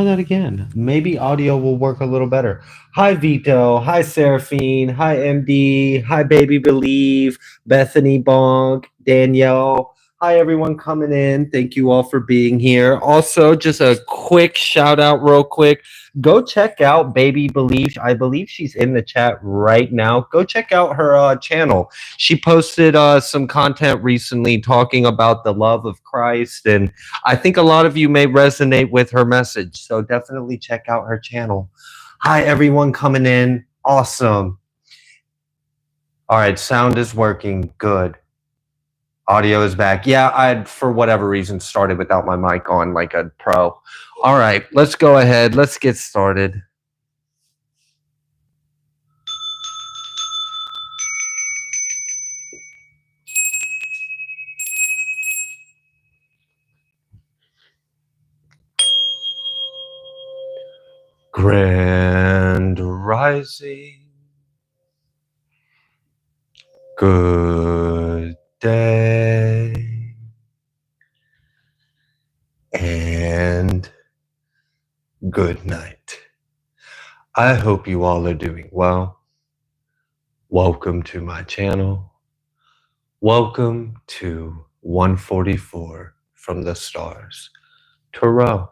That again. Maybe audio will work a little better. Hi, Vito. Hi, Seraphine. Hi, MD. Hi, Baby Believe. Bethany Bonk. Danielle. Hi, everyone coming in. Thank you all for being here. Also, just a quick shout out, real quick. Go check out Baby Believe. I believe she's in the chat right now. Go check out her channel. She posted some content recently talking about the love of Christ, and I think a lot of you may resonate with her message. So definitely check out her channel. Hi, everyone coming in. Awesome. All right, sound is working. Good. Audio is back. Yeah, I, for whatever reason, started without my mic on like a pro. All right, let's go ahead. Let's get started. Grand rising. Good day. And good night. I hope you all are doing well. Welcome to my channel. Welcome to 144 from the stars. Tarot.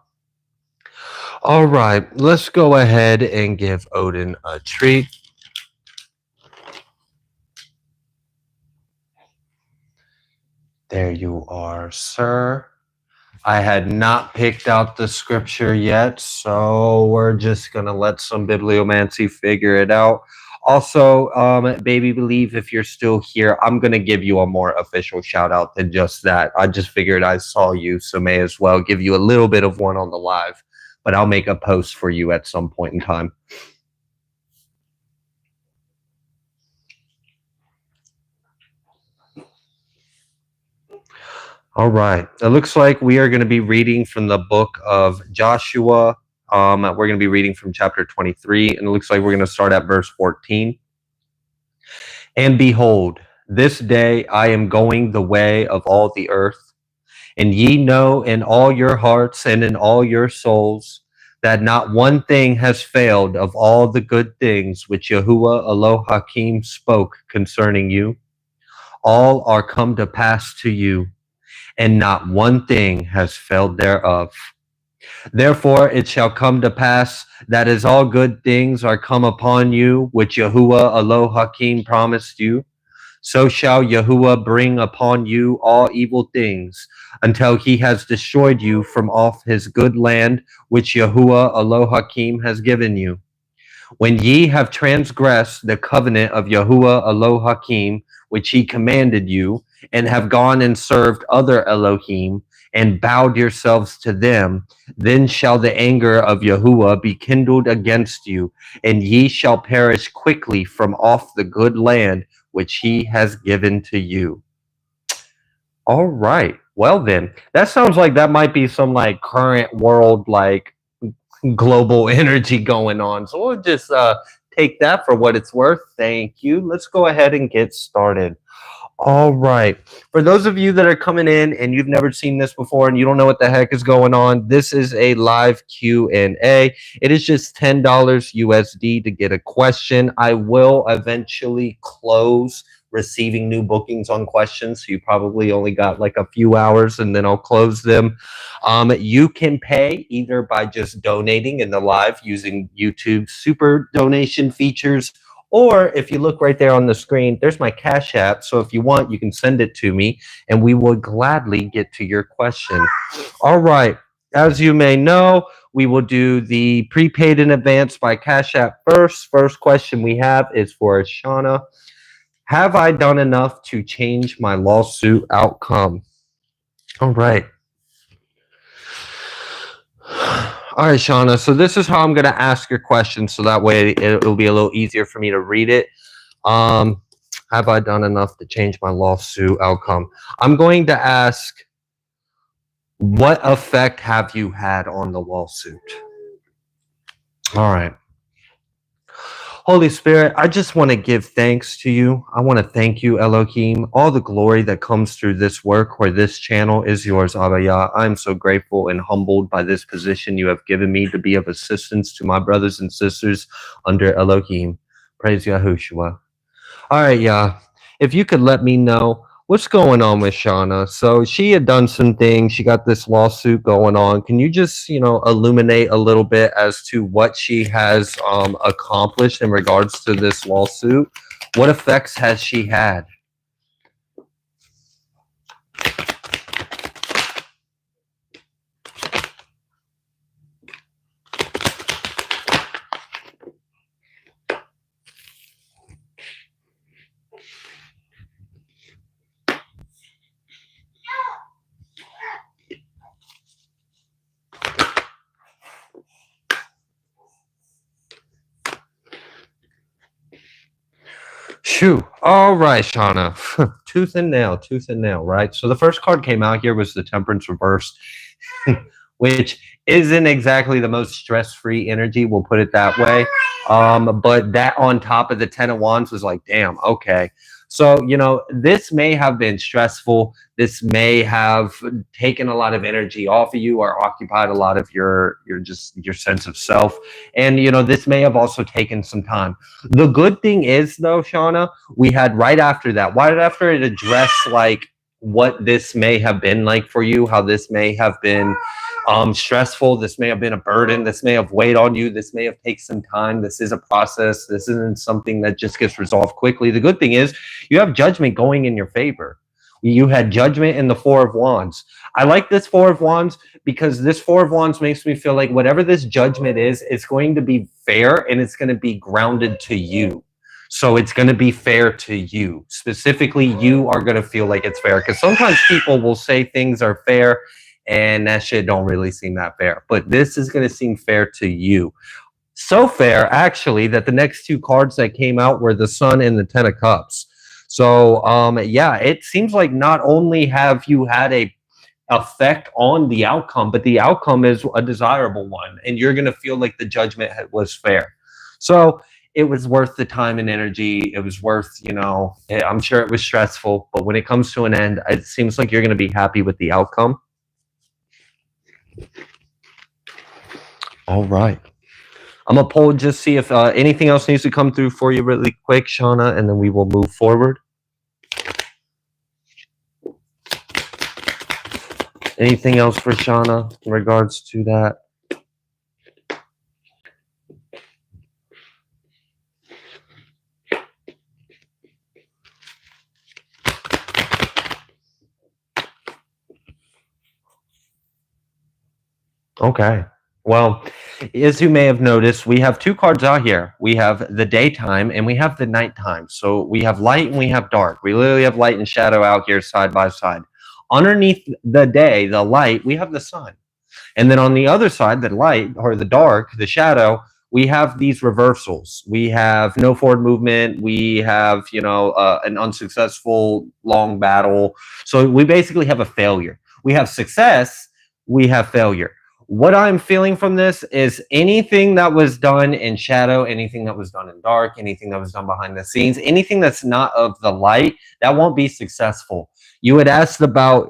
All right, let's go ahead and give Odin a treat. There you are, sir. I had not picked out the scripture yet, so we're just going to let some bibliomancy figure it out. Also, Baby Believe, if you're still here, I'm going to give you a more official shout out than just that. I just figured I saw you, so may as well give you a little bit of one on the live, but I'll make a post for you at some point in time. All right. It looks like we are going to be reading from the book of Joshua. We're going to be reading from chapter 23, and it looks like we're going to start at verse 14. And behold, this day I am going the way of all the earth, and ye know in all your hearts and in all your souls that not one thing has failed of all the good things which Yahuwah Elohim spoke concerning you. All are come to pass to you, and not one thing has failed thereof. Therefore it shall come to pass that as all good things are come upon you, which Yahuwah Elohim promised you, so shall Yahuwah bring upon you all evil things, until he has destroyed you from off his good land, which Yahuwah Elohim has given you. When ye have transgressed the covenant of Yahuwah Elohim, which he commanded you, and have gone and served other Elohim, and bowed yourselves to them, then shall the anger of Yahuwah be kindled against you, and ye shall perish quickly from off the good land which he has given to you. All right. Well then, that sounds like that might be some like current world like global energy going on. So we'll just take that for what it's worth. Thank you. Let's go ahead and get started. All right. For those of you that are coming in and you've never seen this before and you don't know what the heck is going on, this is a live Q&A. It is just $10 USD to get a question. I will eventually close receiving new bookings on questions. So you probably only got like a few hours and then I'll close them. You can pay either by just donating in the live using YouTube super donation features, or if you look right there on the screen, there's my Cash App. So if you want, you can send it to me and we will gladly get to your question. All right. As you may know, we will do the prepaid in advance by Cash App first. First question we have is for Shauna. Have I done enough to change my lawsuit outcome? All right. All right, Shauna. So this is how I'm going to ask your question. So that way it'll be a little easier for me to read it. Have I done enough to change my lawsuit outcome? I'm going to ask, what effect have you had on the lawsuit? All right. Holy Spirit, I just want to give thanks to you. I want to thank you, Elohim. All the glory that comes through this work or this channel is yours, Abba Yah. I'm so grateful and humbled by this position you have given me to be of assistance to my brothers and sisters under Elohim. Praise Yahushua. All right, yeah. If you could let me know what's going on with Shauna. So she had done some things. She got this lawsuit going on. Can you just, illuminate a little bit as to what she has accomplished in regards to this lawsuit? What effects has she had? Shoo. All right, Shauna. Tooth and nail, right? So the first card came out here was the Temperance reverse, which isn't exactly the most stress-free energy, we'll put it that way. But that on top of the Ten of Wands was like, damn, okay. So, this may have been stressful. This may have taken a lot of energy off of you or occupied a lot of your sense of self. And, this may have also taken some time. The good thing is, though, Shauna, we had right after that, right after it addressed like what this may have been like for you, how this may have been stressful, this may have been a burden, this may have weighed on you, this may have taken some time, this is a process, this isn't something that just gets resolved quickly. The good thing is you have judgment going in your favor. You had judgment in the Four of Wands. I like this Four of Wands because this Four of Wands makes me feel like whatever this judgment is, it's going to be fair and it's going to be grounded to you. So it's going to be fair to you. Specifically, you are going to feel like it's fair because sometimes people will say things are fair and that shit don't really seem that fair. But this is going to seem fair to you. So fair, actually, that the next two cards that came out were the Sun and the Ten of Cups. So, yeah, it seems like not only have you had a effect on the outcome, but the outcome is a desirable one, and you're going to feel like the judgment was fair. So it was worth the time and energy. It was worth, I'm sure it was stressful, but when it comes to an end, it seems like you're going to be happy with the outcome. All right. I'm going to pull just see if anything else needs to come through for you really quick, Shauna, and then we will move forward. Anything else for Shauna in regards to that? Okay. Well, as you may have noticed, we have two cards out here. We have the daytime and we have the nighttime. So we have light and we have dark. We literally have light and shadow out here side by side. Underneath the day, the light, we have the sun. And then on the other side, the light or the dark, the shadow, we have these reversals. We have no forward movement. We have, an unsuccessful long battle. So we basically have a failure. We have success. We have failure. What I'm feeling from this is anything that was done in shadow, anything that was done in dark, anything that was done behind the scenes, anything that's not of the light, that won't be successful. You had asked about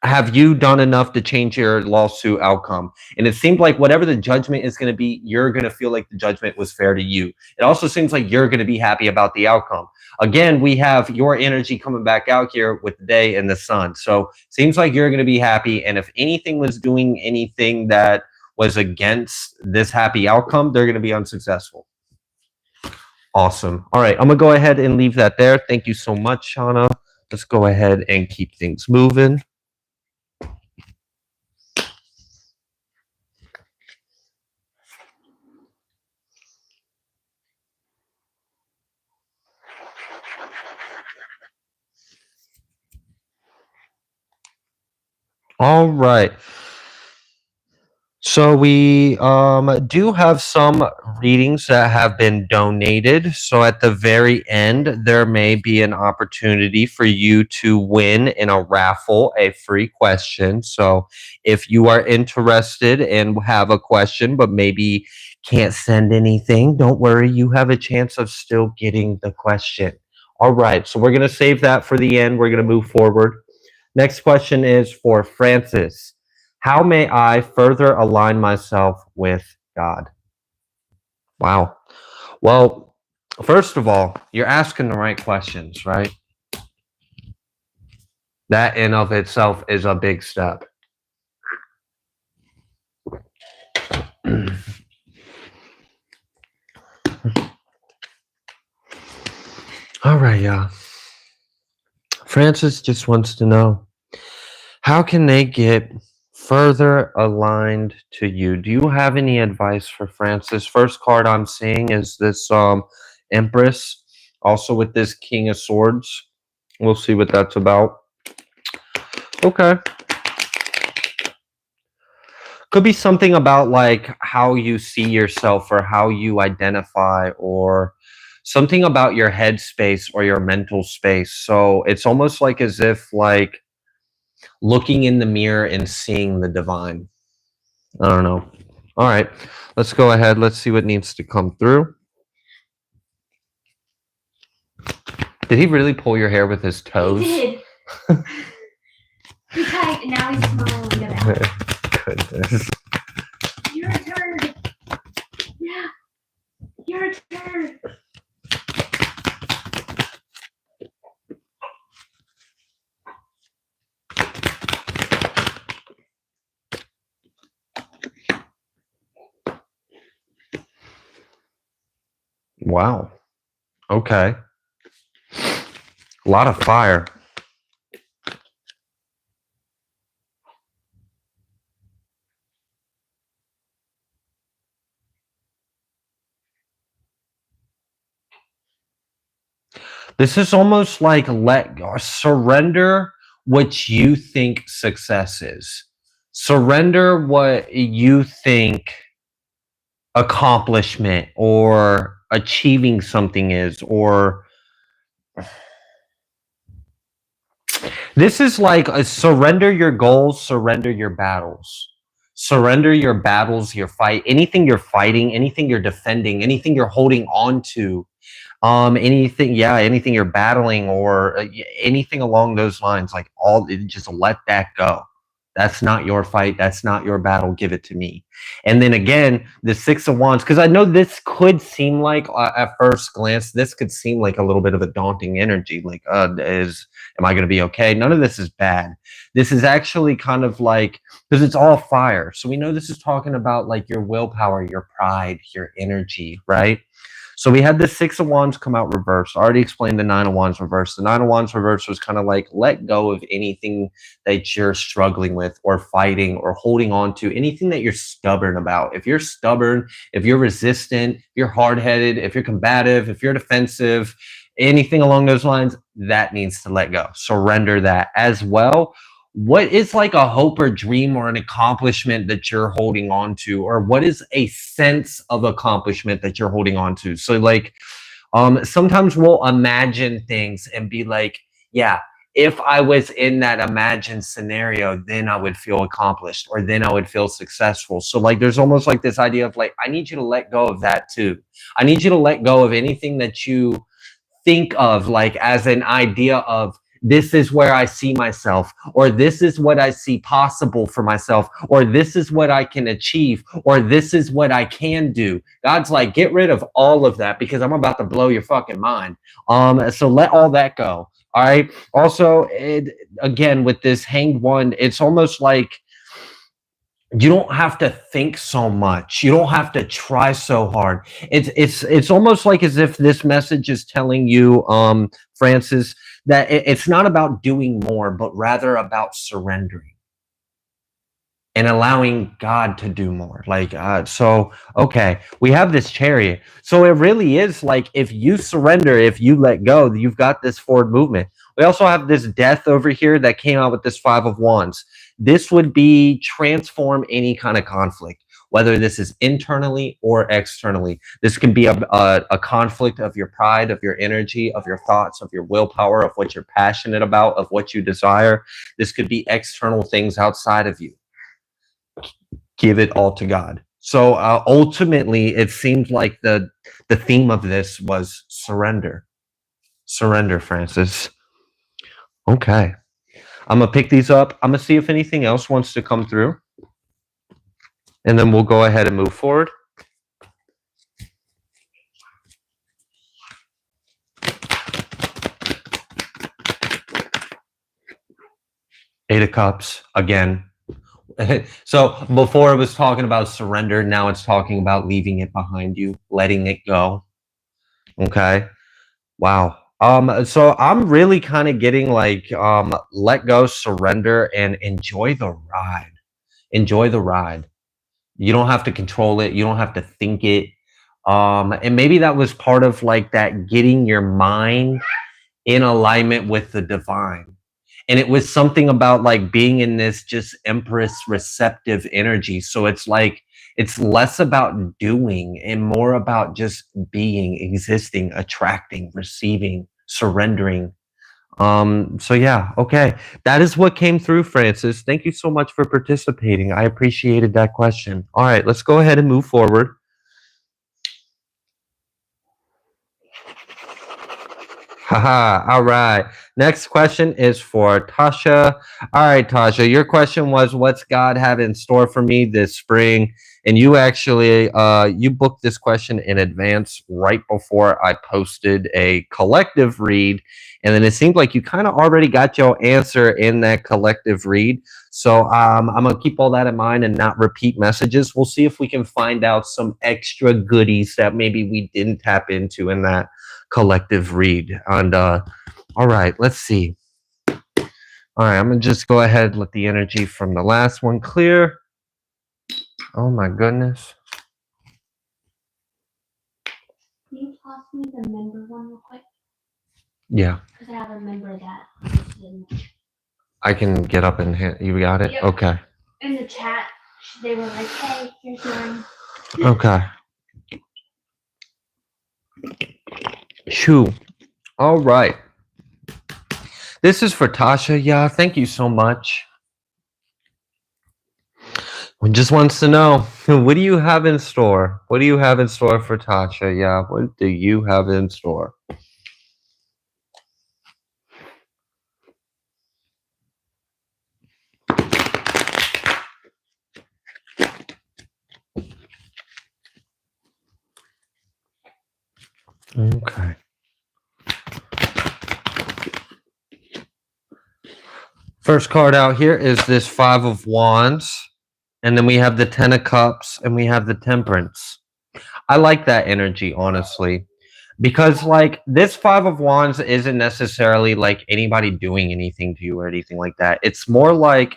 have you done enough to change your lawsuit outcome? And it seemed like whatever the judgment is going to be, you're going to feel like the judgment was fair to you. It also seems like you're going to be happy about the outcome. Again, we have your energy coming back out here with the day and the sun. So seems like you're going to be happy. And if anything was doing anything that was against this happy outcome, they're going to be unsuccessful. Awesome. All right. I'm going to go ahead and leave that there. Thank you so much, Shauna. Let's go ahead and keep things moving. All right. So we do have some readings that have been donated. So at the very end, there may be an opportunity for you to win in a raffle a free question. So if you are interested and have a question, but maybe can't send anything, don't worry. You have a chance of still getting the question. All right. So we're going to save that for the end. We're going to move forward. Next question is for Francis. How may I further align myself with God? Wow. Well, first of all, you're asking the right questions, right? That in of itself is a big step. All right, yeah. Francis just wants to know, how can they get further aligned to you? Do you have any advice for Francis? First card I'm seeing is this Empress, also with this King of Swords. We'll see what that's about. Okay. Could be something about like how you see yourself or how you identify or something about your head space or your mental space. So it's almost like as if like looking in the mirror and seeing the divine. I don't know. All right. Let's go ahead. Let's see what needs to come through. Did he really pull your hair with his toes? He did. Now he's smiling about it. Goodness. Your turn. Yeah. Your turn. Wow. Okay. A lot of fire. This is almost like surrender what you think success is. Surrender what you think accomplishment or achieving something is, or this is like surrender your goals, surrender your battles. Surrender your battles, your fight, anything you're fighting, anything you're defending, anything you're holding on to, anything you're battling or anything along those lines, like just let that go. That's not your fight, that's not your battle, give it to me. And then again, the Six of Wands, because I know this could seem like at first glance, this could seem like a little bit of a daunting energy, like am I going to be okay? None of this is bad. This is actually kind of like, because it's all fire, so we know this is talking about like your willpower, your pride, your energy, right? So we had the Six of Wands come out reverse. I already explained the Nine of Wands reverse. The Nine of Wands reverse was kind of like, let go of anything that you're struggling with or fighting or holding on to, anything that you're stubborn about. If you're stubborn, if you're resistant, if you're hard-headed, if you're combative, if you're defensive, anything along those lines, that needs to let go. Surrender that as well. What is like a hope or dream or an accomplishment that you're holding on to, or what is a sense of accomplishment that you're holding on to? So like sometimes we'll imagine things and be like, yeah, if I was in that imagined scenario, then I would feel accomplished or then I would feel successful. So like there's almost like this idea of like, I need you to let go of that too. I need you to let go of anything that you think of like as an idea of, this is where I see myself, or this is what I see possible for myself, or this is what I can achieve, or this is what I can do. God's like, get rid of all of that because I'm about to blow your fucking mind. So let all that go. All right. Also, again, with this Hanged One, it's almost like you don't have to think so much. You don't have to try so hard. It's almost like as if this message is telling you, Francis, that it's not about doing more, but rather about surrendering and allowing God to do more. Like, so, okay, we have this Chariot. So it really is like, if you surrender, if you let go, you've got this forward movement. We also have this Death over here that came out with this Five of Wands. This would be transform any kind of conflict. whether this is internally or externally. This can be a conflict of your pride, of your energy, of your thoughts, of your willpower, of what you're passionate about, of what you desire. This could be external things outside of you. Give it all to God. So ultimately, it seemed like the theme of this was surrender. Surrender, Francis. Okay. I'm going to pick these up. I'm going to see if anything else wants to come through. And then we'll go ahead and move forward. Eight of Cups, again. So before it was talking about surrender, now it's talking about leaving it behind you, letting it go. Okay. Wow. So I'm really kind of getting like let go, surrender, and enjoy the ride. Enjoy the ride. You don't have to control it, you don't have to think it. And maybe that was part of like that getting your mind in alignment with the divine. And it was something about like being in this just Empress receptive energy. So it's like, it's less about doing and more about just being, existing, attracting, receiving, surrendering. So yeah, okay. That is what came through, Francis. Thank you so much for participating. I appreciated that question. All right, let's go ahead and move forward. Haha, all right. Next question is for Tasha. All right, Tasha, your question was, what's God have in store for me this spring? And you actually, you booked this question in advance right before I posted a collective read. And then it seemed like you kind of already got your answer in that collective read. So I'm going to keep all that in mind and not repeat messages. We'll see if we can find out some extra goodies that maybe we didn't tap into in that collective read. And all right, let's see. All right, I'm gonna just go ahead and let the energy from the last one clear. Oh my goodness. Can you toss me the member one real quick? Yeah. Because I have a member that I can get up and hit. You got it? Yep. Okay. In the chat, they were like, hey, here's mine. Okay. Shoo. All right. This is for Tasha. Yeah, thank you so much. One just wants to know, what do you have in store? What do you have in store for Tasha? Yeah, what do you have in store? Okay. First card out here is this Five of Wands. And then we have the Ten of Cups and we have the Temperance. I like that energy, honestly. Because, like, this Five of Wands isn't necessarily, like, anybody doing anything to you or anything like that. It's more like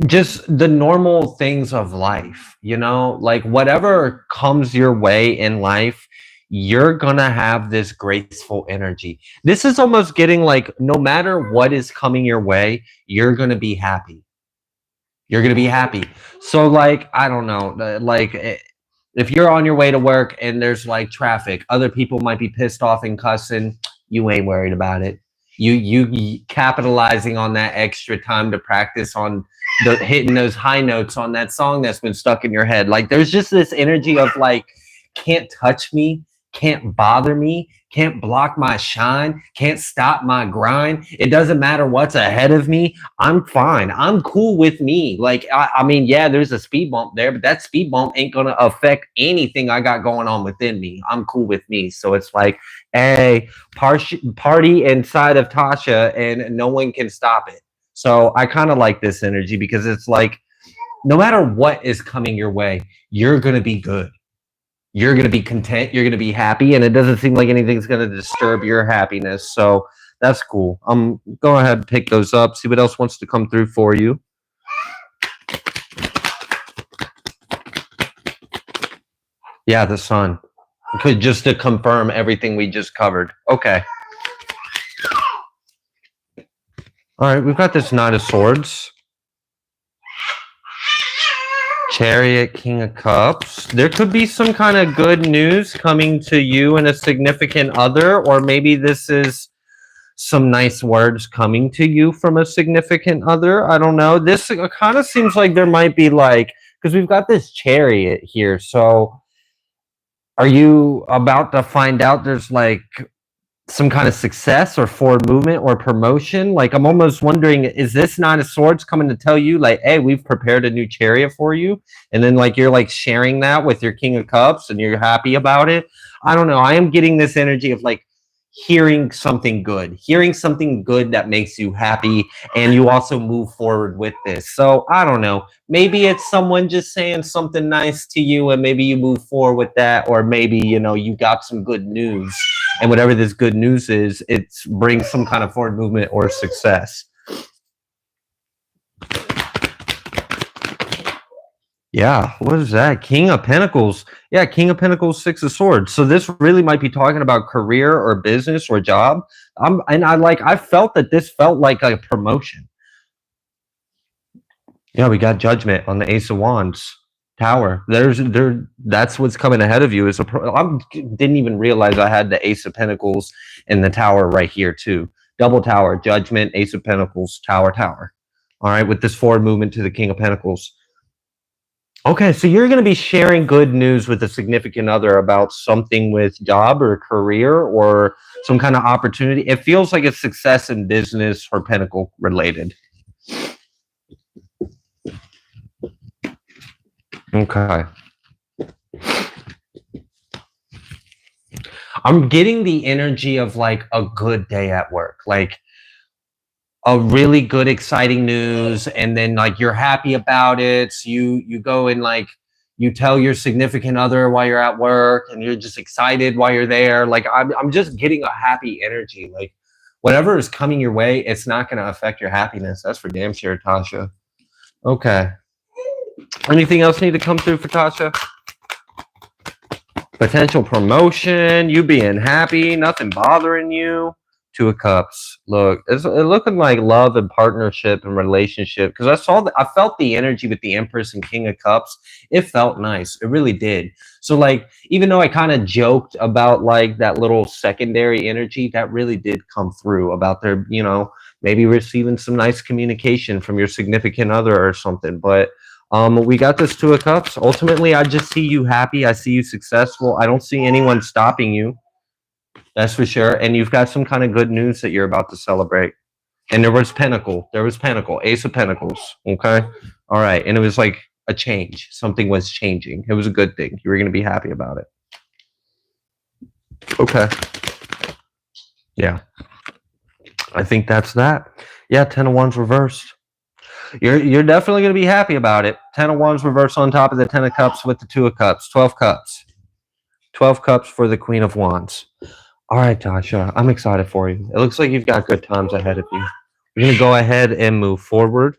just the normal things of life, you know? Like, whatever comes your way in life, you're gonna have this graceful energy. This is almost getting like, no matter what is coming your way, you're gonna be happy. You're gonna be happy. So, like, I don't know, like, if you're on your way to work and there's like traffic, other people might be pissed off and cussing. You ain't worried about it. You capitalizing on that extra time to practice on the hitting those high notes on that song that's been stuck in your head. Like, there's just this energy of like, can't touch me, can't bother me, can't block my shine, can't stop my grind. It doesn't matter what's ahead of me. I'm fine. I'm cool with me. Like, I mean, yeah, there's a speed bump there, but that speed bump ain't going to affect anything I got going on within me. I'm cool with me. So it's like, hey, party inside of Tasha and no one can stop it. So I kind of like this energy because it's like, no matter what is coming your way, you're going to be good. You're going to be content. You're going to be happy. And it doesn't seem like anything's going to disturb your happiness. So that's cool. Go ahead and pick those up. See what else wants to come through for you. Yeah, the sun. Just to confirm everything we just covered. Okay. All right, we've got this Knight of Swords. Chariot, King of Cups. There could be some kind of good news coming to you and a significant other, or maybe this is some nice words coming to you from a significant other. I don't know. This kind of seems like there might be like, because we've got this Chariot here. So are you about to find out there's like some kind of success or forward movement or promotion? Like, I'm almost wondering, is this Nine of Swords coming to tell you like, hey, we've prepared a new Chariot for you, and then like you're like sharing that with your King of Cups and you're happy about it? I don't know. I am getting this energy of like hearing something good that makes you happy, and you also move forward with this. So I don't know, maybe it's someone just saying something nice to you and maybe you move forward with that, or maybe you got some good news, and whatever this good news is, it brings some kind of forward movement or success. Yeah, what is that? King of Pentacles. Yeah, King of Pentacles, Six of Swords. So this really might be talking about career or business or job. I felt that this felt like a promotion. Yeah, we got Judgment on the Ace of Wands. Tower. That's what's coming ahead of you. I didn't even realize I had the Ace of Pentacles and the Tower right here too. Double Tower, Judgment, Ace of Pentacles, Tower. All right, with this forward movement to the King of Pentacles. Okay, so you're going to be sharing good news with a significant other about something with job or career or some kind of opportunity. It feels like it's success in business or pentacle related. Okay. I'm getting the energy of like a good day at work, like a really good, exciting news, and then like you're happy about it. So you go and like you tell your significant other while you're at work, and you're just excited while you're there. Like I'm just getting a happy energy. Like whatever is coming your way, it's not going to affect your happiness. That's for damn sure, Tasha. Okay. Anything else need to come through for Tasha? Potential promotion, you being happy, nothing bothering you. Two of Cups. Look, it's looking like love and partnership and relationship, because I felt the energy with the Empress and King of Cups. It felt nice. It really did. So like, even though I kind of joked about like that little secondary energy, that really did come through about their, maybe receiving some nice communication from your significant other or something. But we got this Two of Cups. Ultimately, I just see you happy. I see you successful. I don't see anyone stopping you. That's for sure. And you've got some kind of good news that you're about to celebrate. And there was Pentacle. Ace of Pentacles. Okay. All right. And it was like a change. Something was changing. It was a good thing. You were going to be happy about it. Okay. Yeah. I think that's that. Yeah. 10 of Wands reversed. You're definitely going to be happy about it. 10 of Wands reversed on top of the 10 of Cups with the 2 of Cups. 12 Cups. 12 Cups for the Queen of Wands. All right, Tasha, I'm excited for you. It looks like you've got good times ahead of you. We're going to go ahead and move forward.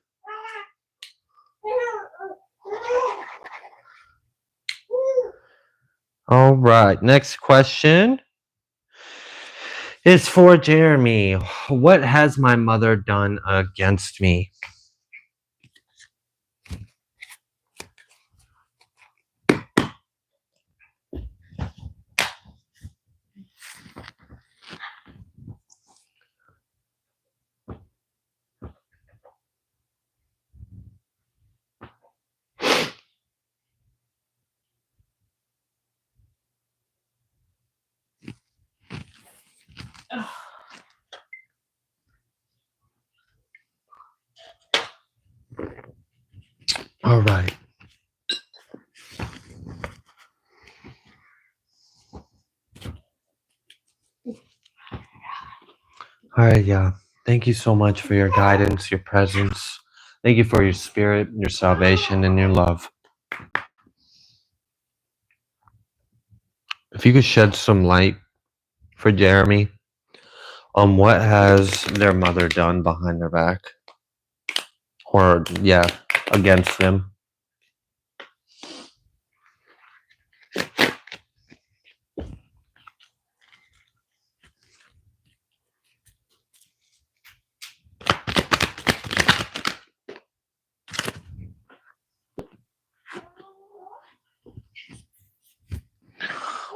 All right, next question is for Jeremy. What has my mother done against me? All right. All right, yeah. Thank you so much for your guidance, your presence. Thank you for your spirit, your salvation, and your love. If you could shed some light for Jeremy on what has their mother done behind their back, or against them.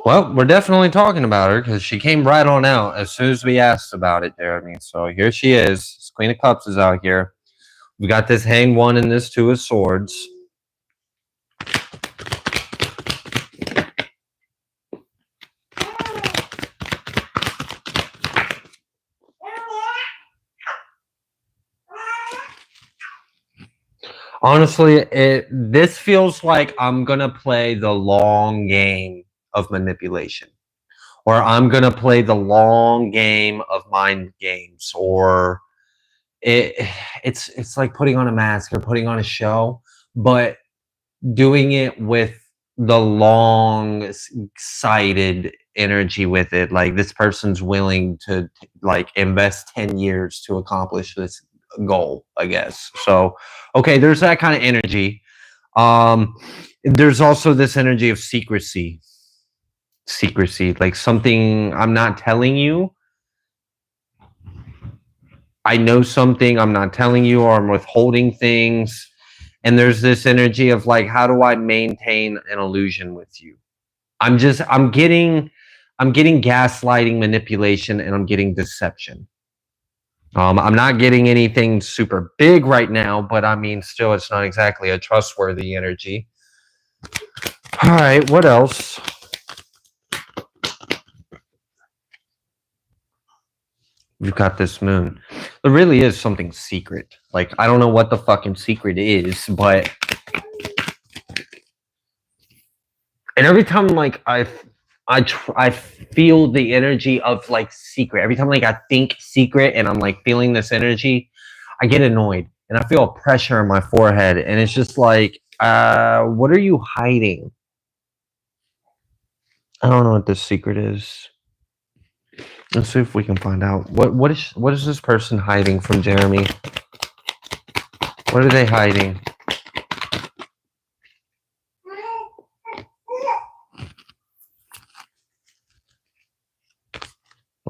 Well, we're definitely talking about her because she came right on out as soon as we asked about it, Jeremy. So here she is. This Queen of Cups is out here. We got this Hanged One and this Two of Swords. Honestly, this feels like I'm going to play the long game of manipulation. Or I'm going to play the long game of mind games. Or it's like putting on a mask or putting on a show, but doing it with the long sighted energy with it. Like this person's willing to like invest 10 years to accomplish this goal, I guess. So, okay, there's that kind of energy. There's also this energy of secrecy, like something I'm not telling you. I know something I'm not telling you, or I'm withholding things. And there's this energy of like, how do I maintain an illusion with you? I'm getting gaslighting, manipulation, and I'm getting deception. I'm not getting anything super big right now, but I mean, still, it's not exactly a trustworthy energy. All right, what else? We've got this moon. There really is something secret. Like, I don't know what the fucking secret is, but... And every time, like, I feel the energy of, like, secret. Every time, like, I think secret and I'm, like, feeling this energy, I get annoyed. And I feel a pressure on my forehead. And it's just like, what are you hiding? I don't know what this secret is. Let's see if we can find out. What is this person hiding from Jeremy? What are they hiding?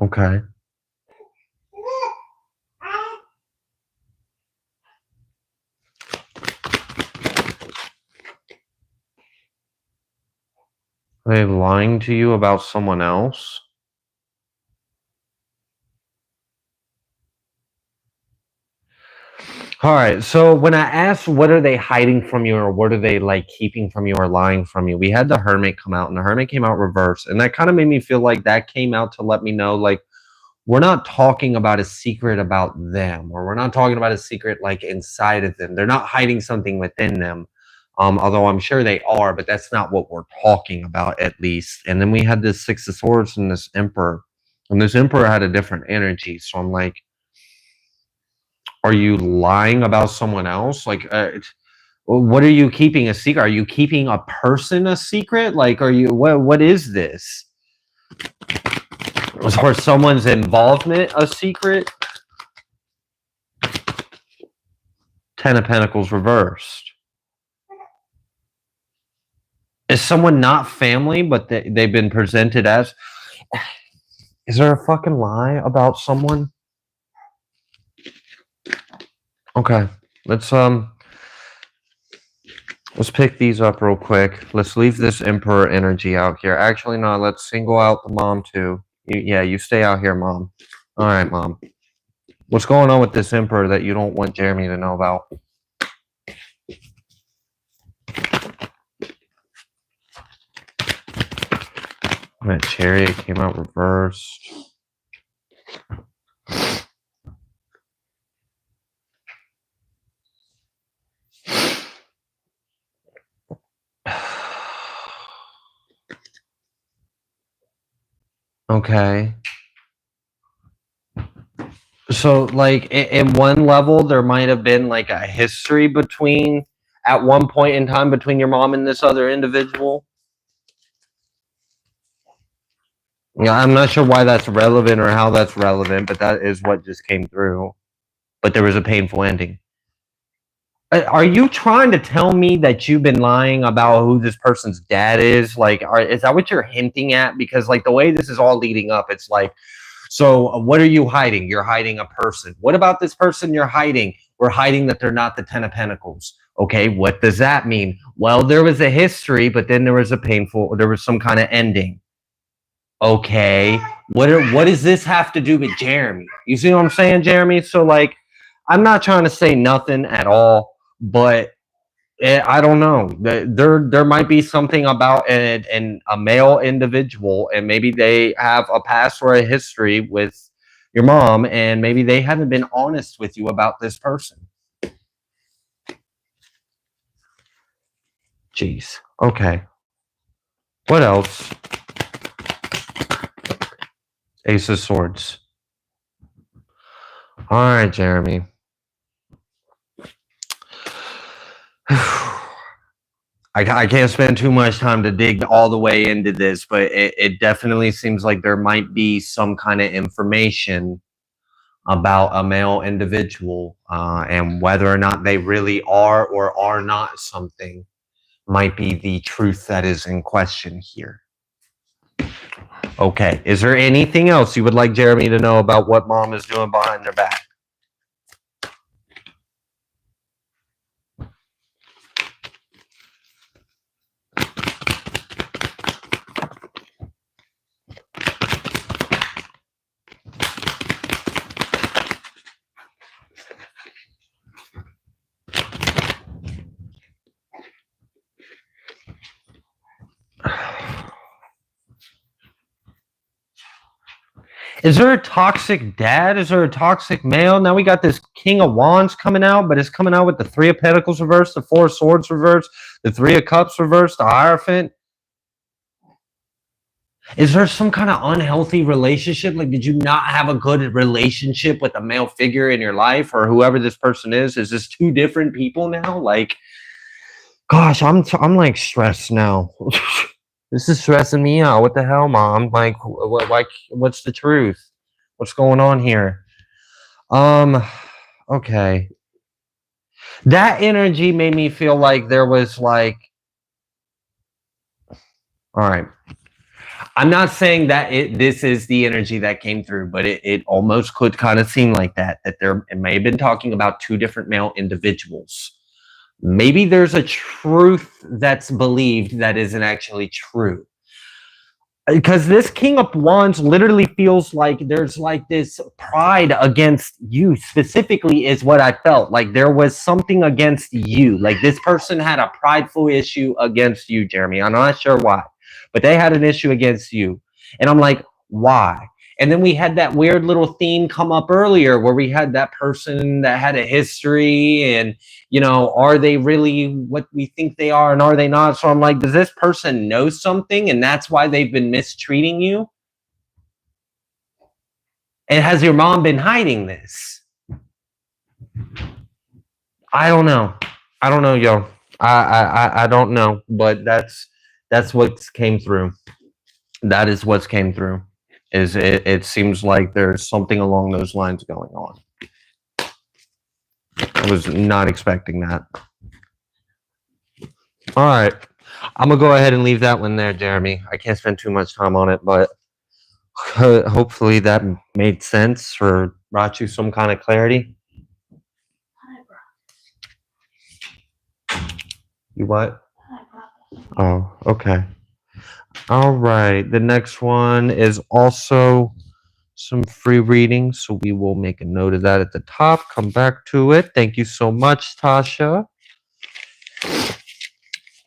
Okay. Are they lying to you about someone else? All right, so when I asked what are they hiding from you or what are they like keeping from you or lying from you, we had the Hermit come out and the Hermit came out reverse. And that kind of made me feel like that came out to let me know like we're not talking about a secret about them, or we're not talking about a secret like inside of them. They're not hiding something within them. Although I'm sure they are, but that's not what we're talking about at least. And then we had this Six of Swords and this Emperor. And this Emperor had a different energy. So I'm like, are you lying about someone else? Like, what are you keeping a secret? Are you keeping a person a secret? Like, are you, what is this? Or someone's involvement a secret? Ten of Pentacles reversed. Is someone not family, but they've been presented as? Is there a fucking lie about someone? Okay, let's pick these up real quick. Let's leave this Emperor energy out here. Actually, no, let's single out the mom too. You stay out here, Mom. All right, Mom. What's going on with this Emperor that you don't want Jeremy to know about? That Chariot came out reversed. Okay. So, like, in one level, there might have been, like, a history between, at one point in time, between your mom and this other individual. Yeah, I'm not sure why that's relevant or how that's relevant, but that is what just came through. But there was a painful ending. Are you trying to tell me that you've been lying about who this person's dad is? Like, is that what you're hinting at? Because, like, the way this is all leading up, it's like, so what are you hiding? You're hiding a person. What about this person you're hiding? We're hiding that they're not the Ten of Pentacles. Okay, what does that mean? Well, there was a history, but then there was some kind of ending. Okay, what does this have to do with Jeremy? You see what I'm saying, Jeremy? So like, I'm not trying to say nothing at all, but I don't know. There might be something about a male individual, and maybe they have a past or a history with your mom, and maybe they haven't been honest with you about this person. Jeez. Okay. What else? Ace of Swords. All right, Jeremy. I can't spend too much time to dig all the way into this, but it definitely seems like there might be some kind of information about a male individual, and whether or not they really are or are not something might be the truth that is in question here. Okay, is there anything else you would like Jeremy to know about what mom is doing behind their back? Is there a toxic dad? Is there a toxic male? Now we got this King of Wands coming out, but it's coming out with the Three of Pentacles reversed, the Four of Swords reversed, the Three of Cups reversed, the Hierophant. Is there some kind of unhealthy relationship? Like, did you not have a good relationship with a male figure in your life, or whoever this person is? Is this two different people now? Like, gosh, I'm like stressed now. This is stressing me out. What the hell, mom? Like, what's the truth? What's going on here? Okay. That energy made me feel like there was like, all right. I'm not saying that this is the energy that came through, but it almost could kind of seem like that there, it may have been talking about two different male individuals. Maybe there's a truth that's believed that isn't actually true. Because this King of Wands literally feels like there's like this pride against you specifically is what I felt. Like there was something against you. Like this person had a prideful issue against you, Jeremy. I'm not sure why, but they had an issue against you. And I'm like, why? And then we had that weird little theme come up earlier where we had that person that had a history and, you know, are they really what we think they are and are they not? So I'm like, does this person know something and that's why they've been mistreating you? And has your mom been hiding this? I don't know. I don't know, yo. I don't know, but that's what came through. That is what's came through. Is it seems like there's something along those lines going on. I was not expecting that. All right. I'm going to go ahead and leave that one there, Jeremy. I can't spend too much time on it, but hopefully that made sense or brought you some kind of clarity. You what? Oh, okay. All right. The next one is also some free reading, so we will make a note of that at the top. Come back to it. Thank you so much, Tasha.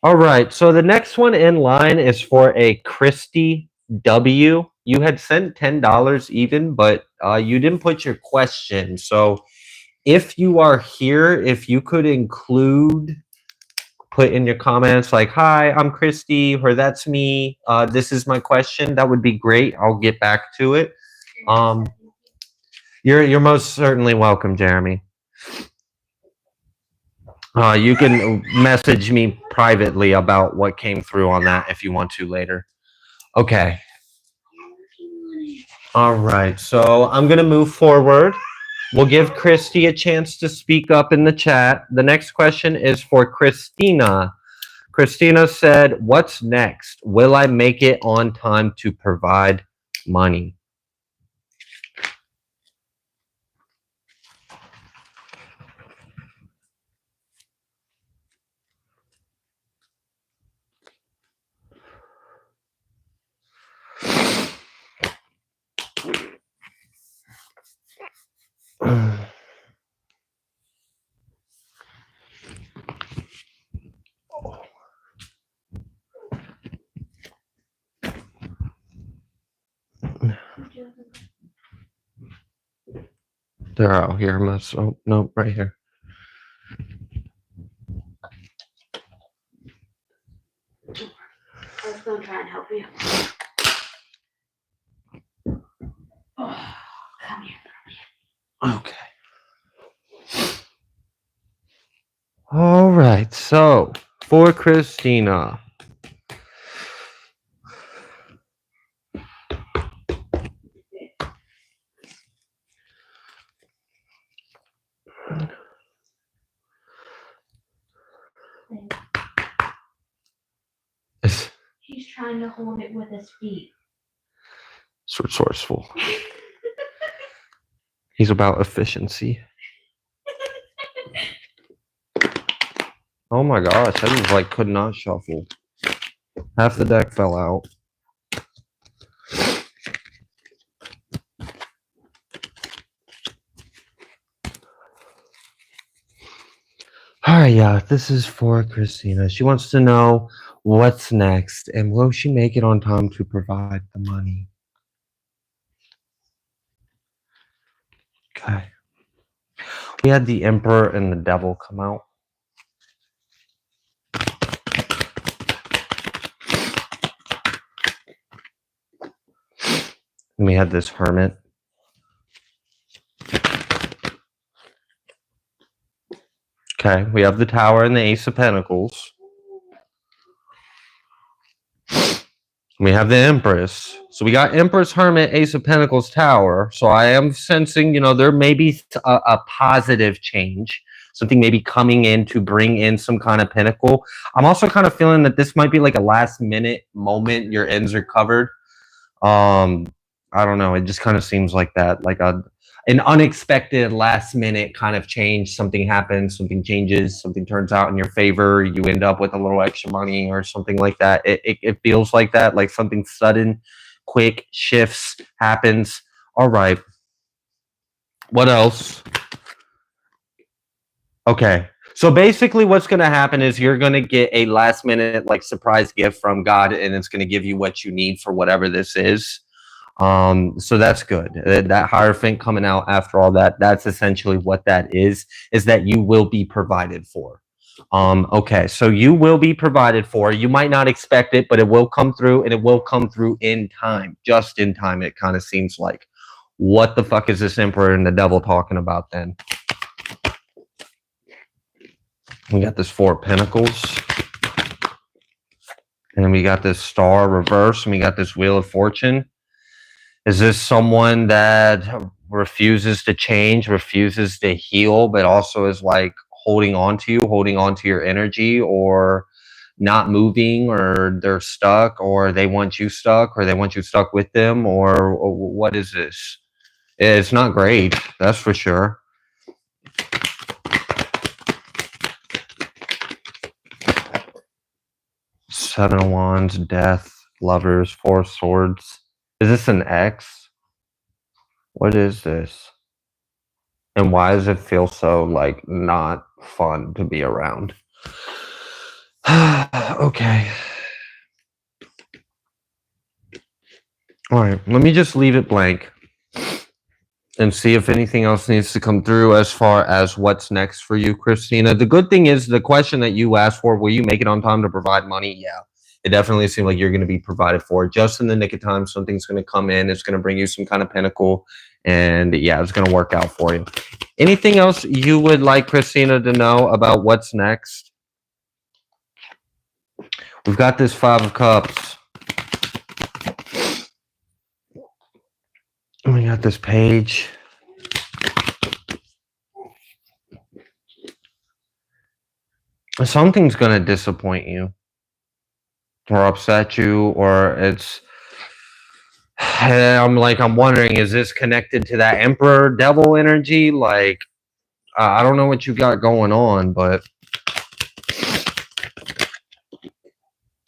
All right. So the next one in line is for a Christy W. You had sent $10 even, but you didn't put your question. So if you are here, if you could put in your comments like, hi, I'm Christy, or that's me. This is my question. That would be great. I'll get back to it. You're most certainly welcome, Jeremy. You can message me privately about what came through on that if you want to later. Okay. All right. So I'm going to move forward. We'll give Christy a chance to speak up in the chat. The next question is for Christina. Christina said, what's next? Will I make it on time to provide money? They're out here. Oh, no, right here. I was gonna try and help you. Oh, come here. Okay. All right. So for Christina. He's trying to hold it with his feet. So resourceful. He's about efficiency. Oh my gosh, I just like could not shuffle. Half the deck fell out. All right, yeah, this is for Christina. She wants to know what's next and will she make it on time to provide the money? Okay. We had the Emperor and the Devil come out. And we had this Hermit. Okay, we have the Tower and the Ace of Pentacles. We have the Empress. So we got Empress, Hermit, Ace of Pentacles, Tower. So I am sensing, there may be a positive change. Something maybe coming in to bring in some kind of pinnacle. I'm also kind of feeling that this might be like a last minute moment. Your ends are covered. I don't know. It just kind of seems like that, like an unexpected last minute kind of change. Something happens, something changes, something turns out in your favor. You end up with a little extra money or something like that. It feels like that, like something sudden, quick shifts happens. All right. What else? Okay. So basically what's going to happen is you're going to get a last minute like surprise gift from God, and it's going to give you what you need for whatever this is. So that's good. That Hierophant coming out after all that, that's essentially what that is that you will be provided for. Okay, so you will be provided for. You might not expect it, but it will come through, and it will come through in time, just in time. It kind of seems like, what the fuck is this Emperor and the Devil talking about then? We got this Four of Pentacles. And we got this Star reverse, and we got this Wheel of Fortune. Is this someone that refuses to change, refuses to heal, but also is like holding on to you, holding on to your energy, or not moving, or they're stuck, or they want you stuck, or they want you stuck with them, or what is this? It's not great, that's for sure. Seven of Wands, Death, Lovers, Four of Swords. Is this an X? What is this? And why does it feel so like not fun to be around? Okay. All right, let me just leave it blank and see if anything else needs to come through as far as what's next for you, Christina. The good thing is the question that you asked for, will you make it on time to provide money? Yeah, it definitely seems like you're going to be provided for just in the nick of time. Something's going to come in. It's going to bring you some kind of pinnacle. And yeah, it's going to work out for you. Anything else you would like Christina to know about what's next? We've got this Five of Cups. And we got this Page. Something's going to disappoint you or upset you, or it's... I'm wondering, is this connected to that Emperor Devil energy? Like, I don't know what you got going on, but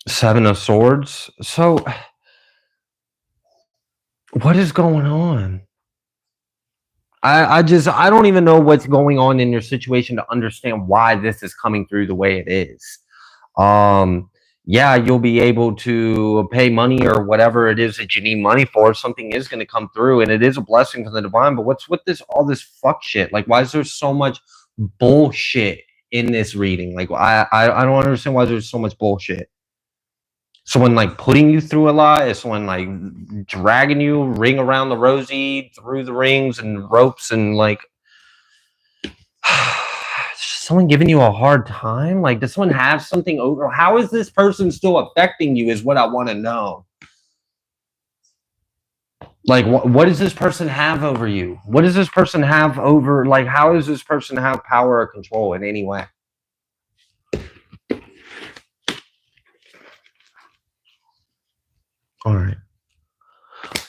Seven of Swords. So what is going on? I don't even know what's going on in your situation to understand why this is coming through the way it is. yeah, you'll be able to pay money or whatever it is that you need money for. Something is going to come through, and it is a blessing from the divine. But what's with all this fuck shit? Like, why is there so much bullshit in this reading? Like, I don't understand why there's so much bullshit. Someone like putting you through a lot? Is someone like dragging you ring around the rosy through the rings and ropes and like someone giving you a hard time? Like, does someone have something over? How is this person still affecting you is what I want to know. Like, what does this person have over you? What does this person have over, like, how does this person have power or control in any way? All right.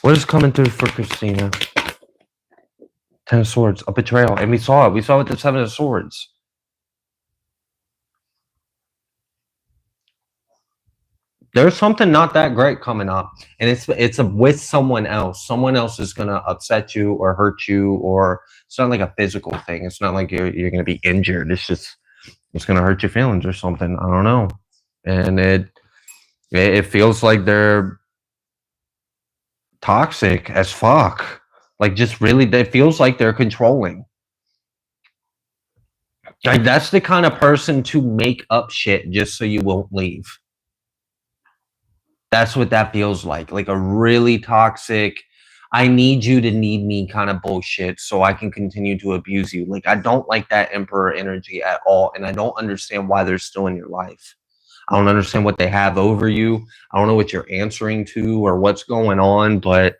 What is coming through for Christina? 10 of Swords, a betrayal. And we saw it. We saw it with the 7 of Swords. There's something not that great coming up, and it's with someone else. Someone else is gonna upset you or hurt you, or it's not like a physical thing. It's not like you're gonna be injured. It's just it's gonna hurt your feelings or something. I don't know, and it feels like they're toxic as fuck. Like, just really, it feels like they're controlling. Like, that's the kind of person to make up shit just so you won't leave. That's what that feels like a really toxic, I need you to need me kind of bullshit so I can continue to abuse you. Like, I don't like that emperor energy at all, and I don't understand why they're still in your life. I don't understand what they have over you. I don't know what you're answering to or what's going on, but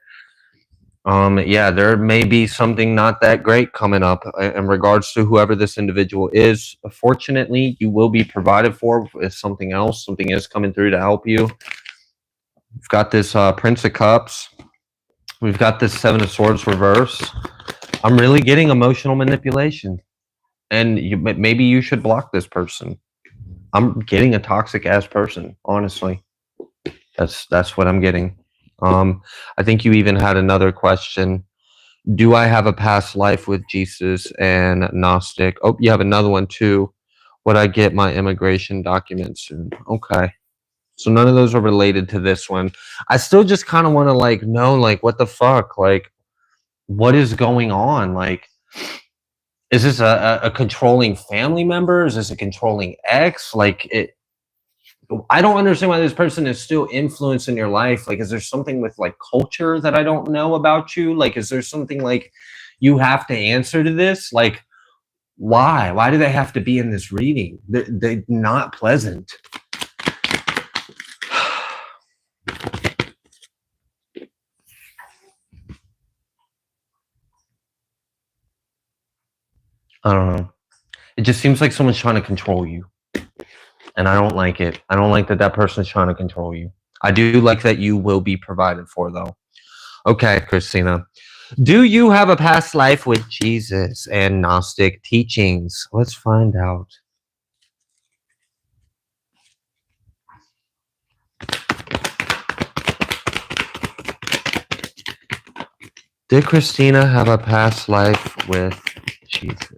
yeah, there may be something not that great coming up in regards to whoever this individual is. Fortunately, you will be provided for with something else. Something is coming through to help you. We've got this Prince of Cups. We've got this 7 of Swords reverse. I'm really getting emotional manipulation. And maybe you should block this person. I'm getting a toxic ass person, honestly. That's what I'm getting. I think you even had another question. Do I have a past life with Jesus and Gnostic? Oh, you have another one too. Would I get my immigration documents soon? Okay. So none of those are related to this one. I still just kind of want to like know, like, what the fuck? Like, what is going on? Like, is this a controlling family member? Is this a controlling ex? Like, I don't understand why this person is still influencing your life. Like, is there something with like culture that I don't know about you? Like, is there something like you have to answer to this? Like, why? Why do they have to be in this reading? They're not pleasant. I don't know. It just seems like someone's trying to control you. And I don't like it. I don't like that that person is trying to control you. I do like that you will be provided for, though. Okay, Christina. Do you have a past life with Jesus and Gnostic teachings? Let's find out. Did Christina have a past life with Jesus?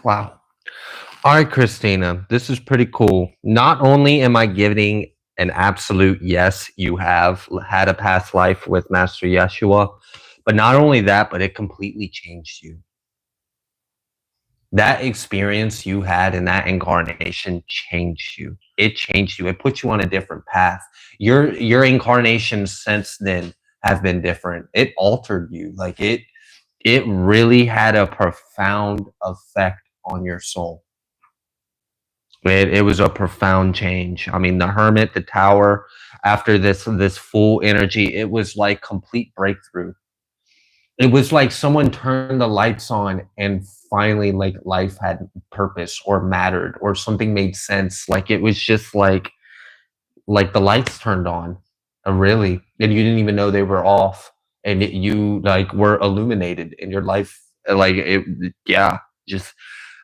Wow. All right, Christina, this is pretty cool. Not only am I giving an absolute yes, you have had a past life with Master Yeshua, but not only that, but it completely changed you. That experience you had in that incarnation changed you. It changed you. It put you on a different path. Your incarnations since then have been different. It altered you. Like, it really had a profound effect on your soul. It was a profound change. I mean, the hermit, the tower, after this full energy, it was like complete breakthrough. It was like someone turned the lights on and finally like life had purpose or mattered or something made sense. Like it was just like the lights turned on, really, and you didn't even know they were off, and you like were illuminated in your life, like it. Yeah, just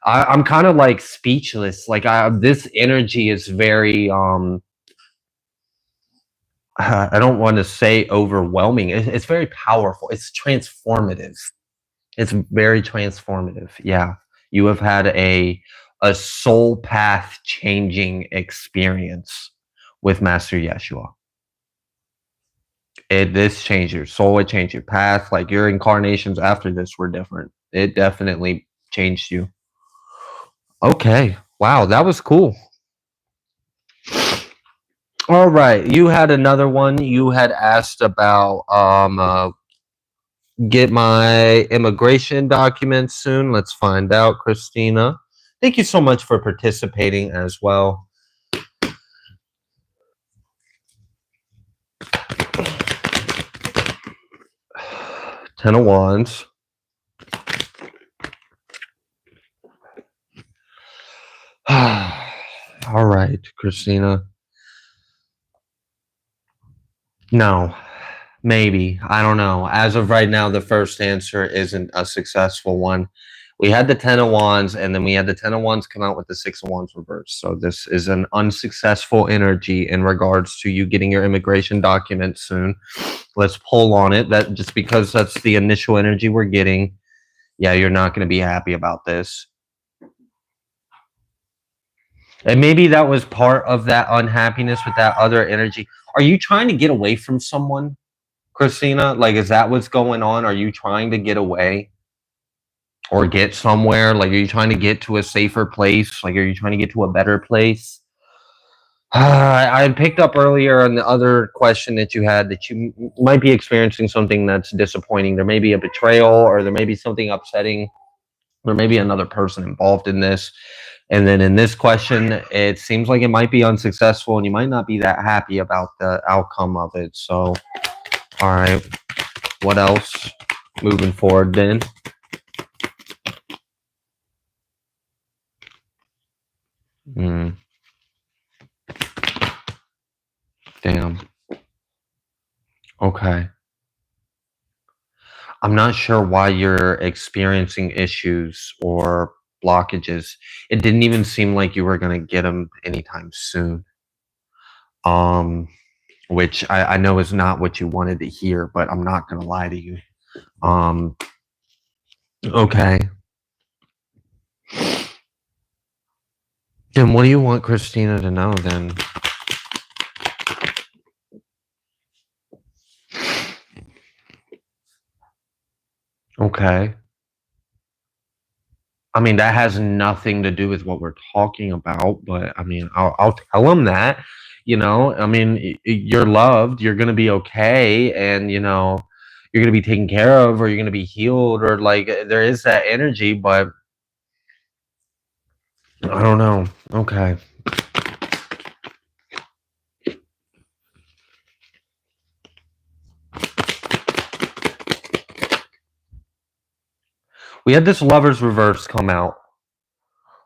I'm kind of like speechless. Like this energy is very I don't want to say overwhelming. It's very powerful. It's transformative. It's very transformative. Yeah, you have had a soul path changing experience with Master Yeshua. This changed your soul. It changed your path. Like your incarnations after this were different. It definitely changed you. Okay. Wow, that was cool. All right, you had another one. You had asked about get my immigration documents soon. Let's find out, Christina. Thank you so much for participating as well. Ten of Wands. All right, Christina. No, maybe. I don't know. As of right now, the first answer isn't a successful one. We had the Ten of Wands, and then we had the Ten of Wands come out with the Six of Wands reverse. So this is an unsuccessful energy in regards to you getting your immigration documents soon. Let's pull on it. That just because that's the initial energy we're getting. Yeah, you're not going to be happy about this. And maybe that was part of that unhappiness with that other energy. Are you trying to get away from someone, Christina? Like, is that what's going on? Are you trying to get away or get somewhere? Like, are you trying to get to a safer place? Like, are you trying to get to a better place? I picked up earlier on the other question that you had that you might be experiencing something that's disappointing. There may be a betrayal or there may be something upsetting. There may be another person involved in this. And then in this question, it seems like it might be unsuccessful and you might not be that happy about the outcome of it. So, all right, what else moving forward then? Damn. Okay. I'm not sure why you're experiencing issues or blockages. It didn't even seem like you were going to get them anytime soon. Which I know is not what you wanted to hear, but I'm not going to lie to you. Okay. Then what do you want Christina to know then? Okay. I mean, that has nothing to do with what we're talking about, but I mean, I'll tell them that, you know, I mean, you're loved, you're going to be okay. And, you know, you're going to be taken care of or you're going to be healed or like there is that energy, but I don't know. Okay. We had this Lover's reverse come out,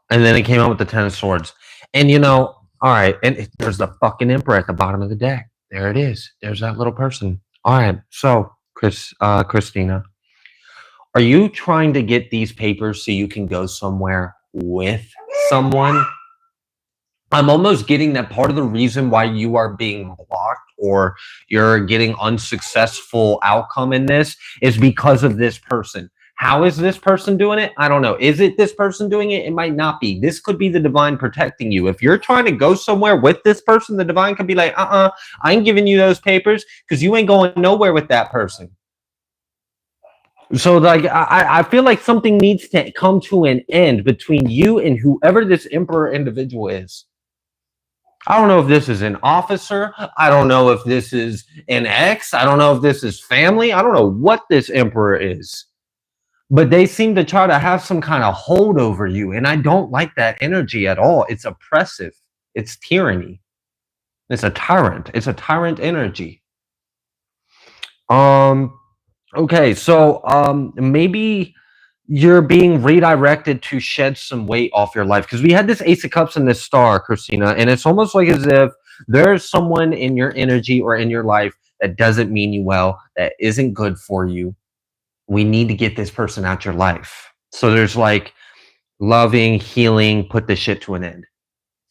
and then it came out with the Ten of Swords. And you know, all right, and there's the fucking Emperor at the bottom of the deck. There it is. There's that little person. All right, so Christina, are you trying to get these papers so you can go somewhere with someone? I'm almost getting that part of the reason why you are being blocked or you're getting unsuccessful outcome in this is because of this person. How is this person doing it? I don't know. Is it this person doing it? It might not be. This could be the divine protecting you. If you're trying to go somewhere with this person, the divine could be like, I ain't giving you those papers because you ain't going nowhere with that person. So like I feel like something needs to come to an end between you and whoever this emperor individual is. I don't know if this is an officer. I don't know if this is an ex. I don't know if this is family. I don't know what this emperor is. but they seem to try to have some kind of hold over you. And I don't like that energy at all. It's oppressive. It's tyranny. It's a tyrant. It's a tyrant energy. Okay, so maybe you're being redirected to shed some weight off your life, because we had this Ace of Cups and this Star, Christina, and it's almost like as if there's someone in your energy or in your life that doesn't mean you well, that isn't good for you. We need to get this person out your life. So there's like loving, healing, put this shit to an end.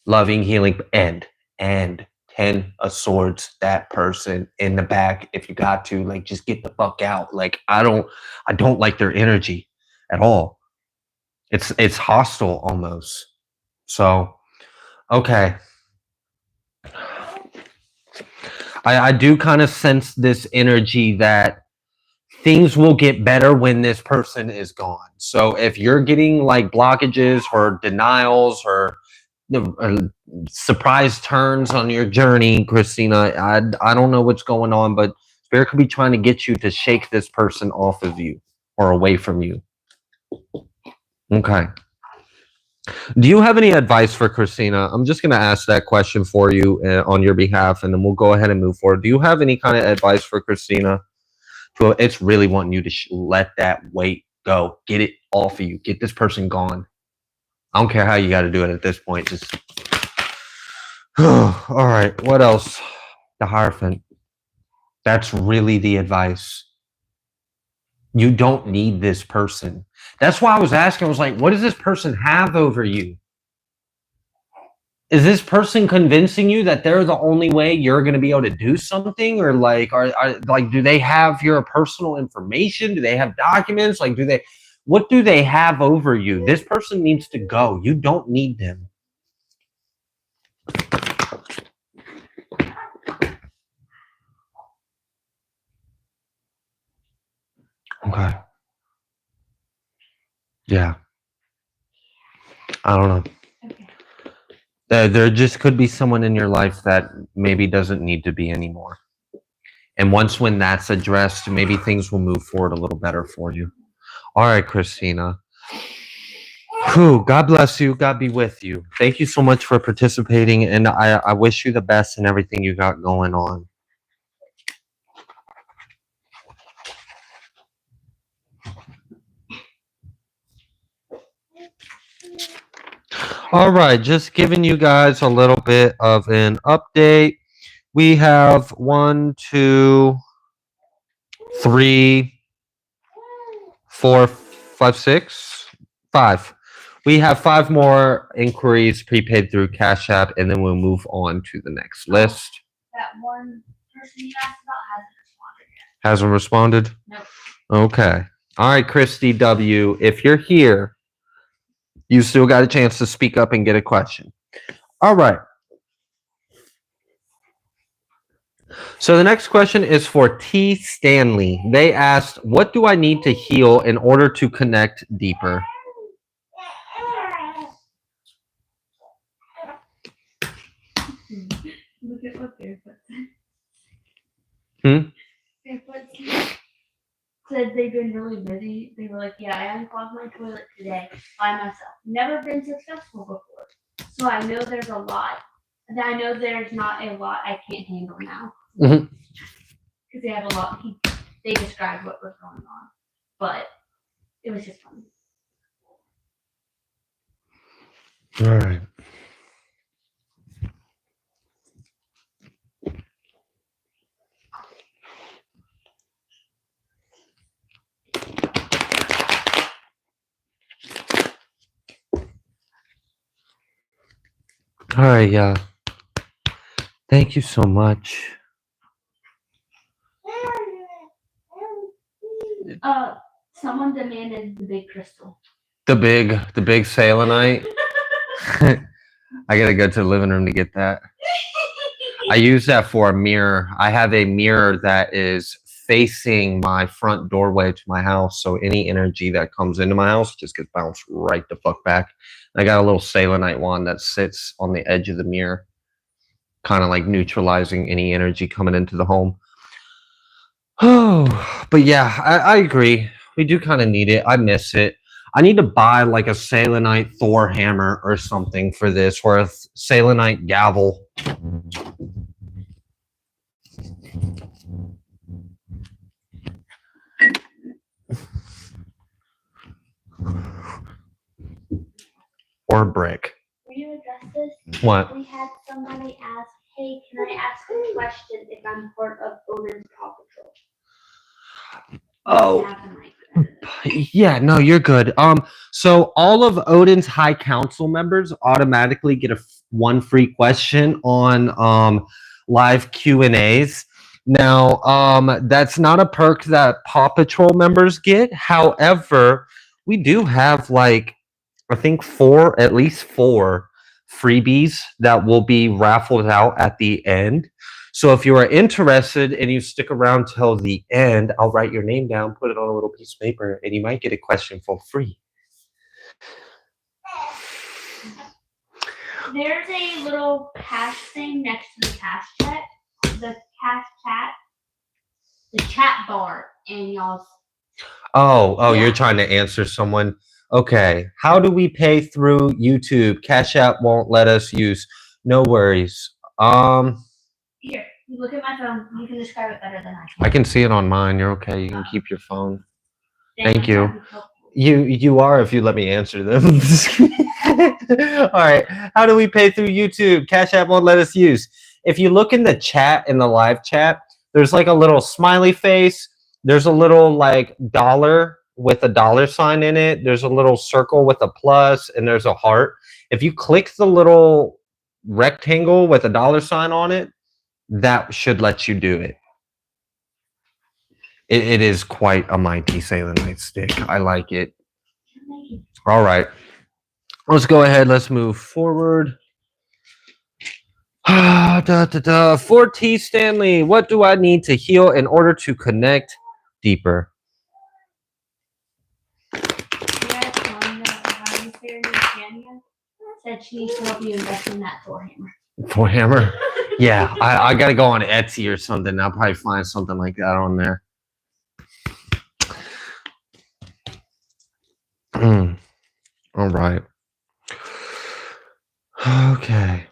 Loving, healing, end. 10 of Swords, that person in the back. If you got to, like, just get the fuck out. Like, I don't like their energy at all. It's hostile almost. So, okay. I do kind of sense this energy that things will get better when this person is gone. So if you're getting like blockages or denials or surprise turns on your journey, Christina, I don't know what's going on, but Spirit could be trying to get you to shake this person off of you or away from you. Okay. Do you have any advice for Christina? I'm just going to ask that question for you on your behalf, and then we'll go ahead and move forward. Do you have any kind of advice for Christina? It's really wanting you to let that weight go. Get it off of you. Get this person gone. I don't care how you got to do it at this point. Just all right. What else? The Hierophant. That's really the advice. You don't need this person. That's why I was asking. I was like, what does this person have over you? Is this person convincing you that they're the only way you're going to be able to do something? Or like, do they have your personal information? Do they have documents? Like, what do they have over you? This person needs to go. You don't need them. Okay. Yeah. I don't know. Okay. There just could be someone in your life that maybe doesn't need to be anymore. And when that's addressed, maybe things will move forward a little better for you. All right, Christina. Whew, God bless you. God be with you. Thank you so much for participating, and I wish you the best in everything you got going on. All right, just giving you guys a little bit of an update. We have 1, 2, 3, 4, 5, 6, 5. We have 5 more inquiries prepaid through Cashapp, and then we'll move on to the next list. That one person you asked about hasn't responded yet. Hasn't responded? Nope. Okay. All right, Christy W., if you're here, you still got a chance to speak up and get a question. All right. So the next question is for T. Stanley. They asked, what do I need to heal in order to connect deeper? Look at what Barefoot said. Barefoot said they've been really busy. They were like, yeah, I unclogged my toilet today by myself. Never been successful before. So I know there's a lot. And I know there's not a lot I can't handle now. Because they have a lot. They described what was going on. But it was just fun. All right. All right, yeah. Thank you so much. Someone demanded the big crystal. The big selenite. I gotta go to the living room to get that. I use that for a mirror. I have a mirror that is facing my front doorway to my house, so any energy that comes into my house just gets bounced right the fuck back. I got a little selenite wand that sits on the edge of the mirror, kind of like neutralizing any energy coming into the home. Oh, but yeah, I agree. we do kind of need it. I miss it. I need to buy like a Selenite Thor hammer or something for this, or a Selenite gavel. Or brick. Will you address this? What? We had somebody ask, hey, can I ask a question if I'm part of Odin's Paw Patrol? Oh, yeah, no, you're good. So all of Odin's High Council members automatically get one free question on live Q&As. Now, that's not a perk that Paw Patrol members get. However, we do have like I think at least four freebies that will be raffled out at the end. So if you are interested and you stick around till the end, I'll write your name down, put it on a little piece of paper, and you might get a question for free. There's a little cash thing next to the cash chat, the cash chat, the chat bar, and y'all's. Oh, Yeah. You're trying to answer someone. Okay, how do we pay through YouTube? Cashapp won't let us use. No worries. Here, you look at my phone. You can describe it better than I can. I can see it on mine. You're okay. You can keep your phone. Then Thank I'm you. trying to help You are if you let me answer them. All right. How do we pay through YouTube? Cash App won't let us use. If you look in the chat, in the live chat, there's like a little smiley face. There's a little like dollar with a dollar sign in it. There's a little circle with a plus, and there's a heart. If you click the little rectangle with a dollar sign on it, that should let you do it. It is quite a mighty Selenite stick. I like it. All right. Let's go ahead. Let's move forward. 4T Stanley, what do I need to heal in order to connect deeper? Said she needs to help you invest in that Thor hammer. Thor hammer? Yeah, I got to go on Etsy or something. I'll probably find something like that on there. All right. Okay.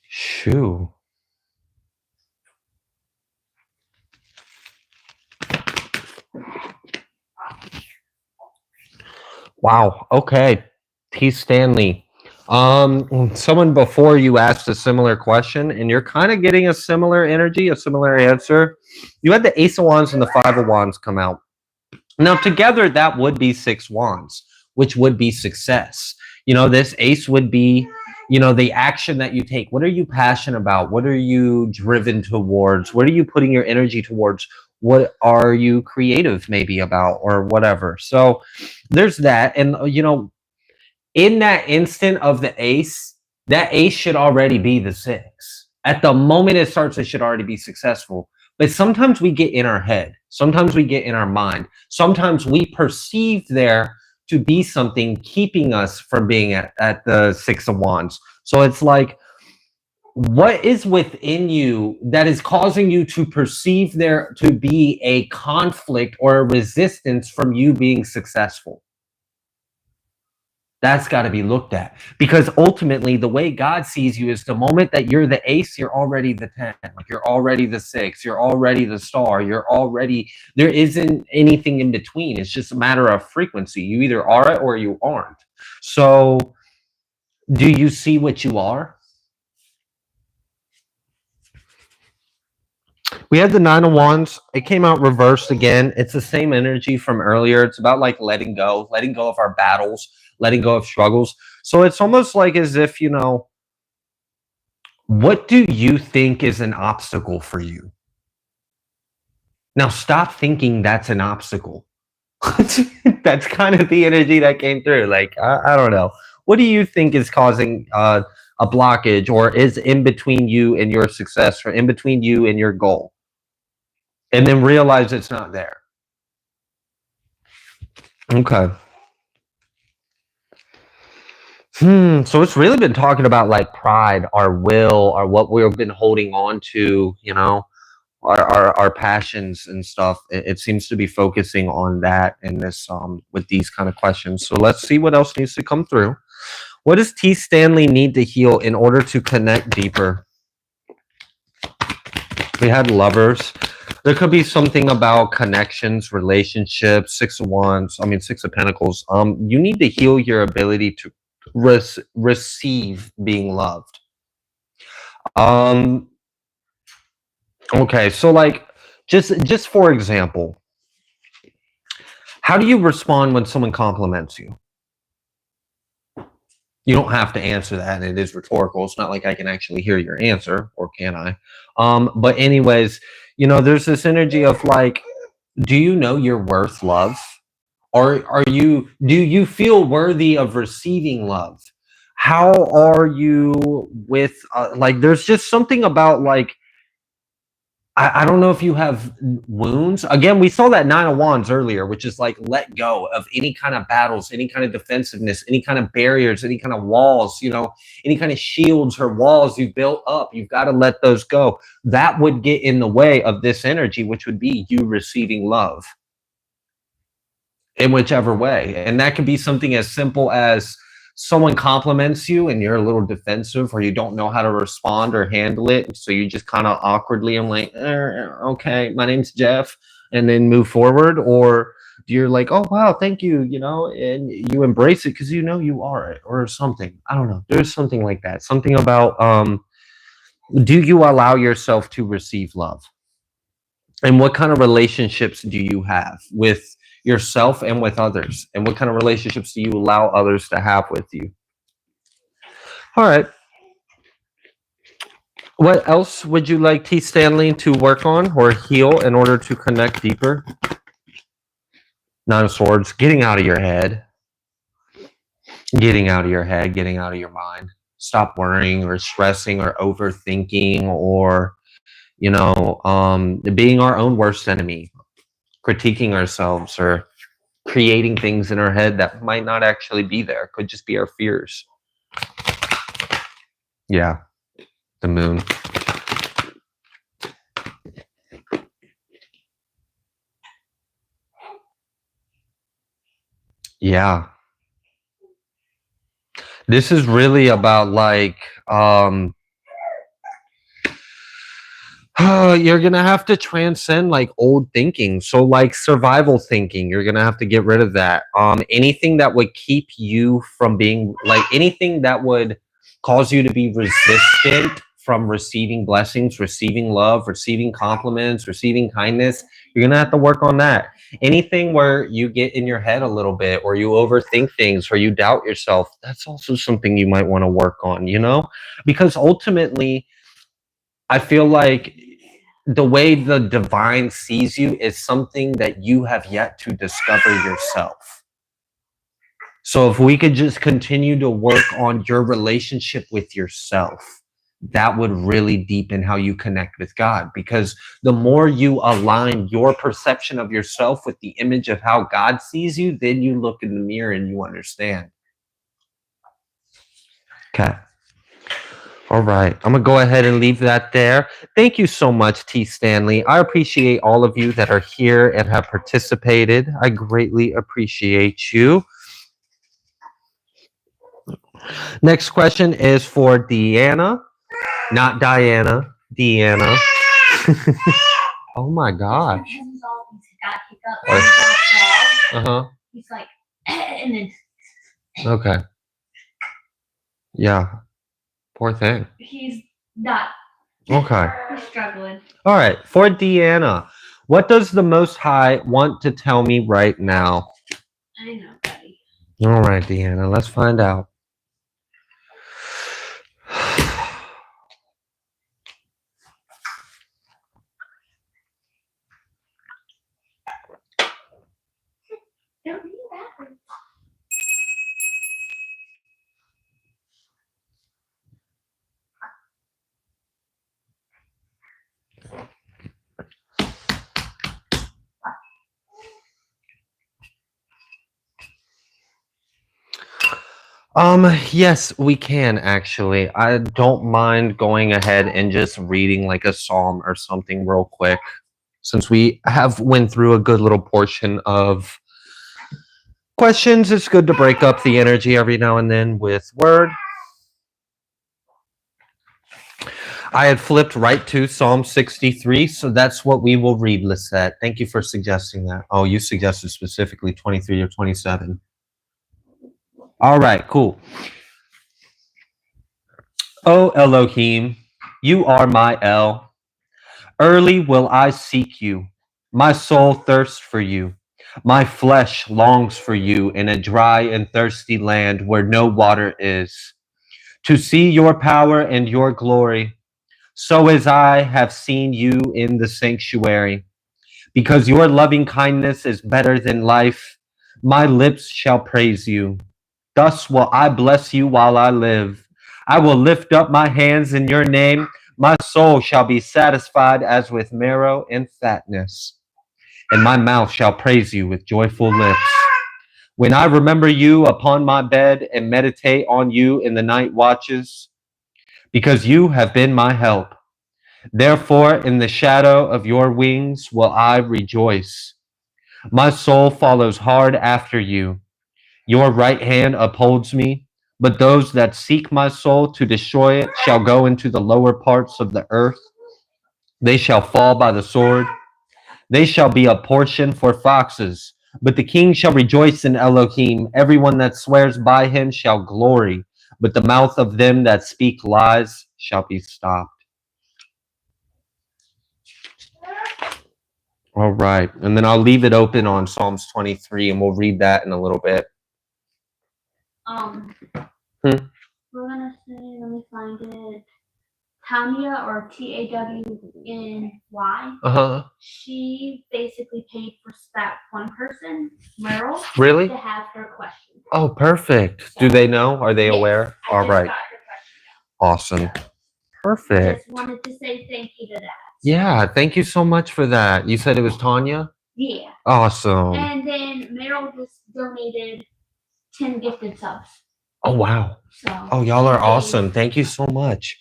Shoo. Wow. Okay. T. Stanley. Someone before you asked a similar question, and you're kind of getting a similar energy, a similar answer. You had the Ace of Wands and the Five of Wands come out. Now, together, that would be 6 wands, which would be success. You know, this ace would be, you know, the action that you take. What are you passionate about? What are you driven towards? What are you putting your energy towards? What are you creative maybe about or whatever? So there's that. And, you know, in that instant of the ace, that ace should already be the 6. At the moment it starts, it should already be successful. But sometimes we get in our head. Sometimes we get in our mind. Sometimes we perceive there to be something keeping us from being at the 6 of Wands. So it's like, what is within you that is causing you to perceive there to be a conflict or a resistance from you being successful? That's got to be looked at, because ultimately the way God sees you is the moment that you're the ace, you're already the 10, like you're already the 6, you're already the star, you're already, there isn't anything in between. It's just a matter of frequency. You either are it or you aren't. So do you see what you are? We had the 9 of Wands. It came out reversed again. It's the same energy from earlier. It's about like letting go of our battles, letting go of struggles. So it's almost like as if, you know, what do you think is an obstacle for you? Now stop thinking that's an obstacle. That's kind of the energy that came through. Like, I don't know. What do you think is causing a blockage, or is in between you and your success, or in between you and your goal? And then realize it's not there. Okay. So it's really been talking about like pride, our will, or what we've been holding on to, you know, our passions and stuff. It seems to be focusing on that in this with these kind of questions. So let's see what else needs to come through. What does T. Stanley need to heal in order to connect deeper? We had lovers. There could be something about connections, relationships, Six of Wands. I mean, Six of Pentacles. You need to heal your ability to receive being loved. Um, okay, so like, just for example, how do you respond when someone compliments you? You don't have to answer that, and it is rhetorical. It's not like I can actually hear your answer, or can I? But anyways, you know, there's this energy of like, do you know you're worth love? Or do you feel worthy of receiving love? How are you with like there's just something about like I don't know if you have wounds. Again, we saw that Nine of Wands earlier, which is like let go of any kind of battles, any kind of defensiveness, any kind of barriers, any kind of walls, you know, any kind of shields or walls you've built up. You've got to let those go. That would get in the way of this energy, which would be you receiving love in whichever way. And that could be something as simple as someone compliments you and you're a little defensive or you don't know how to respond or handle it. So you just kind of awkwardly, I'm like, okay, my name's Jeff, and then move forward. Or you're like, oh, wow, thank you, you know, and you embrace it because you know you are it or something. I don't know. There's something like that. Something about, do you allow yourself to receive love? And what kind of relationships do you have with yourself and with others? And what kind of relationships do you allow others to have with you? All right. What else would you like T. Stanley to work on or heal in order to connect deeper? Nine of Swords, getting out of your head. Getting out of your head, getting out of your mind. Stop worrying or stressing or overthinking or, you know, being our own worst enemy, critiquing ourselves or creating things in our head that might not actually be there. Could just be our fears. Yeah, the moon. Yeah. This is really about like you're gonna have to transcend like old thinking. So like survival thinking, you're gonna have to get rid of that. Anything that would keep you from being like anything that would cause you to be resistant from receiving blessings, receiving love, receiving compliments, receiving kindness, you're gonna have to work on that. Anything where you get in your head a little bit or you overthink things or you doubt yourself, that's also something you might want to work on, you know? Because ultimately, I feel like the way the divine sees you is something that you have yet to discover yourself. So if we could just continue to work on your relationship with yourself, that would really deepen how you connect with God. Because the more you align your perception of yourself with the image of how God sees you, then you look in the mirror and you understand. Okay. All right. I'm going to go ahead and leave that there. Thank you so much, T. Stanley. I appreciate all of you that are here and have participated. I greatly appreciate you. Next question is for Deanna, not Diana. Deanna. Oh my gosh. Uh-huh. He's like, and then Okay. Yeah. Poor thing. he's not. Okay. He's struggling. All right. For Deanna, what does the Most High want to tell me right now? I know, buddy. All right, Deanna, let's find out. Don't do that. Yes, we can actually. I don't mind going ahead and just reading like a psalm or something real quick, since we have went through a good little portion of questions. It's good to break up the energy every now and then with word. I had flipped right to Psalm 63, so that's what we will read, Lisette. Thank you for suggesting that. Oh, you suggested specifically 23 or 27. All right, cool. Oh, Elohim, you are my El. Early will I seek you. My soul thirsts for you. My flesh longs for you in a dry and thirsty land where no water is, to see your power and your glory. So as I have seen you in the sanctuary, because your loving kindness is better than life, my lips shall praise you. Thus will I bless you while I live. I will lift up my hands in your name. My soul shall be satisfied as with marrow and fatness, and my mouth shall praise you with joyful lips. When I remember you upon my bed and meditate on you in the night watches, because you have been my help. Therefore, in the shadow of your wings will I rejoice. My soul follows hard after you. Your right hand upholds me, but those that seek my soul to destroy it shall go into the lower parts of the earth. They shall fall by the sword. They shall be a portion for foxes. But the king shall rejoice in Elohim. Everyone that swears by him shall glory. But the mouth of them that speak lies shall be stopped. All right. And then I'll leave it open on Psalms 23 and we'll read that in a little bit. We're gonna say, let me find it. Tanya, or Tawny, she basically paid for that one person, Merle, Really? to have her question. Oh, perfect. Do they know? Are they aware? All right. Got her question Awesome. down. Perfect. Just wanted to say thank you to that. Yeah, thank you so much for that. You said it was Tanya? Yeah. Awesome. And then Meryl just donated 10 gifted subs. Oh, wow. So Oh, y'all are awesome. Thank you so much.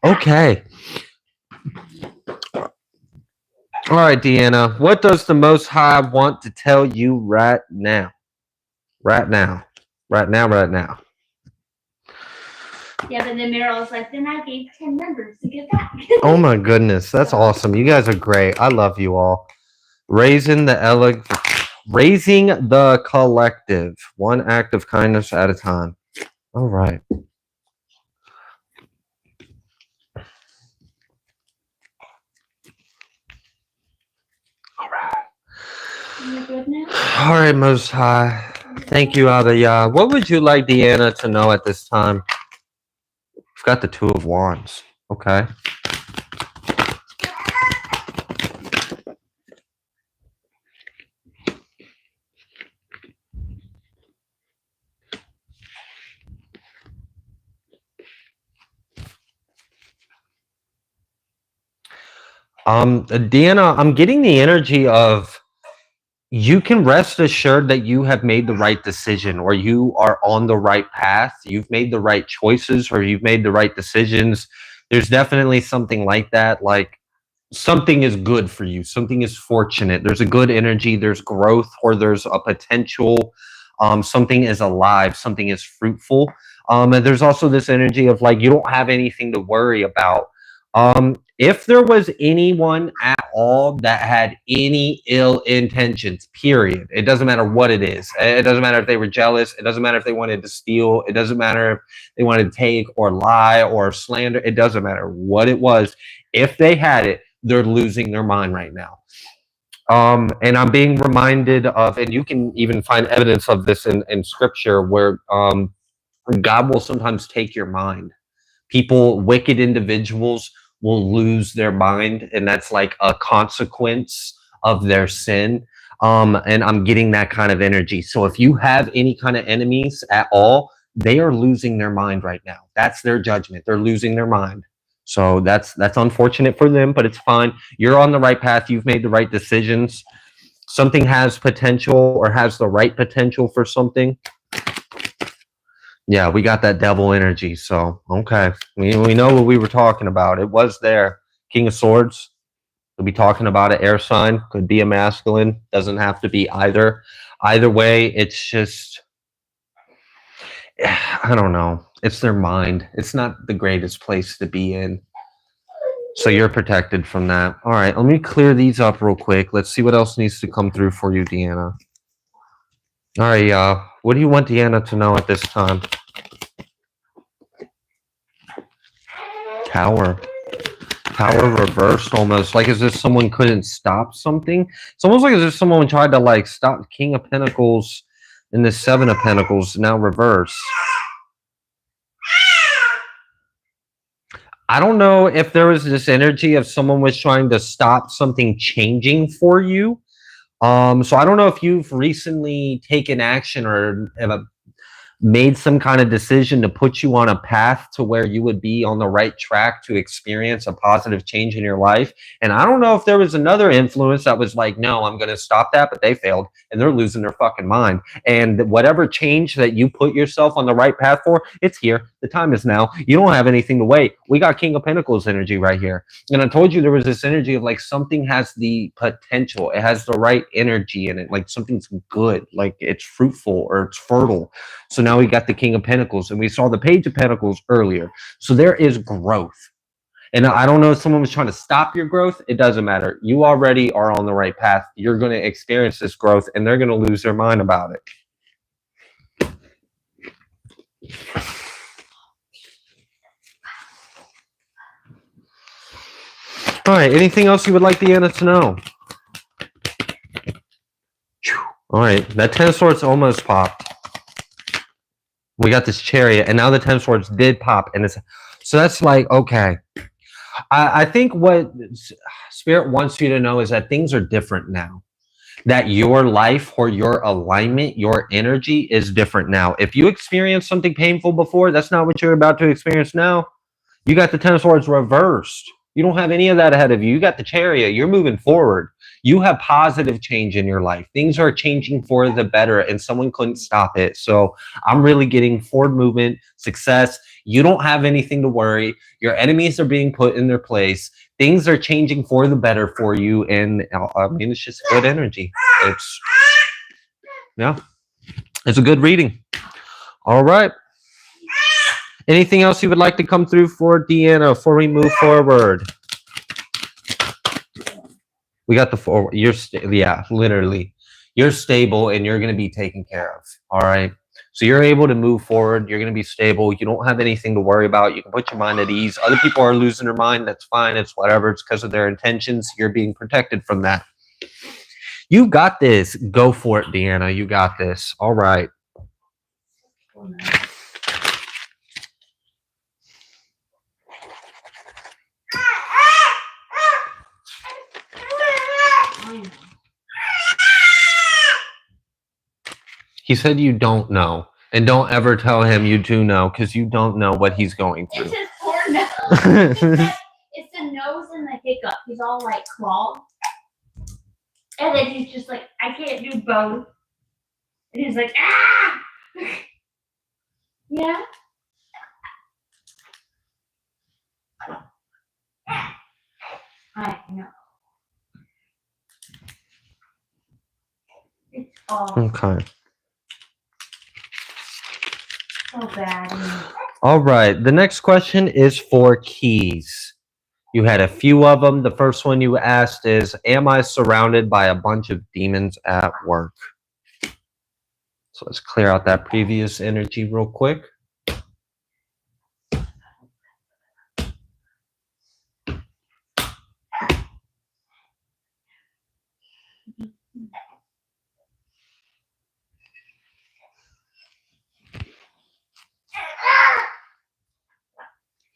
Okay. All right, Deanna, what does the Most High want to tell you right now? Right now. Right now, right now. Yeah, but then Meryl was like, then I gave 10 members to get back. Oh my goodness, that's awesome. You guys are great. I love you all. Raising the collective, one act of kindness at a time. All right. All right. You good now? All right, Most High. Thank you, Abba Yah. What would you like Deanna to know at this time? We've got the Two of Wands. Okay. Deanna, I'm getting the energy of you can rest assured that you have made the right decision, or you are on the right path. You've made the right choices, or you've made the right decisions. There's definitely something like that. Like something is good for you. Something is fortunate. There's a good energy. There's growth, or there's a potential. Something is alive. Something is fruitful. And there's also this energy of like you don't have anything to worry about. If there was anyone at all that had any ill intentions, period, it doesn't matter what it is. It doesn't matter if they were jealous. It doesn't matter if they wanted to steal. It doesn't matter if they wanted to take or lie or slander. It doesn't matter what it was. If they had it, they're losing their mind right now. And I'm being reminded of, and you can even find evidence of this in scripture, where God will sometimes take your mind. People, wicked individuals will lose their mind, and that's like a consequence of their sin. And I'm getting that kind of energy. So if you have any kind of enemies at all, they are losing their mind right now. That's their judgment. They're losing their mind. So that's unfortunate for them, but it's fine. You're on the right path. You've made the right decisions. Something has potential, or has the right potential for something. Yeah, we got that devil energy. So, okay. We know what we were talking about. It was there. King of Swords. Could be talking about an air sign. Could be a masculine. Doesn't have to be either. Either way, it's just, I don't know. It's their mind. It's not the greatest place to be in. So you're protected from that. All right, let me clear these up real quick. Let's see what else needs to come through for you, Deanna. All right, what do you want Deanna to know at this time? Tower. Tower reversed almost. Like as if someone couldn't stop something. It's almost like as if someone tried to like stop King of Pentacles and the Seven of Pentacles, now reverse. I don't know if there was this energy of someone was trying to stop something changing for you. So I don't know if you've recently taken action or have made some kind of decision to put you on a path to where you would be on the right track to experience a positive change in your life. And I don't know if there was another influence that was like, no, I'm going to stop that, but they failed and they're losing their fucking mind. And whatever change that you put yourself on the right path for, it's here. The time is now. You don't have anything to wait. We got King of Pentacles energy right here. And I told you there was this energy of like something has the potential. It has the right energy in it. Like something's good, like it's fruitful or it's fertile. So now we got the King of Pentacles and we saw the Page of Pentacles earlier. So there is growth. And I don't know if someone was trying to stop your growth. It doesn't matter. You already are on the right path. You're going to experience this growth and they're going to lose their mind about it. All right. Anything else you would like Deanna to know? All right. That 10 of Swords almost popped. We got this Chariot, and now the 10 of Swords did pop. And it's so that's like, okay. I think what Spirit wants you to know is that things are different now. That your life or your alignment, your energy is different now. If you experienced something painful before, that's not what you're about to experience now. You got the 10 of Swords reversed. You don't have any of that ahead of you. You got the Chariot. You're moving forward. You have positive change in your life. Things are changing for the better, and someone couldn't stop it. So I'm really getting forward movement, success. You don't have anything to worry. Your enemies are being put in their place. Things are changing for the better for you. And I mean, it's just good energy. Yeah, it's a good reading. All right. Anything else you would like to come through for Deanna before we move forward? We got the forward. Yeah, literally. You're stable and you're going to be taken care of. All right. So you're able to move forward. You're going to be stable. You don't have anything to worry about. You can put your mind at ease. Other people are losing their mind. That's fine. It's whatever. It's because of their intentions. You're being protected from that. You got this. Go for it, Deanna. You got this. All right. He said you don't know. And don't ever tell him you do know, because you don't know what he's going through. It's his poor nose. It's the nose and the hiccup. He's all like clogged. And then he's just like, I can't do both. And he's like, ah! Yeah? I know. It's all Okay. so bad. All right. The next question is for keys. You had a few of them. The first one you asked is, am I surrounded by a bunch of demons at work? So let's clear out that previous energy real quick.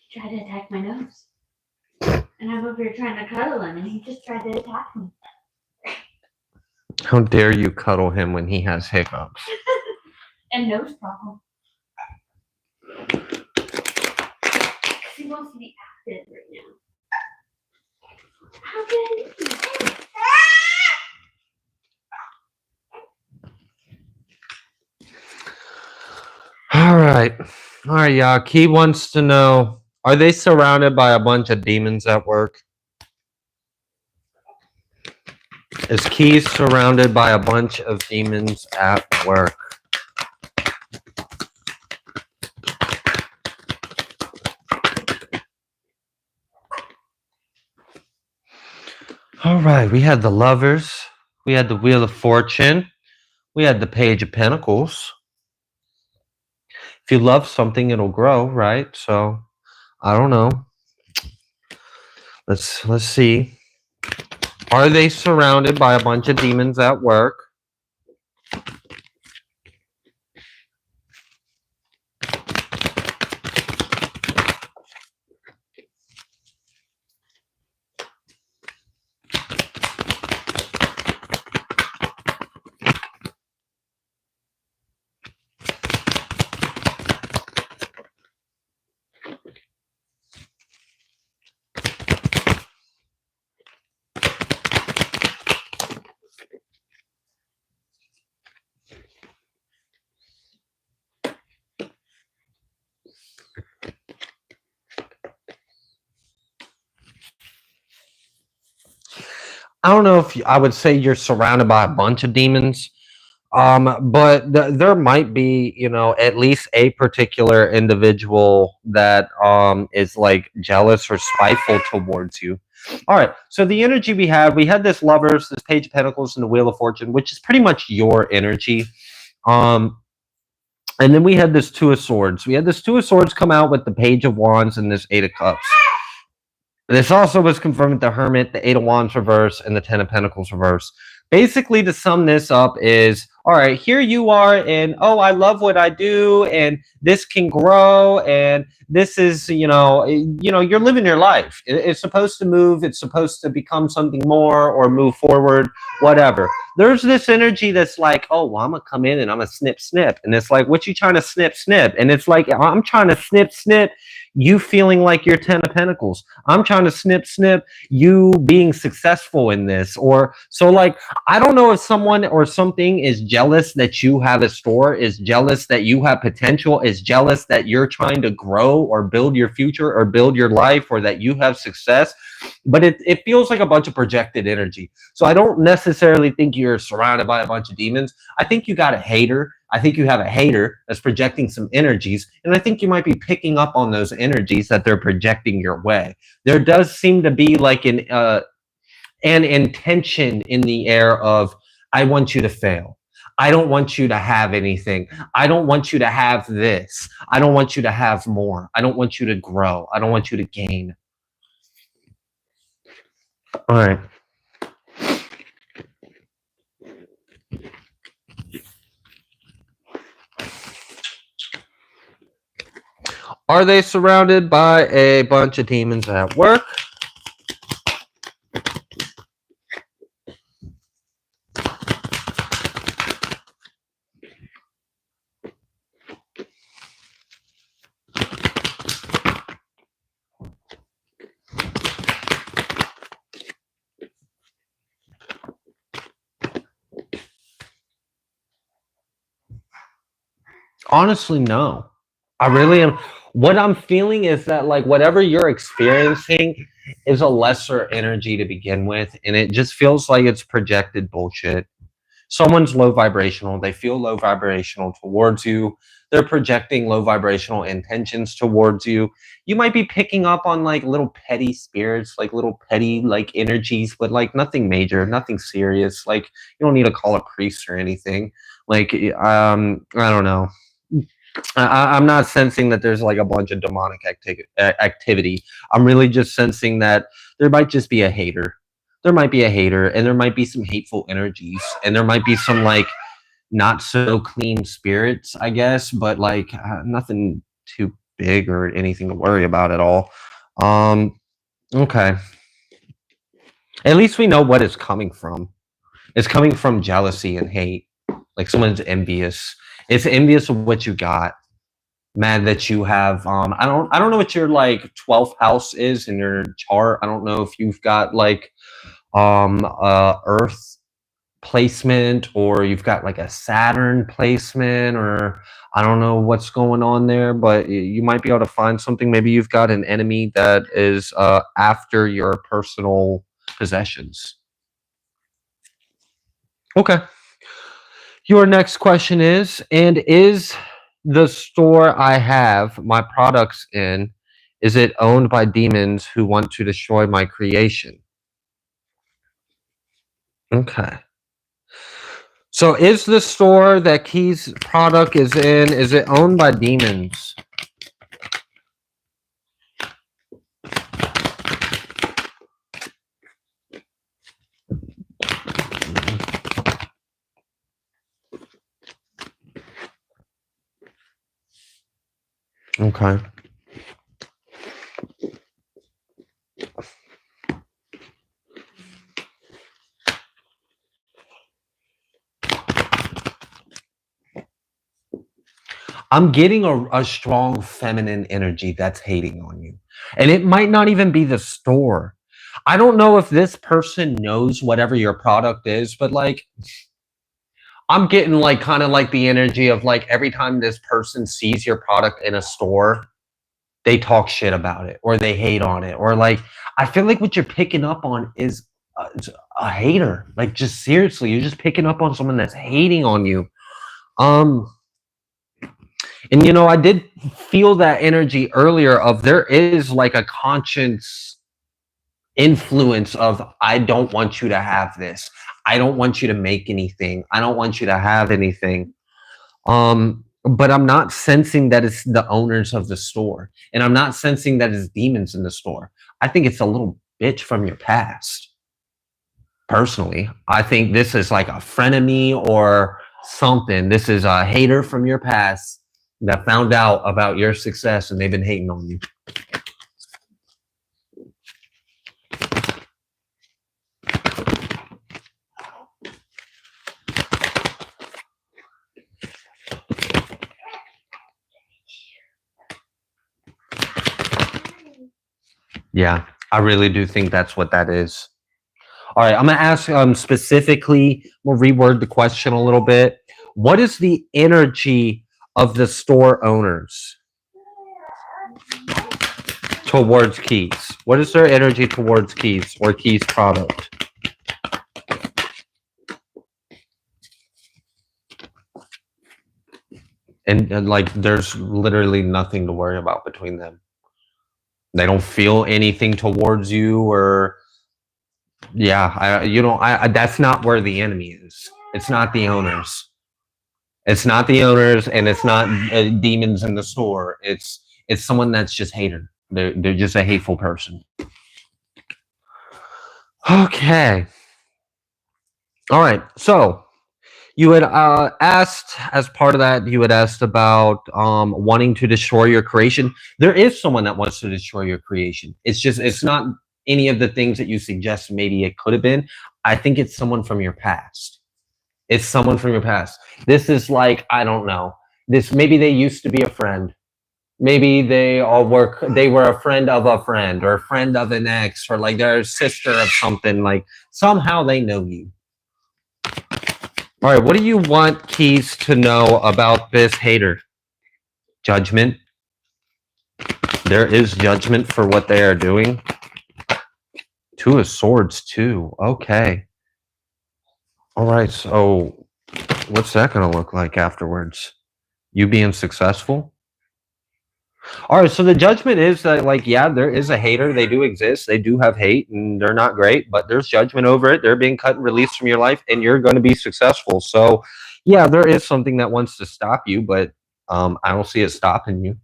He tried to attack my nose. And I'm over here trying to cuddle him, and he just tried to attack me. How dare you cuddle him when he has hiccups? And nose problem. He wants to be active right now. How dare you? All All right. All right, yeah. Key wants to know, are they surrounded by a bunch of demons at work? Is Key surrounded by a bunch of demons at work? All right. We had the Lovers. We had the Wheel of Fortune. We had the Page of Pentacles. If you love something, it'll grow, right? So, I don't know. Let's see. Are they surrounded by a bunch of demons at work? I don't know if I would say you're surrounded by a bunch of demons, but there might be, at least a particular individual that is like jealous or spiteful towards you. All right, so the energy we had this Lovers, this Page of Pentacles, and the Wheel of Fortune, which is pretty much your energy. And then we had this Two of Swords. We had this Two of Swords come out with the Page of Wands and this Eight of Cups. This also was confirmed with the Hermit, the Eight of Wands reverse, and the Ten of Pentacles reverse. Basically, to sum this up is, all right, here you are, and oh, I love what I do, and this can grow, and this is, you're living your life. It's supposed to move. It's supposed to become something more or move forward, whatever. There's this energy that's like, oh, well, I'm going to come in and I'm going to snip, snip. And it's like, what you trying to snip, snip? And it's like, I'm trying to snip, snip. You feeling like you're Ten of Pentacles. I'm trying to snip, snip you being successful in this. Or so like, I don't know if someone or something is jealous that you have a store, is jealous that you have potential, is jealous that you're trying to grow or build your future or build your life, or that you have success. But it feels like a bunch of projected energy. So I don't necessarily think you're surrounded by a bunch of demons. I think you got a hater. I think you have a hater that's projecting some energies, and I think you might be picking up on those energies that they're projecting your way. There does seem to be like an intention in the air of, I want you to fail. I don't want you to have anything. I don't want you to have this. I don't want you to have more. I don't want you to grow. I don't want you to gain. All right. Are they surrounded by a bunch of demons at work? Honestly, no. I really am. What I'm feeling is that like whatever you're experiencing is a lesser energy to begin with, and it just feels like it's projected bullshit. Someone's low vibrational. They feel low vibrational towards you. They're projecting low vibrational intentions towards you. You might be picking up on like little petty spirits, like little petty like energies, but like nothing major, nothing serious. Like you don't need to call a priest or anything. Like I don't know. I'm not sensing that there's like a bunch of demonic activity. I'm really just sensing that there might just be a hater. There might be a hater, and there might be some hateful energies, and there might be some like not so clean spirits, I guess, but like nothing too big or anything to worry about at all. Okay. At least we know what it's coming from. It's coming from jealousy and hate. Like someone's envious. It's envious of what you got. Mad that you have I don't know what your like 12th house is in your chart. I don't know if you've got like earth placement, or you've got like a Saturn placement, or I don't know what's going on there, but you might be able to find something. Maybe you've got an enemy that is after your personal possessions. Okay. Your next question is, and is the store I have my products in, is it owned by demons who want to destroy my creation? Okay. So is the store that Key's product is in, is it owned by demons? Okay. I'm getting a strong feminine energy that's hating on you. And it might not even be the store. I don't know if this person knows whatever your product is, but like, I'm getting like kind of like the energy of like every time this person sees your product in a store, they talk shit about it or they hate on it. Or like, I feel like what you're picking up on is a hater. Like, just seriously, you're just picking up on someone that's hating on you. And you know, I did feel that energy earlier of there is like a conscious influence of, I don't want you to have this. I don't want you to make anything. I don't want you to have anything. But I'm not sensing that it's the owners of the store. And I'm not sensing that it's demons in the store. I think it's a little bitch from your past. Personally, I think this is like a frenemy or something. This is a hater from your past that found out about your success and they've been hating on you. Yeah, I really do think that's what that is. All right, I'm gonna ask specifically, we'll reword the question a little bit. What is the energy of the store owners towards Keys? What is their energy towards Keys or Keys product? And like, there's literally nothing to worry about between them. They don't feel anything towards you, or yeah, that's not where the enemy is. It's not the owners. It's not the owners, and it's not demons in the store. It's someone that's just hater. They're just a hateful person. Okay. All right. So you had asked, as part of that, you had asked about wanting to destroy your creation. There is someone that wants to destroy your creation. It's not any of the things that you suggest maybe it could have been. I think it's someone from your past. It's someone from your past. This is like, I don't know. Maybe they used to be a friend. Maybe they were a friend of a friend, or a friend of an ex, or like they're a sister of something. Like, somehow they know you. All right, what do you want Keys to know about this hater? Judgment. There is judgment for what they are doing. Two of Swords too. Okay. All right, so what's that going to look like afterwards? You being successful? All right, so the judgment is that, like, yeah, there is a hater. They do exist. They do have hate, and they're not great, but there's judgment over it. They're being cut and released from your life, and you're going to be successful. So, yeah, there is something that wants to stop you, but I don't see it stopping you.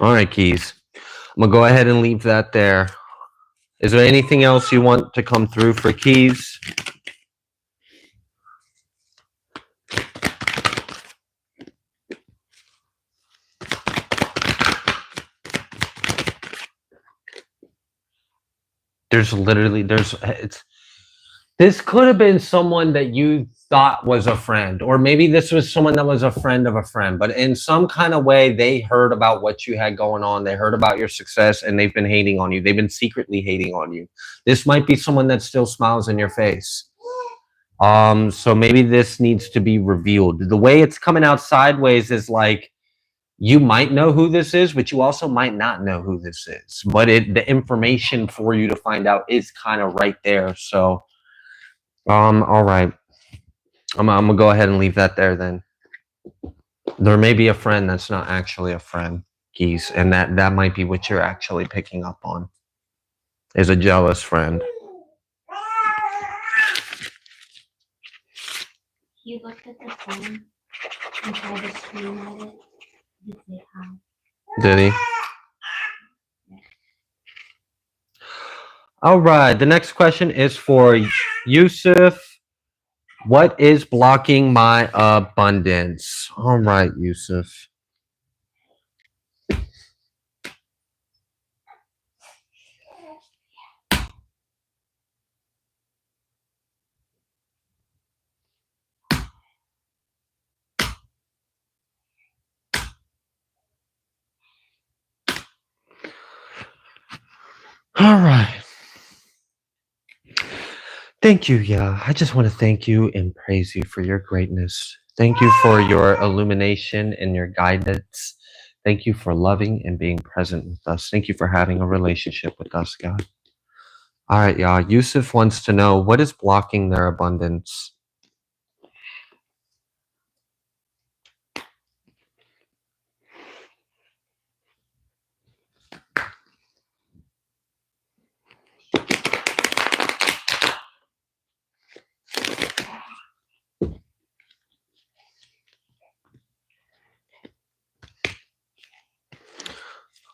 All right, Keys. I'm going to go ahead and leave that there. Is there anything else you want to come through for Keys? There's This could have been someone that you thought was a friend, or maybe this was someone that was a friend of a friend, but in some kind of way, they heard about what you had going on. They heard about your success and they've been hating on you. They've been secretly hating on you. This might be someone that still smiles in your face. So maybe this needs to be revealed. The way it's coming out sideways is like, you might know who this is, but you also might not know who this is. But the information for you to find out is kind of right there. So, all right. I'm gonna go ahead and leave that there then. There may be a friend that's not actually a friend, Geese, and that might be what you're actually picking up on. Is a jealous friend. He looked at the phone and tried to scream at it to say hi. Did he? All right. The next question is for Yusuf. What is blocking my abundance? All right, Yusuf. All right. Thank you, Yah. I just want to thank you and praise you for your greatness. Thank you for your illumination and your guidance. Thank you for loving and being present with us. Thank you for having a relationship with us, God. All right, Yah. Yusuf wants to know, what is blocking their abundance?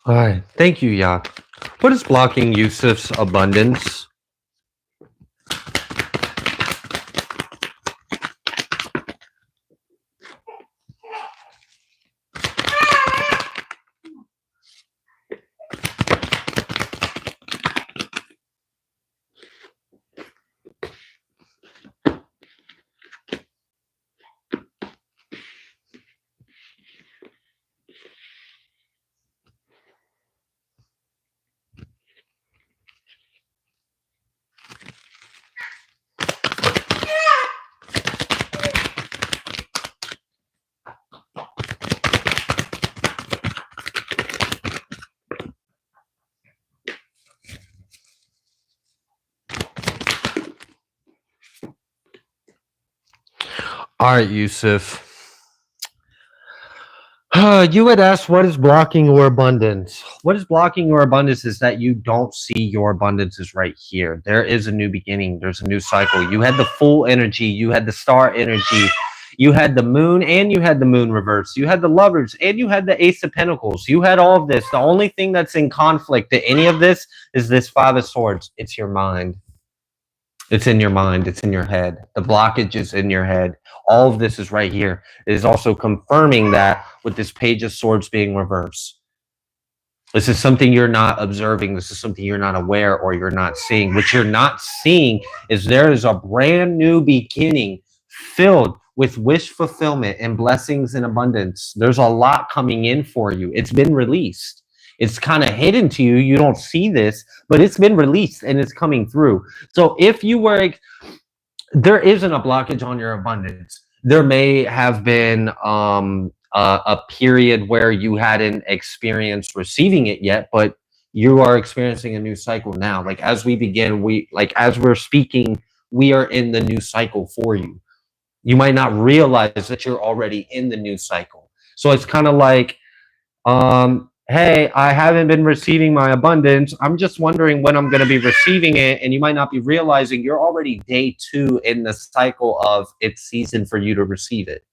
All right. Thank you, Yah. What is blocking Yusuf's abundance? All right, Yusuf. You had asked, what is blocking your abundance? What is blocking your abundance is that you don't see your abundance is right here. There is a new beginning. There's a new cycle. You had the full energy. You had the star energy. You had the moon and you had the moon reverse. You had the lovers and you had the ace of pentacles. You had all of this. The only thing that's in conflict to any of this is this five of swords. It's your mind. It's in your mind. It's in your head. The blockage is in your head. All of this is right here. It is also confirming that with this page of swords being reversed. This is something you're not observing. This is something you're not aware or you're not seeing. What you're not seeing is there is a brand new beginning filled with wish fulfillment and blessings and abundance. There's a lot coming in for you. It's been released. It's kind of hidden to you. You don't see this, but it's been released and it's coming through. So if you were, there isn't a blockage on your abundance. There may have been a period where you hadn't experienced receiving it yet, but you are experiencing a new cycle now. Like as we begin, as we're speaking, we are in the new cycle for you. You might not realize that you're already in the new cycle. So it's kind of like, hey, I haven't been receiving my abundance. I'm just wondering when I'm going to be receiving it. And you might not be realizing you're already day 2 in the cycle of it's season for you to receive it.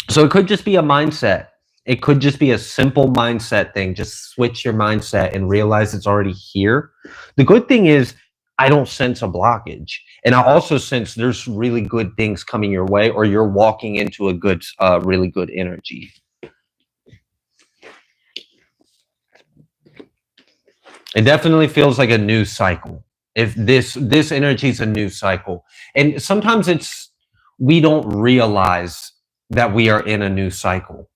So it could just be a mindset. It could just be a simple mindset thing. Just switch your mindset and realize it's already here. The good thing is I don't sense a blockage. And I also sense there's really good things coming your way, or you're walking into a good, really good energy. It definitely feels like a new cycle. If this energy is a new cycle, and sometimes we don't realize that we are in a new cycle.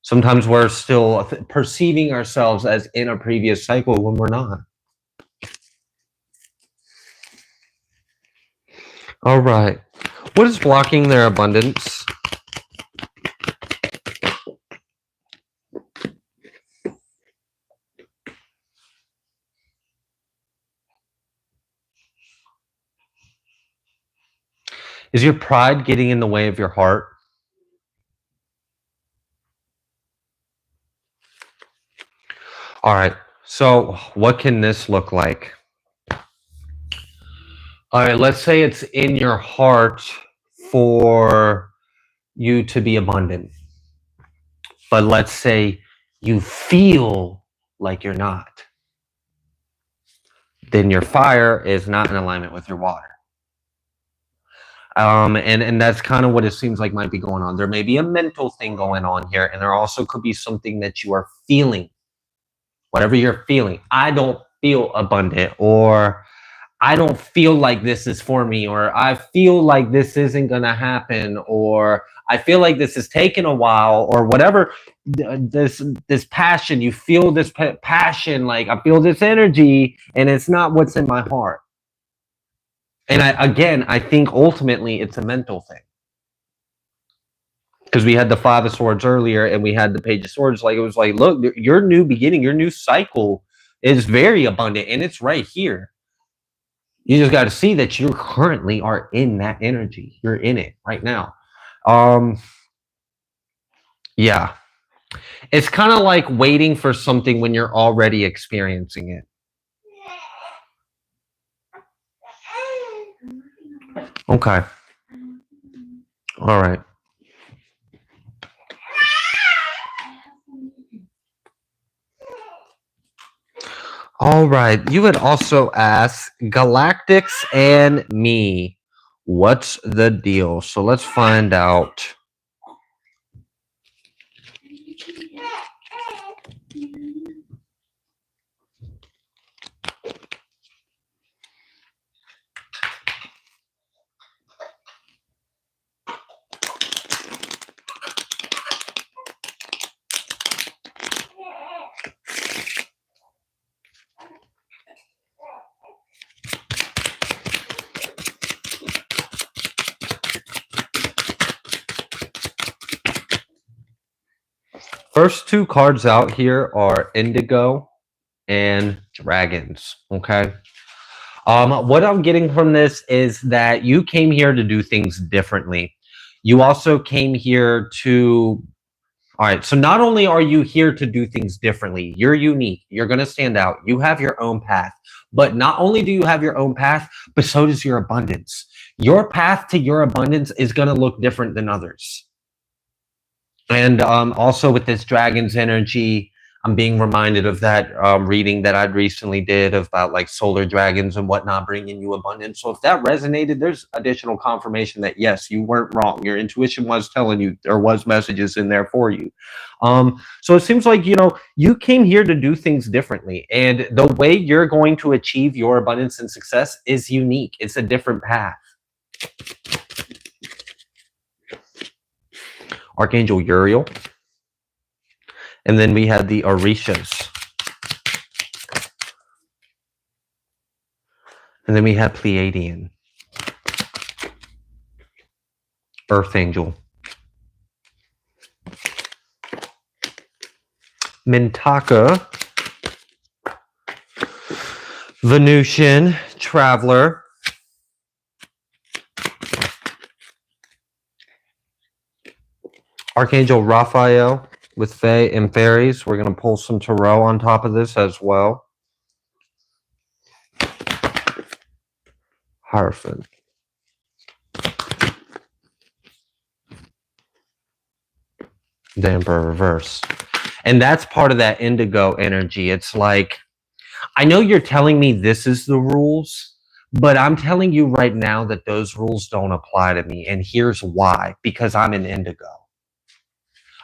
Sometimes we're still perceiving ourselves as in a previous cycle when we're not. All right. What is blocking their abundance? Is your pride getting in the way of your heart? All right. So what can this look like? All right. Let's say it's in your heart for you to be abundant. But let's say you feel like you're not. Then your fire is not in alignment with your water. And that's kind of what it seems like might be going on. There may be a mental thing going on here, and there also could be something that you are feeling. Whatever you're feeling, I don't feel abundant, or I don't feel like this is for me, or I feel like this isn't gonna happen, or I feel like this is taking a while, or whatever. This passion, you feel this passion, like I feel this energy, and it's not what's in my heart. And I think ultimately it's a mental thing. Because we had the Five of Swords earlier, and we had the Page of Swords. Like, it was like, look, your new beginning, your new cycle is very abundant, and it's right here. You just got to see that you currently are in that energy. You're in it right now. Yeah. It's kind of like waiting for something when you're already experiencing it. Okay. All right. All right. You had also asked Galactics and me, what's the deal? So let's find out. First two cards out here are Indigo and Dragons. Okay. What I'm getting from this is that you came here to do things differently. You also came here to. All right. So not only are you here to do things differently, you're unique. You're going to stand out. You have your own path. But not only do you have your own path, but so does your abundance. Your path to your abundance is going to look different than others. And also with this dragon's energy, I'm being reminded of that reading that I recently did about like solar dragons and whatnot, bringing you abundance. So if that resonated, there's additional confirmation that yes, you weren't wrong. Your intuition was telling you there was messages in there for you. So it seems like, you came here to do things differently. And the way you're going to achieve your abundance and success is unique. It's a different path. Archangel Uriel. And then we had the Orishas. And then we had Pleiadian. Earth Angel. Mintaka. Venusian Traveler. Archangel Raphael with Fae and Fairies. We're going to pull some Tarot on top of this as well. Hierophant. The Emperor reverse. And that's part of that indigo energy. It's like, I know you're telling me this is the rules, but I'm telling you right now that those rules don't apply to me. And here's why. Because I'm an indigo.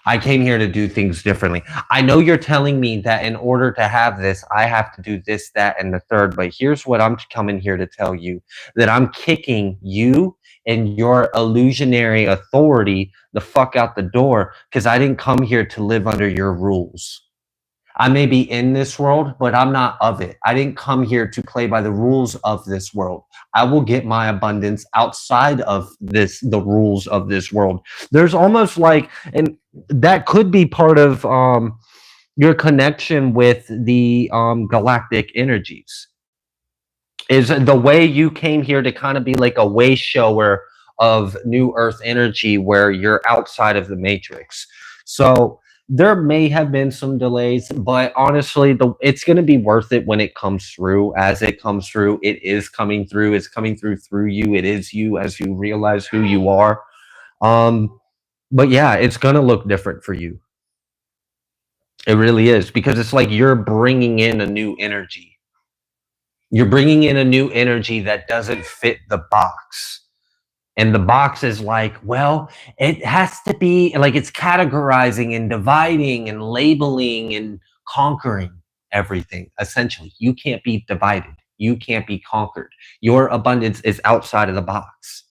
I came here to do things differently. I know you're telling me that in order to have this, I have to do this, that, and the third. But here's what I'm coming here to tell you, that I'm kicking you and your illusionary authority the fuck out the door, because I didn't come here to live under your rules. I may be in this world, but I'm not of it. I didn't come here to play by the rules of this world. I will get my abundance outside of the rules of this world. There's almost like, and that could be part of your connection with the galactic energies, is the way you came here to kind of be like a way shower of new earth energy where you're outside of the matrix. So there may have been some delays, but honestly, it's going to be worth it when it comes through. As it comes through, it is coming through. It's coming through you. It is you as you realize who you are. But yeah, it's going to look different for you. It really is, because it's like you're bringing in a new energy. You're bringing in a new energy that doesn't fit the box. And the box is like, well, it has to be like, it's categorizing and dividing and labeling and conquering everything. Essentially, you can't be divided. You can't be conquered. Your abundance is outside of the box.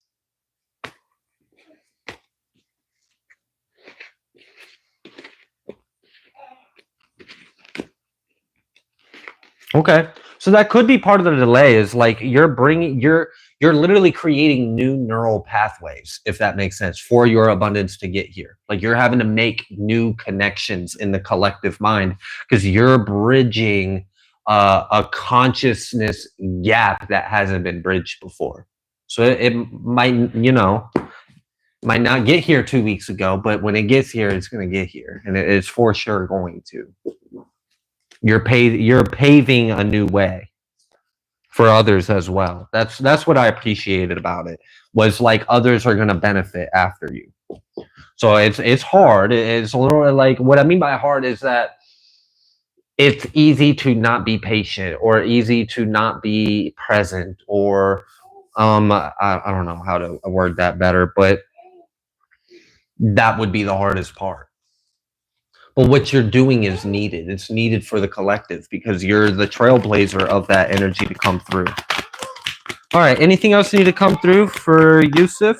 Okay. So that could be part of the delay, is like you're literally creating new neural pathways, if that makes sense, for your abundance to get here. Like you're having to make new connections in the collective mind, because you're bridging a consciousness gap that hasn't been bridged before. So it might, might not get here 2 weeks ago, but when it gets here, it's going to get here, and it's for sure going to. You're paving a new way for others as well. That's what I appreciated about it, was like others are going to benefit after you. So it's hard. It's a little like, what I mean by hard is that it's easy to not be patient, or easy to not be present, or I don't know how to word that better, but that would be the hardest part. But what you're doing is needed. It's needed for the collective, because you're the trailblazer of that energy to come through. All right. Anything else need to come through for Yusuf?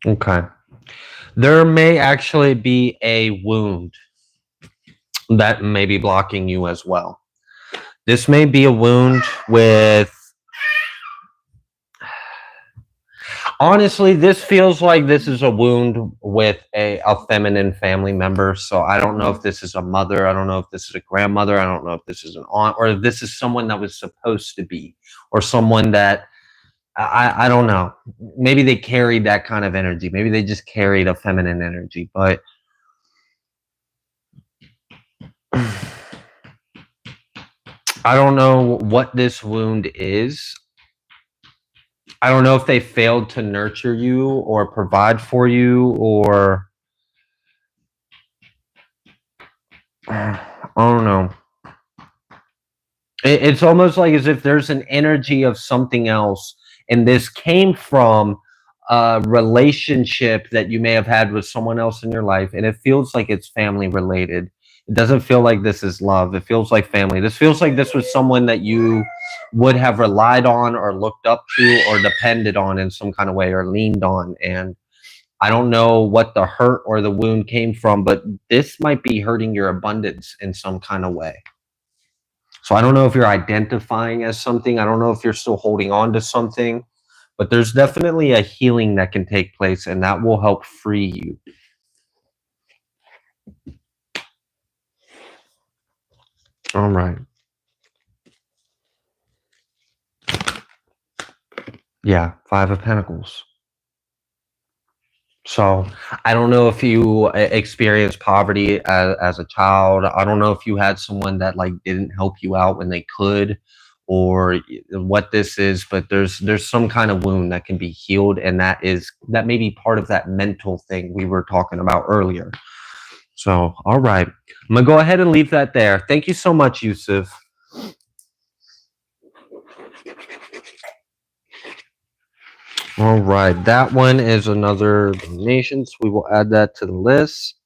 Okay. There may actually be a wound that may be blocking you as well. This may be a wound with... Honestly, this feels like this is a wound with a feminine family member. So I don't know if this is a mother. I don't know if this is a grandmother. I don't know if this is an aunt, or if this is someone that was supposed to be, or someone that... I don't know. Maybe they carried that kind of energy. Maybe they just carried a feminine energy. But I don't know what this wound is. I don't know if they failed to nurture you or provide for you, or... I don't know. It's almost like as if there's an energy of something else, and this came from a relationship that you may have had with someone else in your life, and it feels like it's family related. It doesn't feel like this is love. It feels like family. This feels like this was someone that you would have relied on, or looked up to, or depended on in some kind of way, or leaned on. And I don't know what the hurt or the wound came from, but this might be hurting your abundance in some kind of way. So I don't know if you're identifying as something. I don't know if you're still holding on to something, but there's definitely a healing that can take place, and that will help free you. All right. Yeah, 5 of Pentacles. So I don't know if you experienced poverty as a child. I don't know if you had someone that like didn't help you out when they could, or what this is, but there's some kind of wound that can be healed, and that may be part of that mental thing we were talking about earlier. So, all right, I'm gonna go ahead and leave that there. Thank you so much, Yusuf. All right, that one is another donation, so we will add that to the list.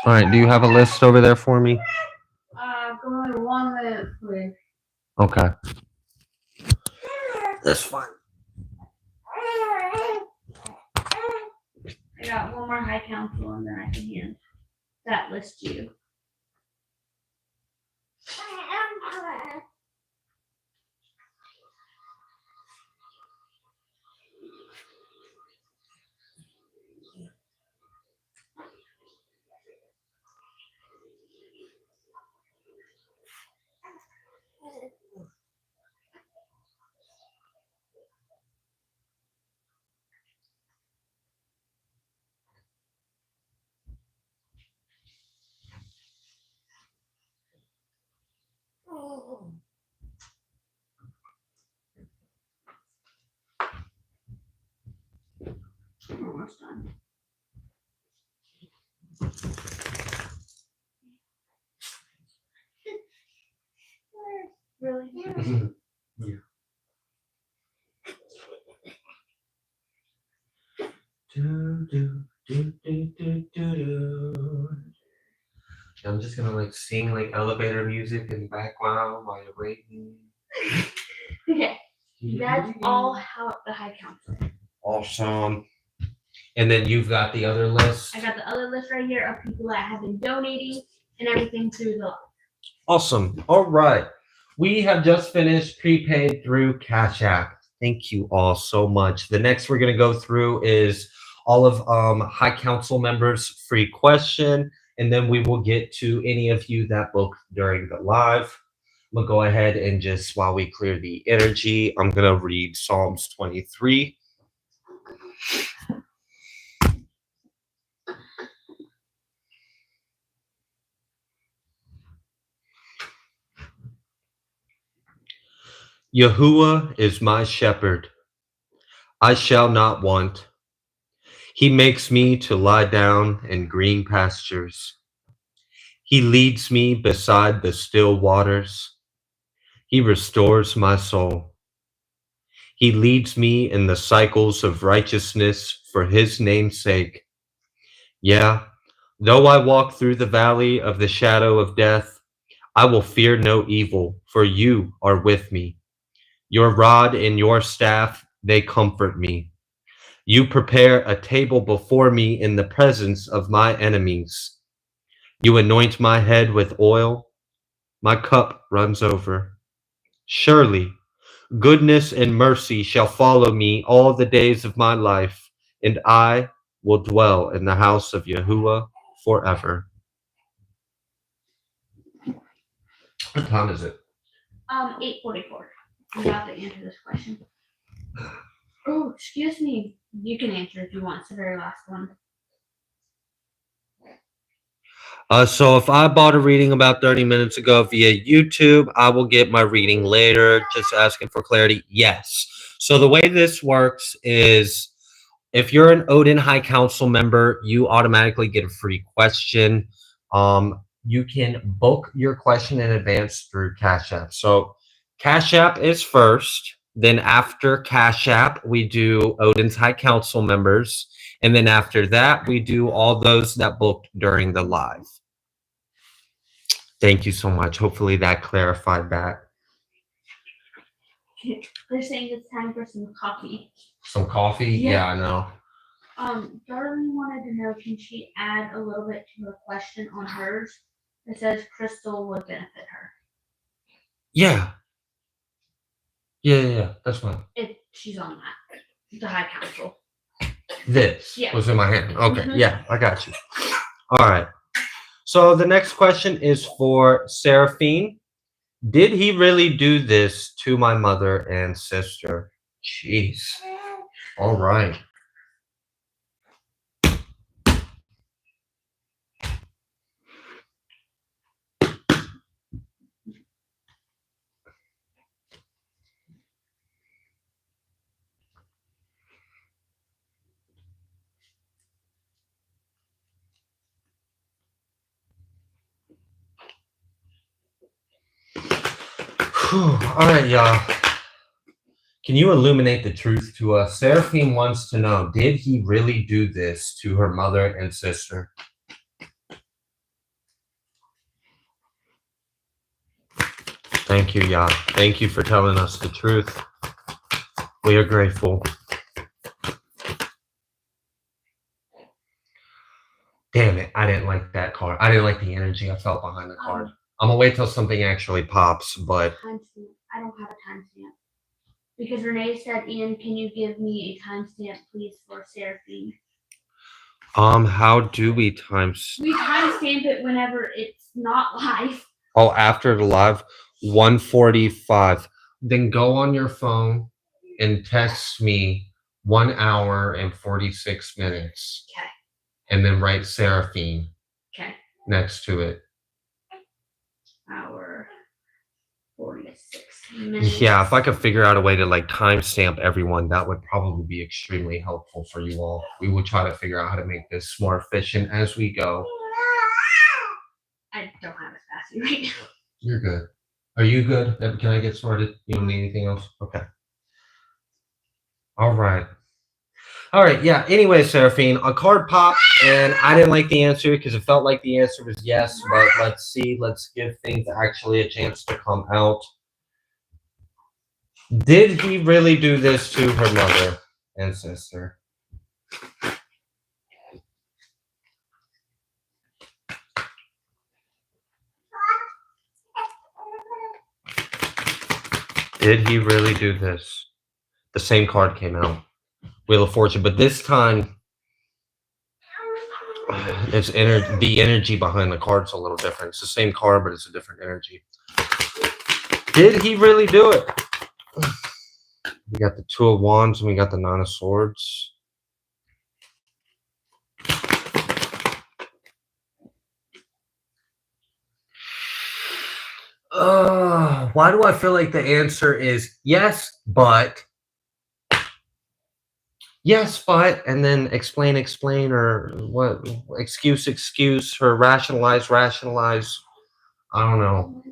All right, do you have a list over there for me? Go to 1 minute, please. Okay. That's fine. I got one more high council and then I can hand that list to you. Almost done. Really? Yeah. I'm just gonna like sing like elevator music in the background while you're waiting. Okay. That's all how the high council. Awesome. And then you've got the other list. I got the other list right here of people that have been donating and everything through the. Awesome. All right. We have just finished prepaid through Cashapp. Thank you all so much. The next we're going to go through is all of High Council members' free question, and then we will get to any of you that booked during the live. We'll go ahead and just, while we clear the energy, I'm going to read Psalms 23. Yahuwah is my shepherd. I shall not want. He makes me to lie down in green pastures. He leads me beside the still waters. He restores my soul. He leads me in the cycles of righteousness for his name's sake. Yeah, though I walk through the valley of the shadow of death, I will fear no evil, for you are with me. Your rod and your staff, they comfort me. You prepare a table before me in the presence of my enemies. You anoint my head with oil. My cup runs over. Surely, goodness and mercy shall follow me all the days of my life, and I will dwell in the house of Yahuwah forever. What time is it? 8:44. You have to answer this question. Oh, excuse me. You can answer if you want. It's the very last one. So if I bought a reading about 30 minutes ago via YouTube, I will get my reading later. Just asking for clarity. Yes. So the way this works is if you're an Odin High Council member, you automatically get a free question. You can book your question in advance through Cashapp. So Cashapp is first. Then after Cashapp, we do Odin's High Council members. And then after that, we do all those that booked during the live. Thank you so much. Hopefully that clarified that. They're saying it's time for some coffee. Some coffee? Yeah, I know. Darlene wanted to know, can she add a little bit to her question on hers? It says crystal would benefit her. Yeah. Yeah. That's fine. She's on that. The High Council. This was in my hand. Okay. Yeah, I got you. All right. So the next question is for Seraphine. Did he really do this to my mother and sister? Jeez. All right. All right, y'all. Can you illuminate the truth to us? Seraphine wants to know, did he really do this to her mother and sister? Thank you, Yah. Thank you for telling us the truth. We are grateful. Damn it, I didn't like that card. I didn't like the energy I felt behind the card. I'm gonna wait till something actually pops, but... Timestamp. I don't have a timestamp. Because Renee said, Ian, can you give me a timestamp, please, for Seraphine? How do we timestamp? We timestamp it whenever it's not live. Oh, after the live? 1:45. Then go on your phone and text me 1 hour and 46 minutes. Okay. And then write Seraphine. Okay. Next to it. Hour 46 minutes. Yeah, if I could figure out a way to like timestamp everyone, that would probably be extremely helpful for you all. We will try to figure out how to make this more efficient as we go. I don't have it fast right now. You're good. Are you good? Can I get started? You don't need anything else? Okay. All right. All right. Yeah. Anyway, Seraphine, a card popped, and I didn't like the answer because it felt like the answer was yes. But let's see. Let's give things actually a chance to come out. Did he really do this to her mother and sister? Did he really do this? The same card came out. Wheel of Fortune, but this time it's the energy behind the card's a little different. It's the same card, but it's a different energy. Did he really do it? We got the Two of Wands and we got the Nine of Swords. Why do I feel like the answer is yes, but... Yes, but, and then explain, or what, excuse, or rationalize. I don't know.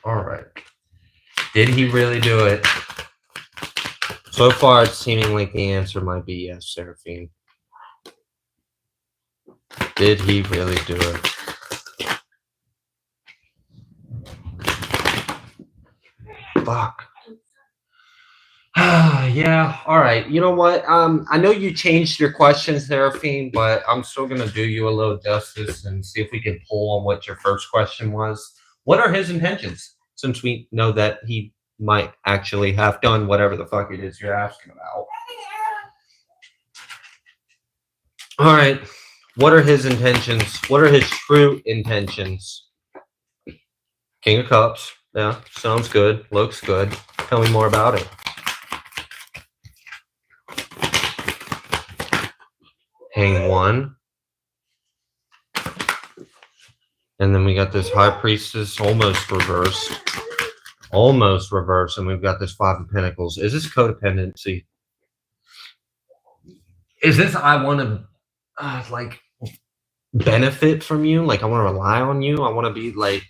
All right. Did he really do it? So far, it's seeming like the answer might be yes, Seraphine. Did he really do it? Fuck. Yeah, all right. You know what? I know you changed your questions, Seraphine, but I'm still gonna do you a little justice and see if we can pull on what your first question was. What are his intentions? Since we know that he might actually have done whatever the fuck it is you're asking about. All right. What are his intentions? What are his true intentions? King of Cups. Yeah, sounds good. Looks good. Tell me more about it. Hang one. And then we got this High Priestess almost reversed. Almost reversed. And we've got this Five of Pentacles. Is this codependency? Is this I want to like benefit from you? Like I want to rely on you? I want to be like...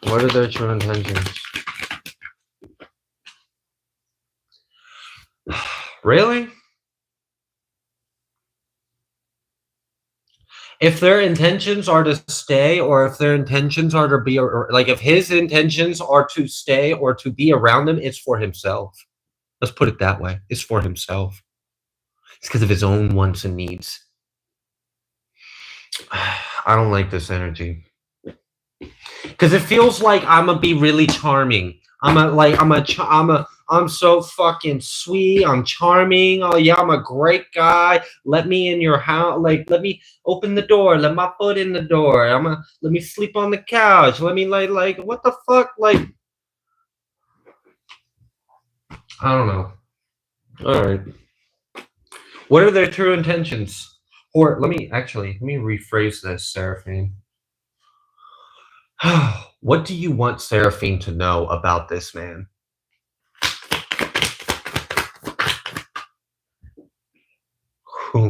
What are their true intentions? Really? If their intentions are to stay, or if their intentions are to be, or like if his intentions are to stay or to be around them, it's for himself. Let's put it that way. It's for himself. It's because of his own wants and needs. I don't like this energy. Because it feels like I'm gonna be really charming. I'm so fucking sweet. I'm charming. Oh yeah, I'm a great guy. Let me in your house. Like, let me open the door. Let my foot in the door. Let me sleep on the couch. Let me like what the fuck? Like, I don't know. All right. What are their true intentions? Or let me rephrase this, Seraphine. What do you want Seraphine to know about this man?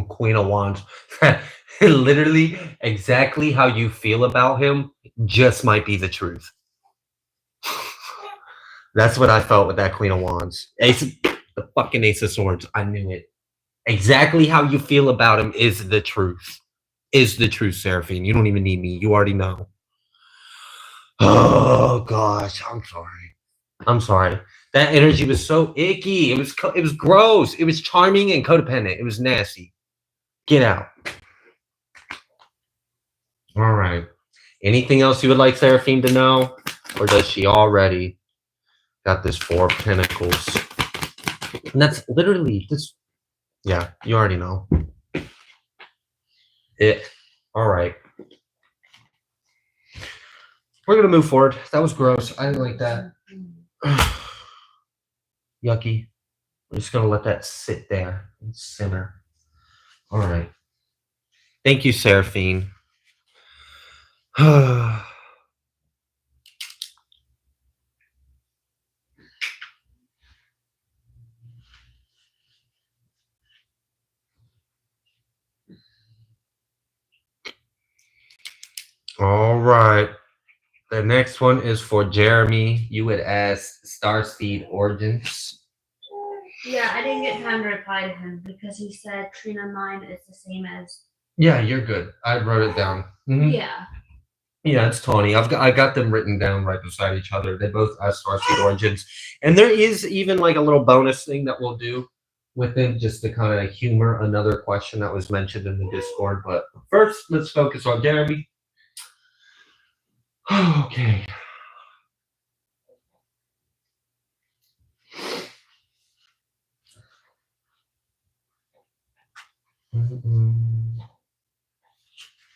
Queen of Wands. Literally, exactly how you feel about him just might be the truth. That's what I felt with that Queen of Wands. The fucking Ace of Swords. I knew it. Exactly how you feel about him is the truth. Is the truth, Seraphine. You don't even need me. You already know. Oh gosh, I'm sorry. I'm sorry. That energy was so icky. It was gross. It was charming and codependent. It was nasty. Get out. All right. Anything else you would like Seraphine to know? Or does she already got this 4 of Pentacles? And that's literally this. Yeah, you already know. It. All right. We're going to move forward. That was gross. I didn't like that. Yucky. We're just going to let that sit there and simmer. All right. Thank you, Seraphine. All right. The next one is for Jeremy. You would ask Starseed origins. Yeah, I didn't get time to reply to him because he said Trina mine is the same as. Yeah, you're good. I wrote it down. Yeah. Yeah, it's Tawny. I got them written down right beside each other. They both ask Starseed origins, and there is even like a little bonus thing that we'll do with them just to kind of humor another question that was mentioned in the Discord. But first, let's focus on Jeremy. Okay.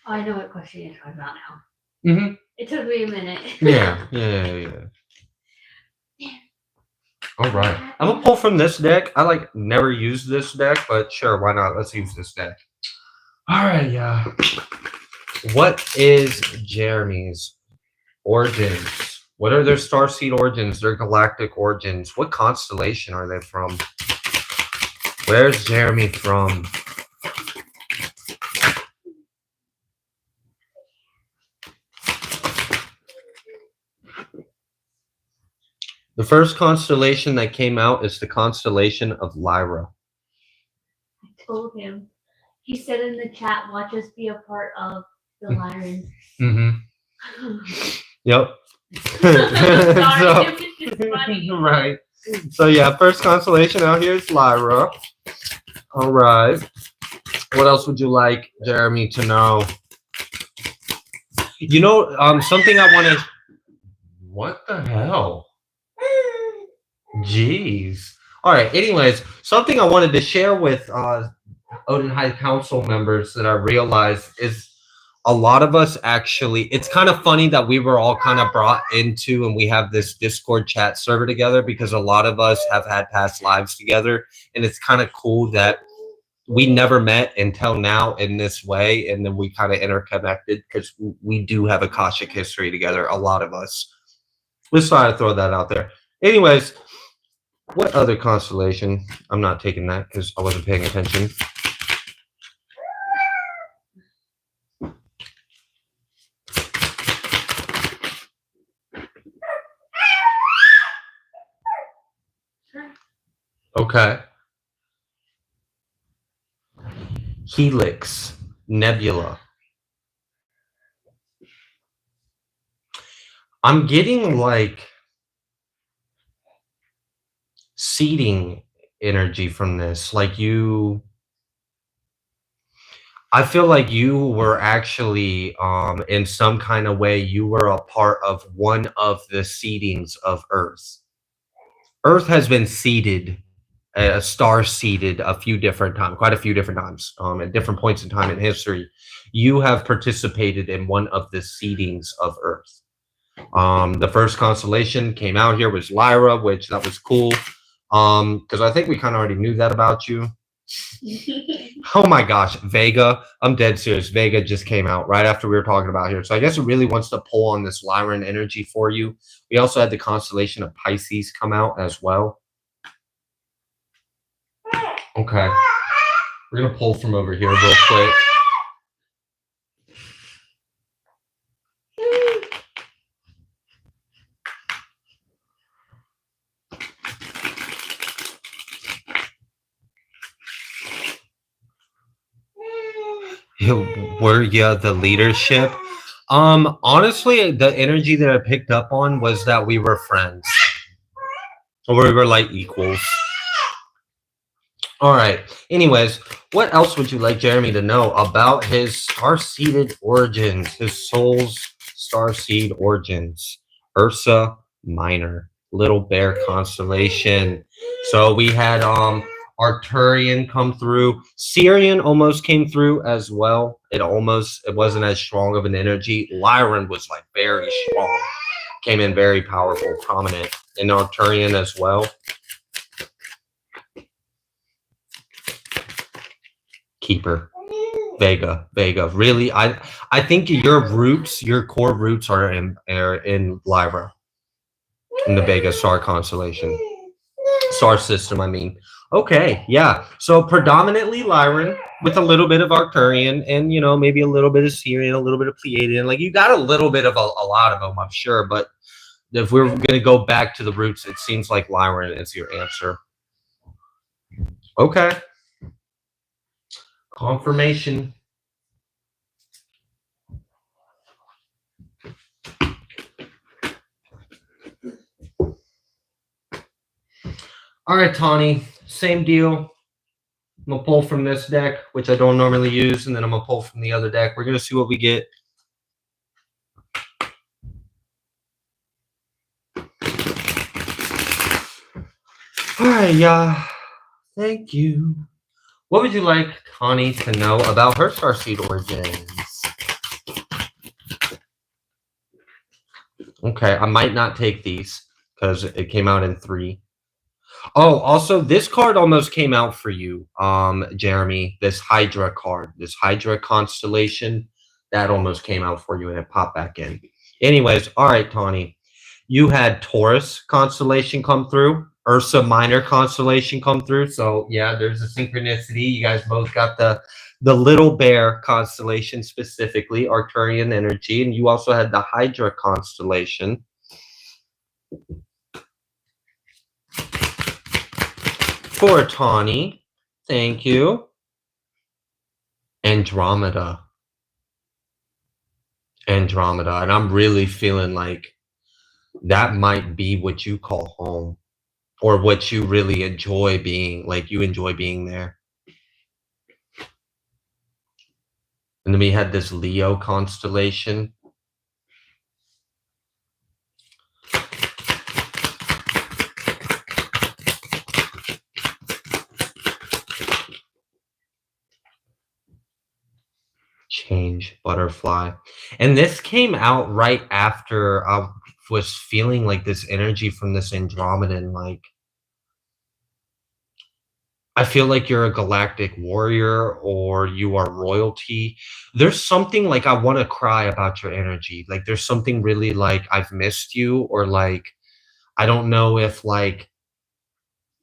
I know what question you're talking about now. It took me a minute. Yeah. All right. I'm gonna pull from this deck. I never used this deck, but sure, why not? Let's use this deck. All right, yeah. What is Jeremy's origins? What are their starseed origins? Their galactic origins? What constellation are they from? Where's Jeremy from? The first constellation that came out is the constellation of Lyra. I told him. He said in the chat, watch us be a part of the Lyran. Yep. Sorry, it's funny. Right. So yeah, first constellation out here is Lyra. All right. What else would you like Jeremy to know? You know, something I want to. What the hell? Jeez. All right. Anyways, something I wanted to share with Odin High Council members that I realized is a lot of us actually, it's kind of funny that we were all kind of brought into and we have this Discord chat server together because a lot of us have had past lives together. And it's kind of cool that we never met until now in this way. And then we kind of interconnected because we do have Akashic history together, a lot of us. Just thought I'd throw that out there. Anyways, what other constellation? I'm not taking that because I wasn't paying attention. Okay. Helix Nebula. I'm getting like seeding energy from this. Like you, I feel like you were actually in some kind of way, you were a part of one of the seedings of Earth. Earth has been seeded, a star seeded a few different times, quite a few different times, at different points in time in history. You have participated in one of the seedings of Earth. The first constellation came out here was Lyra, which that was cool. Because I think we kind of already knew that about you. Oh my gosh, Vega. I'm dead serious. Vega just came out right after we were talking about here. So I guess it really wants to pull on this Lyran energy for you. We also had the constellation of Pisces come out as well. Okay. We're going to pull from over here real quick. Were you the leadership? Honestly, the energy that I picked up on was that we were friends. Or we were like equals. All right. Anyways, what else would you like Jeremy to know about his star-seeded origins, his soul's star-seed origins? Ursa Minor, Little Bear constellation. So we had Arcturian come through. Sirian almost came through as well. It wasn't as strong of an energy. Lyran was like very strong. Came in very powerful, prominent. And Arcturian as well. Keeper. Vega. Really, I think your roots, your core roots are in Lyra. In the Vega star constellation. Star system, I mean. Okay, yeah. So predominantly Lyran with a little bit of Arcturian and, you know, maybe a little bit of Sirian, a little bit of Pleiadian. Like, you got a little bit of a lot of them, I'm sure. But if we're going to go back to the roots, it seems like Lyran is your answer. Okay. Confirmation. All right, Tawny, same deal. I'm going to pull from this deck, which I don't normally use, and then I'm going to pull from the other deck. We're going to see what we get. All right, yeah. Thank you. What would you like Tawny to know about her starseed origins? Okay, I might not take these because it came out in 3. Oh, also, this card almost came out for you, Jeremy. This Hydra card, this Hydra constellation, that almost came out for you and it popped back in. Anyways, all right, Tawny. You had Taurus constellation come through, Ursa Minor constellation come through. So, yeah, there's a synchronicity. You guys both got the Little Bear constellation, specifically, Arcturian energy. And you also had the Hydra constellation. For Tawny, thank you. Andromeda. And I'm really feeling like that might be what you call home, or what you really enjoy being, like you enjoy being there. And then we had this Leo constellation. Change, butterfly. And this came out right after I was feeling like this energy from this Andromedan. Like, I feel like you're a galactic warrior or you are royalty. There's something like I want to cry about your energy. Like, there's something really like I've missed you, or like, I don't know if like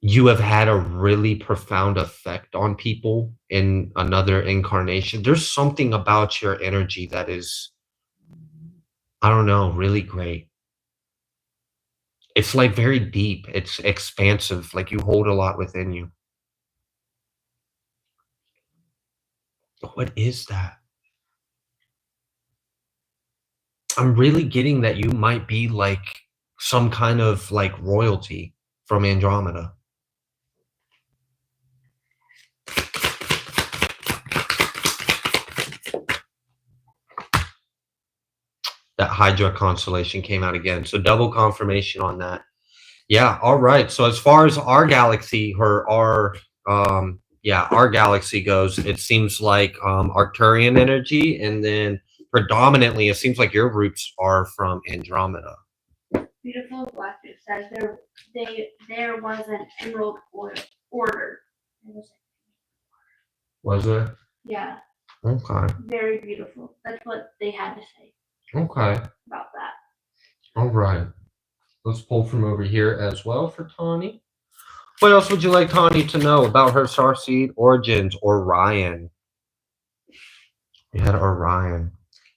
you have had a really profound effect on people in another incarnation. There's something about your energy that is, I don't know, really great. It's like very deep. It's expansive. Like you hold a lot within you. What is that? I'm really getting that you might be like some kind of like royalty from Andromeda. That Hydra constellation came out again. So double confirmation on that. Yeah, all right. So as far as our galaxy, our galaxy goes, it seems like Arcturian energy, and then predominantly it seems like your roots are from Andromeda. Beautiful Galactic says there was an emerald order. Was it? Yeah. Okay. Very beautiful. That's what they had to say. Okay. About that. All right. Let's pull from over here as well for Tawny. What else would you like Tawny to know about her Starseed origins? Orion. We had Orion.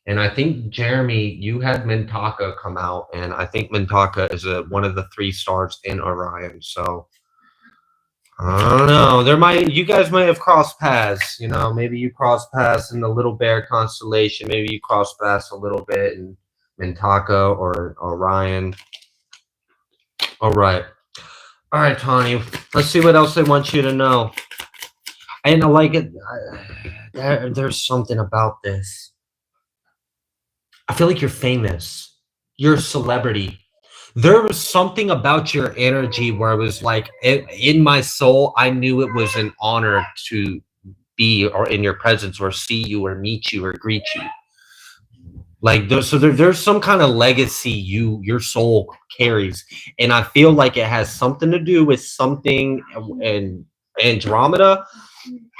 And I think, Jeremy, you had Mintaka come out, and I think Mintaka is one of the 3 stars in Orion. So, I don't know. You guys might have crossed paths. Maybe you crossed paths in the Little Bear constellation. Maybe you crossed paths a little bit in Mintaka or Orion. All right. All right, Tawny. Let's see what else they want you to know. And I like it. There's something about this. I feel like you're famous. You're a celebrity. There was something about your energy where it was like, in my soul, I knew it was an honor to be or in your presence or see you or meet you or greet you. Like there's some kind of legacy your soul carries, and I feel like it has something to do with something in Andromeda,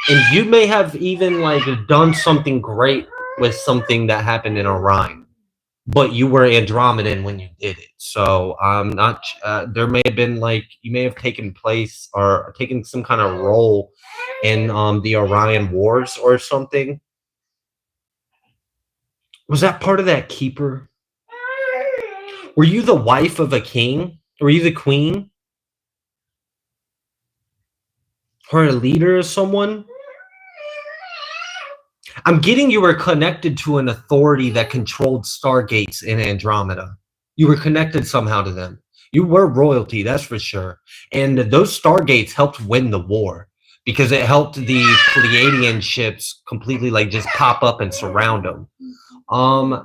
and you may have even like done something great with something that happened in Orion, but you were Andromedan when you did it. So I'm not. There may have been like you may have taken place or taken some kind of role in the Orion Wars or something. Was that part of that keeper? Were you the wife of a king? Were you the queen? Or a leader of someone? I'm getting you were connected to an authority that controlled stargates in Andromeda. You were connected somehow to them. You were royalty, that's for sure. And those stargates helped win the war because it helped the Pleiadian ships completely like just pop up and surround them.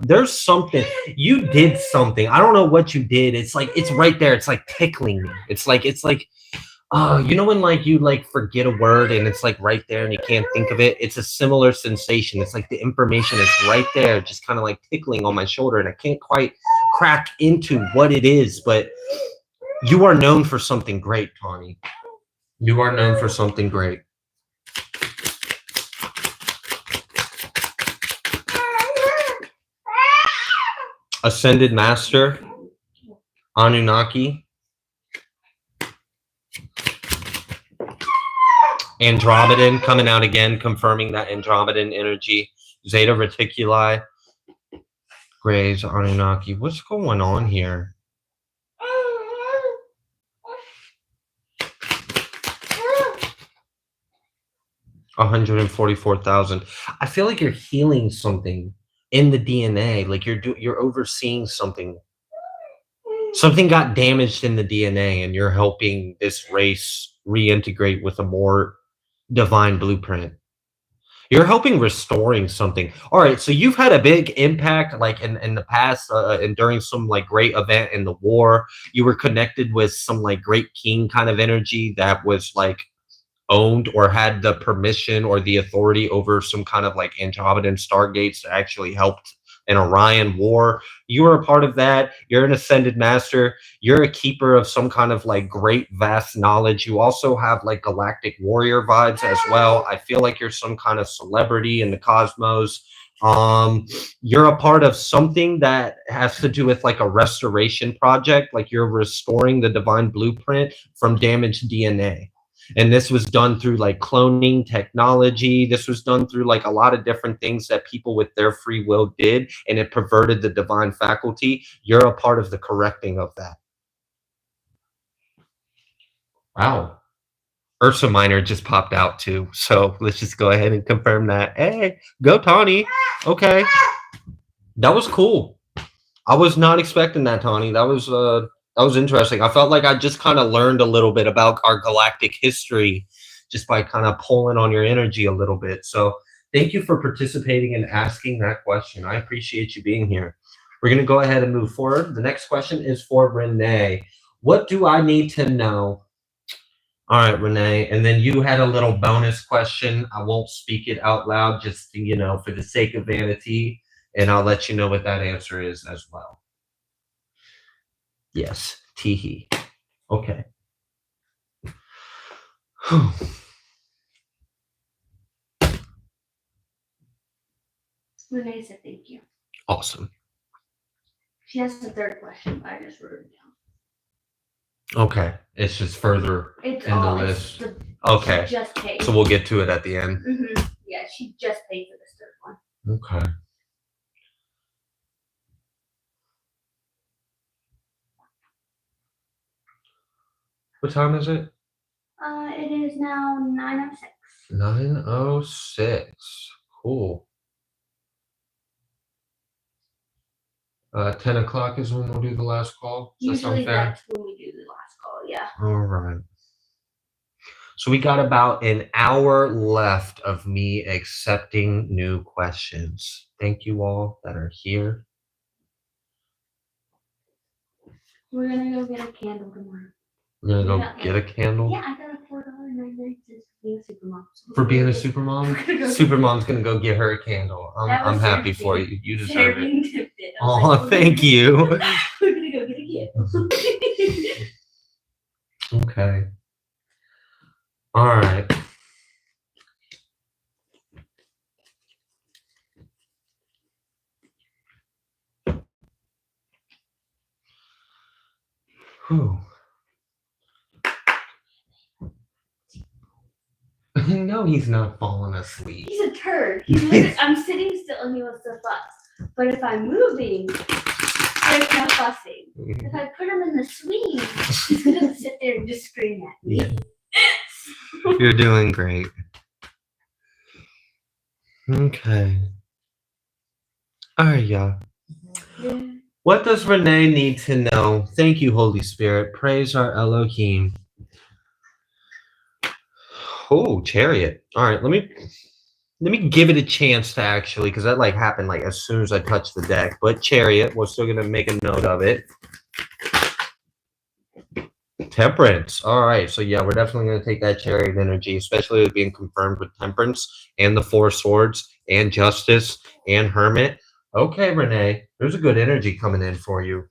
There's something you did something. I don't know what you did. It's like it's right there. It's like tickling me. It's like when like you like forget a word and it's like right there and you can't think of it. It's a similar sensation. It's like the information is right there, just kind of like tickling on my shoulder, and I can't quite crack into what it is. But you are known for something great, Tawny. You are known for something great. Ascended Master, Anunnaki, Andromedan coming out again, confirming that Andromedan energy, Zeta Reticuli, Grays, Anunnaki. What's going on here? $144,000. I feel like you're healing something in the DNA, like you're overseeing something. Something got damaged in the DNA, and you're helping this race reintegrate with a more divine blueprint. You're helping restoring something. All right, so you've had a big impact, like in the past, and during some like great event in the war. You were connected with some like great king kind of energy that was like owned or had the permission or the authority over some kind of like Andromedan stargates that actually helped an Orion war. You were a part of that. You're an ascended master. You're a keeper of some kind of like great vast knowledge. You also have like galactic warrior vibes as well. I feel like you're some kind of celebrity in the cosmos. You're a part of something that has to do with like a restoration project, like you're restoring the divine blueprint from damaged DNA. And this was done through like cloning technology. This was done through like a lot of different things that people with their free will did, and it perverted the divine faculty. You're a part of the correcting of that. Wow. Ursa Minor just popped out too. So let's just go ahead and confirm that. Hey, go Tawny. Okay. That was cool. I was not expecting that, Tawny. That was interesting. I felt like I just kind of learned a little bit about our galactic history just by kind of pulling on your energy a little bit. So thank you for participating and asking that question. I appreciate you being here. We're going to go ahead and move forward. The next question is for Renee. What do I need to know? All right, Renee. And then you had a little bonus question. I won't speak it out loud, just, for the sake of vanity. And I'll let you know what that answer is as well. Yes, teehee. Okay. Renee said thank you. Awesome. She has the third question, but I just wrote it down. Okay. It's just further It's in all the it's list. the, Okay. She just paid. So we'll get to it at the end. Yeah, she just paid for this third one. Okay. What time is it? It is now 9:06. 9:06. Cool. 10 o'clock is when we'll do the last call. Does that sound Usually fair? that's when we do the last call, yeah. All right. So we got about an hour left of me accepting new questions. Thank you all that are here. We're gonna go get a candle tomorrow. We're gonna We go got, get a candle Yeah, I got a $4.99 for being a supermom. So for being a we're supermom. gonna go Supermom's gonna go get her a candle. That I'm was happy Sarah for being- you. You deserve Sarah it. being tempted. I was Oh, like, we're thank gonna- you. We're gonna go get a candle. Okay. All right. Whew. No, he's not falling asleep. He's a turd. I'm sitting still and he wants to fuss. But if I'm moving, there's no fussing. If I put him in the swing, he's gonna sit there and just scream at me. Yeah. You're doing great. Okay. All right, y'all. Yeah. What does Renee need to know? Thank you, Holy Spirit. Praise our Elohim. Oh, Chariot. All right, let me give it a chance to actually, because that like happened like as soon as I touched the deck. But Chariot, we're still gonna make a note of it. Temperance. All right, so yeah, we're definitely gonna take that Chariot energy, especially with being confirmed with Temperance and the Four Swords and Justice and Hermit. Okay, Renee, there's a good energy coming in for you.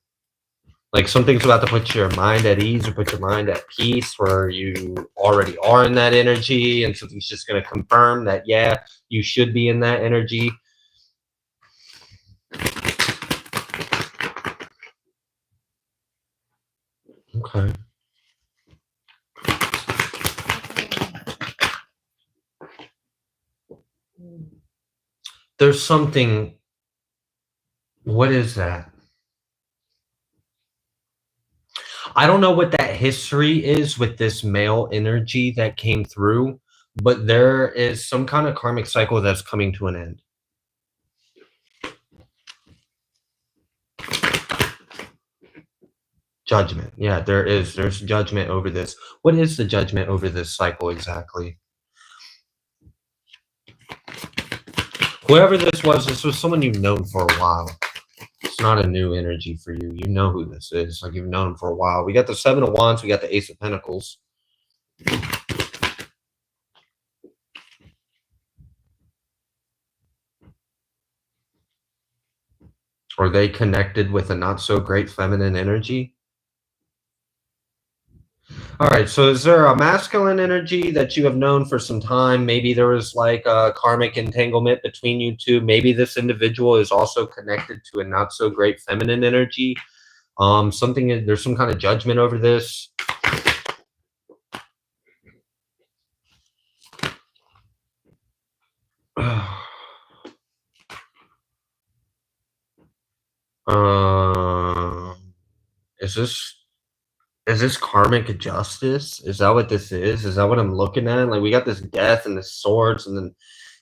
Like something's about to put your mind at ease or put your mind at peace where you already are in that energy, and something's just going to confirm that, yeah, you should be in that energy. Okay. There's something. What is that? I don't know what that history is with this male energy that came through, but there is some kind of karmic cycle that's coming to an end. Judgment. Yeah, there is. There's judgment over this. What is the judgment over this cycle exactly? Whoever this was someone you've known for a while. It's not a new energy for you. You know who this is. Like you've known him for a while. We got the Seven of Wands. We got the Ace of Pentacles. Are they connected with a not so great feminine energy? All right, so is there a masculine energy that you have known for some time? Maybe there was like a karmic entanglement between you two. Maybe this individual is also connected to a not so great feminine energy. There's some kind of judgment over this. Is this karmic justice? Is that what this is? Is that what I'm looking at? Like we got this death and this swords and then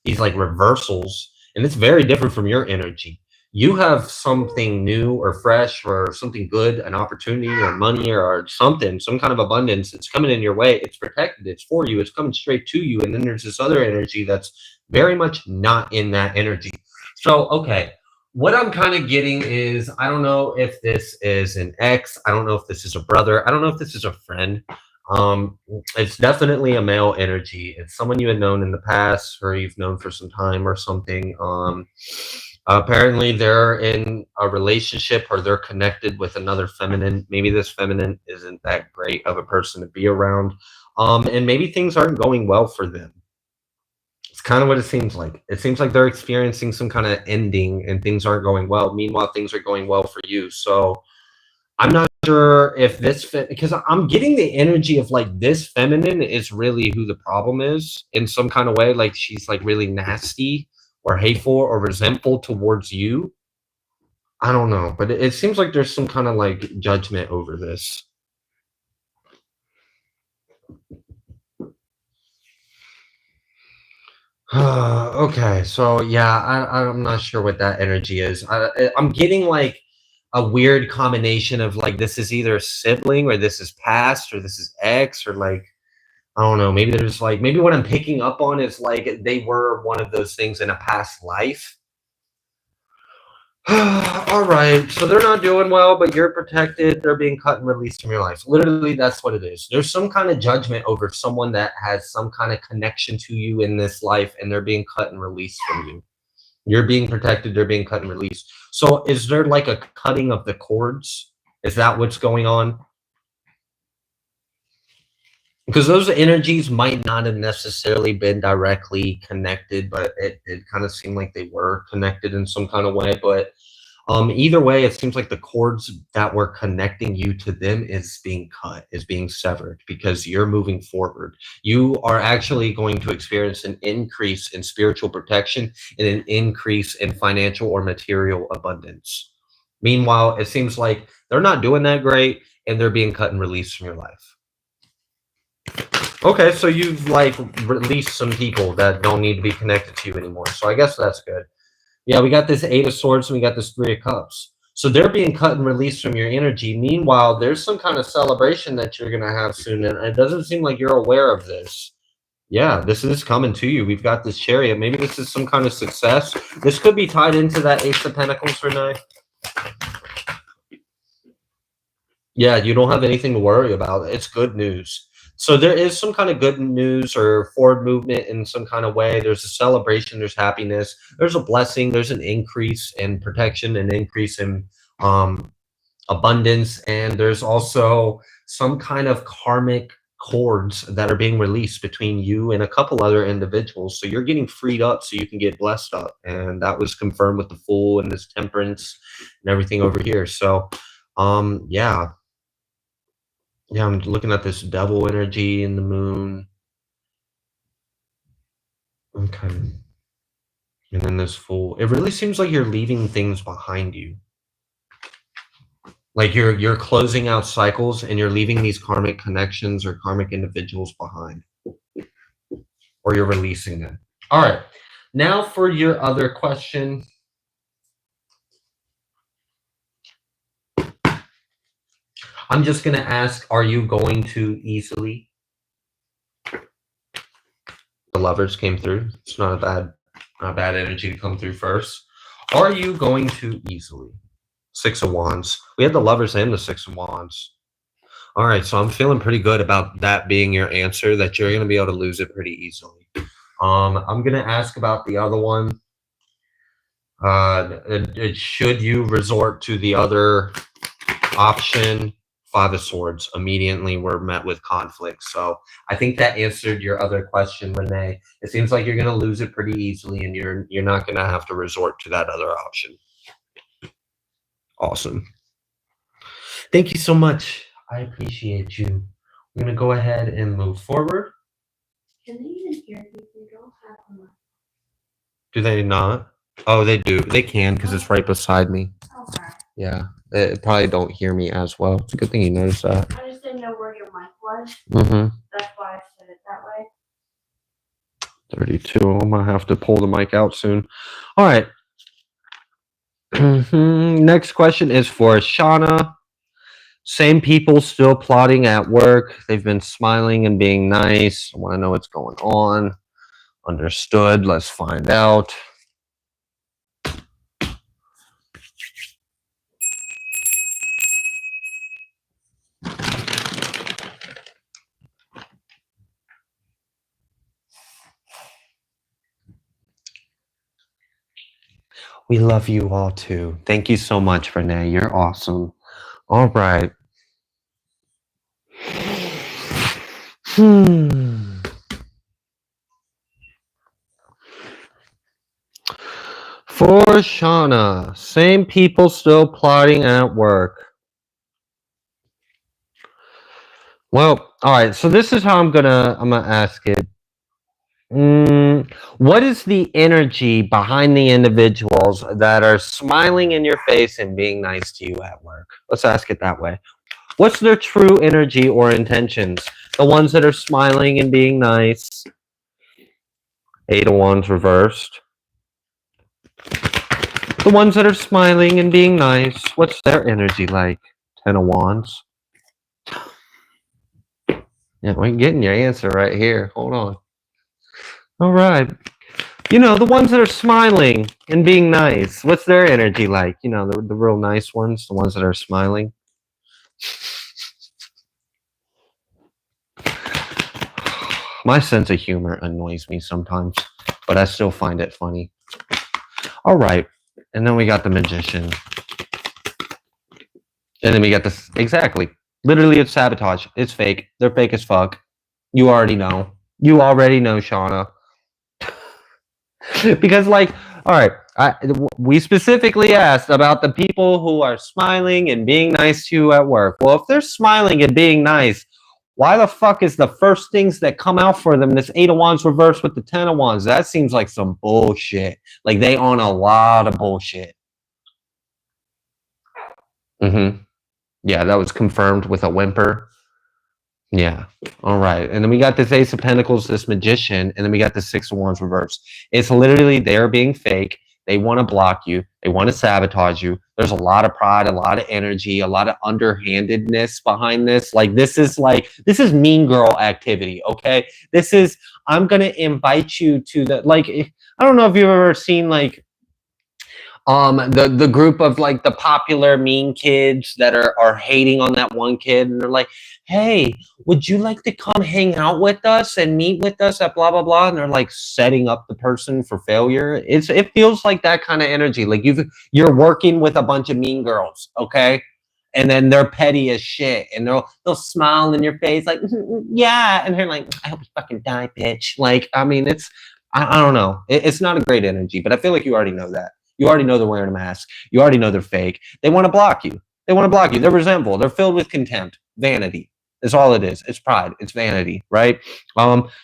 these like reversals, and it's very different from your energy. You have something new or fresh or something good, an opportunity or money or something, some kind of abundance. It's coming in your way. It's protected. It's for you. It's coming straight to you. And then there's this other energy that's very much not in that energy. So, okay. What I'm kind of getting is, I don't know if this is an ex. I don't know if this is a brother. I don't know if this is a friend. It's definitely a male energy. It's someone you had known in the past or you've known for some time or something. Apparently they're in a relationship or they're connected with another feminine. Maybe this feminine isn't that great of a person to be around. And maybe things aren't going well for them. It's kind of what it seems like. It seems like they're experiencing some kind of ending and things aren't going well. Meanwhile, things are going well for you. So I'm not sure if because I'm getting the energy of like this feminine is really who the problem is in some kind of way. Like she's like really nasty or hateful or resentful towards you. I don't know, but it seems like there's some kind of like judgment over this. Okay, so yeah, I'm not sure what that energy is. I'm getting like a weird combination of like this is either a sibling or this is past or this is ex or like I don't know. Maybe there's like maybe what I'm picking up on is like they were one of those things in a past life. All right, so they're not doing well, but you're protected. They're being cut and released from your life. Literally, that's what it is. There's some kind of judgment over someone that has some kind of connection to you in this life, and they're being cut and released from you. You're being protected. They're being cut and released. So, is there like a cutting of the cords? Is that what's going on? Because those energies might not have necessarily been directly connected, but it kind of seemed like they were connected in some kind of way. But either way, it seems like the cords that were connecting you to them is being cut, is being severed because you're moving forward. You are actually going to experience an increase in spiritual protection and an increase in financial or material abundance. Meanwhile, it seems like they're not doing that great and they're being cut and released from your life. Okay, so you've like released some people that don't need to be connected to you anymore. So I guess that's good. Yeah, we got this Eight of Swords and we got this Three of Cups. So they're being cut and released from your energy. Meanwhile, there's some kind of celebration that you're going to have soon. And it doesn't seem like you're aware of this. Yeah, this is coming to you. We've got this Chariot. Maybe this is some kind of success. This could be tied into that Ace of Pentacles, Renee. Yeah, you don't have anything to worry about. It's good news. So there is some kind of good news or forward movement in some kind of way. There's a celebration, there's happiness, there's a blessing, there's an increase in protection, an increase in abundance, and there's also some kind of karmic cords that are being released between you and a couple other individuals. So you're getting freed up so you can get blessed up. And that was confirmed with the Fool and this Temperance and everything over here. So yeah. Yeah, I'm looking at this Devil energy in the Moon. Okay. And then this Fool. It really seems like you're leaving things behind you. Like you're closing out cycles and you're leaving these karmic connections or karmic individuals behind. Or you're releasing them. All right. Now for your other question. I'm just going to ask, are you going to easily? The Lovers came through. It's not a bad energy to come through first. Are you going to easily? Six of Wands. We had the Lovers and the Six of Wands. All right, so I'm feeling pretty good about that being your answer, that you're going to be able to lose it pretty easily. I'm going to ask about the other one. Should you resort to the other option? Five of Swords. Immediately we're met with conflict. So I think that answered your other question, Renee. It seems like you're going to lose it pretty easily and you're not going to have to resort to that other option. Awesome. Thank you so much. I appreciate you. We're going to go ahead and move forward. Can they even hear me? They don't have a mic. Do they not? Oh, they do. They can because it's right beside me. Okay. Yeah. They probably don't hear me as well. It's a good thing you noticed that. I just didn't know where your mic was. Mm-hmm. That's why I said it that way. 32. I'm going to have to pull the mic out soon. All right. Next question is for Shauna. Same people still plotting at work. They've been smiling and being nice. I want to know what's going on. Understood. Let's find out. We love you all too. Thank you so much, Renee. You're awesome. All right. Poor Shauna. Same people still plotting at work. Well, all right. So this is how I'm gonna ask it. What is the energy behind the individuals that are smiling in your face and being nice to you at work? Let's ask it that way. What's their true energy or intentions? The ones that are smiling and being nice. 8 of Wands reversed. The ones that are smiling and being nice, what's their energy like? 10 of Wands. Yeah, we're getting your answer right here. Hold on. All right. You know, the ones that are smiling and being nice, what's their energy like? You know, the real nice ones, the ones that are smiling. My sense of humor annoys me sometimes, but I still find it funny. All right. And then we got the Magician. And then we got this. Exactly. Literally, it's sabotage. It's fake. They're fake as fuck. You already know. You already know, Shauna. Because, like, all right, we specifically asked about the people who are smiling and being nice to you at work. Well, if they're smiling and being nice, why the fuck is the first things that come out for them this 8 of Wands reversed with the 10 of Wands? That seems like some bullshit. Like, they own a lot of bullshit. Yeah, that was confirmed with a whimper. Yeah. All right. And then we got this Ace of Pentacles, this Magician, and then we got the 6 of Wands reversed. It's literally they're being fake. They want to block you. They want to sabotage you. There's a lot of pride, a lot of energy, a lot of underhandedness behind this. This is mean girl activity, okay? This is, I'm going to invite you to the, I don't know if you've ever seen, the group of the popular mean kids that are hating on that one kid, and they're like, hey, would you like to come hang out with us and meet with us at blah blah blah, and they're setting up the person for failure. It feels like that kind of energy, like you're working with a bunch of mean girls, okay, and then they're petty as shit, and they'll smile in your face yeah, and they're like, I hope you fucking die, bitch. I mean, I don't know, it's not a great energy, but I feel like you already know that. You already know they're wearing a mask. You already know they're fake. They want to block you. They're resentful. They're filled with contempt. Vanity is all it is. It's pride. It's vanity, right?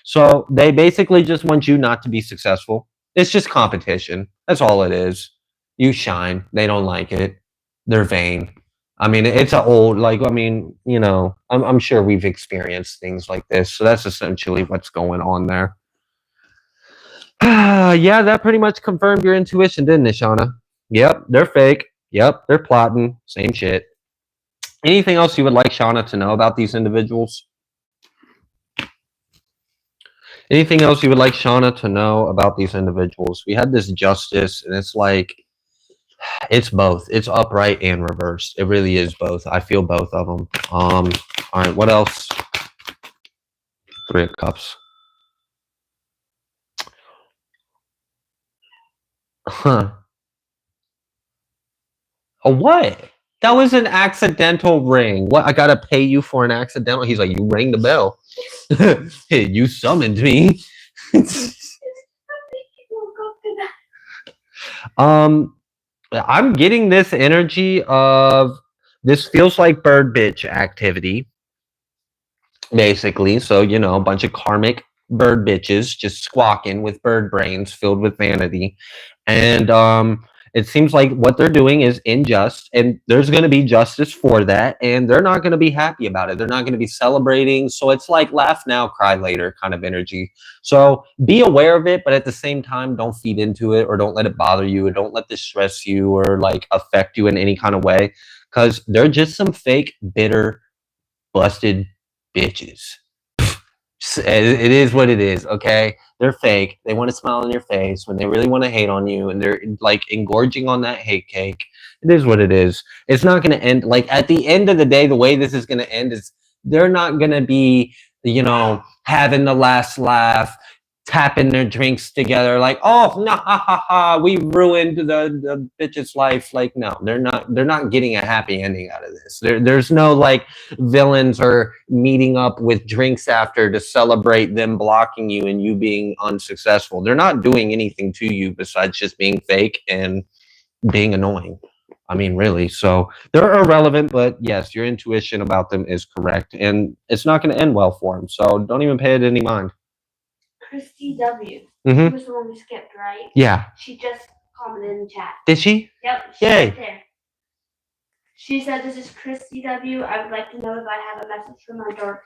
So they basically just want you not to be successful. It's just competition. That's all it is. You shine. They don't like it. They're vain. I mean, it's an old, I'm sure we've experienced things like this. So that's essentially what's going on there. Yeah, that pretty much confirmed your intuition, didn't it, Shauna? Yep, they're fake. Yep, they're plotting. Same shit. Anything else you would like Shauna to know about these individuals? Anything else you would like Shauna to know about these individuals? We had this Justice, and it's both. It's upright and reversed. It really is both. I feel both of them. All right, what else? 3 of Cups. Huh. A what? That was an accidental ring. What? I gotta pay you for an accidental? He's like, you rang the bell. Hey, you summoned me. I'm getting this energy of this feels like bird bitch activity, basically. So, a bunch of karmic bird bitches just squawking with bird brains filled with vanity. And it seems like what they're doing is unjust, and there's going to be justice for that, and they're not going to be happy about it. They're not going to be celebrating. So it's like laugh now, cry later kind of energy. So be aware of it, but at the same time, don't feed into it, or don't let it bother you, or don't let this stress you or affect you in any kind of way, because they're just some fake, bitter, busted bitches. It is what it is, okay? They're fake. They want to smile in your face when they really want to hate on you, and they're engorging on that hate cake. It is what it is. It's not going to end at the end of the day. The way this is going to end is they're not going to be, having the last laugh, tapping their drinks together, oh no, ha ha ha, we ruined the bitch's life. No, they're not getting a happy ending out of this. There's no villains or meeting up with drinks after to celebrate them blocking you and you being unsuccessful. They're not doing anything to you besides just being fake, and being annoying. I mean, really. So they're irrelevant, but yes, your intuition about them is correct. And it's not going to end well for them. So don't even pay it any mind. Christy W. Mm-hmm. She was the one we skipped, right? Yeah. She just commented in the chat. Did she? Yep. Yay. Right there. She said, "This is Christy W. I would like to know if I have a message from my dark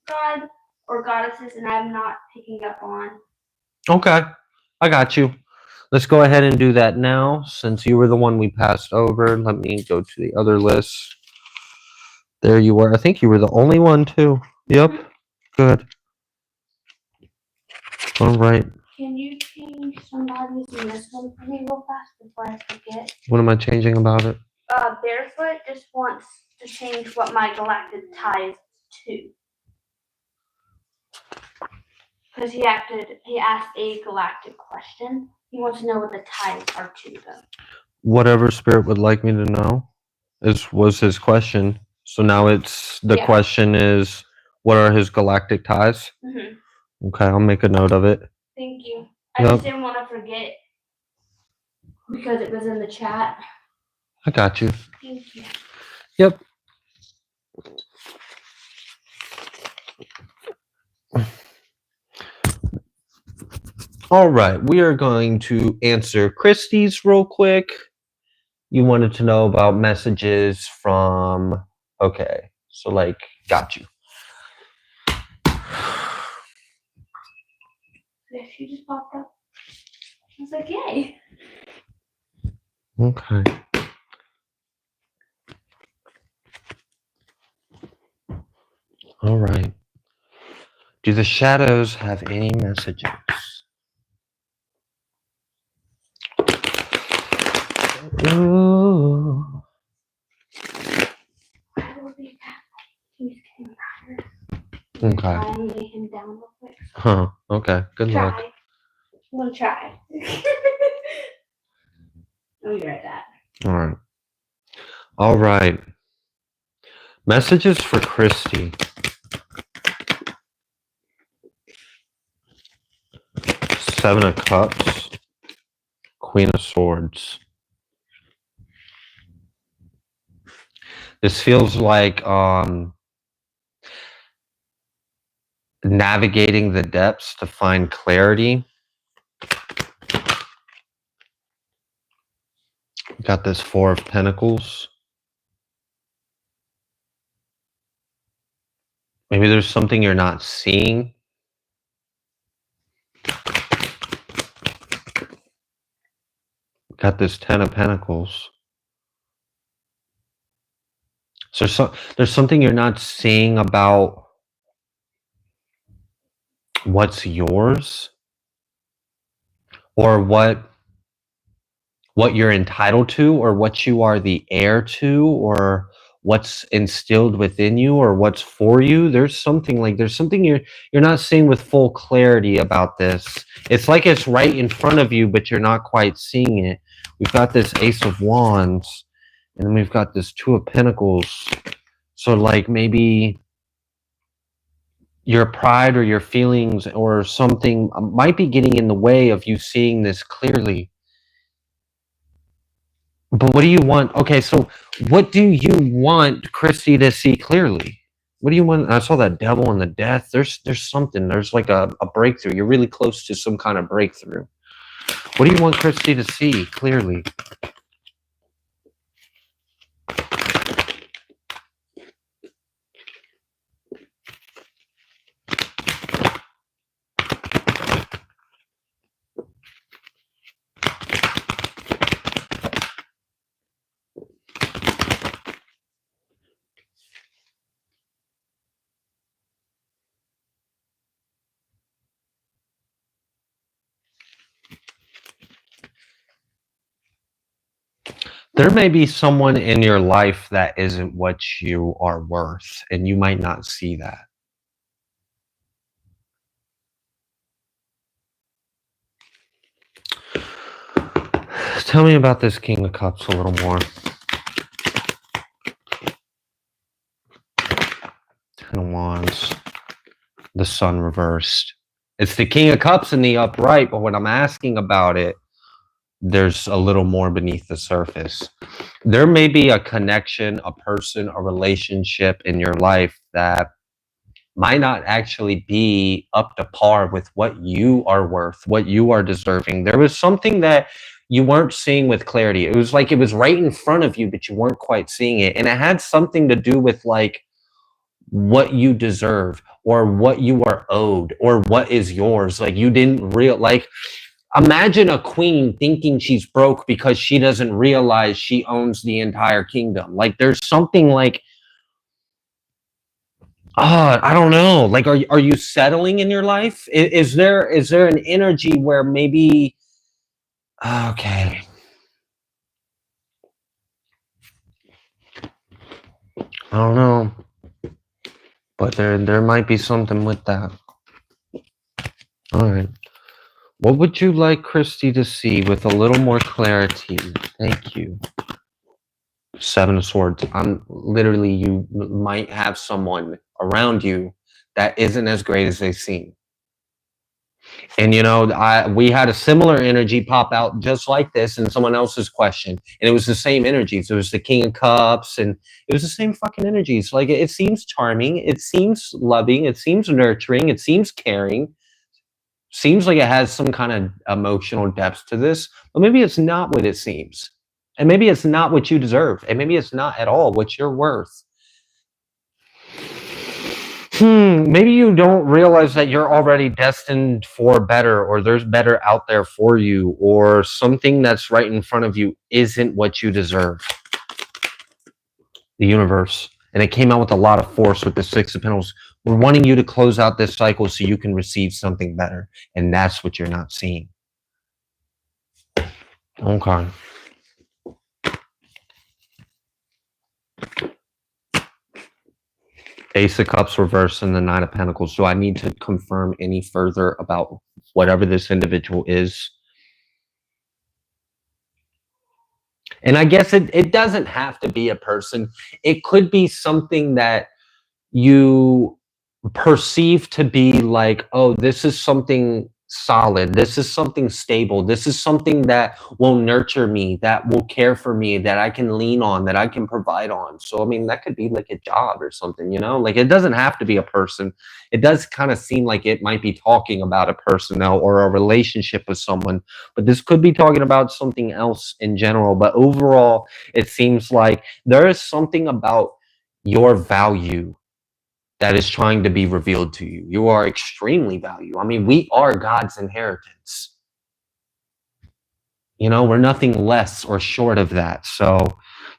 god or goddesses, and I'm not picking up on." Okay. I got you. Let's go ahead and do that now. Since you were the one we passed over, let me go to the other list. There you were. I think you were the only one, too. Yep. Good. All right. Can you change somebody's in this one for me real fast before I forget? What am I changing about it? Barefoot just wants to change what my galactic ties to. Because he asked a galactic question. He wants to know what the ties are to them. Whatever spirit would like me to know was his question. So now it's the question is, what are his galactic ties? Mm-hmm. Okay, I'll make a note of it. Thank you. I just didn't want to forget because it was in the chat. I got you. Thank you. Yep. All right, we are going to answer Christie's real quick. You wanted to know about messages from, okay, so like, got you. Yeah, she just popped up. I was like, yay. Okay. All right. Do the shadows have any messages? Ooh. I will be back. He's getting tired. Okay. Try and lay him down real quick. Huh. Okay. Good luck. I'm gonna try. I'll be right back. All right. All right. Messages for Christy. Seven of Cups. Queen of Swords. This feels like navigating the depths to find clarity. Got this Four of Pentacles. Maybe there's something you're not seeing. Got this Ten of Pentacles. So there's something you're not seeing about what's yours or what you're entitled to or what you are the heir to or what's instilled within you or what's for you. There's something you're not seeing with full clarity about this. It's like it's right in front of you, but you're not quite seeing it. We've got this Ace of Wands, and then we've got this Two of Pentacles. So like maybe your pride or your feelings or something might be getting in the way of you seeing this clearly. But what do you want? Okay, so what do you want Christy to see clearly? What do you want? I saw that Devil and the Death. There's something. There's like a breakthrough. You're really close to some kind of breakthrough. What do you want Christy to see clearly? There may be someone in your life that isn't what you are worth, and you might not see that. Tell me about this King of Cups a little more. Ten of Wands. The Sun reversed. It's the King of Cups in the upright, but when I'm asking about it, there's a little more beneath the surface. There may be a connection, a person, a relationship in your life that might not actually be up to par with what you are worth, what you are deserving. There was something that you weren't seeing with clarity. It was like it was right in front of you, but you weren't quite seeing it. And it had something to do with like what you deserve or what you are owed or what is yours. Like you didn't like imagine a queen thinking she's broke because she doesn't realize she owns the entire kingdom. Like there's something like, I don't know. Like, are you settling in your life? Is there an energy where maybe, okay, I don't know, but there might be something with that. All right. What would you like Christy to see with a little more clarity? Thank you. Seven of Swords. I'm literally, you might have someone around you that isn't as great as they seem. And you know, we had a similar energy pop out just like this in someone else's question, and it was the same energies. It was the King of Cups, and it was the same fucking energies. Like it seems charming, it seems loving, it seems nurturing, it seems caring. Seems like it has some kind of emotional depth to this, but maybe it's not what it seems. And maybe it's not what you deserve. And maybe it's not at all what you're worth. Maybe you don't realize that you're already destined for better, or there's better out there for you, or something that's right in front of you isn't what you deserve. The universe. And it came out with a lot of force with the Six of Pentacles. We're wanting you to close out this cycle so you can receive something better. And that's what you're not seeing. Okay. Ace of Cups reversed and the Nine of Pentacles. Do I need to confirm any further about whatever this individual is? And I guess it doesn't have to be a person. It could be something that you perceive to be like, oh, this is something solid. This is something stable. This is something that will nurture me, that will care for me, that I can lean on, that I can provide on. So, I mean, that could be like a job or something, you know, like it doesn't have to be a person. It does kind of seem like it might be talking about a person now or a relationship with someone, but this could be talking about something else in general. But overall, it seems like there is something about your value that is trying to be revealed to you. You are extremely valuable. I mean, we are God's inheritance. You know, we're nothing less or short of that. So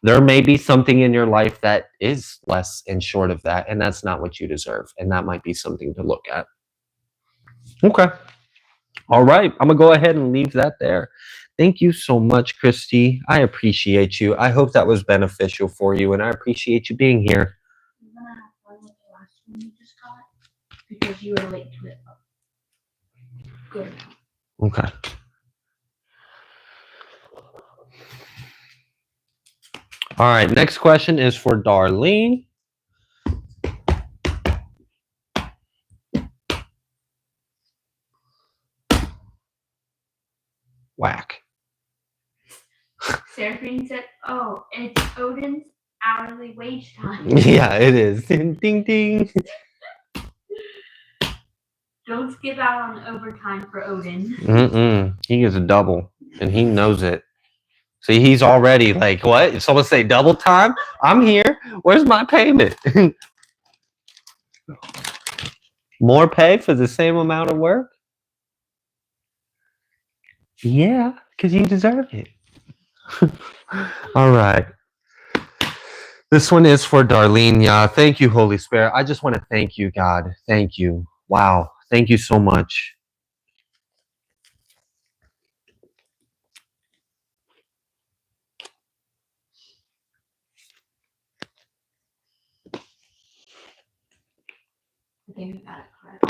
there may be something in your life that is less and short of that, and that's not what you deserve. And that might be something to look at. Okay. All right. I'm going to go ahead and leave that there. Thank you so much, Christy. I appreciate you. I hope that was beneficial for you, and I appreciate you being here. You just got because you were late to it. Good. Okay. All right. Next question is for Darlene. Whack. Seraphine said, "Oh, it's Odin's hourly wage time." Yeah, it is. Ding, ding, ding. Don't skip out on overtime for Odin. He gets a double, and he knows it. See, he's already like, what? If someone say double time, I'm here. Where's my payment? More pay for the same amount of work? Yeah, because you deserve it. All right. This one is for Darlene. Yeah, thank you, Holy Spirit. I just want to thank you, God. Thank you. Wow. Thank you so much. Okay, we got it correct.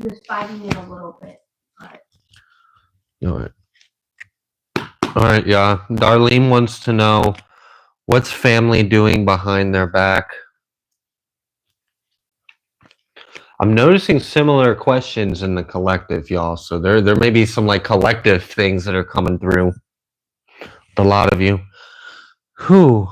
Just fighting it a little bit, but. All right. All right, yeah. Darlene wants to know, what's family doing behind their back? I'm noticing similar questions in the collective, y'all. So there may be some like collective things that are coming through with a lot of you. Who?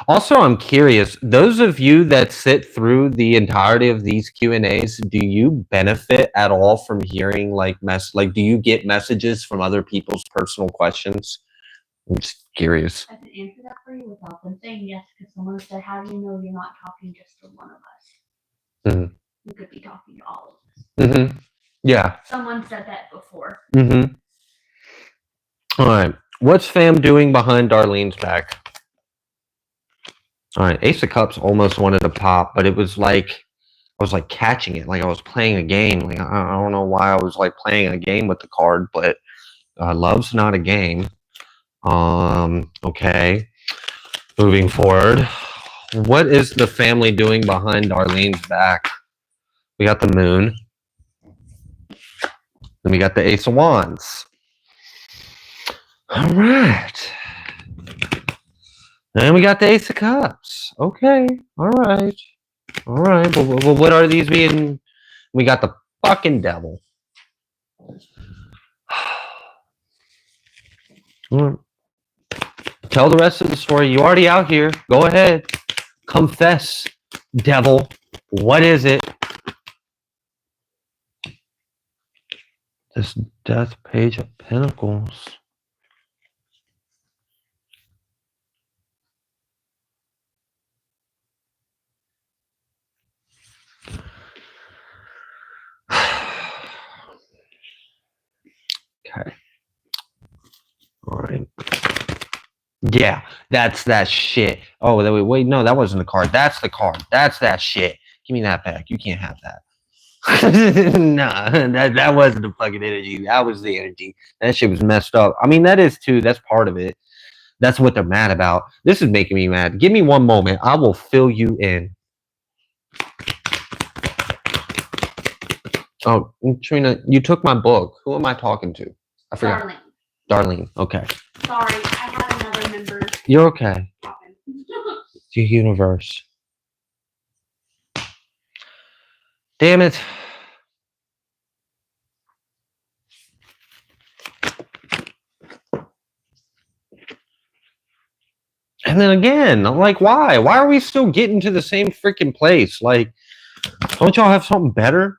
Also, I'm curious, those of you that sit through the entirety of these Q&As, do you benefit at all from hearing like do you get messages from other people's personal questions? I'm just curious. I can answer that for you without them saying yes, because someone said, how do you know you're not talking just to one of us? Mm-hmm. You could be talking to all of us. Mm-hmm. Yeah. Someone said that before. Mm-hmm. All right. What's fam doing behind Darlene's back? All right. Ace of Cups almost wanted to pop, but it was like I was like catching it, like I was playing a game. Like I don't know why I was like playing a game with the card, but love's not a game. Okay. Moving forward. What is the family doing behind Darlene's back? We got the moon. Then we got the Ace of Wands. All right. Then we got the Ace of Cups. Okay. All right. All right. Well, what are these being? We got the fucking devil. Tell the rest of the story. You already out here. Go ahead. Confess, devil. What is it? This Death Page of Pentacles. Okay. All right. Yeah, that's that shit. Oh, wait, no, that wasn't the card. That's the card. That's that shit. Give me that back. You can't have that. Nah, that wasn't the fucking energy. That was the energy. That shit was messed up. I mean, that is too. That's part of it. That's what they're mad about. This is making me mad. Give me one moment. I will fill you in. Oh, Trina, you took my book. Who am I talking to? I forgot. Darlene. Okay. Sorry, I had another member. You're okay. The universe. Damn it. And then again, I'm like, why? Why are we still getting to the same freaking place? Like, don't y'all have something better?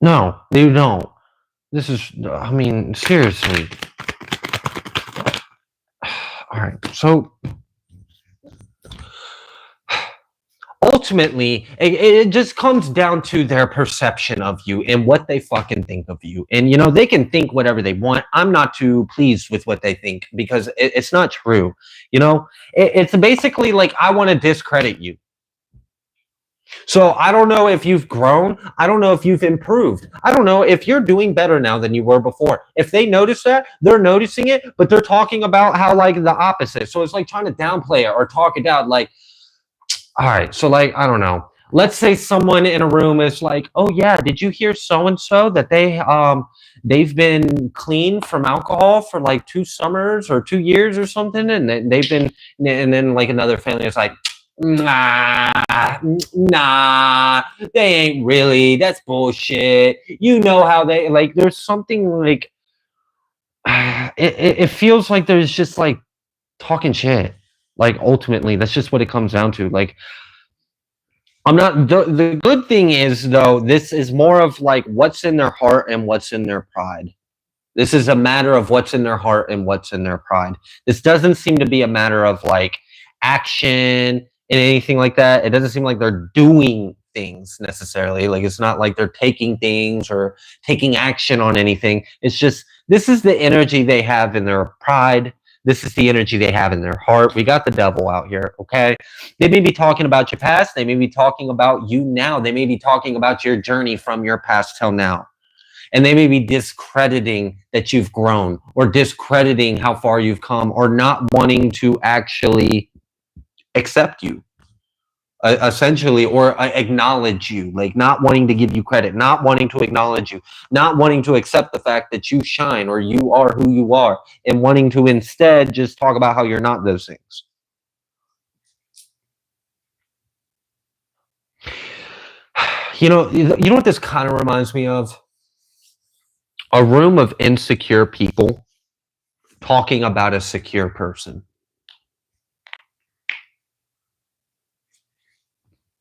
No, you don't. This is, I mean, seriously. All right, so ultimately, it just comes down to their perception of you and what they fucking think of you. And, you know, they can think whatever they want. I'm not too pleased with what they think because it's not true. You know, it's basically like I want to discredit you. So I don't know if you've grown. I don't know if you've improved. I don't know if you're doing better now than you were before. If they notice that, they're noticing it, but they're talking about how like the opposite. So it's like trying to downplay it or talk it down. Like, all right, so like, I don't know. Let's say someone in a room is like, "Oh yeah, did you hear so and so that they've been clean from alcohol for like 2 summers or 2 years or something, and they've been," and then like another family is like, nah, they ain't really. That's bullshit. You know how they like. There's something like it feels like there's just like talking shit. Like ultimately, that's just what it comes down to. Like I'm not. The good thing is though, this is more of like what's in their heart and what's in their pride. This is a matter of what's in their heart and what's in their pride. This doesn't seem to be a matter of like action and anything like that. It doesn't seem like they're doing things necessarily. Like it's not like they're taking things or taking action on anything. It's just this is the energy they have in their pride. This is the energy they have in their heart. We got the devil out here, okay? They may be talking about your past. They may be talking about you now. They may be talking about your journey from your past till now. And they may be discrediting that you've grown or discrediting how far you've come or not wanting to actually accept you, essentially, or acknowledge you, like not wanting to give you credit, not wanting to acknowledge you, not wanting to accept the fact that you shine or you are who you are, and wanting to instead just talk about how you're not those things. You know what this kind of reminds me of? A room of insecure people talking about a secure person.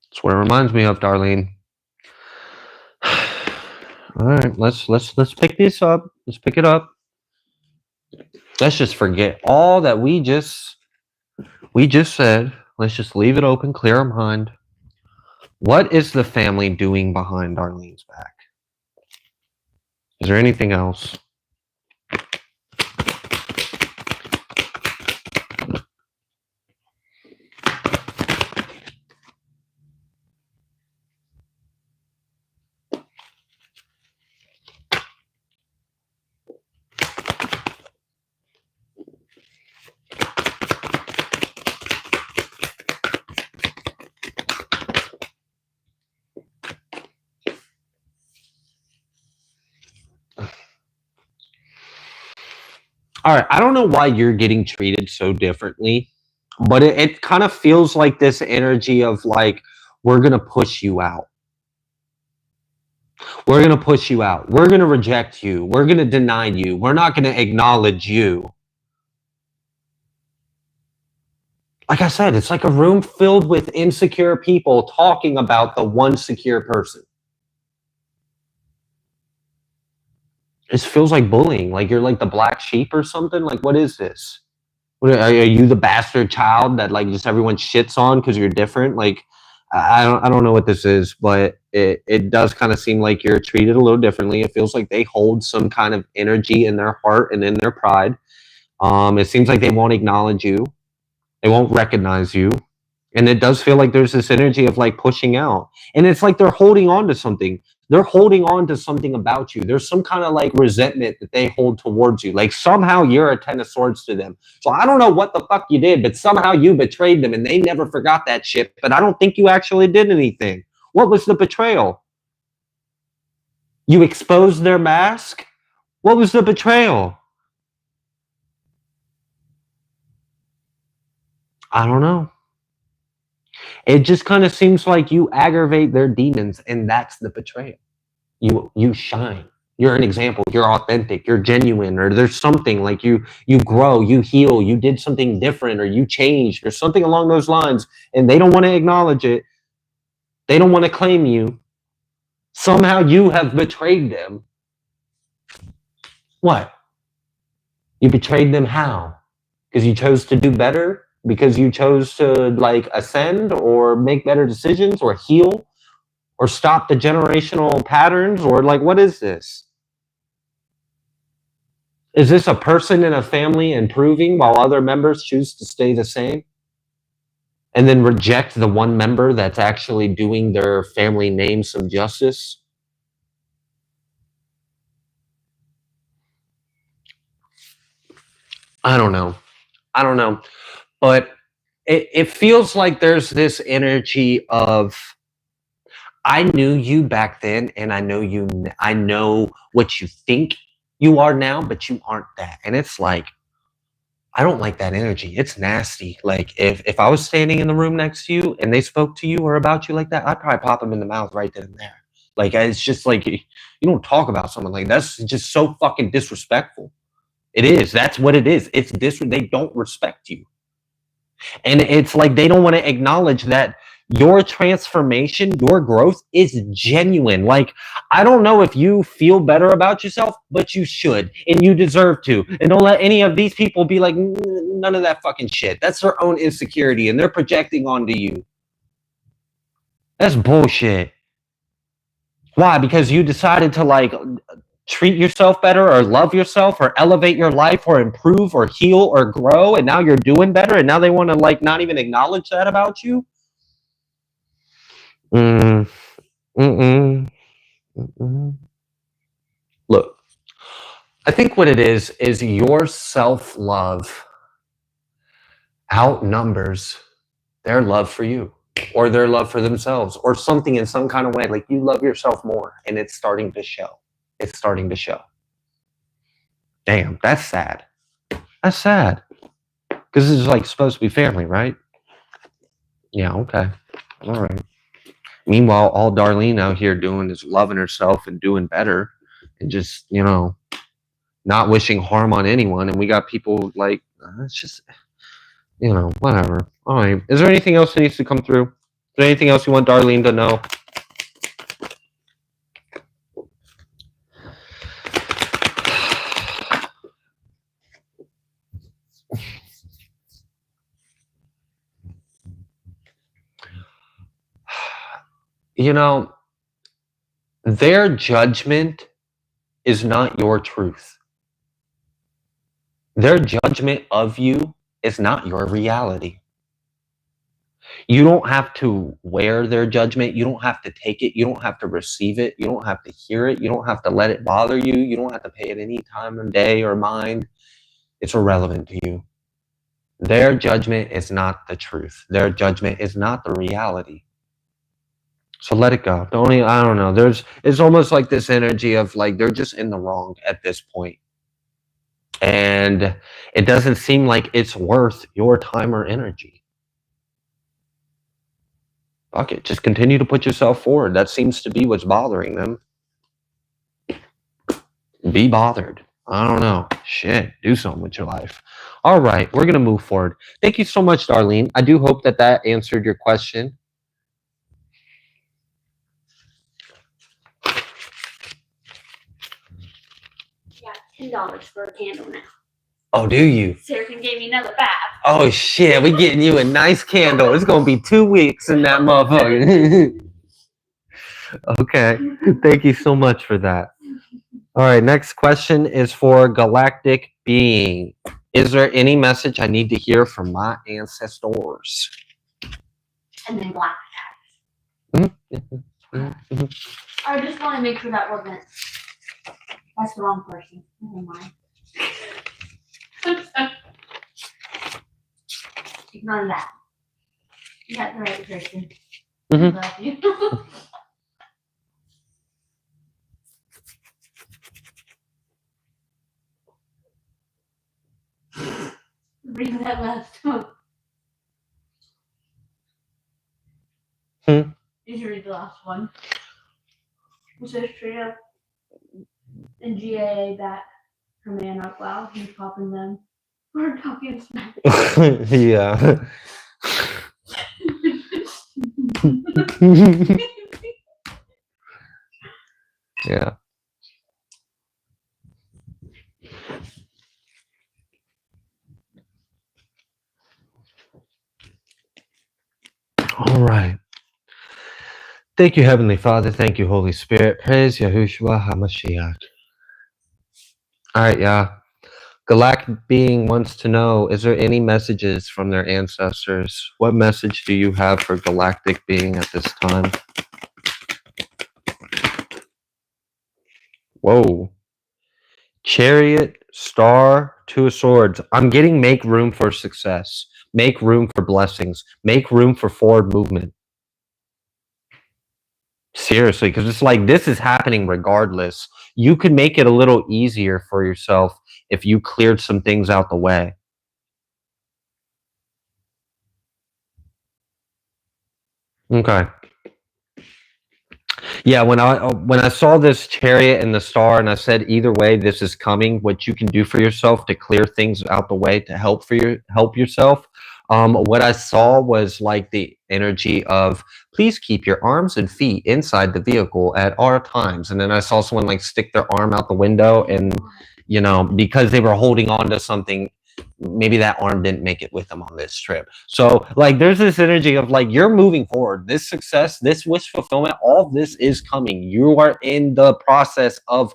That's what it reminds me of, Darlene. All right, let's pick this up. Let's pick it up. Let's just forget all that we just said. Let's just leave it open, clear our mind. What is the family doing behind Darlene's back? Is there anything else? All right, I don't know why you're getting treated so differently, but it kind of feels like this energy of like, we're going to push you out. We're going to push you out. We're going to reject you. We're going to deny you. We're not going to acknowledge you. Like I said, it's like a room filled with insecure people talking about the one secure person. It feels like bullying, like you're like the black sheep or something. Like, what is this? Are you the bastard child that like just everyone shits on because you're different? Like, I don't know what this is, but it does kind of seem like you're treated a little differently. It feels like they hold some kind of energy in their heart and in their pride. It seems like they won't acknowledge you. They won't recognize you. And it does feel like there's this energy of like pushing out. And it's like they're holding on to something. They're holding on to something about you. There's some kind of like resentment that they hold towards you. Like somehow you're a 10 of swords to them. So I don't know what the fuck you did, but somehow you betrayed them and they never forgot that shit. But I don't think you actually did anything. What was the betrayal? You exposed their mask? What was the betrayal? I don't know. It just kind of seems like you aggravate their demons, and that's the betrayal. You shine. You're an example. You're authentic. You're genuine, or there's something like you grow, you heal, you did something different, or you changed, or something along those lines, and they don't want to acknowledge it. They don't want to claim you. Somehow you have betrayed them. What? You betrayed them how? Because you chose to do better? Because you chose to like ascend or make better decisions or heal or stop the generational patterns, or like, what is this? Is this a person in a family improving while other members choose to stay the same and then reject the one member that's actually doing their family name some justice? I don't know. But it feels like there's this energy of, I knew you back then, and I know what you think you are now, but you aren't that. And it's like, I don't like that energy. It's nasty. Like if I was standing in the room next to you and they spoke to you or about you like that, I'd probably pop them in the mouth right then and there. Like, it's just like, you don't talk about someone like that. That's just so fucking disrespectful. It is. That's what it is. It's they don't respect you. And it's like they don't want to acknowledge that your transformation, your growth is genuine. Like, I don't know if you feel better about yourself, but you should, and you deserve to. And don't let any of these people be like, none of that fucking shit. That's their own insecurity, and they're projecting onto you. That's bullshit. Why? Because you decided to like treat yourself better or love yourself or elevate your life or improve or heal or grow, and now you're doing better, and now they want to like not even acknowledge that about you. Look, I think what it is your self-love outnumbers their love for you or their love for themselves or something in some kind of way. Like, you love yourself more, and it's starting to show. It's starting to show. Damn, that's sad. That's sad. Because this is like supposed to be family, right? Yeah, okay. All right. Meanwhile, all Darlene out here doing is loving herself and doing better and just, not wishing harm on anyone. And we got people like, it's just, whatever. All right. Is there anything else that needs to come through? Is there anything else you want Darlene to know? Their judgment is not your truth. Their judgment of you is not your reality. You don't have to wear their judgment. You don't have to take it. You don't have to receive it. You don't have to hear it. You don't have to let it bother you. You don't have to pay it any time of day or mind. It's irrelevant to you. Their judgment is not the truth. Their judgment is not the reality. So let it go. I don't know. It's almost like this energy of like they're just in the wrong at this point. And it doesn't seem like it's worth your time or energy. Fuck it. Just continue to put yourself forward. That seems to be what's bothering them. Be bothered. I don't know. Shit. Do something with your life. All right. We're going to move forward. Thank you so much, Darlene. I do hope that answered your question. $10 for a candle now. Oh, do you? Sarah gave me another bath. Oh shit, we getting you a nice candle. It's gonna be 2 weeks in that motherfucker. Okay, thank you so much for that. All right, next question is for Galactic Being. Is there any message I need to hear from my ancestors? And then black I just want to make sure that wasn't. That's the wrong person. Never mind. Ignore that. You got the right person. Mm-hmm. Love you. Read that last one. Did you read the last one? It says straight up in GAA that her man up. Wow, he's popping them. We're talking smack. Yeah. Yeah. All right. Thank you, Heavenly Father. Thank you, Holy Spirit. Praise Yahushua HaMashiach. All right, yeah. Galactic Being wants to know, is there any messages from their ancestors? What message do you have for Galactic Being at this time? Whoa. Chariot, Star, Two of Swords. I'm getting make room for success. Make room for blessings. Make room for forward movement. Seriously, because it's like this is happening regardless. You could make it a little easier for yourself if you cleared some things out the way. Okay. Yeah, when I saw this chariot and the star, and I said either way, this is coming. What you can do for yourself to clear things out the way to help yourself. What I saw was like the energy of please keep your arms and feet inside the vehicle at all times. And then I saw someone like stick their arm out the window, and because they were holding on to something, maybe that arm didn't make it with them on this trip. So like there's this energy of like you're moving forward. This success, this wish fulfillment, all of this is coming. You are in the process of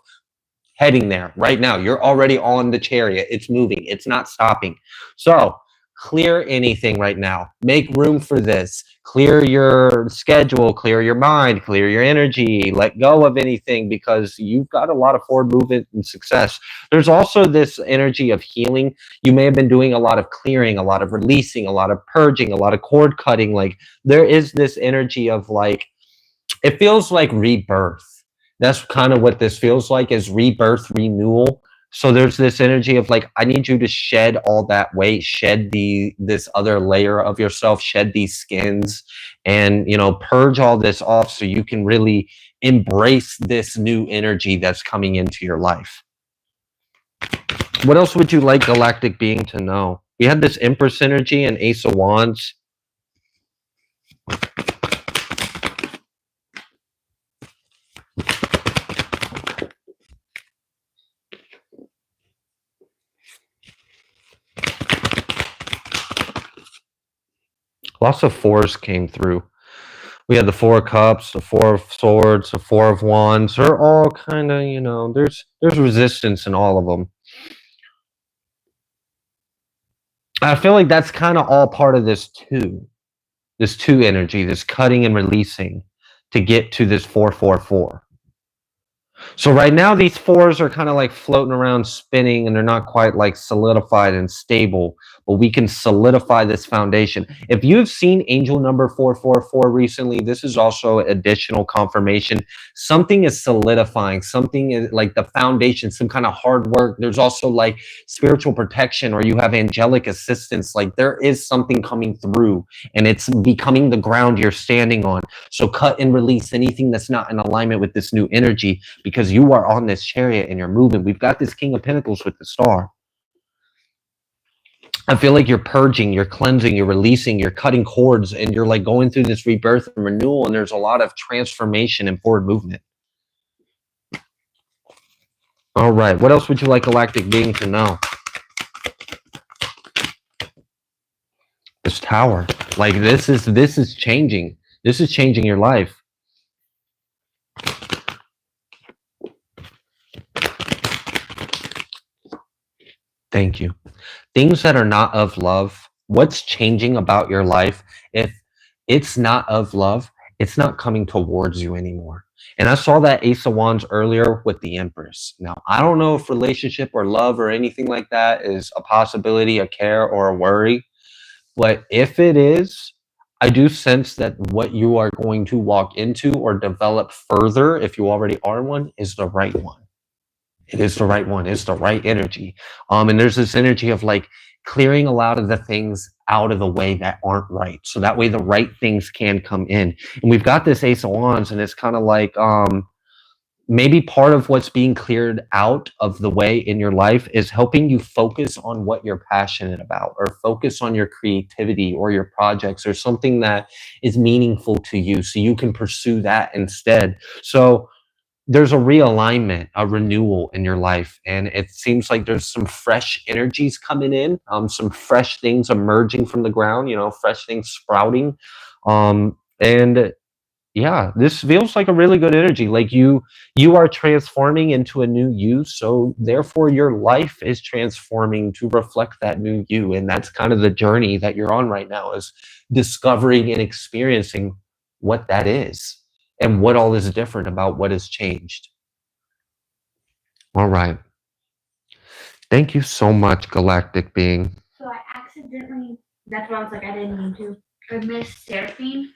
heading there right now. You're already on the chariot. It's moving. It's not stopping. So clear anything right now. Make room for this. Clear your schedule, clear your mind, clear your energy, let go of anything because you've got a lot of forward movement and success. There's also this energy of healing. You may have been doing a lot of clearing, a lot of releasing, a lot of purging, a lot of cord cutting. Like there is this energy of like, it feels like rebirth. That's kind of what this feels like, is rebirth, renewal. So there's this energy of like, I need you to shed all that weight, shed this other layer of yourself, shed these skins, and purge all this off so you can really embrace this new energy that's coming into your life. What else would you like Galactic Being to know? We had this Empress energy and Ace of Wands. Lots of fours came through. We had the Four of Cups, the Four of Swords, the Four of Wands. They're all kind of, there's resistance in all of them. I feel like that's kind of all part of this two energy, this cutting and releasing to get to this 444. So right now these fours are kind of like floating around, spinning, and they're not quite like solidified and stable, but we can solidify this foundation. If you've seen angel number 444 recently, this is also additional confirmation. Something is solidifying, something is like the foundation, some kind of hard work. There's also like spiritual protection, or you have angelic assistance. Like there is something coming through and it's becoming the ground you're standing on. So cut and release anything that's not in alignment with this new energy, because you are on this chariot and you're moving. We've got this King of Pentacles with the star. I feel like you're purging, you're cleansing, you're releasing, you're cutting cords, and you're like going through this rebirth and renewal, and there's a lot of transformation and forward movement. All right, what else would you like Galactic Being to know? This Tower. Like this is changing. This is changing your life. Thank you. Things that are not of love, what's changing about your life? If it's not of love, it's not coming towards you anymore. And I saw that Ace of Wands earlier with the Empress. Now, I don't know if relationship or love or anything like that is a possibility, a care, or a worry. But if it is, I do sense that what you are going to walk into or develop further, if you already are one, is the right one. It is the right one. It's the right energy. And there's this energy of like clearing a lot of the things out of the way that aren't right. So that way the right things can come in. And we've got this Ace of Wands, and it's kind of like maybe part of what's being cleared out of the way in your life is helping you focus on what you're passionate about, or focus on your creativity or your projects or something that is meaningful to you, so you can pursue that instead. So there's a realignment, a renewal in your life, and it seems like there's some fresh energies coming in, some fresh things emerging from the ground, fresh things sprouting, and yeah, this feels like a really good energy. Like you are transforming into a new you, so therefore your life is transforming to reflect that new you, and that's kind of the journey that you're on right now, is discovering and experiencing what that is. And what all is different about what has changed. All right. Thank you so much, Galactic Being. So I accidentally, that's why I was like, I didn't mean to, I missed Seraphine.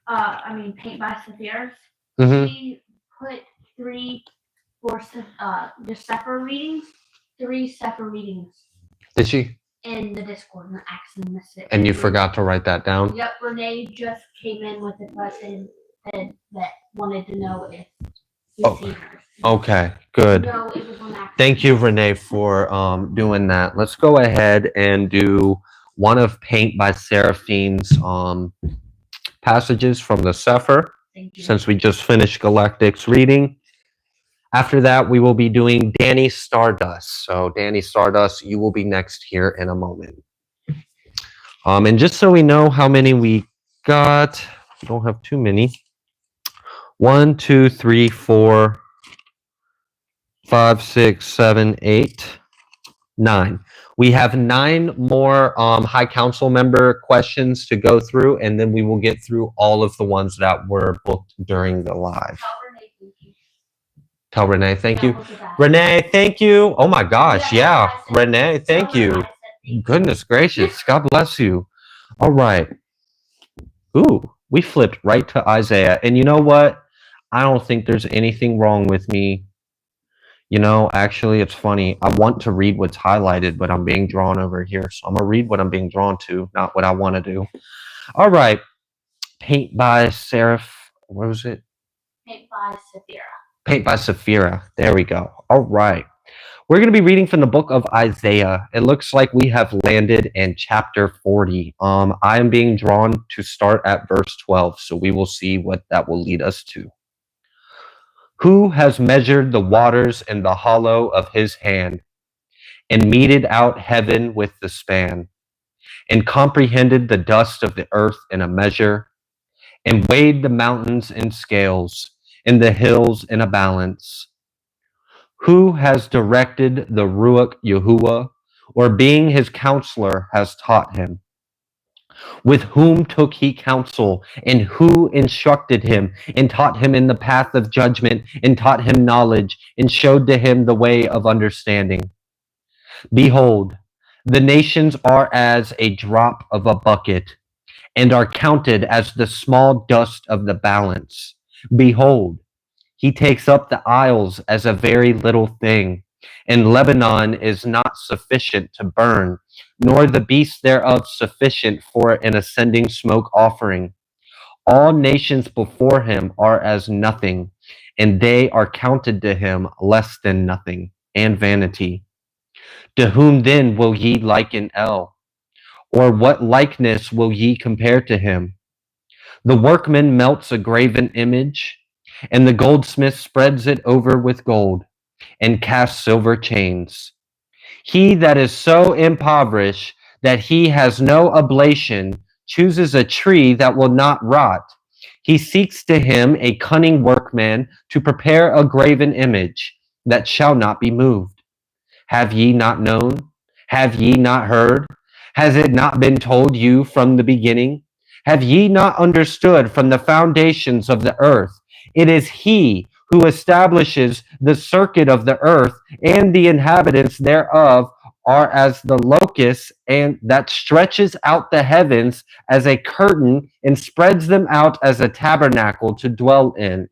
Paint by Sapphires. Mm-hmm. She put 3 for the Sephir readings, 3 Sephir readings. Did she? In the Discord, and I accidentally missed it. And you forgot to write that down? Yep, Renee just came in with a question that wanted to know if you've seen her. Okay, good. No, it was on accident. Thank you, Renee, for doing that. Let's go ahead and do one of Paint by Seraphine's passages from the Sephir, since we just finished Galactic's reading. After that, we will be doing Danny Stardust. So Danny Stardust, you will be next here in a moment. And just so we know how many we got, we don't have too many. 1, 2, 3, 4, 5, 6, 7, 8, 9. We have 9 more High Council member questions to go through, and then we will get through all of the ones that were booked during the live. Tell Renee, thank you. Renee, thank you. Oh my gosh, yeah. Renee, thank you. Goodness gracious, God bless you. All right. Ooh, we flipped right to Isaiah. And you know what? I don't think there's anything wrong with me You know, actually, it's funny. I want to read what's highlighted, but I'm being drawn over here. So I'm going to read what I'm being drawn to, not what I want to do. All right. Paint by Seraph. What was it? Paint by Saphira. Paint by Saphira. There we go. All right. We're going to be reading from the book of Isaiah. It looks like we have landed in chapter 40. I am being drawn to start at verse 12, so we will see what that will lead us to. Who has measured the waters in the hollow of his hand, and meted out heaven with the span, and comprehended the dust of the earth in a measure, and weighed the mountains in scales, and the hills in a balance? Who has directed the Ruach Yahuwah, or being his counselor has taught him? With whom took he counsel, and who instructed him, and taught him in the path of judgment, and taught him knowledge, and showed to him the way of understanding? Behold, the nations are as a drop of a bucket, and are counted as the small dust of the balance. Behold, he takes up the isles as a very little thing, and Lebanon is not sufficient to burn, nor the beasts thereof sufficient for an ascending smoke offering. All nations before him are as nothing, and they are counted to him less than nothing, and vanity. To whom then will ye liken El? Or what likeness will ye compare to him? The workman melts a graven image, and the goldsmith spreads it over with gold, and casts silver chains. He that is so impoverished that he has no oblation chooses a tree that will not rot. He seeks to him a cunning workman to prepare a graven image that shall not be moved. Have ye not known? Have ye not heard? Has it not been told you from the beginning? Have ye not understood from the foundations of the earth? It is he who establishes the circuit of the earth, and the inhabitants thereof are as the locust, and that stretches out the heavens as a curtain, and spreads them out as a tabernacle to dwell in.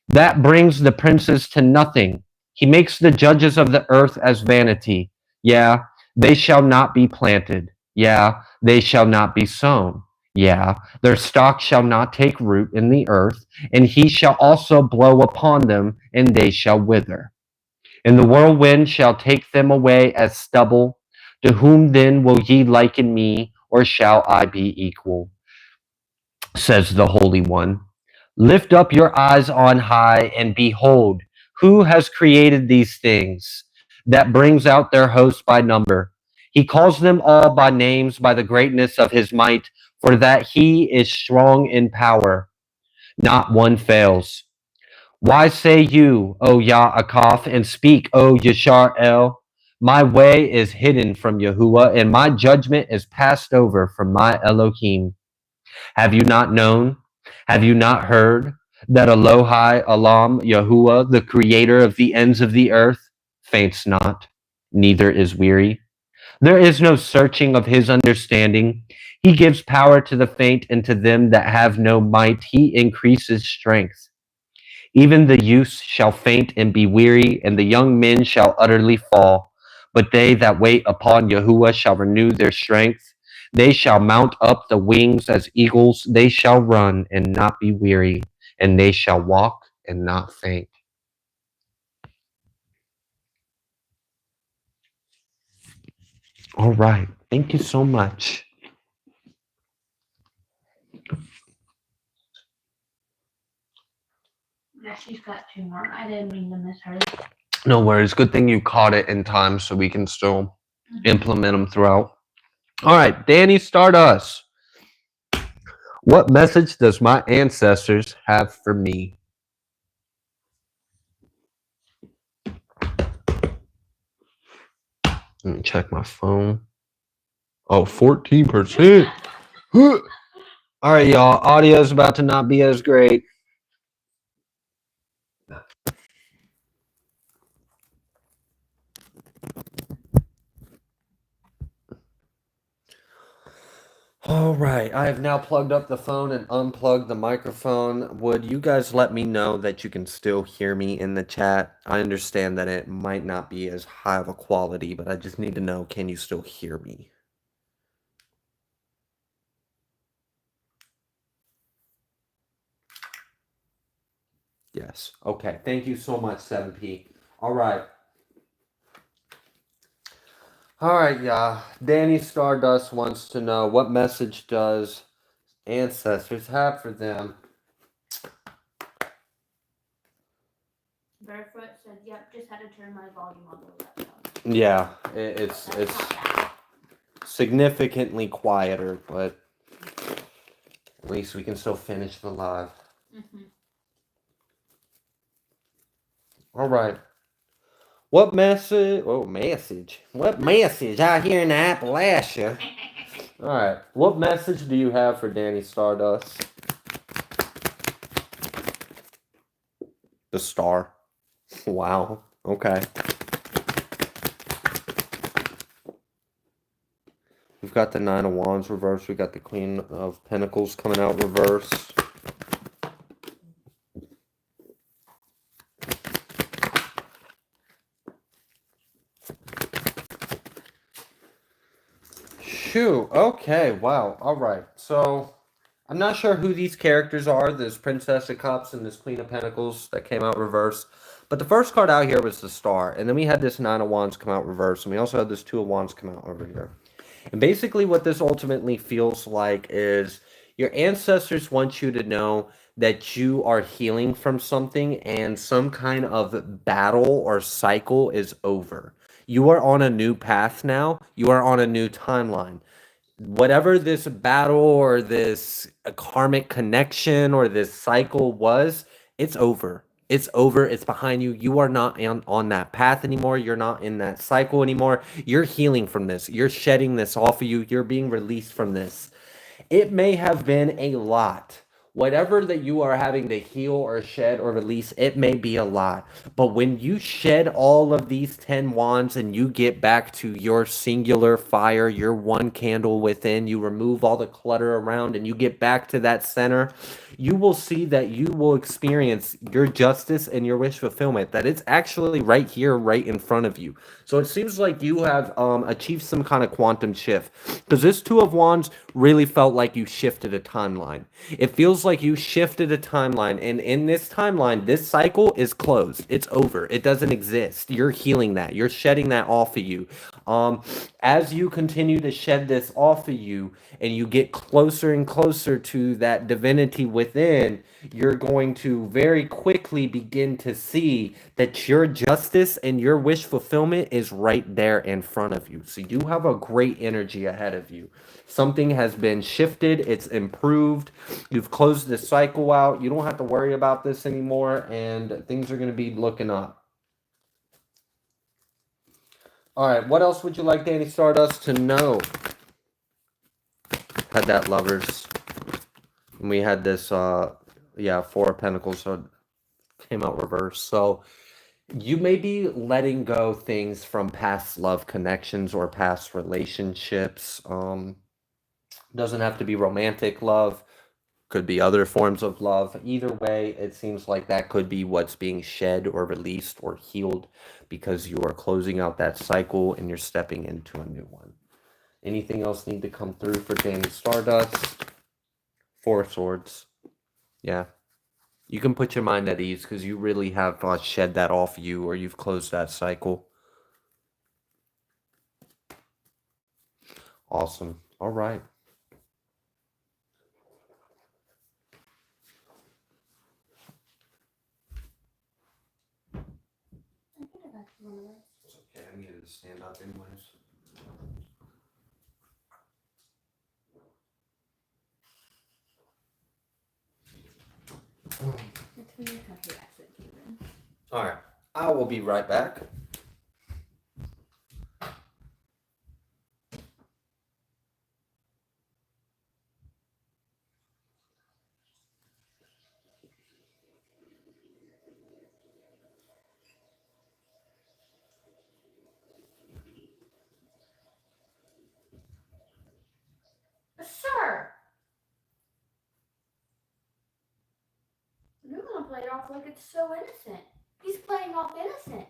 That brings the princes to nothing. He makes the judges of the earth as vanity. Yeah, they shall not be planted. Yeah, they shall not be sown. Yeah, their stock shall not take root in the earth, and he shall also blow upon them, and they shall wither. And the whirlwind shall take them away as stubble. To whom then will ye liken me, or shall I be equal? Says the Holy One. Lift up your eyes on high, and behold, who has created these things, that brings out their hosts by number? He calls them all by names by the greatness of his might, for that he is strong in power. Not one fails. Why say you, O Yaakov, and speak, O Yashar El? My way is hidden from Yahuwah, and my judgment is passed over from my Elohim. Have you not known? Have you not heard that Elohai Elam Yahuwah, the creator of the ends of the earth, faints not, neither is weary? There is no searching of his understanding. He gives power to the faint, and to them that have no might he increases strength. Even the youths shall faint and be weary, and the young men shall utterly fall. But they that wait upon Yahuwah shall renew their strength. They shall mount up the wings as eagles. They shall run and not be weary, and they shall walk and not faint. All right. Thank you so much. Yeah, she's got two more. I didn't mean to miss her. No worries. Good thing you caught it in time so we can still implement them throughout. All right. Danny Stardust. What message does my ancestors have for me? Let me check my phone. Oh, 14%. All right, y'all. Audio is about to not be as great. All right, I have now plugged up the phone and unplugged the microphone. Would you guys let me know that you can still hear me in the chat? I understand that it might not be as high of a quality, but I just need to know, can you still hear me? Yes. Okay. Thank you so much, 7P. All right. All right, yeah. Danny Stardust wants to know, what message does ancestors have for them? Barefoot said, "Yep, just had to turn my volume on the laptop." Yeah, That's it's not bad. significantly quieter, but at least we can still finish the live. All right. What message? Oh, message. What message out here in Appalachia? All right. What message do you have for Danny Stardust? The star. Wow. Okay. We've got the Nine of Wands reversed. We got the Queen of Pentacles coming out reversed. Shoot. Okay. Wow. All right. So I'm not sure who these characters are. This Princess of Cups and this Queen of Pentacles that came out reversed. But the first card out here was the Star. And then we had this Nine of Wands come out reversed. And we also had this Two of Wands come out over here. And basically what this ultimately feels like is your ancestors want you to know that you are healing from something and some kind of battle or cycle is over. You are on a new path now. You are on a new timeline. Whatever this battle or this karmic connection or this cycle was, it's over. It's over. It's behind you. You are not on that path anymore. You're not in that cycle anymore. You're healing from this. You're shedding this off of you. You're being released from this. It may have been a lot. Whatever that you are having to heal or shed or release, it may be a lot. But when you shed all of these 10 wands and you get back to your singular fire, your one candle within, you remove all the clutter around and you get back to that center, you will see that you will experience your justice and your wish fulfillment, that it's actually right here, right in front of you. So it seems like you have achieved some kind of quantum shift, because this Two of Wands really felt like you shifted a timeline. It feels like you shifted a timeline, and in this timeline, this cycle is closed. It's over. It doesn't exist. You're healing that. You're shedding that off of you. As you continue to shed this off of you, and you get closer and closer to that divinity within, you're going to very quickly begin to see that your justice and your wish fulfillment is right there in front of you. So you have a great energy ahead of you. Something has been shifted, it's improved. You've closed this cycle out. You don't have to worry about this anymore, and things are going to be looking up. All right, what else would you like Danny Stardust to know? Had that Lovers. And we had this, Four of Pentacles, so it came out reverse. So you may be letting go things from past love connections or past relationships. Doesn't have to be romantic love. Could be other forms of love. Either way, it seems like that could be what's being shed or released or healed, because you are closing out that cycle and you're stepping into a new one. Anything else need to come through for Danny Stardust? Four of Swords. Yeah. You can put your mind at ease because you really have shed that off you, or you've closed that cycle. Awesome. All right. It's okay. I needed to stand up anyways. All right. I will be right back. Sir, play it off like it's so innocent. He's playing off innocent.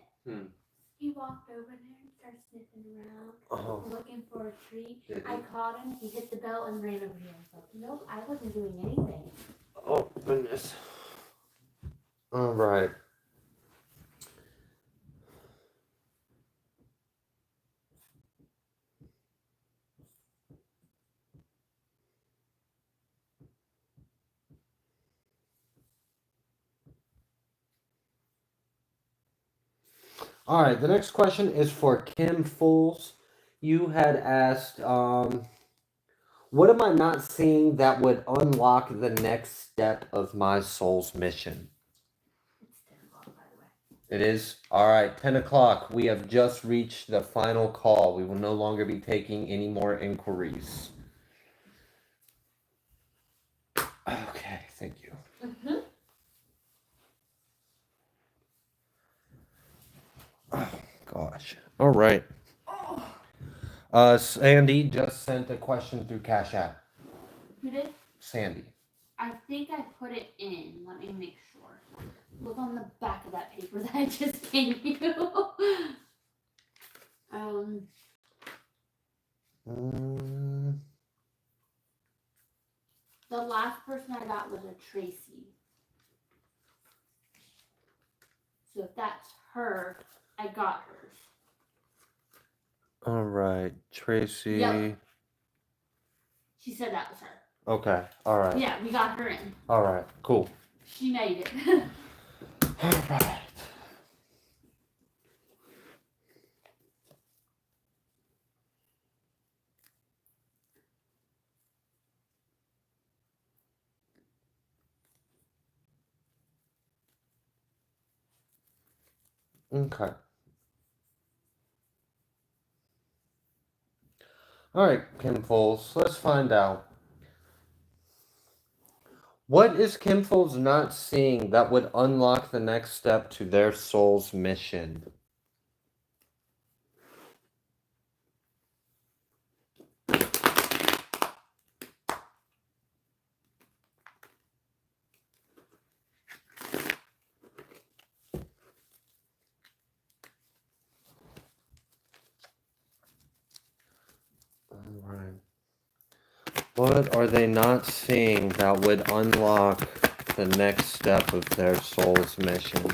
He walked over there and started sniffing around, looking for a treat. I caught him. He hit the bell and ran over here. I thought, nope, I wasn't doing anything. Oh, goodness. All right. All right, the next question is for Kim Fools. You had asked, what am I not seeing that would unlock the next step of my soul's mission? It's 10 o'clock, by the way. It is? All right, 10 o'clock. We have just reached the final call. We will no longer be taking any more inquiries. Okay, thank you. Mm-hmm. Oh, gosh. All right. Sandy just sent a question through Cashapp. Who did? Sandy. I think I put it in. Let me make sure. Look on the back of that paper that I just gave you. The last person I got was a Tracy. So if that's her, I got hers. All right, Tracy. Yep. She said that was her. Okay, all right. Yeah, we got her in. All right, cool. She made it. All right. Okay. All right, Kim Foles, let's find out. What is Kim Foles not seeing that would unlock the next step to their soul's mission? What are they not seeing that would unlock the next step of their soul's mission?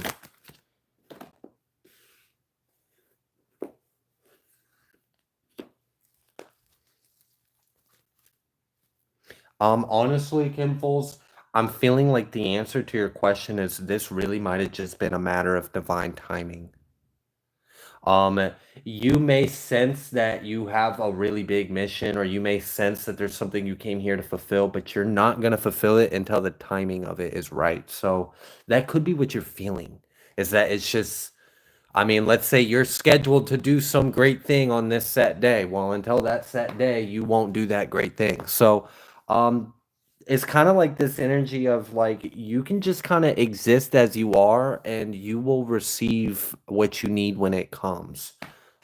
Honestly, Kim Foles, I'm feeling like the answer to your question is this really might have just been a matter of divine timing. You may sense that you have a really big mission, or you may sense that there's something you came here to fulfill, but you're not going to fulfill it until the timing of it is right. So that could be what you're feeling, is that it's just, I mean, let's say you're scheduled to do some great thing on this set day. Well, until that set day, you won't do that great thing. So, it's kind of like this energy of like you can just kind of exist as you are and you will receive what you need when it comes.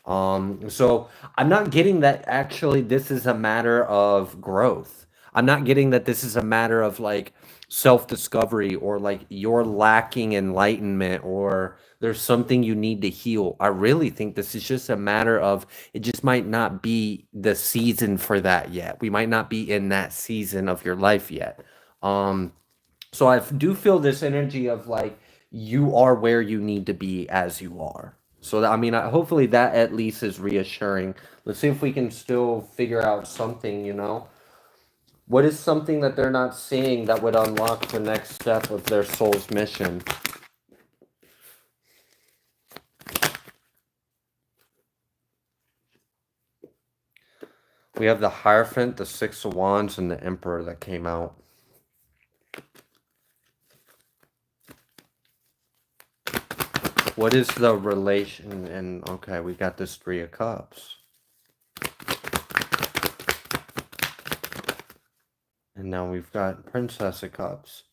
So I'm not getting that actually this is a matter of growth. I'm not getting that this is a matter of like self-discovery or like you're lacking enlightenment or there's something you need to heal. I really think this is just a matter of it just might not be the season for that yet. We might not be in that season of your life yet. So I do feel this energy of like you are where you need to be as you are. So I mean, hopefully that at least is reassuring. Let's see if we can still figure out something, you know. What is something that they're not seeing that would unlock the next step of their soul's mission? We have the Hierophant, the Six of Wands, and the Emperor that came out. What is the relation? And okay, we got this Three of Cups. And now we've got Princess of Cups.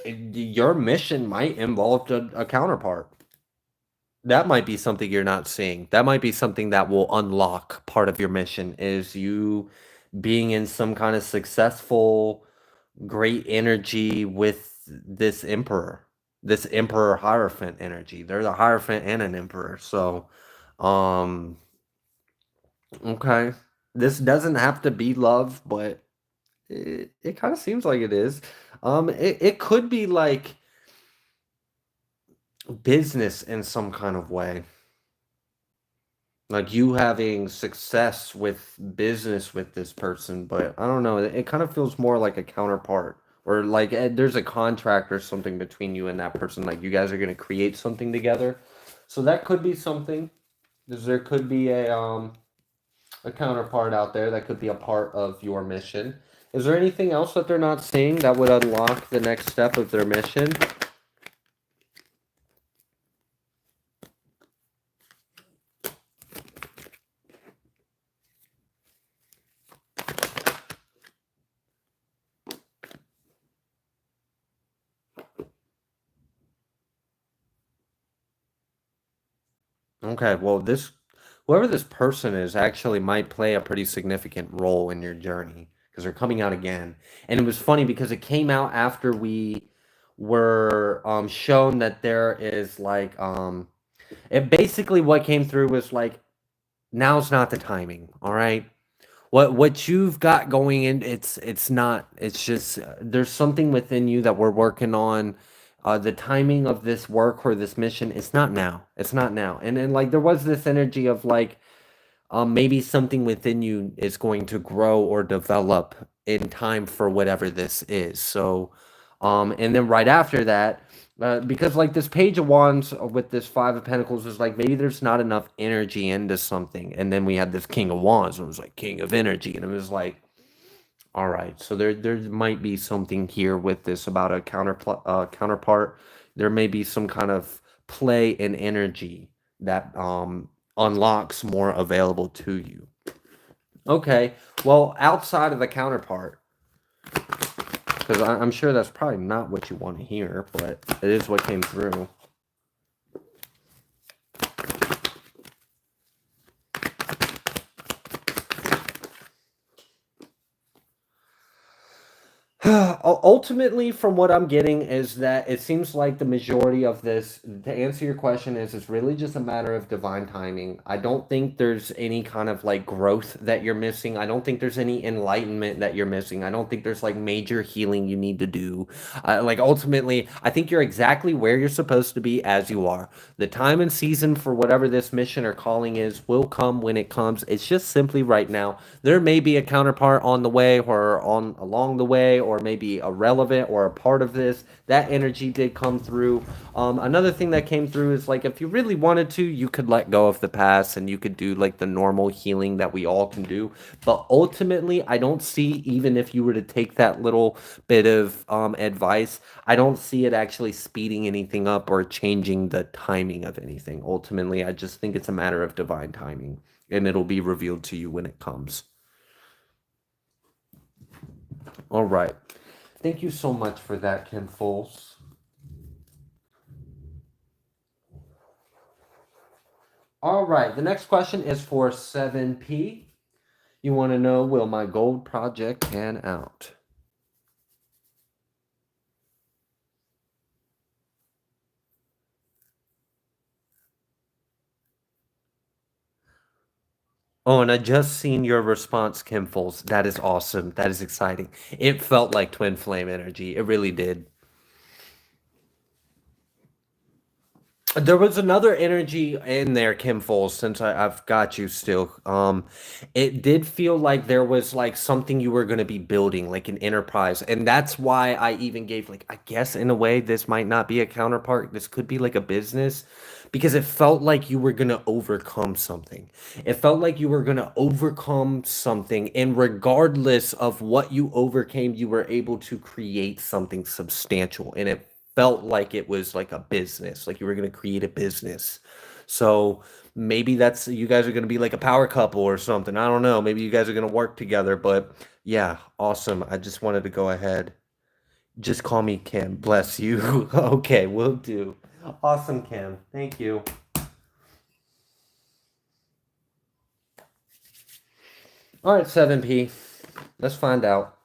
Your mission might involve a counterpart. That might be something you're not seeing. That might be something that will unlock part of your mission is you being in some kind of successful great energy with this emperor hierophant energy. They're the hierophant and an emperor. So, um, okay, this doesn't have to be love, but it kind of seems like it is. It could be like business in some kind of way. Like you having success with business with this person, but I don't know. It kind of feels more like a counterpart, or like there's a contract or something between you and that person. Like you guys are gonna create something together, so that could be something. There could be a counterpart out there that could be a part of your mission. Is there anything else that they're not seeing that would unlock the next step of their mission? Okay, well, whoever this person is actually might play a pretty significant role in your journey because they're coming out again. And it was funny because it came out after we were shown that there is like it basically what came through was like now's not the timing, all right? What you've got going in, it's not, it's just there's something within you that we're working on. The timing of this work or this mission, it's not now. It's not now. And then like there was this energy of like maybe something within you is going to grow or develop in time for whatever this is. So, and then right after that, because like this Page of Wands with this Five of Pentacles is like maybe there's not enough energy into something, and then we had this King of Wands, and it was like King of Energy, and it was like, all right, so there might be something here with this about a counterpart. There may be some kind of play in energy that unlocks more available to you. Okay, well, outside of the counterpart, because I'm sure that's probably not what you want to hear, but it is what came through. Ultimately, from what I'm getting, is that it seems like the majority of this, to answer your question, is it's really just a matter of divine timing. I don't think there's any kind of like growth that you're missing. I don't think there's any enlightenment that you're missing. I don't think there's like major healing you need to do. Like ultimately, I think you're exactly where you're supposed to be as you are. The time and season for whatever this mission or calling is will come when it comes. It's just simply right now. There may be a counterpart on the way or on along the way, or maybe a relevant or a part of this. That energy did come through. Another thing that came through is like if you really wanted to, you could let go of the past and you could do like the normal healing that we all can do. But ultimately, I don't see, even if you were to take that little bit of advice, I don't see it actually speeding anything up or changing the timing of anything. Ultimately, I just think it's a matter of divine timing, and it'll be revealed to you when it comes. All right. Thank you so much for that, Ken Foles. All right. The next question is for 7P. You want to know, will my gold project pan out? Oh, and I just seen your response, Kim Foles. That is awesome. That is exciting. It felt like twin flame energy. It really did. There was another energy in there, Kim Foles, since I've got you still. It did feel like there was like something you were going to be building, like an enterprise. And that's why I even gave, like, I guess in a way, this might not be a counterpart. This could be like a business because it felt like you were going to overcome something. It felt like you were going to overcome something. And regardless of what you overcame, you were able to create something substantial. And it felt like it was like a business, like you were going to create a business. So maybe that's, you guys are going to be like a power couple or something. I don't know. Maybe you guys are going to work together, but yeah, awesome. I just wanted to go ahead. Just call me Kim. Bless you. Okay, will do. Awesome, Kim. Thank you. All right, 7P. Let's find out.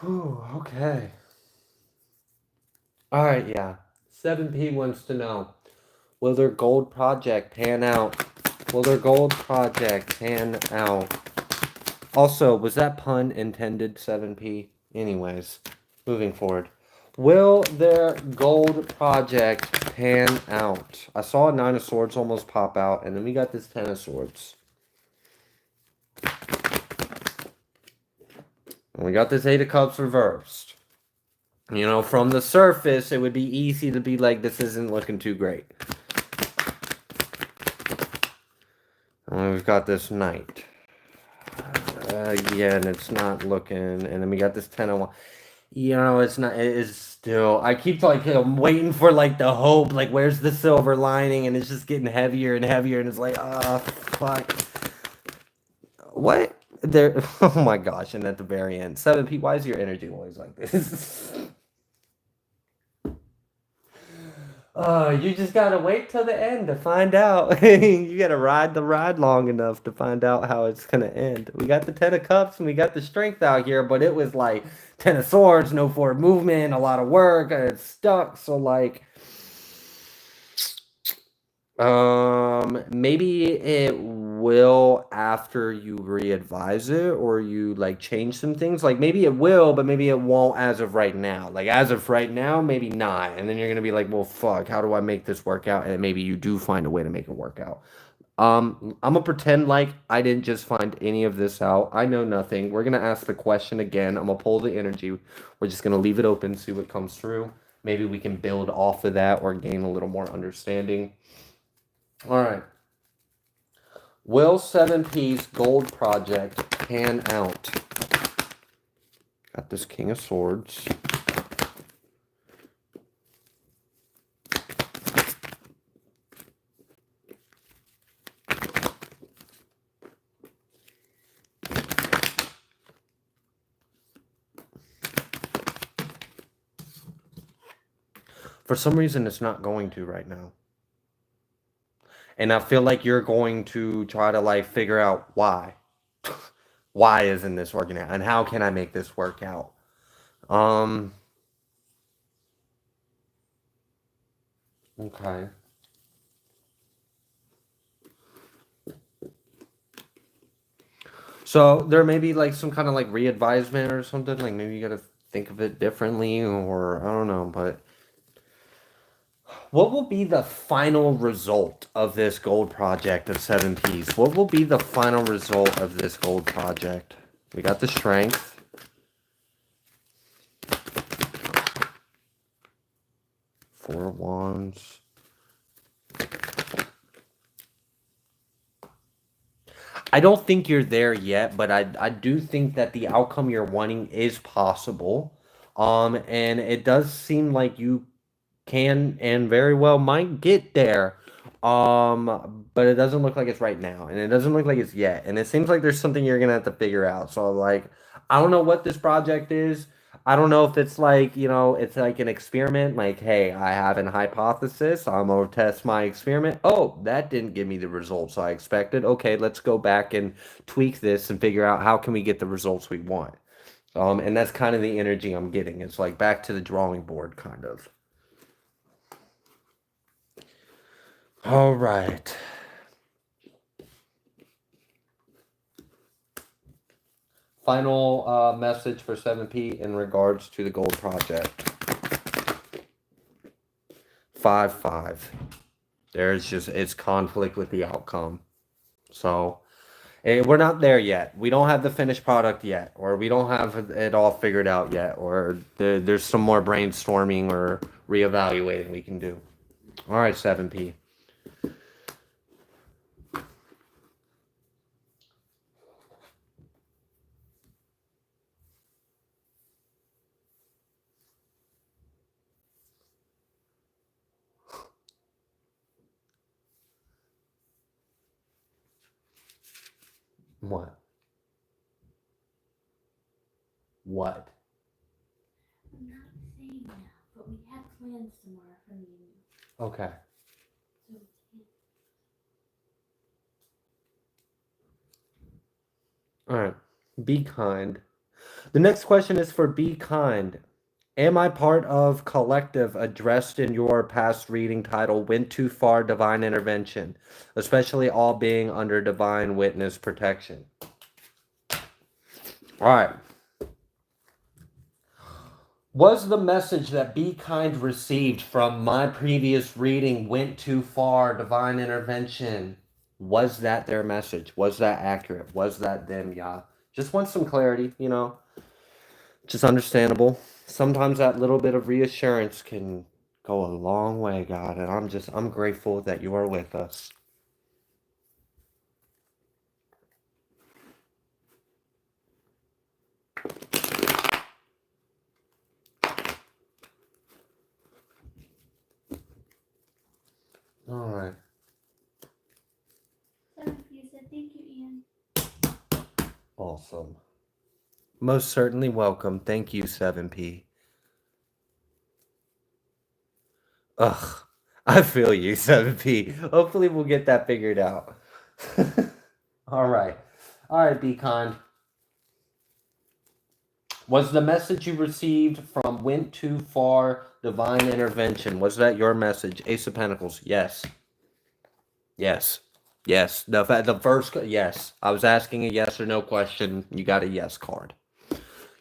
Whew, okay. All right, yeah. 7P wants to know, will their gold project pan out? Will their gold project pan out? Also, was that pun intended, 7P? Anyways, moving forward. Will their gold project pan out? I saw a 9 of swords almost pop out, and then we got this 10 of swords. And we got this 8 of cups reversed. You know, from the surface, it would be easy to be like, this isn't looking too great. And we've got this knight. Again, it's not looking. And then we got this 10 of 1. You know, it's not, it is still, I keep like, I'm waiting for like the hope, like where's the silver lining, and it's just getting heavier and heavier, and it's like, ah, fuck. What? There, oh my gosh, and at the very end, 7P, why is your energy always like this? You just gotta wait till the end to find out. You gotta ride the ride long enough to find out how it's gonna end. We got the 10 of cups and we got the strength out here, but it was like 10 of swords, no forward movement, a lot of work, and it's stuck. So like, maybe it will after you re-advise it or you like change some things. Like maybe it will, but maybe it won't as of right now. Like as of right now, maybe not. And then you're gonna be like, well, fuck, how do I make this work out? And maybe you do find a way to make it work out. I'm gonna pretend like I didn't just find any of this out. I know nothing. We're gonna ask the question again. I'm gonna pull the energy. We're just gonna leave it open, see what comes through. Maybe we can build off of that or gain a little more understanding. All right. Will 7P's gold project pan out? Got this King of Swords. For some reason, it's not going to right now. And I feel like you're going to try to like figure out why. Why isn't this working out? And how can I make this work out? Okay. So there may be like some kind of like re-advisement or something. Like maybe you gotta think of it differently, or I don't know, but what will be the final result of this gold project of 7Ps? What will be the final result of this gold project? We got the strength. Four of Wands. I don't think you're there yet, but I do think that the outcome you're wanting is possible. And it does seem like you can and very well might get there. But it doesn't look like it's right now, and it doesn't look like it's yet. And it seems like there's something you're gonna have to figure out. So like, I don't know what this project is. I don't know if it's like, you know, it's like an experiment, like, hey, I have an hypothesis. I'm gonna test my experiment. Oh, that didn't give me the results I expected. Okay, let's go back and tweak this and figure out how can we get the results we want. And that's kind of the energy I'm getting. It's like back to the drawing board, kind of. All right. Final message for 7P in regards to the gold project. 5-5. There's just, it's conflict with the outcome. So we're not there yet. We don't have the finished product yet, or we don't have it all figured out yet, or there's some more brainstorming or reevaluating we can do. All right, 7P. What? What? I'm not saying that, but we had plans tomorrow for the union. Okay. So All right. Be kind. The next question is for Be Kind. Am I part of collective addressed in your past reading title, Went Too Far, Divine Intervention, especially all being under divine witness protection? All right. Was the message that Be Kind received from my previous reading, Went Too Far, Divine Intervention, was that their message? Was that accurate? Was that them, Yah? Just want some clarity, you know? Just understandable. Sometimes that little bit of reassurance can go a long way, God, and I'm grateful that you are with us. All right. You said thank you, Ian. Awesome. Most certainly welcome. Thank you, 7P. Ugh, I feel you, 7P. Hopefully we'll get that figured out. All right. All right, Be Kind. Was the message you received from Went Too Far, Divine Intervention, was that your message? Ace of Pentacles, yes. Yes. Yes. The first, yes. I was asking a yes or no question. You got a yes card.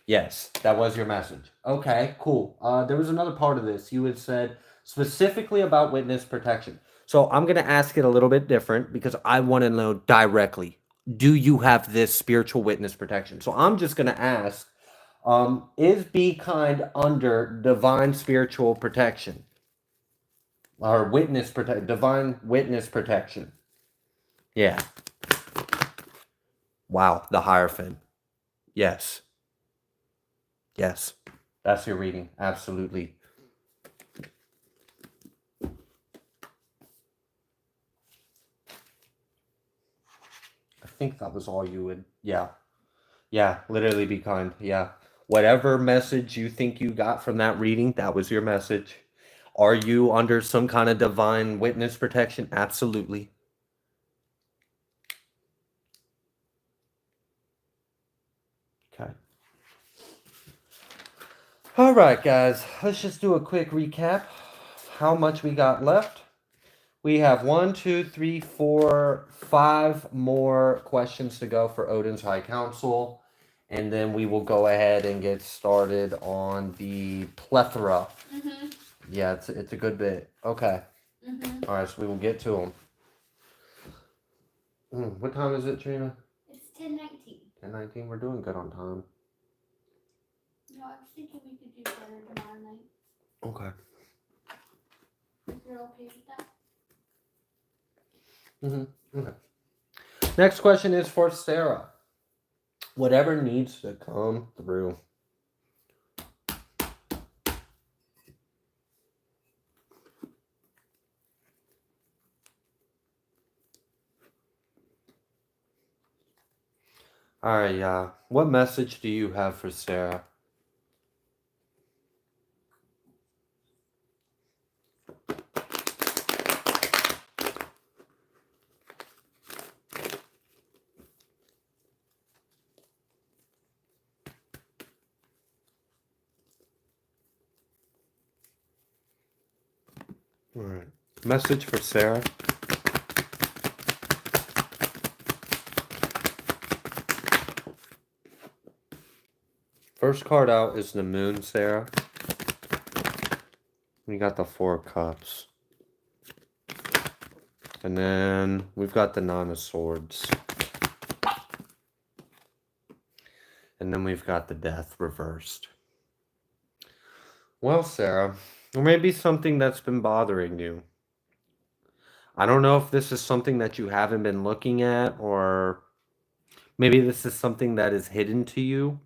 Yes, that was your message. Okay, cool. There was another part of this. You had said specifically about witness protection. So I'm going to ask it a little bit different because I want to know directly, do you have this spiritual witness protection? So I'm just going to ask, is Be Kind under divine spiritual protection? Or divine witness protection? Yeah. Wow, the Hierophant. Yes. Yes. That's your reading. Absolutely. I think that was all you would. Yeah. Yeah, literally Be Kind. Yeah. Whatever message you think you got from that reading, that was your message. Are you under some kind of divine witness protection? Absolutely. Okay. All right, guys. Let's just do a quick recap. How much we got left? We have 1, 2, 3, 4, 5 more questions to go for Odin's High Council. And then we will go ahead and get started on the plethora. Mm-hmm. Yeah, it's a good bit. Okay. Mm-hmm. All right, so we will get to them. What time is it, Trina? It's 10:19. 10:19. We're doing good on time. No, I was thinking we could do better tomorrow night. Okay. If you're okay with that. Okay. Next question is for Sarah. Whatever needs to come through. All right, yeah. What message do you have for Sarah? All right. Message for Sarah. First card out is the Moon, Sarah. We got the 4 of Cups. And then we've got the 9 of Swords. And then we've got the Death reversed. Well, Sarah, there may be something that's been bothering you. I don't know if this is something that you haven't been looking at, or maybe this is something that is hidden to you.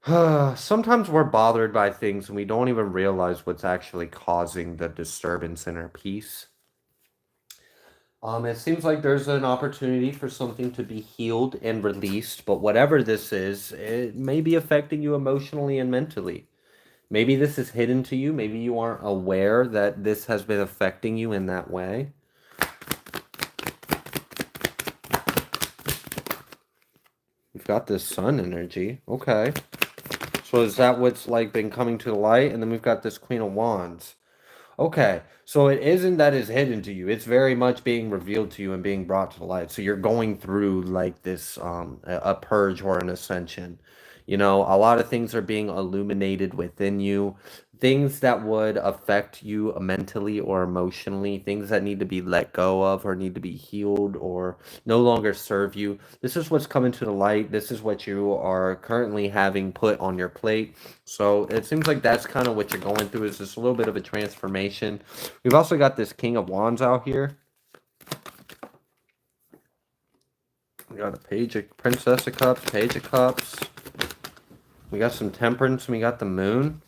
Sometimes we're bothered by things and we don't even realize what's actually causing the disturbance in our peace. It seems like there's an opportunity for something to be healed and released, but whatever this is, it may be affecting you emotionally and mentally. Maybe this is hidden to you. Maybe you aren't aware that this has been affecting you in that way. We've got this sun energy. Okay. So is that what's like been coming to the light? And then we've got this Queen of Wands. Okay, so it isn't that it's hidden to you. It's very much being revealed to you and being brought to the light. So you're going through like this a purge or an ascension. You know, a lot of things are being illuminated within you. Things that would affect you mentally or emotionally, things that need to be let go of or need to be healed or no longer serve you. This is what's coming to the light. This is what you are currently having put on your plate. So it seems like that's kind of what you're going through, is just a little bit of a transformation. We've also got this King of Wands out here. We got a Page of Princess of Cups, Page of Cups. We got some Temperance, and we got the Moon.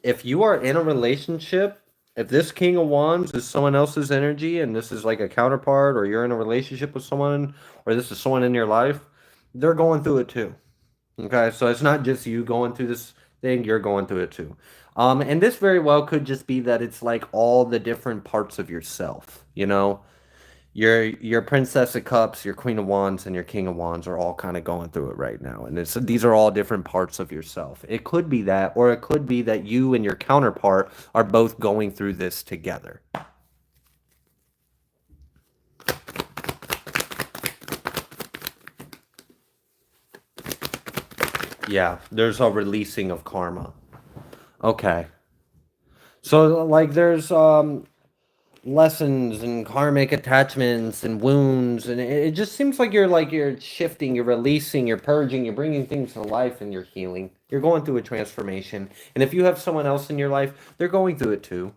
If you are in a relationship, if this King of Wands is someone else's energy and this is like a counterpart, or you're in a relationship with someone, or this is someone in your life, they're going through it too. Okay, so it's not just you going through this thing, you're going through it too. And this very well could just be that it's like all the different parts of yourself, you know? Your Princess of Cups, your Queen of Wands, and your King of Wands are all kind of going through it right now. And these are all different parts of yourself. It could be that, or it could be that you and your counterpart are both going through this together. Yeah, there's a releasing of karma. Okay. So like there's lessons and karmic attachments and wounds, and it just seems like you're shifting, you're releasing, you're purging, you're bringing things to life, and you're healing. You're going through a transformation. And if you have someone else in your life, they're going through it too.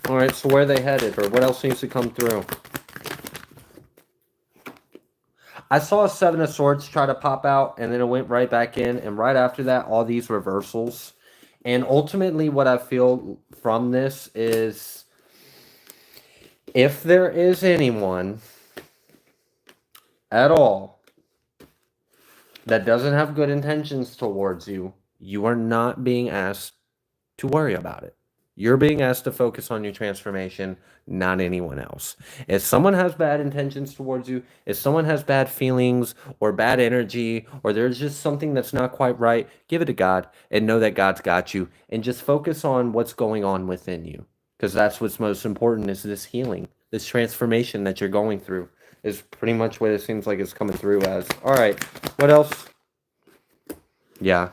All right, so where are they headed, or what else needs to come through? I saw a Seven of Swords try to pop out, and then it went right back in, and right after that, all these reversals. And ultimately, what I feel from this is, if there is anyone at all that doesn't have good intentions towards you, you are not being asked to worry about it. You're being asked to focus on your transformation, not anyone else. If someone has bad intentions towards you, if someone has bad feelings or bad energy, or there's just something that's not quite right, give it to God and know that God's got you, and just focus on what's going on within you. Because that's what's most important, is this healing, this transformation that you're going through is pretty much what it seems like it's coming through as. All right, what else? Yeah.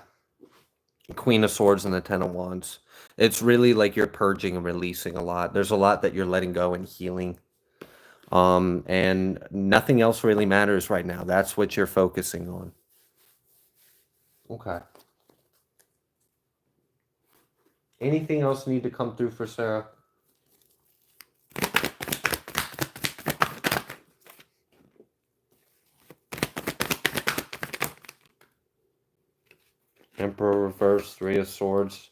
Queen of Swords and the Ten of Wands. It's really like you're purging and releasing a lot. There's a lot that you're letting go and healing. And nothing else really matters right now. That's what you're focusing on. Okay. Anything else need to come through for Sarah? Emperor reverse, Three of Swords.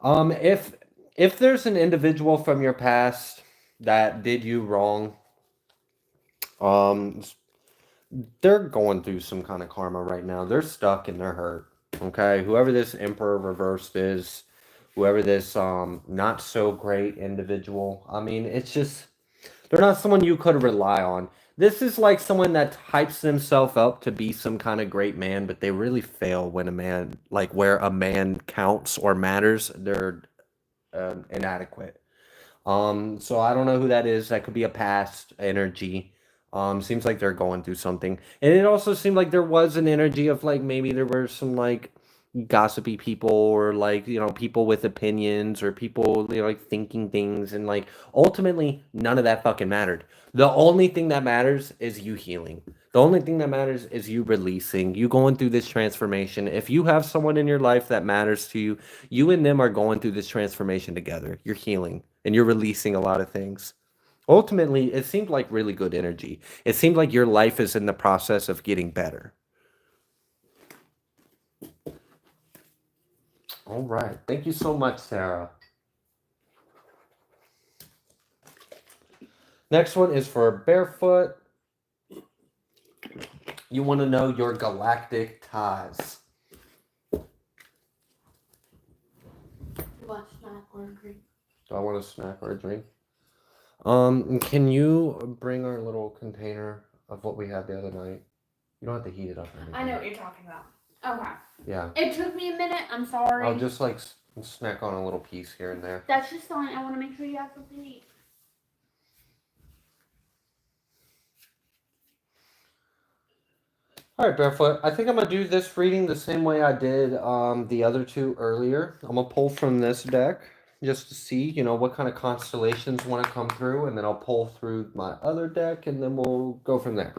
If there's an individual from your past that did you wrong, they're going through some kind of karma right now. They're stuck and they're hurt. Okay, whoever this Emperor reversed is, whoever this not so great individual. I mean, it's just, they're not someone you could rely on. This is like someone that hypes themselves up to be some kind of great man, but they really fail when a man, like where a man counts or matters, they're inadequate. So I don't know who that is. That could be a past energy. Seems like they're going through something. And it also seemed like there was an energy of like maybe there were some like gossipy people, or like, you know, people with opinions, or people, you know, like thinking things, and like ultimately none of that fucking mattered. The only thing that matters is you healing. The only thing that matters is you releasing, you going through this transformation. If you have someone in your life that matters to you, you and them are going through this transformation together. You're healing and you're releasing a lot of things. Ultimately, it seemed like really good energy. It seemed like your life is in the process of getting better. All right. Thank you so much, Sarah. Next one is for Barefoot. You want to know your galactic ties. Want a snack or a drink? Do I want a snack or a drink? Can you bring our little container of what we had the other night? You don't have to heat it up or anything. I know what you're talking about. Okay. Yeah. It took me a minute. I'm sorry. I'll just like snack on a little piece here and there. That's just fine. I want to make sure you have something to eat. All right, Barefoot. I think I'm gonna do this reading the same way I did the other two earlier. I'm gonna pull from this deck just to see, what kind of constellations want to come through, and then I'll pull through my other deck, and then we'll go from there.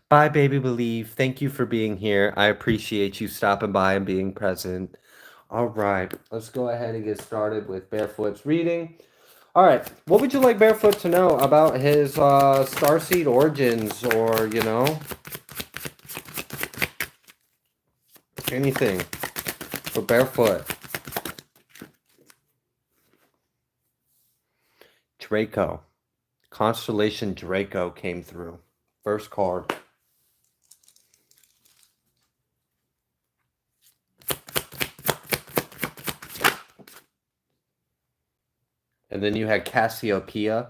Bye, Baby Believe. Thank you for being here. I appreciate you stopping by and being present. All right, let's go ahead and get started with Barefoot's reading. All right, what would you like Barefoot to know about his Starseed origins, or, anything for Barefoot? Draco. Constellation Draco came through. First card. And then you had Cassiopeia.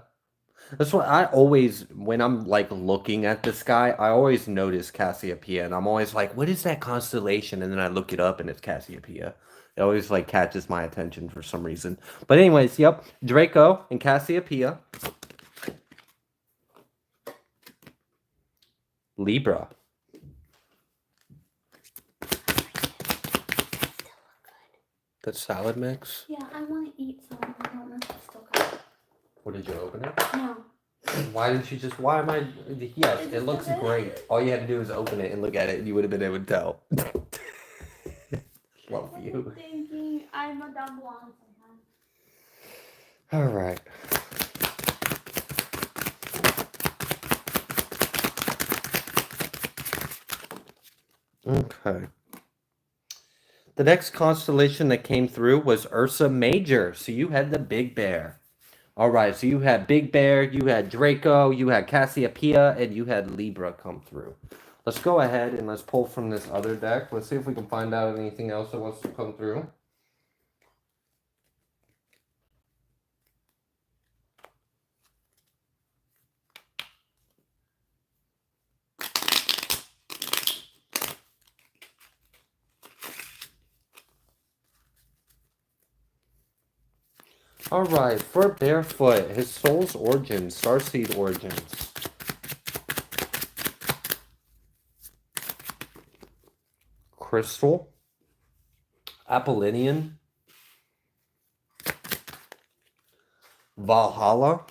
That's what I always, when I'm like looking at the sky, I always notice Cassiopeia, and I'm always like, what is that constellation? And then I look it up and it's Cassiopeia. It always like catches my attention for some reason. But anyways, yep, Draco and Cassiopeia. Libra. The salad mix? Yeah, I want to eat some. I don't know if it's still good. What, did you open it? No. Why didn't you just, why am I, yes, it looks great. All you had to do is open it and look at it and you would have been able to tell. Love you. Thinking I'm a dumb blonde sometimes. All right. Okay. The next constellation that came through was Ursa Major. So you had the Big Bear. All right. So you had Big Bear, you had Draco, you had Cassiopeia, and you had Libra come through. Let's go ahead and let's pull from this other deck. Let's see if we can find out anything else that wants to come through. All right, for Barefoot, his soul's origins, Starseed origins. Crystal, Apollonian, Valhalla,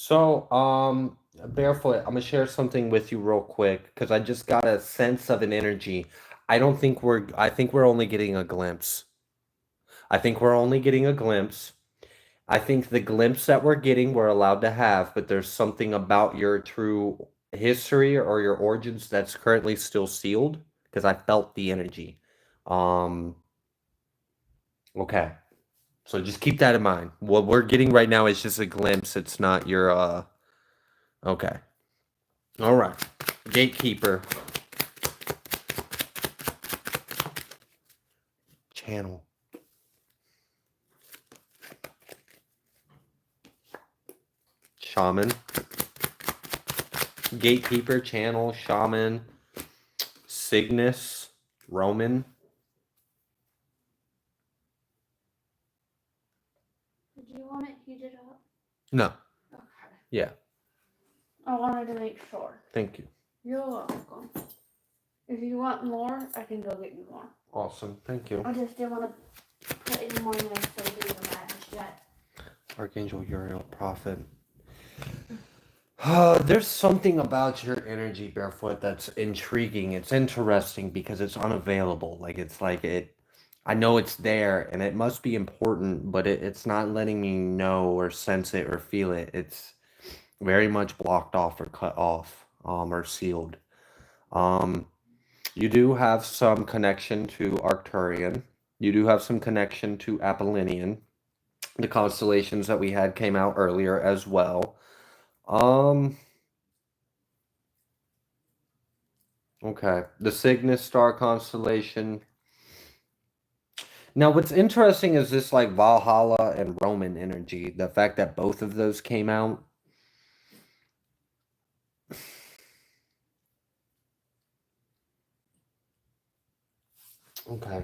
So, Barefoot, I'm gonna share something with you real quick because I just got a sense of an energy. I think we're only getting a glimpse. I think we're only getting a glimpse. I think the glimpse that we're getting, we're allowed to have, but there's something about your true history or your origins that's currently still sealed because I felt the energy. Um, okay. So just keep that in mind. What we're getting right now is just a glimpse. It's not your, okay. All right. Gatekeeper. Channel. Shaman. Gatekeeper, channel, shaman. Cygnus. Roman. Did you want it heated up? No. Okay. Yeah. I wanted to make sure. Thank you. You're welcome. If you want more, I can go get you more. Awesome. Thank you. I just didn't want to put any more in there so we didn't go bad just yet. Archangel Uriel, Prophet. There's something about your energy, Barefoot, that's intriguing. It's interesting because it's unavailable. I know it's there and it must be important, but it's not letting me know or sense it or feel it. It's very much blocked off or cut off, or sealed. Um, You do have some connection to Arcturian. You do have some connection to Apollonian. The constellations that we had came out earlier as well. Okay. The Cygnus star constellation. Now, what's interesting is this like Valhalla and Roman energy. The fact that both of those came out. Okay,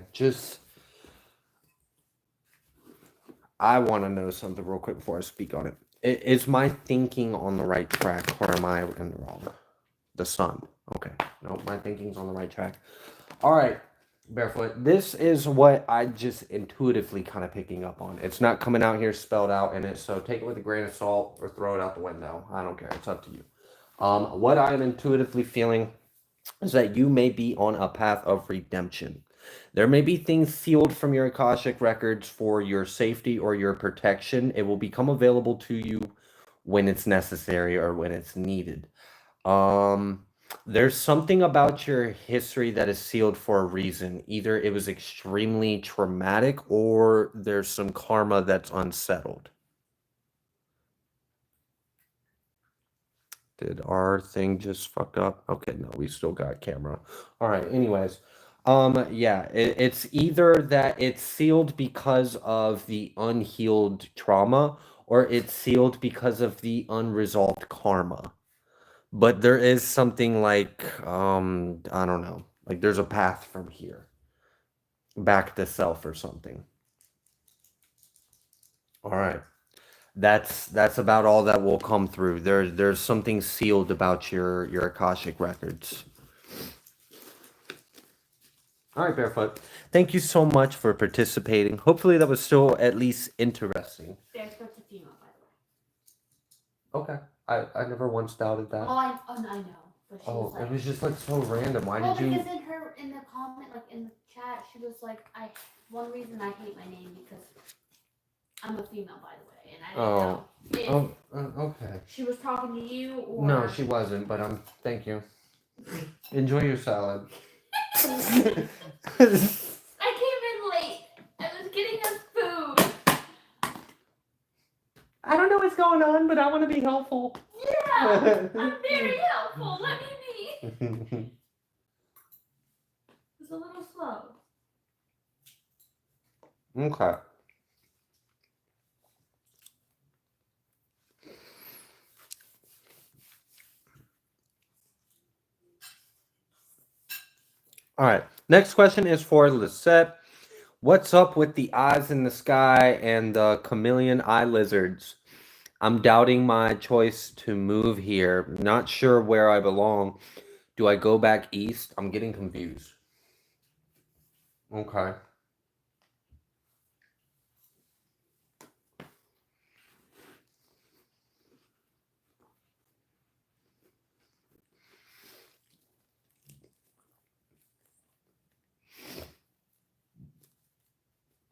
I want to know something real quick before I speak on it. Is my thinking on the right track, or am I in the wrong? The sun. Okay, no, my thinking's on the right track. All right, Barefoot. This is what I just intuitively kind of picking up on. It's not coming out here spelled out in it, so take it with a grain of salt or throw it out the window. I don't care. It's up to you. What I'm intuitively feeling is that you may be on a path of redemption. There may be things sealed from your Akashic records for your safety or your protection. It will become available to you when it's necessary or when it's needed. There's something about your history that is sealed for a reason. Either it was extremely traumatic or there's some karma that's unsettled. Did our thing just fuck up? Okay, no, we still got camera. All right, anyways. Yeah, it's either that it's sealed because of the unhealed trauma or it's sealed because of the unresolved karma. But there is something like, I don't know, like there's a path from here back to self or something. All right. That's about all that will come through. There's something sealed about your Akashic records. All right, Barefoot. Thank you so much for participating. Hopefully that was still at least interesting. Barefoot's a female, by the way. Okay. I never once doubted that. Oh, I know. But she was like, it was just like so random. Why well, did you? because in the comment, like in the chat, she was like, one reason I hate my name because I'm a female, by the way, and I didn't know. Okay. She was talking to you, or No, she wasn't. But thank you. Enjoy your salad. I came in late. I was getting us food. I don't know what's going on, but I want to be helpful. Yeah, I'm very helpful. Let me be. It's a little slow. Okay. All right. Next question is for Lisette. What's up with the eyes in the sky and the chameleon eye lizards? I'm doubting my choice to move here. Not sure where I belong. Do I go back east? I'm getting confused. Okay.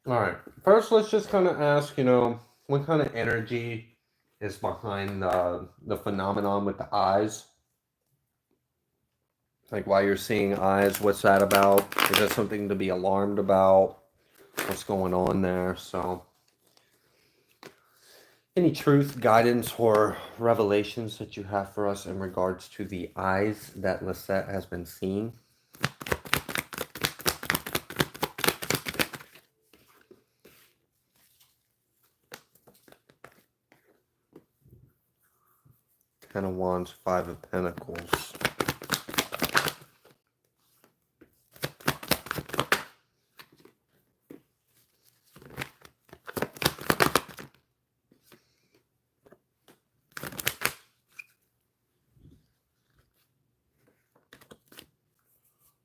All right. First, let's just kind of ask, what kind of energy is behind the phenomenon with the eyes? Like why you're seeing eyes, what's that about? Is that something to be alarmed about? What's going on there? So, any truth, guidance, or revelations that you have for us in regards to the eyes that Lisette has been seeing? Ten of Wands, Five of Pentacles.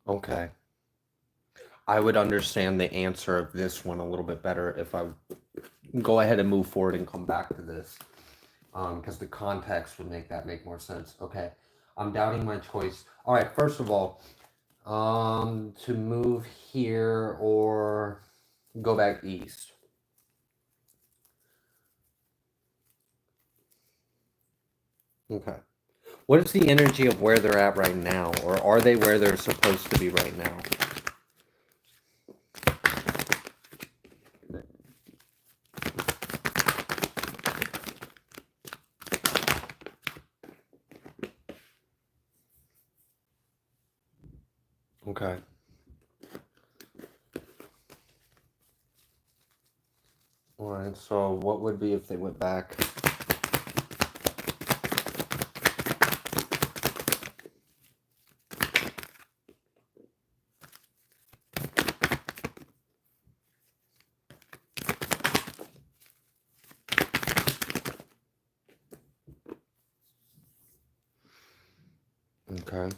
Okay. I would understand the answer of this one a little bit better if I go ahead and move forward and come back to this. Because the context would make more sense. Okay. I'm doubting my choice. All right, first of all, to move here or go back east. Okay. What is the energy of where they're at right now? Or are they where they're supposed to be right now? Okay. All right, so what would be if they went back? Okay.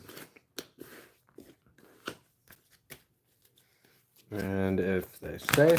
And if they stay?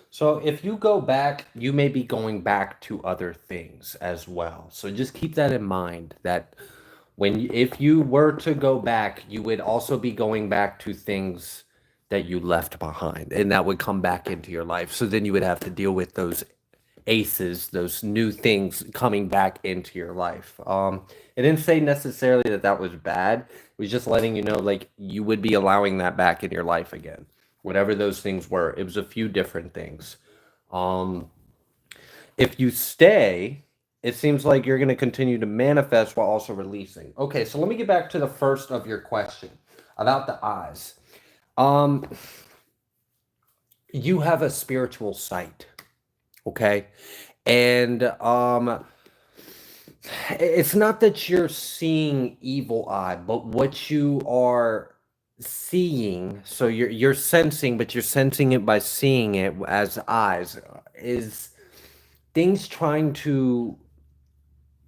So if you go back, you may be going back to other things as well. So just keep that in mind that if you were to go back, you would also be going back to things that you left behind and that would come back into your life. So then you would have to deal with those aces, those new things coming back into your life. It didn't say necessarily that that was bad. It was just letting you know, like, you would be allowing that back in your life again, whatever those things were. It was a few different things. Um, if you stay, it seems like you're going to continue to manifest while also releasing. Okay, so let me get back to the first of your question about the eyes. Um, you have a spiritual sight, okay? And it's not that you're seeing evil eye, but what you are seeing, so you're sensing, but you're sensing it by seeing it as eyes, is things trying to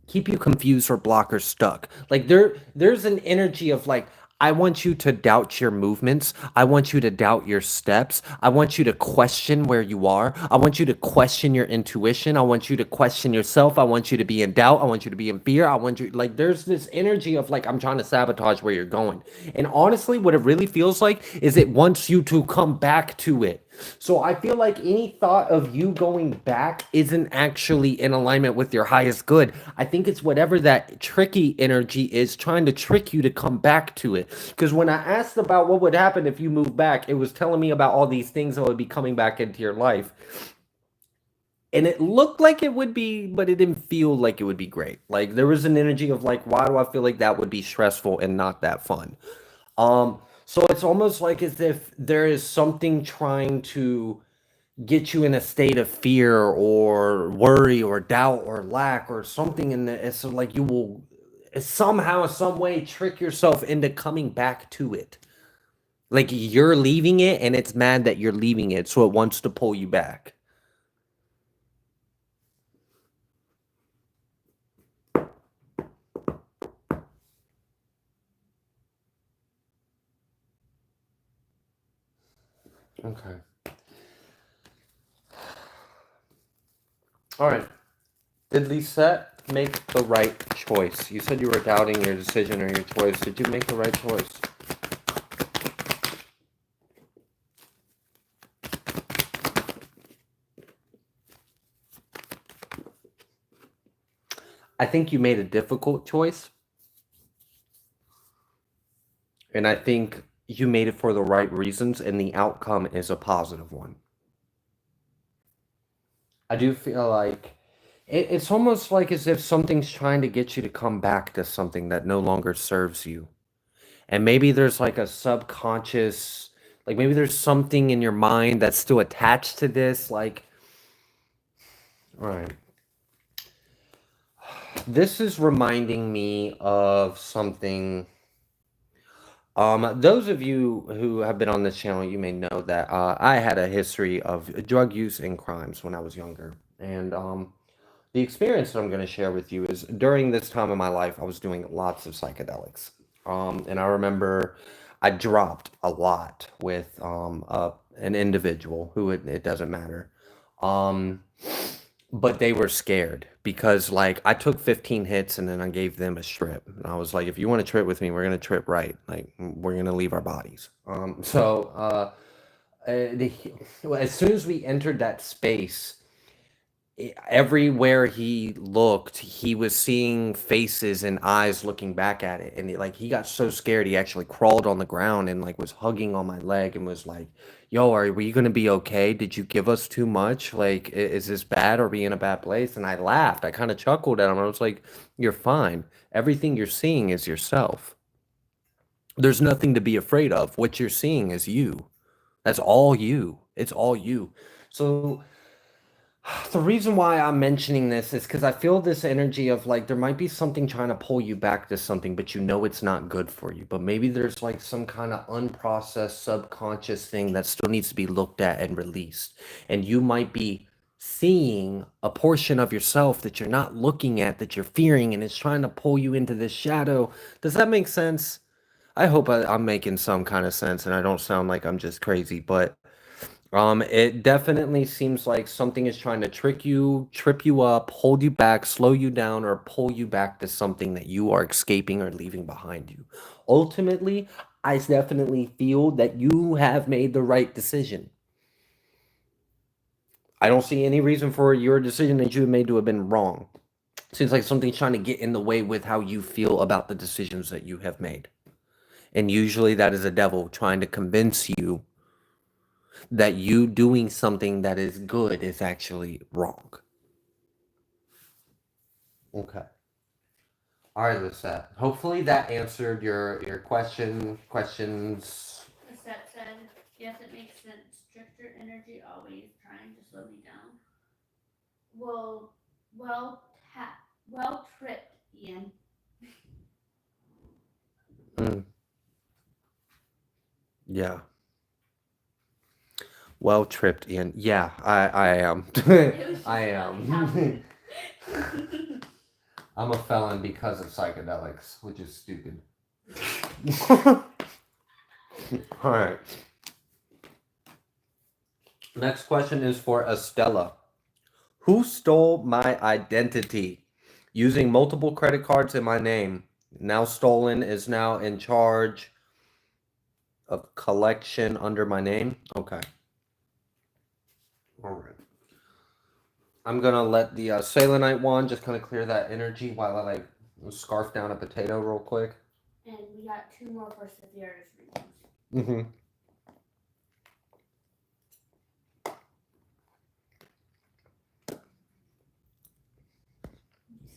keep you confused or blocked or stuck. Like there's an energy of like, I want you to doubt your movements. I want you to doubt your steps. I want you to question where you are. I want you to question your intuition. I want you to question yourself. I want you to be in doubt. I want you to be in fear. I want you, like, there's this energy of like, I'm trying to sabotage where you're going. And honestly, what it really feels like is it wants you to come back to it. So I feel like any thought of you going back isn't actually in alignment with your highest good. I think it's whatever that tricky energy is trying to trick you to come back to it. Because when I asked about what would happen if you move back, it was telling me about all these things that would be coming back into your life. And it looked like it would be, but it didn't feel like it would be great. Like there was an energy of like, why do I feel like that would be stressful and not that fun? So it's almost like as if there is something trying to get you in a state of fear or worry or doubt or lack or something in the it's like you will somehow, some way trick yourself into coming back to it. Like you're leaving it and it's mad that you're leaving it, so it wants to pull you back. Okay. All right. Did Lisette make the right choice? You said you were doubting your decision or your choice. Did you make the right choice? I think you made a difficult choice. And I think you made it for the right reasons, and the outcome is a positive one. I do feel like it's almost like as if something's trying to get you to come back to something that no longer serves you. And maybe there's like a subconscious, like maybe there's something in your mind that's still attached to this. Like, all right. This is reminding me of something. Those of you who have been on this channel, you may know that I had a history of drug use and crimes when I was younger. And the experience that I'm going to share with you is during this time of my life, I was doing lots of psychedelics. And I remember I dropped a lot with an individual who it doesn't matter. Um, but they were scared because like I took 15 hits and then I gave them a strip. And I was like, if you want to trip with me, we're gonna trip right. Like we're gonna leave our bodies. The, as soon as we entered that space, everywhere he looked, he was seeing faces and eyes looking back at it, and like he got so scared, he actually crawled on the ground and like was hugging on my leg and was like, "Yo, are we gonna be okay? Did you give us too much? Like, is this bad? Are we in a bad place?" And I laughed. I kind of chuckled at him. I was like, "You're fine. Everything you're seeing is yourself. There's nothing to be afraid of. What you're seeing is you. That's all you. It's all you." So the reason why I'm mentioning this is because I feel this energy of like there might be something trying to pull you back to something, but you know it's not good for you. But maybe there's like some kind of unprocessed subconscious thing that still needs to be looked at and released. And you might be seeing a portion of yourself that you're not looking at, that you're fearing, and it's trying to pull you into this shadow. Does that make sense? I hope I'm making some kind of sense and I don't sound like I'm just crazy, but it definitely seems like something is trying to trick you, trip you up, hold you back, slow you down, or pull you back to something that you are escaping or leaving behind you. Ultimately, I definitely feel that you have made the right decision. I don't see any reason for your decision that you have made to have been wrong. Seems like something's trying to get in the way with how you feel about the decisions that you have made. And usually that is a devil trying to convince you that you doing something that is good is actually wrong. Okay. All right, Lisette. Hopefully that answered your questions. Lisette said, yes, it makes sense. Stricter energy always trying to slow me down. Well, well tripped, Ian. Mm, yeah. Well tripped, Ian. Yeah, I am. I am. I'm a felon because of psychedelics, which is stupid. All right. Next question is for Estella. Who stole my identity? Using multiple credit cards in my name. Now stolen, is now in charge of collection under my name. Okay. All right. I'm gonna let the Selenite wand just kind of clear that energy while I like scarf down a potato real quick. And we got 2 more for Severa's readings. Mm-hmm.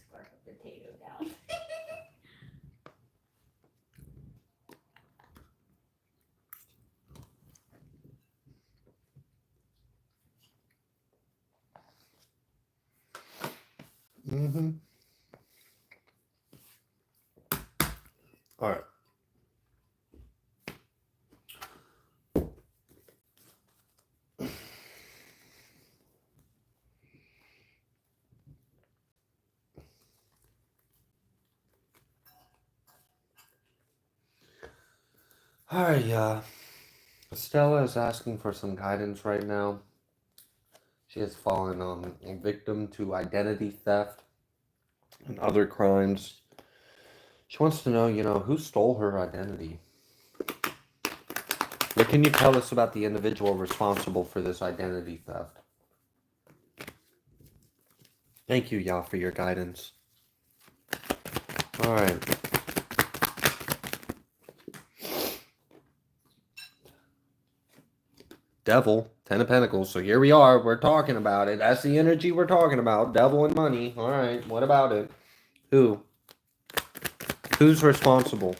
Scarf a potato down. Mm-hmm. All right. All right, yeah. Stella is asking for some guidance right now. She has fallen a victim to identity theft and other crimes. She wants to know, who stole her identity? What can you tell us about the individual responsible for this identity theft? Thank you, Yah, for your guidance. All right. Devil, 10 of Pentacles. So here we are. We're talking about it. That's the energy we're talking about. Devil and money. All right. What about it? Who? Who's responsible?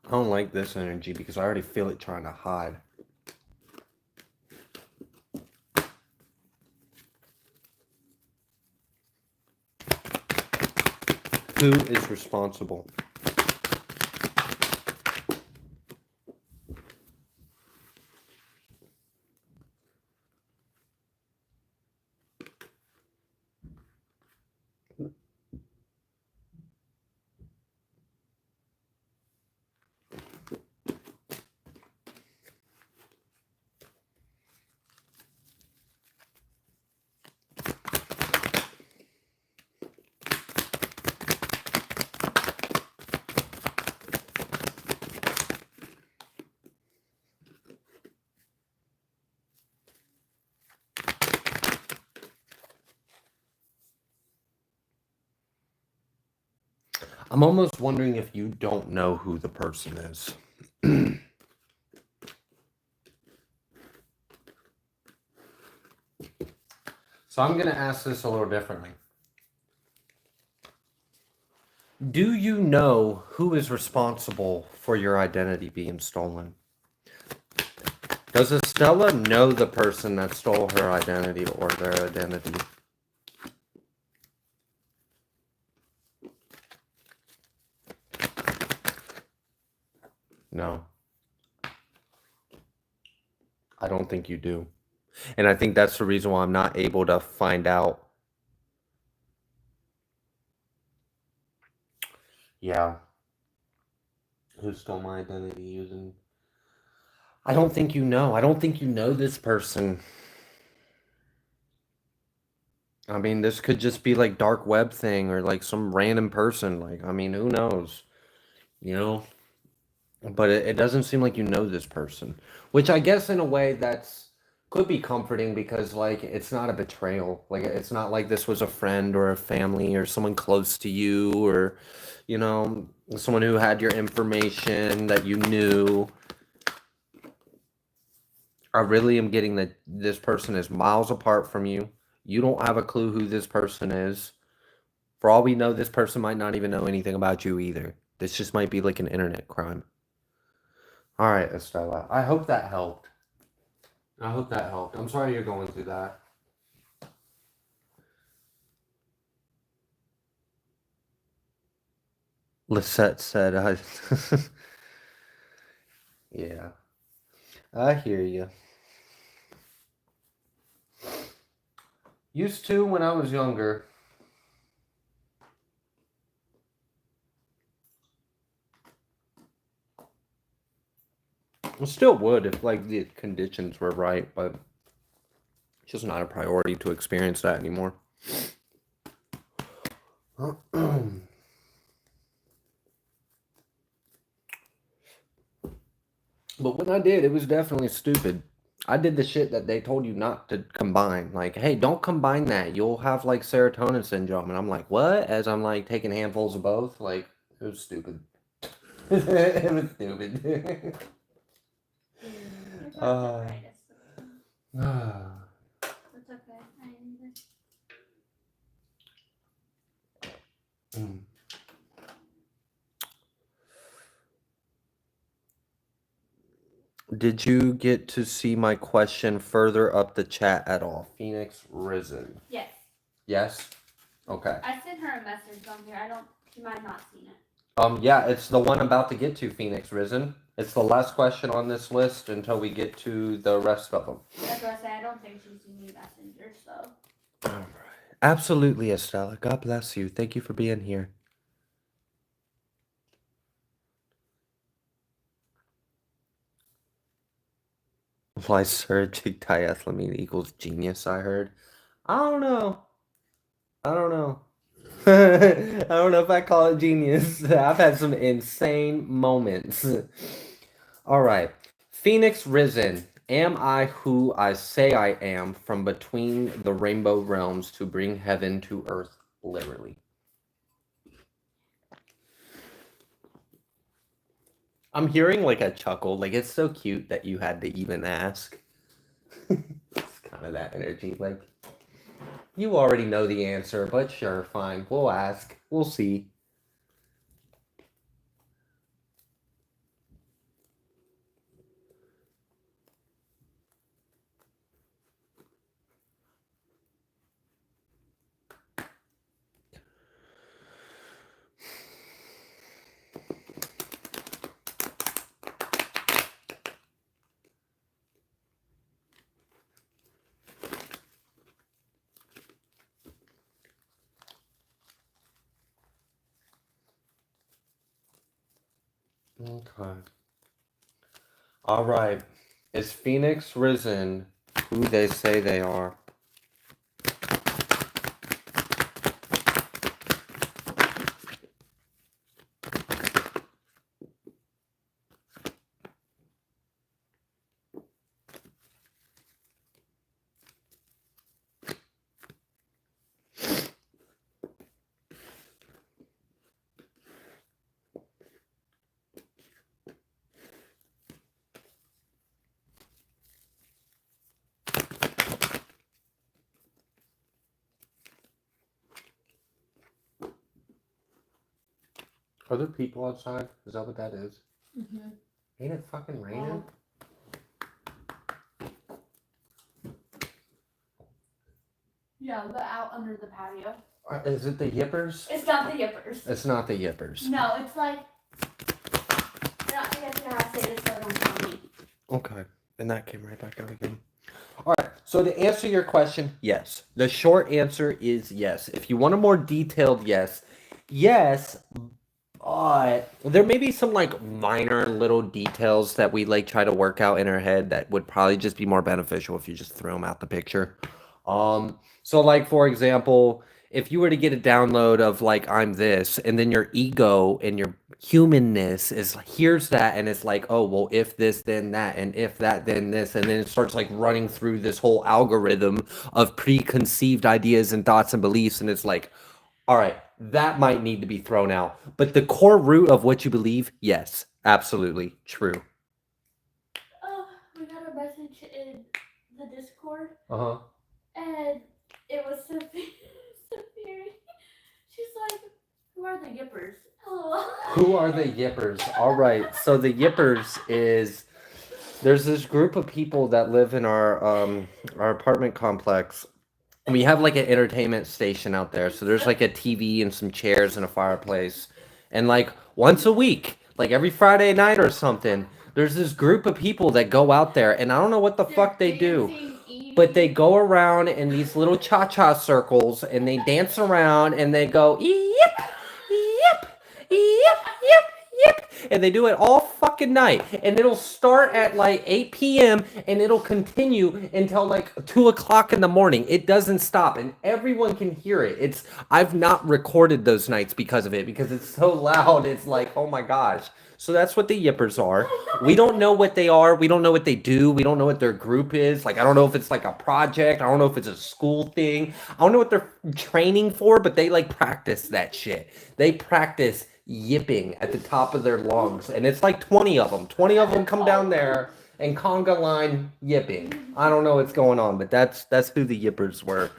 I don't like this energy because I already feel it trying to hide. Who is responsible? I'm almost wondering if you don't know who the person is. So I'm going to ask this a little differently. Do you know who is responsible for your identity being stolen? Does Estella know the person that stole her identity or their identity? No. I don't think you do. And I think that's the reason why I'm not able to find out. Yeah. Who stole my identity using... I don't think you know. I don't think you know this person. I mean, this could just be like dark web thing or like some random person. Like, I mean, who knows? You know? But it doesn't seem like you know this person. Which I guess in a way that's could be comforting because like it's not a betrayal. Like it's not like this was a friend or a family or someone close to you or you know, someone who had your information that you knew. I really am getting that this person is miles apart from you. You don't have a clue who this person is. For all we know, this person might not even know anything about you either. This just might be like an internet crime. All right, Estella. I hope that helped. I hope that helped. I'm sorry you're going through that. Lisette said, yeah, I hear you. Used to when I was younger. I still would if like the conditions were right, but it's just not a priority to experience that anymore. But when I did, it was definitely stupid. I did the shit that they told you not to combine. Like, hey, don't combine that. You'll have like serotonin syndrome. And I'm like, what? As I'm like taking handfuls of both. Like, it was stupid. It was stupid. It's okay. It's okay. I need it. Did you get to see my question further up the chat at all? Phoenix Risen. Yes. Yes? Okay. I sent her a message on here. She might have not seen it. Yeah, it's the one I'm about to get to, Phoenix Risen. It's the last question on this list until we get to the rest of them. That's what I say. I don't think she's seen your messenger, so. All right. Absolutely, Estella. God bless you. Thank you for being here. Lysergic diethylamine equals genius, I heard. I don't know. I don't know if I call it genius. I've had some insane moments. All right. Phoenix Risen. Am I who I say I am from between the rainbow realms to bring heaven to earth, literally? I'm hearing like a chuckle. Like, it's so cute that you had to even ask. It's kind of that energy. Like, you already know the answer, but sure, fine. We'll ask. We'll see. Okay. All right. Is Phoenix Risen who they say they are? Are there people outside? Is that what that is? Mm-hmm. Ain't it fucking raining? Yeah, they're out under the patio. Is it the yippers? It's not the yippers. It's not the yippers. No, it's like... I guess you have to say this so I don't tell me. Okay. And that came right back out again. All right. So to answer your question, yes. The short answer is yes. If you want a more detailed yes, but there may be some like minor little details that we like try to work out in our head that would probably just be more beneficial if you just threw them out the picture. So like for example, if you were to get a download of like I'm this, and then your ego and your humanness is hears that and it's like, oh well, if this then that, and if that then this, and then it starts like running through this whole algorithm of preconceived ideas and thoughts and beliefs, and it's like, all right, that might need to be thrown out. But the core root of what you believe, yes, absolutely true. Oh, we got a message in the Discord. Uh-huh. And it was Sophia. She's like, who are the yippers? LOL. Who are the yippers? All right. So the yippers is there's this group of people that live in our apartment complex. We have like an entertainment station out there. So there's like a TV and some chairs and a fireplace. And like once a week, like every Friday night or something, there's this group of people that go out there, and I don't know what the fuck they do. But they go around in these little cha-cha circles, and they dance around, and they go, yip, yip, yip, yip, yip. And they do it all fucking night. And it'll start at like 8 p.m. and it'll continue until like 2 o'clock in the morning. It doesn't stop, and everyone can hear it. I've not recorded those nights because of it, because it's so loud. It's like, oh my gosh. So that's what the yippers are. We don't know what they are. We don't know what they do. We don't know what their group is. Like, I don't know if it's like a project. I don't know if it's a school thing. I don't know what they're training for, but they like practice that shit. They practice yipping at the top of their lungs. And it's like 20 of them. 20 of them come down there and conga line yipping. I don't know what's going on, but that's who the yippers were.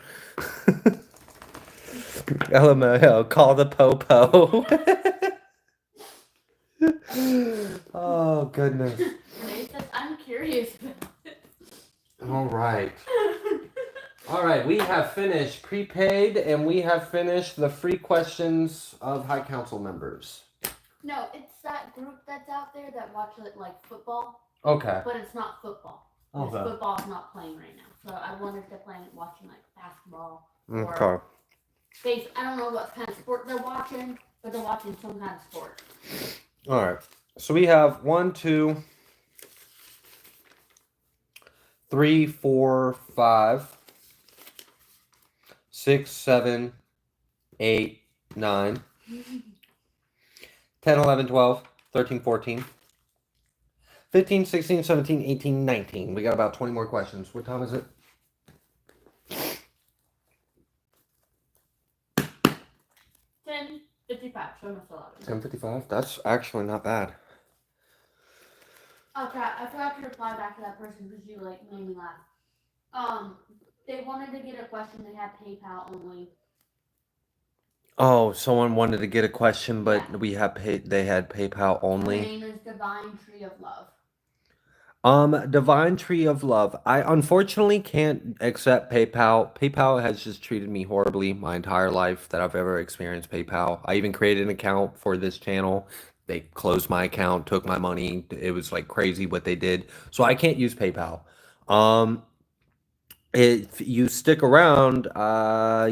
LMAO, call the po-po. Oh, goodness. Renee says, I'm curious about it. All right. All right, we have finished prepaid, and we have finished the free questions of High Council members. No, it's that group that's out there that watch it like football. Okay. But it's not football. Okay. Because football is not playing right now. So I wonder if they're watching like basketball. Okay. Or I don't know what kind of sport they're watching, but they're watching some kind of sport. All right. So we have 1, 2, 3, 4, 5, 6, 7, 8, 9, 10, 11, 12, 13, 14, 15, 16, 17, 18, 19. We got about 20 more questions. What time is it? 10:55. So I'm still out. 10:55. That's actually not bad. Okay, I forgot to reply back to that person because you made me laugh. They wanted to get a question. They had PayPal only. Oh, someone wanted to get a question, but Yeah. they had PayPal only. Her name is Divine Tree of Love. Divine Tree of Love. I unfortunately can't accept PayPal. PayPal has just treated me horribly my entire life that I've ever experienced PayPal. I even created an account for this channel. They closed my account, took my money. It was like crazy what they did. So I can't use PayPal. If you stick around,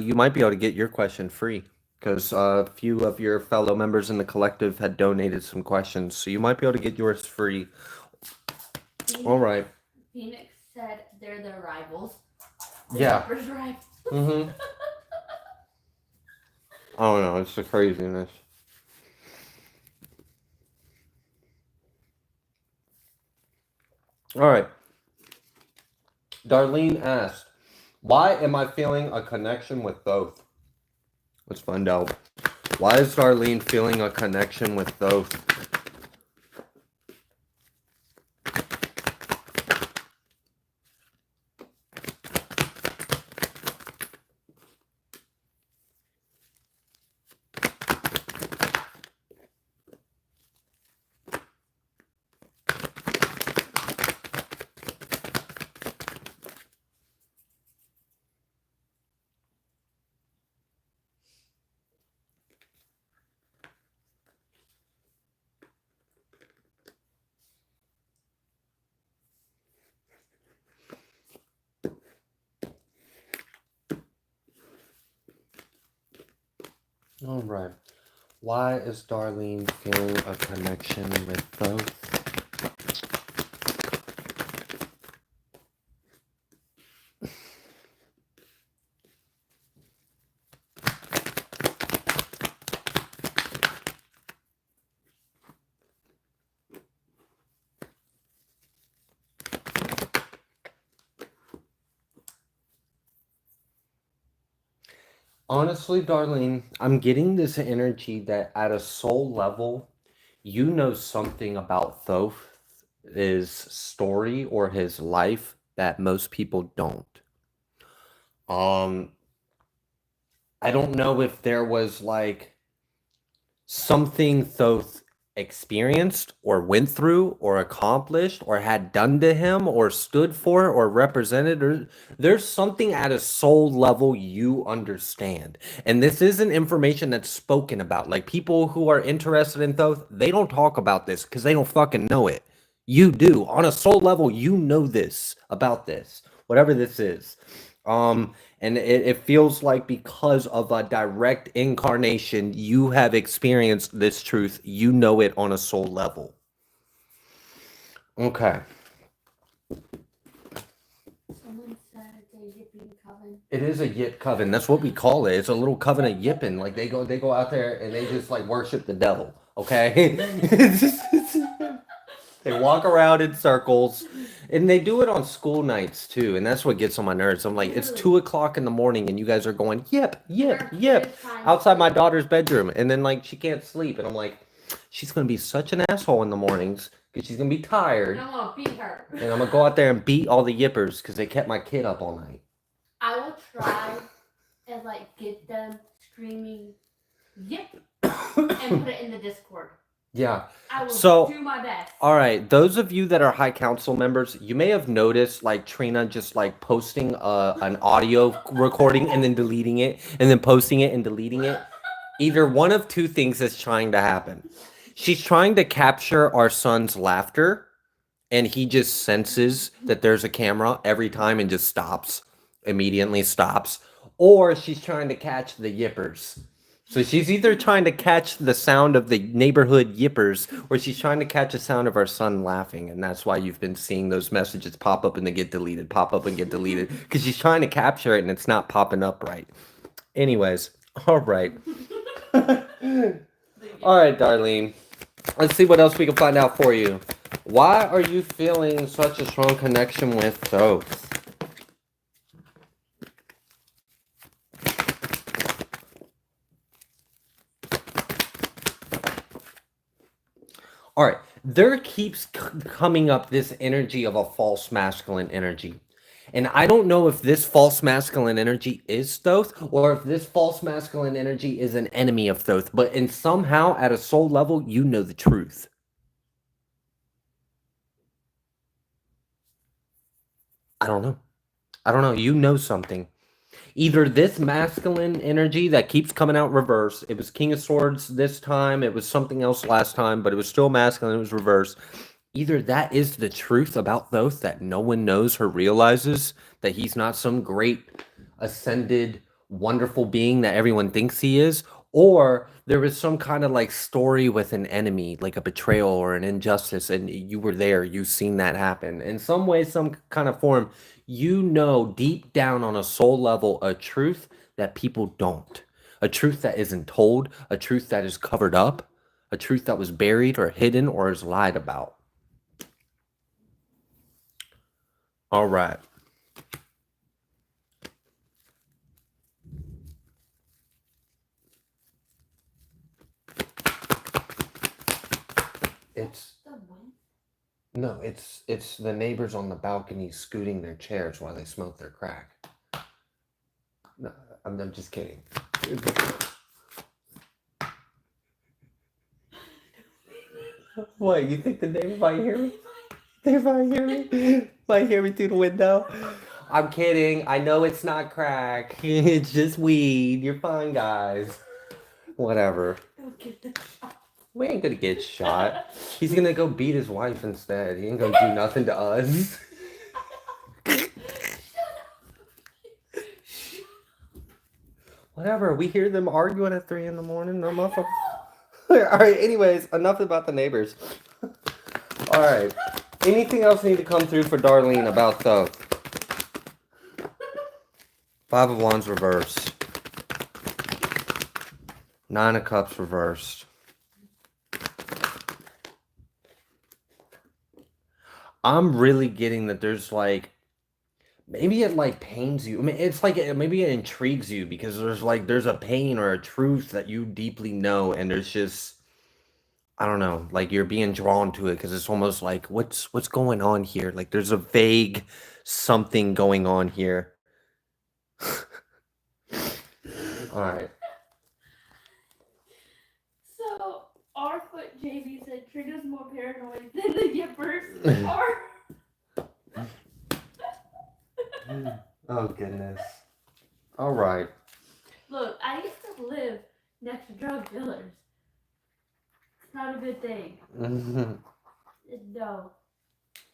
you might be able to get your question free, because a few of your fellow members in the collective had donated some questions. So you might be able to get yours free. All right. Phoenix said they're their rivals. Yeah. Rivals. Mm-hmm. I don't know. It's the craziness. All right. Darlene asked, why am I feeling a connection with both? Let's find out. Why is Darlene feeling a connection with both? All right. Why is Darlene feeling a connection with Thoth? Honestly, Darlene, I'm getting this energy that at a soul level, you know something about Thoth's story or his life that most people don't. Um, I don't know if there was like something Thoth experienced or went through or accomplished or had done to him or stood for or represented, or there's something at a soul level you understand. And this isn't information that's spoken about. Like people who are interested in Thoth, they don't talk about this because they don't fucking know it. You do. On a soul level, you know this about this, whatever this is. And it feels like because of a direct incarnation, you have experienced this truth. You know it on a soul level. Okay. Someone said it's a yipping coven. It is a yip coven. That's what we call it. It's a little coven of yipping. Like they go out there and they just like worship the devil. Okay. They walk around in circles. And they do it on school nights too, and that's what gets on my nerves. I'm like, it's 2 o'clock in the morning, and you guys are going yip, yip, yip, outside my daughter's bedroom, and then like she can't sleep, and I'm like, she's gonna be such an asshole in the mornings because she's gonna be tired, And I'm gonna beat her. and I'm gonna go out there and beat all the yippers because they kept my kid up all night. I will try and like get them screaming yip and put it in the Discord. Yeah. I will So, do my best. All right, those of you that are High Council members, you may have noticed like Trina just like posting an audio recording and then deleting it and then posting it and deleting it. Either one of two things is trying to happen. She's trying to capture our son's laughter and he just senses that there's a camera every time and just stops, immediately stops. Or she's trying to catch the yippers. So she's either trying to catch the sound of the neighborhood yippers or she's trying to catch the sound of our son laughing. And that's why you've been seeing those messages pop up and then get deleted, pop up and get deleted. Because she's trying to capture it and it's not popping up right. Anyways, all right. All right, Darlene. Let's see what else we can find out for you. Why are you feeling such a strong connection with Thoth? All right, there keeps coming up this energy of a false masculine energy. And I don't know if this false masculine energy is Thoth or if this false masculine energy is an enemy of Thoth, but in somehow at a soul level, you know the truth. I don't know. I don't know. You know something. Either this masculine energy that keeps coming out reverse, it was King of Swords this time, it was something else last time, but it was still masculine, it was reverse. Either that is the truth about Thoth that no one knows or realizes, that he's not some great ascended, wonderful being that everyone thinks he is, or there was some kind of like story with an enemy, like a betrayal or an injustice, and you were there, you've seen that happen. In some way, some kind of form, you know deep down on a soul level a truth that people don't. A truth that isn't told, a truth that is covered up, a truth that was buried or hidden or is lied about. All right. It's the neighbors on the balcony scooting their chairs while they smoke their crack. No, I'm just kidding. What, you think the neighbor might hear me? They might hear me? Might hear me through the window? I'm kidding. I know it's not crack. It's just weed. You're fine, guys. Whatever. We ain't gonna get shot. He's gonna go beat his wife instead. He ain't gonna do nothing to us. Whatever. We hear them arguing at 3 in the morning. They're motherfuckers. All right. Anyways, enough about the neighbors. All right. Anything else need to come through for Darlene about the 5 of Wands reversed, 9 of Cups reversed. I'm really getting that there's like, maybe it like pains you. I mean, it's like, maybe it intrigues you because there's a pain or a truth that you deeply know, and there's just, I don't know, like you're being drawn to it because it's almost like, what's going on here? Like there's a vague something going on here. All right. So, our foot JV said Trina's more paranoid than the Yippers are. Oh, goodness. All right. Look, I used to live next to drug dealers. It's not a good thing. No.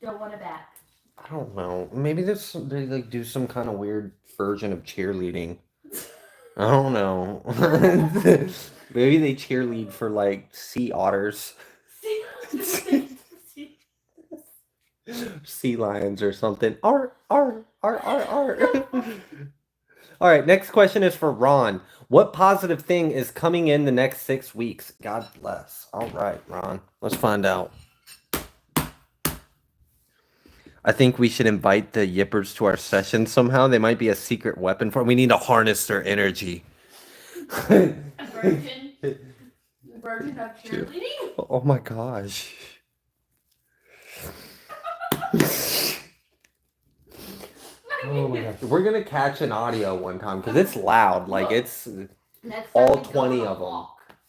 Don't want it back. I don't know. Maybe they like do some kind of weird version of cheerleading. I don't know. Maybe they cheerlead for like sea otters, sea lions or something. All right, next question is for Ron. What positive thing is coming in the next 6 weeks? God bless. All right, Ron. Let's find out. I think we should invite the Yippers to our session somehow. They might be a secret weapon for. We need to harness their energy. A virgin? A virgin of cheerleading? Oh my gosh. Oh my gosh. We're gonna catch an audio one time because it's loud. Like it's all 20 of them.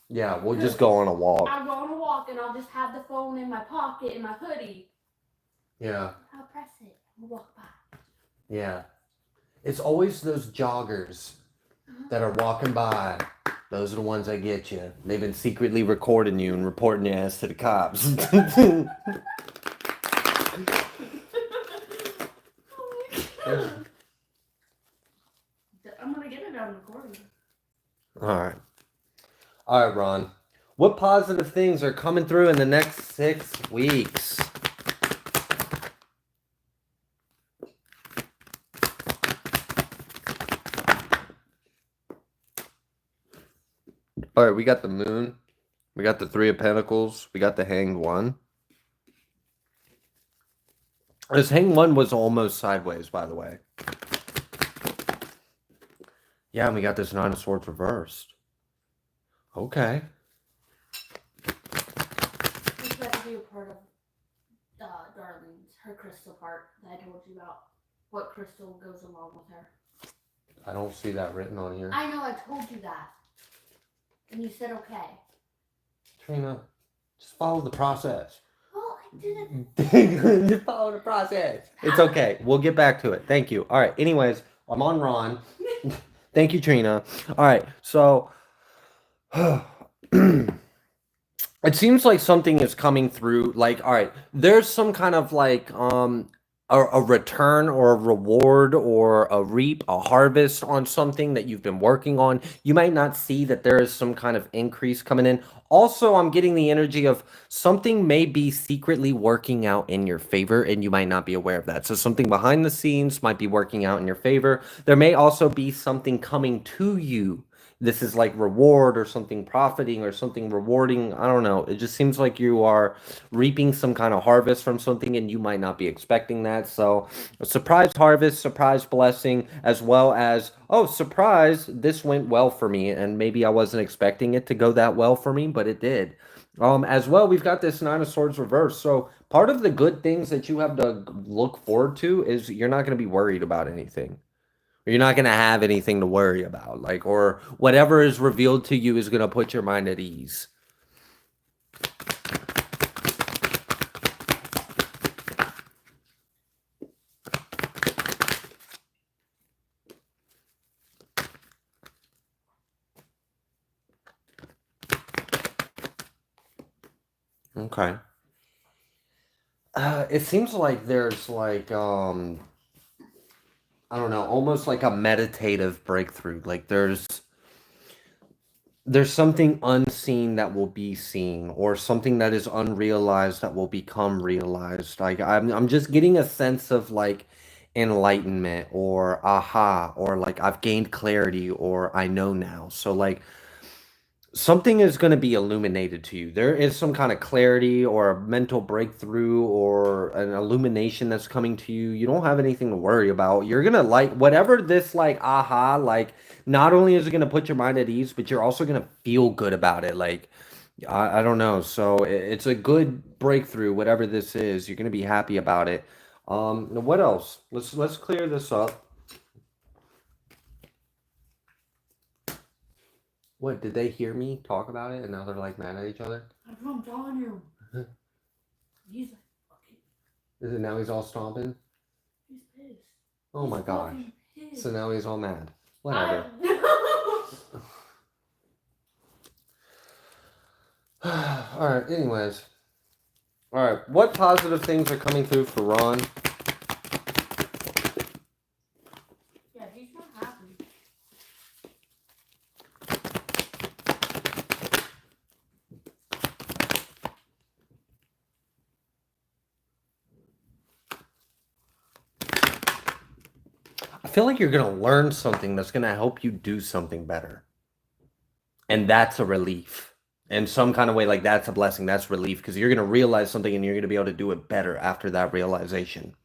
Yeah, we'll just go on a walk. I'll go on a walk and I'll just have the phone in my pocket in my hoodie. Yeah. I'll press it. I'll walk by. Yeah. It's always those joggers that are walking by. Those are the ones that get you. They've been secretly recording you and reporting your ass to the cops. I'm gonna get it on recording. All right, Ron. What positive things are coming through in the next 6 weeks? All right, we got the Moon. We got the 3 of Pentacles. We got the Hanged One. This Hanged One was almost sideways, by the way. Yeah, and we got this 9 of Swords reversed. Okay. This got to be a part of Darlene's, her crystal part that I told you about. What crystal goes along with her. I don't see that written on here. I know, I told you that. And you said okay. Trina, just follow the process. Well, I didn't. Just follow the process. It's okay. We'll get back to it. Thank you. All right. Anyways, I'm on Ron. Thank you, Trina. All right. So it seems like something is coming through. Like, all right, there's some kind of like a return or a reward or a reap, a harvest on something that you've been working on. You might not see that there is some kind of increase coming in. Also, I'm getting the energy of something may be secretly working out in your favor and you might not be aware of that. So something behind the scenes might be working out in your favor. There may also be something coming to you. This is like reward or something profiting or something rewarding. I don't know. It just seems like you are reaping some kind of harvest from something and you might not be expecting that. So a surprise harvest, surprise blessing, as well as, oh, surprise, this went well for me. And maybe I wasn't expecting it to go that well for me, but it did. As well, we've got this 9 of Swords reversed. So part of the good things that you have to look forward to is you're not going to be worried about anything. You're not going to have anything to worry about, like, or whatever is revealed to you is going to put your mind at ease. Okay. It seems like there's like, I don't know, almost like a meditative breakthrough. Like there's there's something unseen that will be seen, or something that is unrealized that will become realized. Like I'm just getting a sense of like enlightenment or aha, or like I've gained clarity or I know now. So like something is going to be illuminated to you. There is some kind of clarity or a mental breakthrough or an illumination that's coming to you. You don't have anything to worry about. You're going to like whatever this like aha, like not only is it going to put your mind at ease, but you're also going to feel good about it. Like, I don't know. So it's a good breakthrough, whatever this is. You're going to be happy about it. What else? Let's clear this up. What, did they hear me talk about it and now they're like mad at each other? That's what I'm telling you. He's like fucking. Is it now he's all stomping? He's pissed. Oh my gosh. Pissed. So now he's all mad. Whatever. Alright, anyways. Alright, what positive things are coming through for Ron? Yeah, he's not happy. I feel like you're going to learn something that's going to help you do something better. And that's a relief. In some kind of way, like that's a blessing. That's relief because you're going to realize something and you're going to be able to do it better after that realization.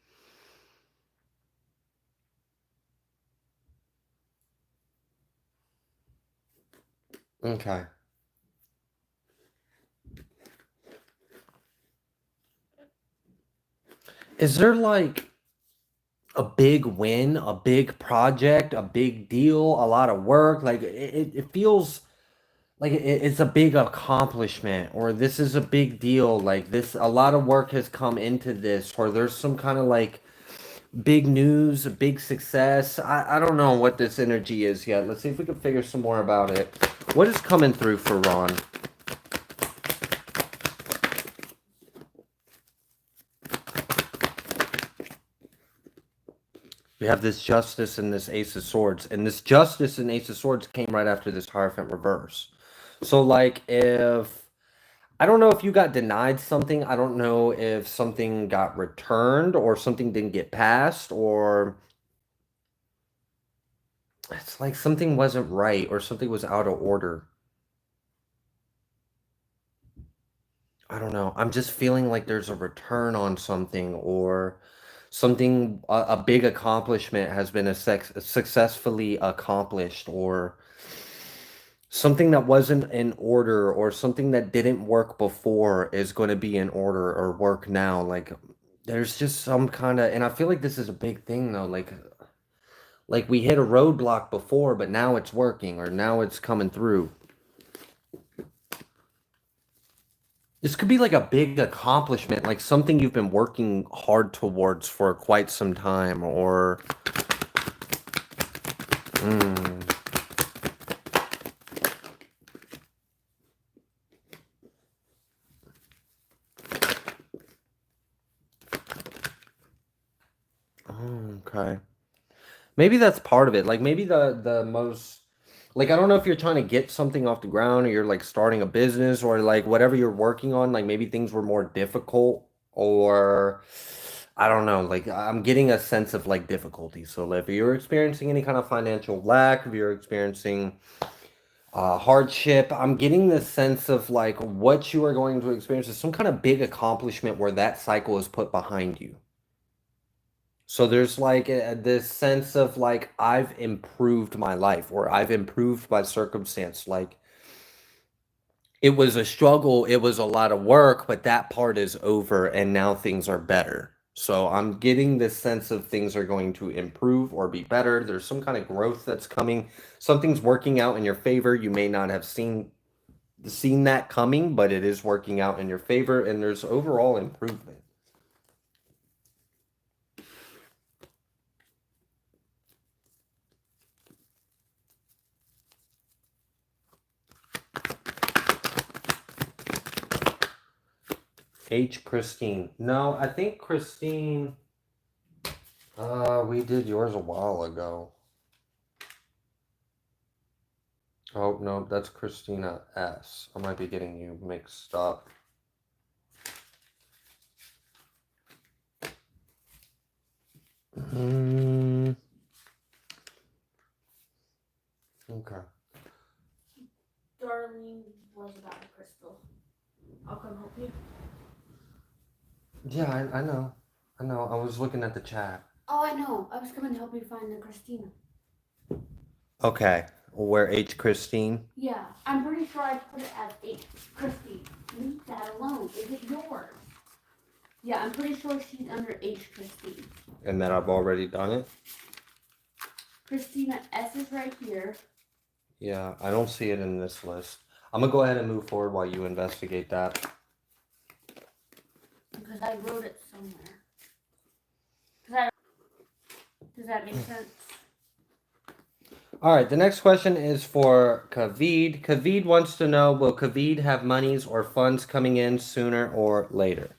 Okay. Is there like a big win, a big project, a big deal, a lot of work? Like it feels like it's a big accomplishment, or this is a big deal. Like this, a lot of work has come into this, or there's some kind of like big news, a big success. I don't know what this energy is yet. Let's see if we can figure some more about it. What is coming through for Ron? We have this Justice and this Ace of Swords. And this Justice and Ace of Swords came right after this Hierophant reverse. So, like, if... I don't know if you got denied something. I don't know if something got returned or something didn't get passed or... It's like something wasn't right or something was out of order. I don't know. I'm just feeling like there's a return on something or something, a big accomplishment has been successfully accomplished or something that wasn't in order or something that didn't work before is going to be in order or work now. Like there's just some kind of, and I feel like this is a big thing though. Like we hit a roadblock before, but now it's working or now it's coming through. This could be like a big accomplishment, like something you've been working hard towards for quite some time, or... Okay. Maybe that's part of it. Like maybe the most... Like, I don't know if you're trying to get something off the ground or you're like starting a business or like whatever you're working on, like maybe things were more difficult or I don't know, like I'm getting a sense of like difficulty. So if you're experiencing any kind of financial lack, if you're experiencing hardship, I'm getting this sense of like what you are going to experience is some kind of big accomplishment where that cycle is put behind you. So there's like this sense of like I've improved my life or I've improved my circumstance. Like it was a struggle, it was a lot of work, but that part is over and now things are better. So I'm getting this sense of things are going to improve or be better. There's some kind of growth that's coming. Something's working out in your favor. You may not have seen that coming, but it is working out in your favor and there's overall improvement. Christine. No, I think Christine, we did yours a while ago. Oh, no, that's Christina S. I might be getting you mixed up. Okay. Darlene was about a crystal. I'll come help you. Yeah, I know. I know. I was looking at the chat. Oh, I know. I was coming to help you find the Christina. Okay. Where H. Christine? Yeah, I'm pretty sure I put it as H. Christine. Leave that alone. Is it yours? Yeah, I'm pretty sure she's under H. Christine. And that I've already done it? Christina S is right here. Yeah, I don't see it in this list. I'm gonna go ahead and move forward while you investigate that. Because I wrote it somewhere. Does that make sense? All right, the next question is for Kavid. Kavid wants to know, will Kavid have monies or funds coming in sooner or later?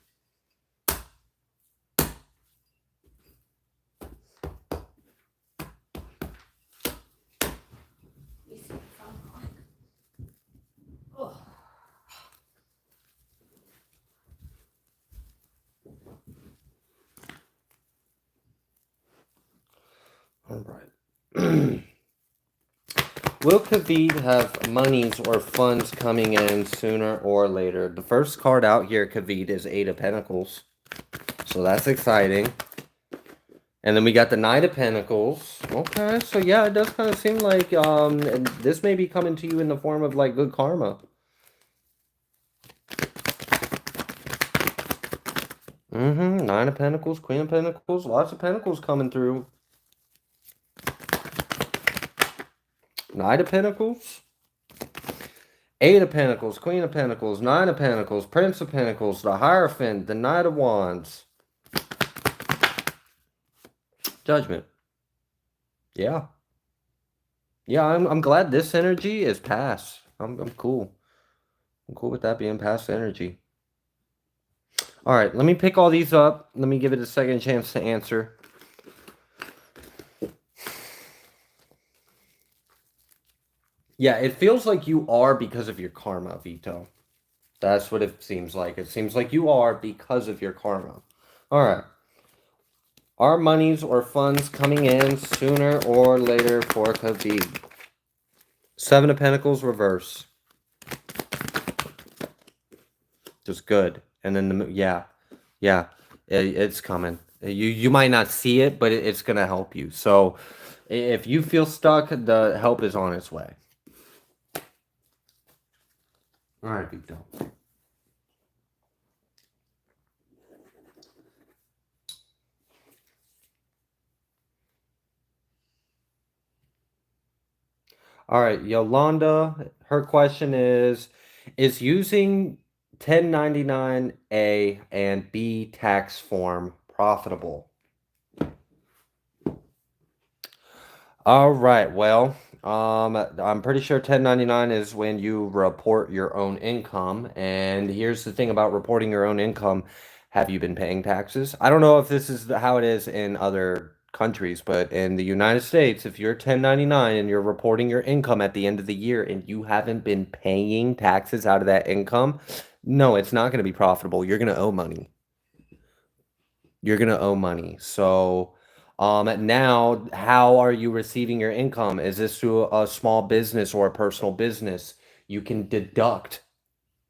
All right. Will Kavid have monies or funds coming in sooner or later? The first card out here, Kavid, is Eight of Pentacles. So that's exciting. And then we got the Knight of Pentacles. Okay, so yeah, it does kind of seem like this may be coming to you in the form of like good karma. Nine of Pentacles, Queen of Pentacles, lots of Pentacles coming through. Knight of Pentacles, Eight of Pentacles, Queen of Pentacles, Nine of Pentacles, Prince of Pentacles, the Hierophant, the Knight of Wands. Judgment. Yeah. Yeah, I'm glad this energy is past. I'm cool. I'm cool with that being past energy. All right, let me pick all these up. Let me give it a second chance to answer. Yeah, it feels like you are because of your karma, Vito. That's what it seems like. It seems like you are because of your karma. All right. Are monies or funds coming in sooner or later for Khabib? Seven of Pentacles reverse. Just good. And then, yeah, it's coming. You might not see it, but it's going to help you. So if you feel stuck, the help is on its way. All right, Vito. All right, Yolanda, her question is using 1099A and B tax form profitable? All right, well, I'm pretty sure 1099 is when you report your own income. And here's the thing about reporting your own income. Have you been paying taxes? I don't know if this is how it is in other countries, but in the United States, if you're 1099 and you're reporting your income at the end of the year and you haven't been paying taxes out of that income, no, it's not going to be profitable. You're going to owe money. You're going to owe money. So, now, how are you receiving your income? Is this through a small business or a personal business? You can deduct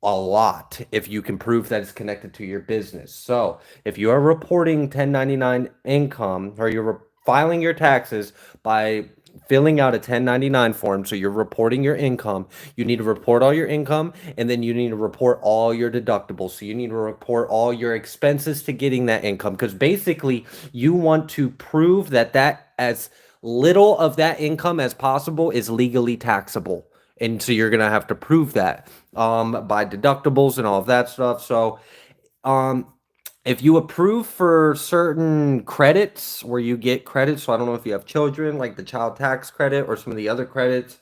a lot if you can prove that it's connected to your business. So if you are reporting 1099 income or you're filing your taxes by filling out a 1099 form, so you're reporting your income, you need to report all your income and then you need to report all your deductibles. So you need to report all your expenses to getting that income because basically you want to prove that as little of that income as possible is legally taxable. And so you're gonna have to prove that by deductibles and all of that stuff. So if you approve for certain credits where you get credits, so I don't know if you have children, like the child tax credit or some of the other credits,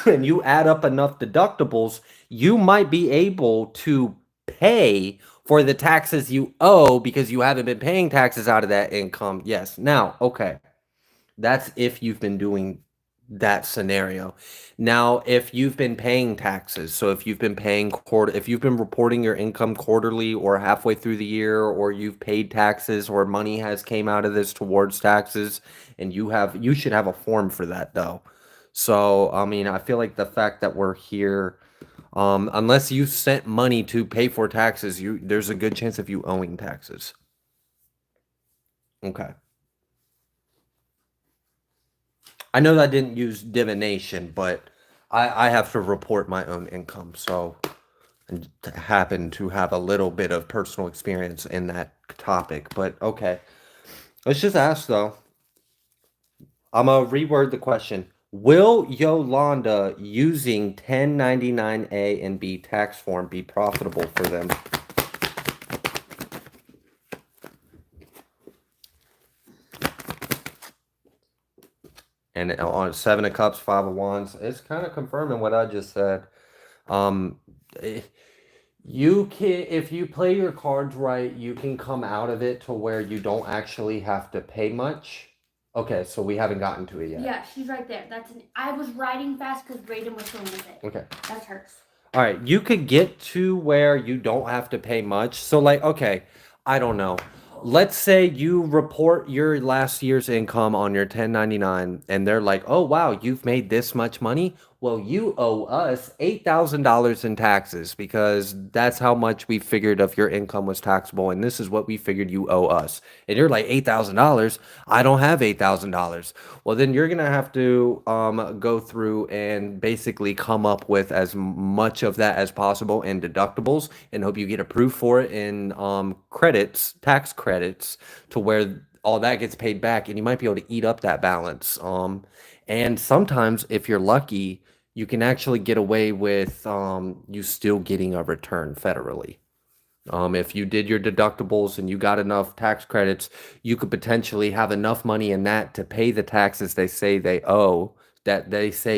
and you add up enough deductibles, you might be able to pay for the taxes you owe because you haven't been paying taxes out of that income. Yes. Now, okay. That's if you've been doing that scenario. Now, if you've been paying taxes, so if you've been paying if you've been reporting your income quarterly or halfway through the year, or you've paid taxes or money has came out of this towards taxes, and you should have a form for that though. So, I mean, I feel like the fact that we're here, unless you sent money to pay for taxes, there's a good chance of you owing taxes. Okay. I know that I didn't use divination, but I have to report my own income, so and happen to have a little bit of personal experience in that topic. But okay, let's just ask though. I'm gonna reword the question. Will Yolanda using 1099A and B tax form be profitable for them? And on Seven of Cups, Five of Wands, it's kind of confirming what I just said. Um, you can, if you play your cards right, you can come out of it to where you don't actually have to pay much. Okay, so we haven't gotten to it yet. Yeah, she's right there. I was riding fast because Brayden was going with it. Okay. That's hers. All right, you could get to where you don't have to pay much. So like, okay, I don't know. Let's say you report your last year's income on your 1099 and they're like, "Oh wow, you've made this much money." Well, you owe us $8,000 in taxes because that's how much we figured of your income was taxable, and this is what we figured you owe us. And you're like, $8,000? I don't have $8,000. Well, then you're gonna have to go through and basically come up with as much of that as possible in deductibles, and hope you get approved for it in credits, tax credits, to where all that gets paid back, and you might be able to eat up that balance. And sometimes, if you're lucky, you can actually get away with you still getting a return federally. If you did your deductibles and you got enough tax credits, you could potentially have enough money in that to pay the taxes they say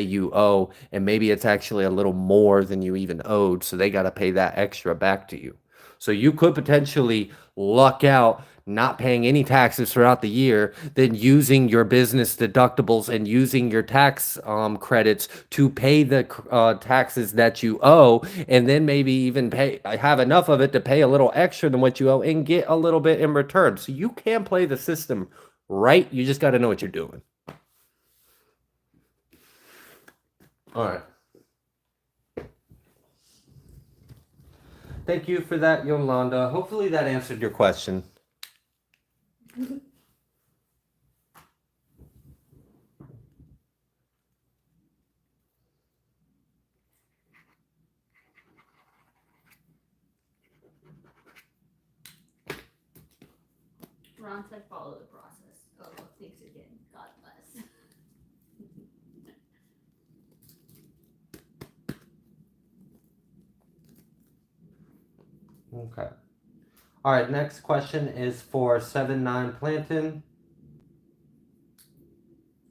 you owe, and maybe it's actually a little more than you even owed, so they got to pay that extra back to you. So you could potentially luck out not paying any taxes throughout the year, then using your business deductibles and using your tax credits to pay the taxes that you owe, and then maybe even have enough of it to pay a little extra than what you owe and get a little bit in return. So you can play the system right. You just got to know what you're doing. All right. Thank you for that, Yolanda. Hopefully that answered your question. Ron said follow the process. Oh, thanks again. God bless. Okay. All right, next question is for 79 Plantain.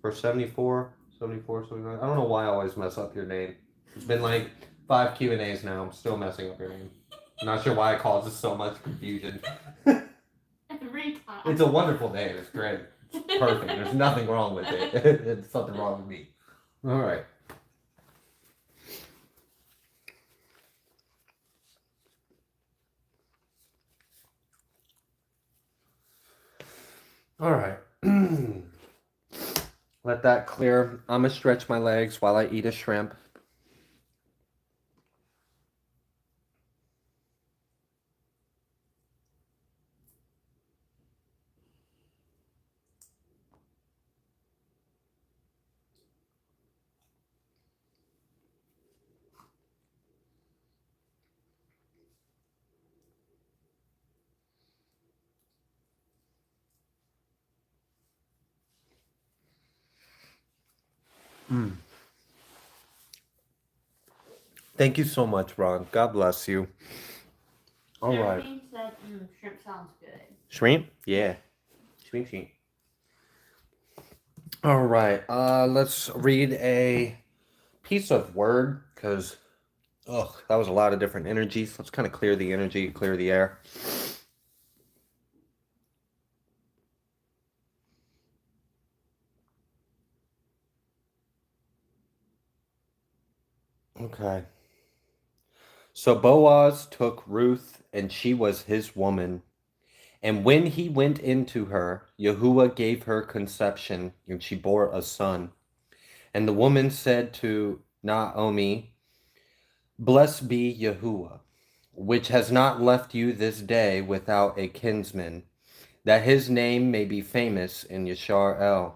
For 74, 74, 79. I don't know why I always mess up your name. It's been like 5 Q&As now. I'm still messing up your name. I'm not sure why it causes so much confusion. Every time. It's a wonderful name. It's great. It's perfect. There's nothing wrong with it. It's something wrong with me. All right. All right. Let that clear. I'm going to stretch my legs while I eat a shrimp. Thank you so much, Ron. God bless you. All right. Jeremy said, shrimp sounds good. Shrimp? Yeah. Shrimp. All right. Let's read a piece of word, because that was a lot of different energies. Let's kind of clear the energy, clear the air. Okay. So Boaz took Ruth, and she was his woman. And when he went into her, Yahuwah gave her conception, and she bore a son. And the woman said to Naomi, Blessed be Yahuwah, which has not left you this day without a kinsman, that his name may be famous in Yisrael.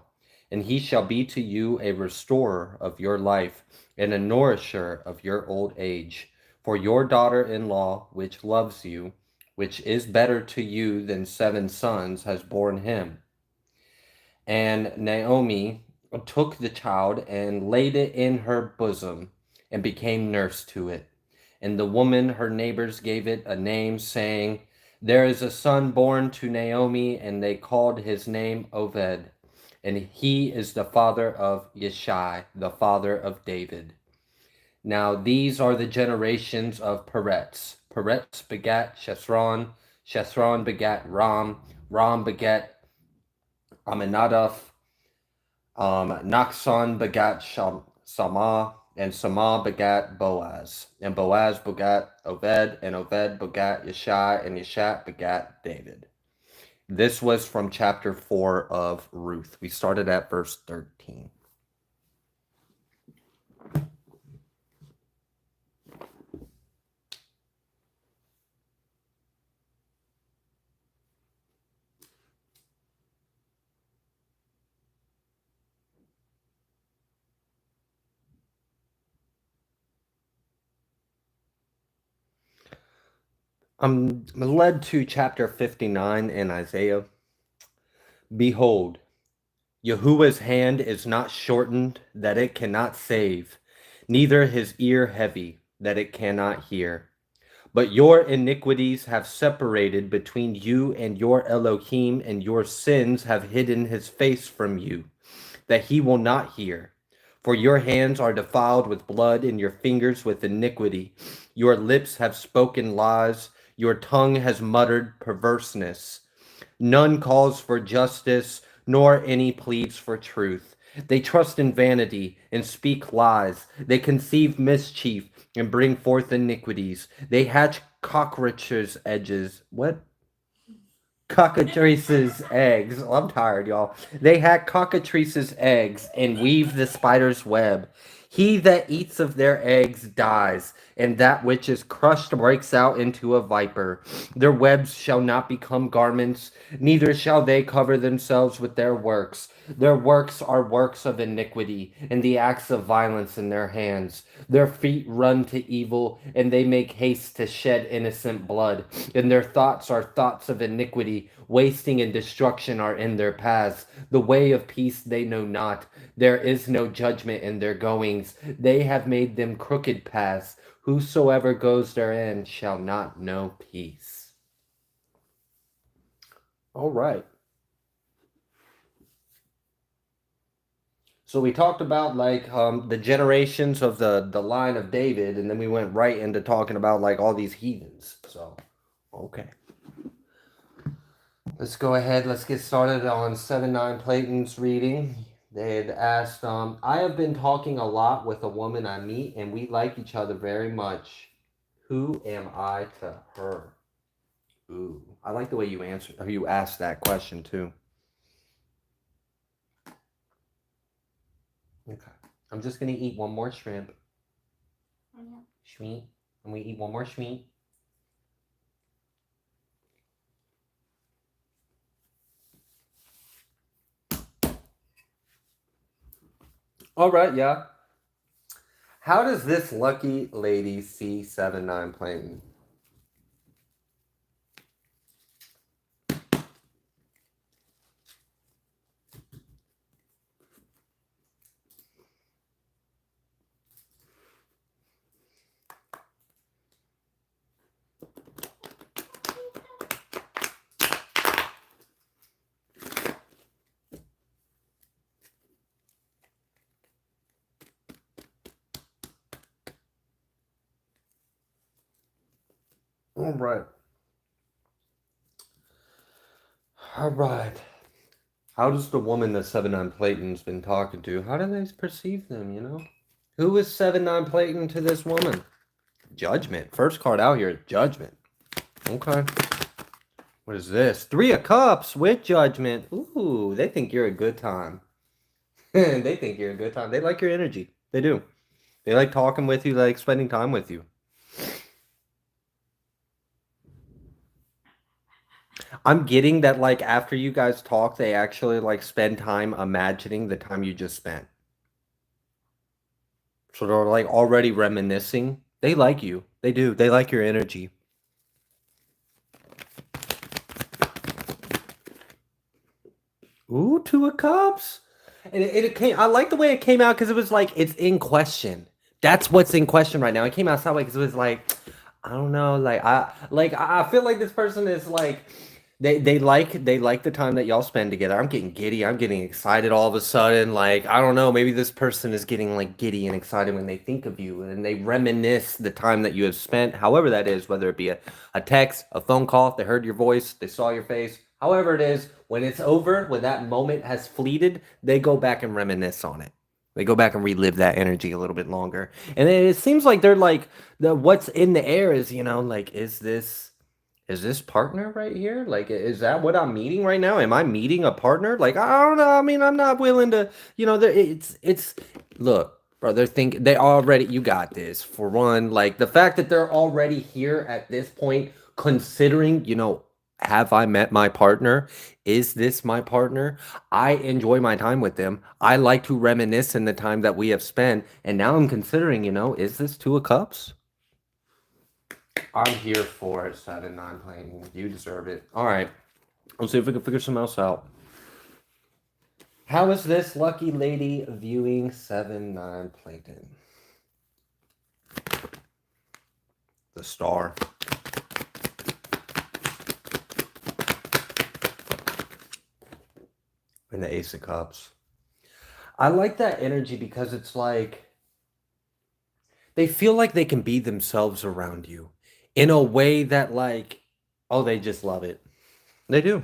And he shall be to you a restorer of your life, and a nourisher of your old age. For your daughter-in-law, which loves you, which is better to you than 7 sons, has borne him. And Naomi took the child and laid it in her bosom, and became nurse to it. And the woman, her neighbors, gave it a name, saying, There is a son born to Naomi, and they called his name Oved. And he is the father of Yeshai, the father of David. Now these are the generations of Peretz. Peretz begat Shesron, Shesron begat Ram, Ram begat Aminadab, Naxon begat Samah, and Samah begat Boaz. And Boaz begat Oved, and Oved begat Yeshai, and Yeshai begat David. This was from chapter 4 of Ruth. We started at verse 13. I'm led to chapter 59 in Isaiah. Behold, Yahuwah's hand is not shortened that it cannot save, neither his ear heavy that it cannot hear. But your iniquities have separated between you and your Elohim, and your sins have hidden his face from you, that he will not hear. For your hands are defiled with blood, and your fingers with iniquity. Your lips have spoken lies, your tongue has muttered perverseness. None calls for justice, nor any pleads for truth. They trust in vanity and speak lies. They conceive mischief and bring forth iniquities. They hatch cockroaches' edges. What? Cockatrice's eggs. Oh, I'm tired, y'all. They hatch cockatrice's eggs and weave the spider's web. He that eats of their eggs dies, and that which is crushed breaks out into a viper. Their webs shall not become garments, neither shall they cover themselves with their works. Their works are works of iniquity, and the acts of violence in their hands. Their feet run to evil, and they make haste to shed innocent blood. And their thoughts are thoughts of iniquity. Wasting and destruction are in their paths. The way of peace they know not. There is no judgment in their goings. They have made them crooked paths. Whosoever goes therein shall not know peace. All right. So we talked about like the generations of the line of David, and then we went right into talking about like all these heathens. So, okay. Let's go ahead. Let's get started on 7-9 Platon's reading. They had asked, I have been talking a lot with a woman I meet, and we like each other very much. Who am I to her? Ooh, I like the way you answered, or you asked that question too. Okay. I'm just gonna eat one more shrimp. Shmeat. And we eat one more shmeat. All right, yeah. How does this lucky lady see 7-9 Platon? All right. All right. How does the woman that 7-9 Platon's been talking to, how do they perceive them, you know? Who is 7-9 plating to this woman? Judgment. First card out here, Judgment. Okay. What is this? 3 of Cups with Judgment. Ooh, they think you're a good time. They think you're a good time. They like your energy. They do. They like talking with you, they like spending time with you. I'm getting that, like, after you guys talk, they actually, like, spend time imagining the time you just spent. So they're, like, already reminiscing. They like you. They do. They like your energy. Ooh, 2 of Cups. And it came, I like the way it came out because it was like, it's in question. That's what's in question right now. It came out that way because it was like, I don't know, I feel like this person is like, they like the time that y'all spend together. I'm getting giddy. I'm getting excited all of a sudden. Like, I don't know, maybe this person is getting like giddy and excited when they think of you and they reminisce the time that you have spent, however that is, whether it be a text, a phone call, they heard your voice, they saw your face, however it is, when it's over, when that moment has fleeted, they go back and reminisce on it. They go back and relive that energy a little bit longer. And it seems like they're like, what's in the air is, like, is this partner right here? Like, is that what I'm meeting right now? Am I meeting a partner? Like, I don't know. I mean, I'm not willing to, it's, look, bro, they already, you got this. For one, like, the fact that they're already here at this point, considering, have I met my partner? Is this my partner? I enjoy my time with them. I like to reminisce in the time that we have spent. And now I'm considering, is this 2 of Cups? I'm here for it, 7-9 playing. You deserve it. All right. Let's see if we can figure something else out. How is this lucky lady viewing 7-9 Plankton? The Star. And the Ace of Cups. I like that energy because it's like they feel like they can be themselves around you in a way that, like, oh, they just love it. They do.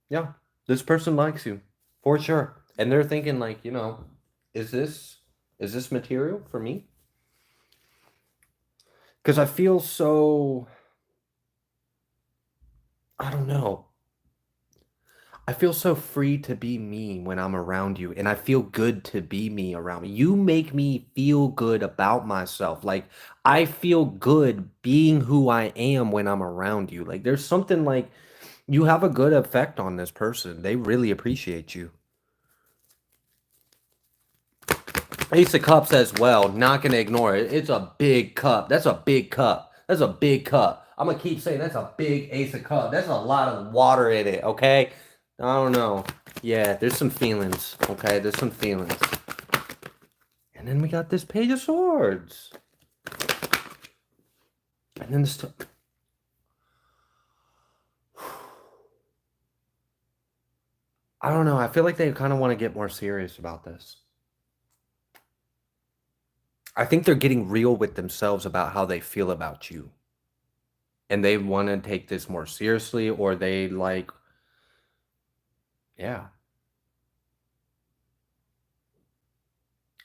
Yeah. This person likes you for sure. And they're thinking, like, is this material for me? Because I feel so, I don't know. I feel so free to be me when I'm around you, and I feel good to be me around me. You make me feel good about myself. Like, I feel good being who I am when I'm around you. Like, there's something like you have a good effect on this person. They really appreciate you. Ace of Cups as well. Not going to ignore it. It's a big cup. That's a big cup. That's a big cup. I'm going to keep saying that's a big Ace of Cups. That's a lot of water in it, okay? I don't know. Yeah, there's some feelings, okay? There's some feelings. And then we got this Page of Swords. And then this... I don't know. I feel like they kind of want to get more serious about this. I think they're getting real with themselves about how they feel about you. And they want to take this more seriously, or they like... Yeah.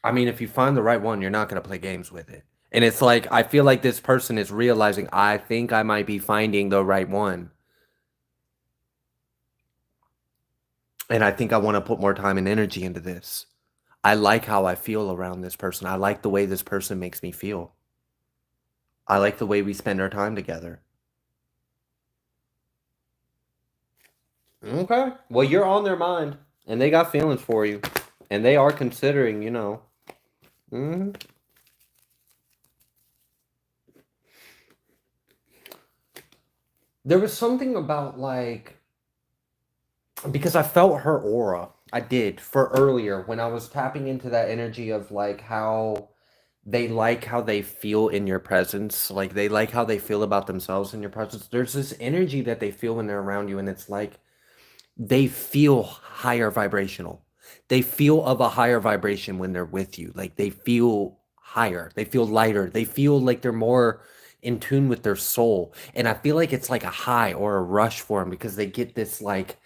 I mean, if you find the right one, you're not going to play games with it. And it's like, I feel like this person is realizing, I think I might be finding the right one. And I think I want to put more time and energy into this. I like how I feel around this person. I like the way this person makes me feel. I like the way we spend our time together. Okay. Well, you're on their mind, and they got feelings for you. And they are considering, There was something about, like, because I felt her aura. I did for earlier when I was tapping into that energy of, like, how they feel in your presence. Like, they like how they feel about themselves in your presence. There's this energy that they feel when they're around you, and it's like they feel higher vibrational. They feel of a higher vibration when they're with you. Like, they feel higher. They feel lighter. They feel like they're more in tune with their soul. And I feel like it's like a high or a rush for them because they get this, like,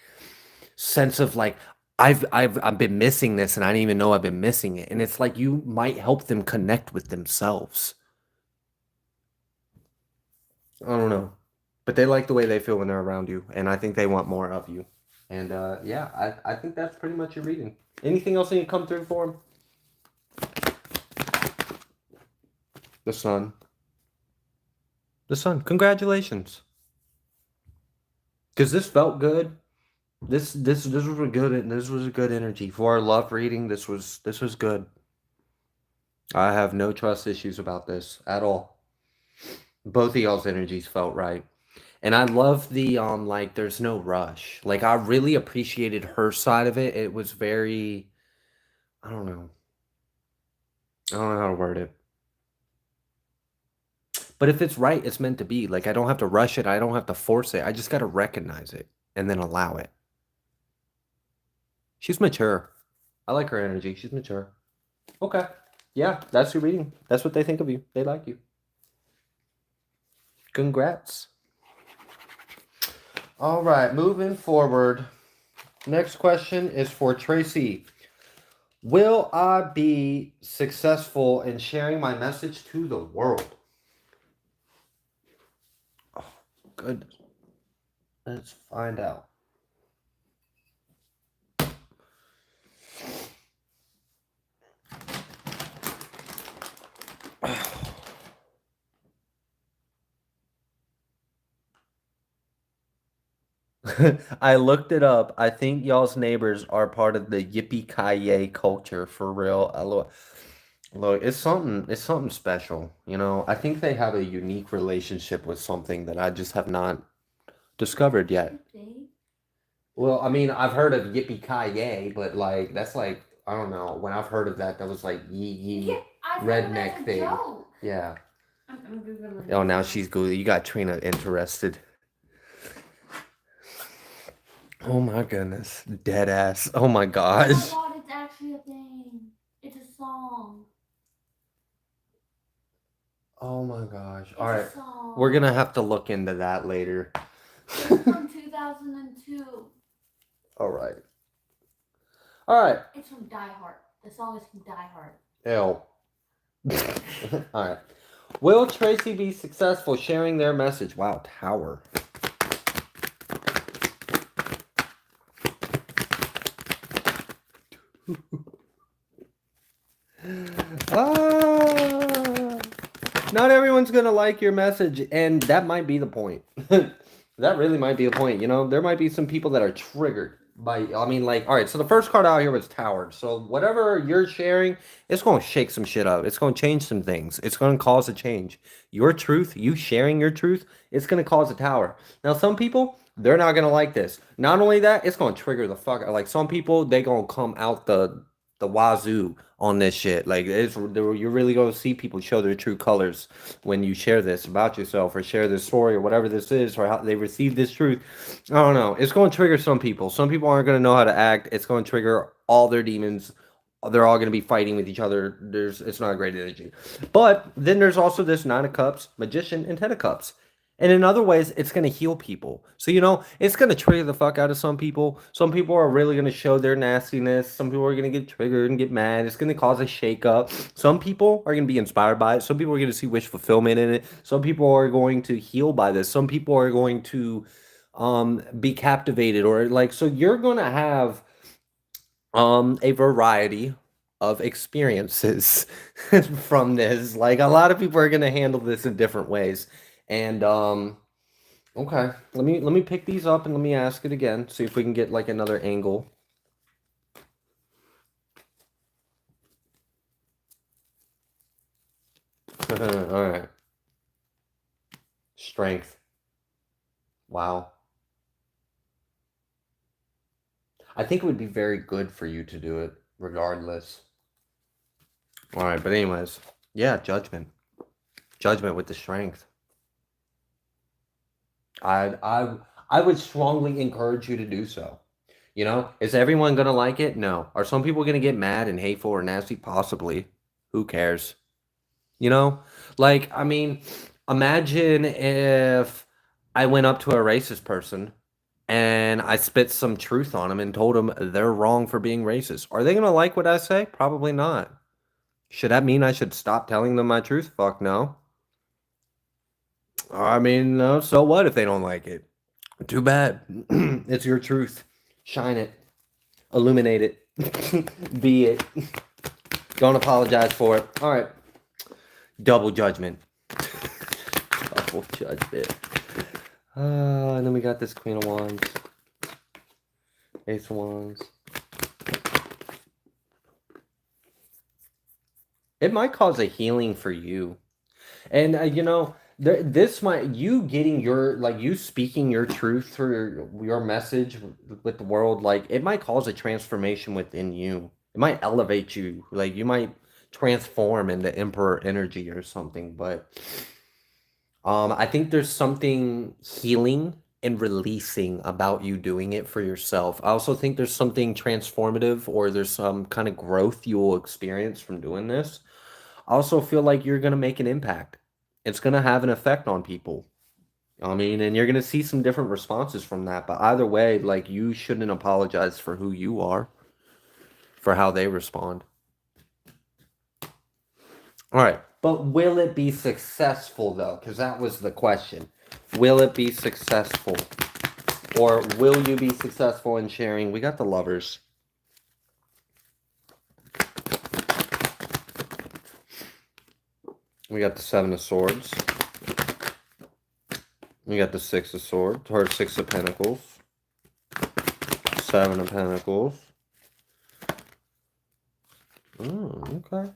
sense of, like, I've been missing this and I didn't even know I've been missing it. And it's like you might help them connect with themselves. I don't know. But they like the way they feel when they're around you. And I think they want more of you. And yeah, I think that's pretty much your reading. Anything else that you come through for them? The sun. The sun. Congratulations. Because this felt good. This was a good. This was a good energy for our love reading. This was good. I have no trust issues about this at all. Both of y'all's energies felt right. And I love the like there's no rush. Like I really appreciated her side of it. It was very I don't know. I don't know how to word it. But if it's right, it's meant to be. Like I don't have to rush it. I don't have to force it. I just got to recognize it and then allow it. She's mature. I like her energy. She's mature. Okay. Yeah, that's your reading. That's what they think of you. They like you. Congrats. All right, moving forward. Next question is for Tracy. Will I be successful in sharing my message to the world? Oh, good. Let's find out. I looked it up. I think y'all's neighbors are part of the yippee-ki-yay culture for real. Look, it's something special, you know. I think they have a unique relationship with something that I just have not discovered yet. Well, I mean, I've heard of yippee-ki-yay, but like that's like I don't know. When I've heard of that, that was like yee redneck thing. Joke. Yeah. I'm Googling. Oh, now she's Googling. You got Trina interested. Oh my goodness. Dead ass. Oh my gosh. Oh my god, it's actually a thing. It's a song. Oh my gosh. All right. We're going to have to look into that later. It's from 2002. All right. All right. It's from Die Hard. The song is from Die Hard. L. All right. Will Tracy be successful sharing their message? Wow, Tower. Not everyone's gonna like your message, and that might be the point. That really might be the point. You know, there might be some people that are triggered by. I mean, like, all right. So the first card out here was Tower. So whatever you're sharing, it's gonna shake some shit up. It's gonna change some things. It's gonna cause a change. Your truth, you sharing your truth, it's gonna cause a tower. Now, some people, they're not gonna like this. Not only that, it's gonna trigger the fuck. Like some people, they gonna come out the wazoo on this shit. Like you're really gonna see people show their true colors when you share this about yourself or share this story or whatever this is or how they receive this truth. I don't know. It's going to trigger some people. Some people aren't going to know how to act. It's going to trigger all their demons. They're all going to be fighting with each other. It's not a great energy. But then there's also this Nine of Cups, Magician, and Ten of Cups. And in other ways, it's going to heal people. So, you know, it's going to trigger the fuck out of some people. Some people are really going to show their nastiness. Some people are going to get triggered and get mad. It's going to cause a shakeup. Some people are going to be inspired by it. Some people are going to see wish fulfillment in it. Some people are going to heal by this. Some people are going to be captivated or like, so you're going to have a variety of experiences from this. Like a lot of people are going to handle this in different ways. And okay, let me pick these up and let me ask it again. See if we can get like another angle. All right. Strength. Wow. I think it would be very good for you to do it regardless. All right, but anyways, yeah, judgment. Judgment with the strength. I would strongly encourage you to do so. You know, is everyone gonna like it? No. Are some people gonna get mad and hateful or nasty? Possibly. Who cares? You know, like I mean, imagine if I went up to a racist person and I spit some truth on them and told them they're wrong for being racist. Are they going to like what I say? Probably not. Should that mean I should stop telling them my truth? Fuck no. I mean, no, so what if they don't like it? Too bad. It's your truth. Shine it. Illuminate it. Be it. Don't apologize for it. All right. Double judgment. Double judgment. And then we got this Queen of Wands. Ace of Wands. It might cause a healing for you. And, you know, this might, you getting your, like, you speaking your truth through your message with the world, like, it might cause a transformation within you. It might elevate you. Like, you might transform into Emperor energy or something. But I think there's something healing and releasing about you doing it for yourself. I also think there's something transformative, or there's some kind of growth you will experience from doing this. I also feel like you're going to make an impact. It's going to have an effect on people. I mean, and you're going to see some different responses from that. But either way, like, you shouldn't apologize for who you are, for how they respond. All right. But will it be successful, though? Because that was the question. Will it be successful? Or will you be successful in sharing? We got the Lovers. We got the Seven of Swords. We got the Six of Swords, or Six of Pentacles. Seven of Pentacles. Oh, okay.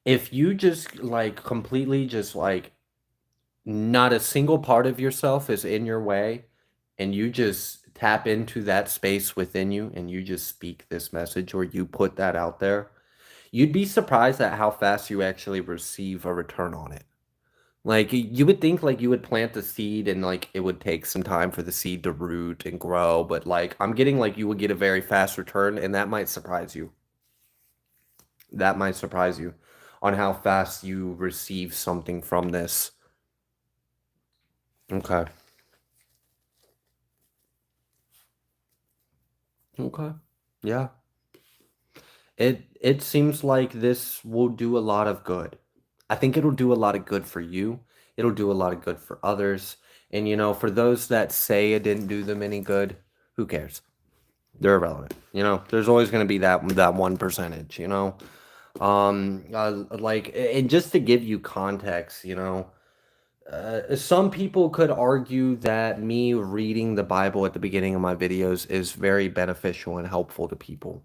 If you just, like, completely just, like, not a single part of yourself is in your way, and you just tap into that space within you, and you just speak this message, or you put that out there, you'd be surprised at how fast you actually receive a return on it. Like, you would think, like, you would plant the seed and, like, it would take some time for the seed to root and grow, but, like, I'm getting, like, you would get a very fast return, and that might surprise you. That might surprise you on how fast you receive something from this. Okay. Okay. Yeah. It seems like this will do a lot of good. I think it'll do a lot of good for you. It'll do a lot of good for others. And, you know, for those that say it didn't do them any good, who cares? They're irrelevant. You know, there's always going to be that 1%, you know. Like, and just to give you context, you know, some people could argue that me reading the Bible at the beginning of my videos is very beneficial and helpful to people.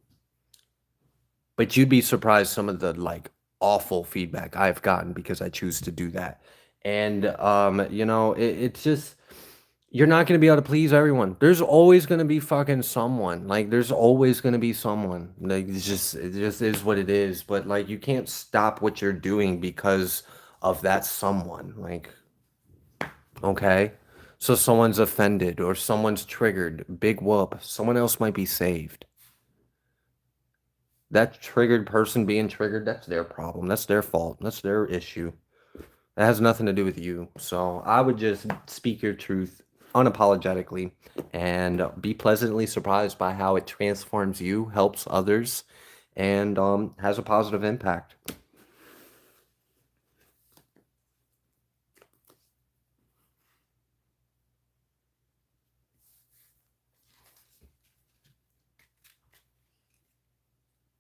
But you'd be surprised some of the, like, awful feedback I've gotten because I choose to do that. And you know, it's just, you're not going to be able to please everyone. There's always going to be fucking someone. Like, there's always going to be someone. Like, it just is what it is. But, like, you can't stop what you're doing because of that someone. Like, okay, so someone's offended or someone's triggered. Big whoop. Someone else might be saved. That triggered person being triggered, that's their problem. That's their fault. That's their issue. That has nothing to do with you. So I would just speak your truth unapologetically and be pleasantly surprised by how it transforms you, helps others, and has a positive impact.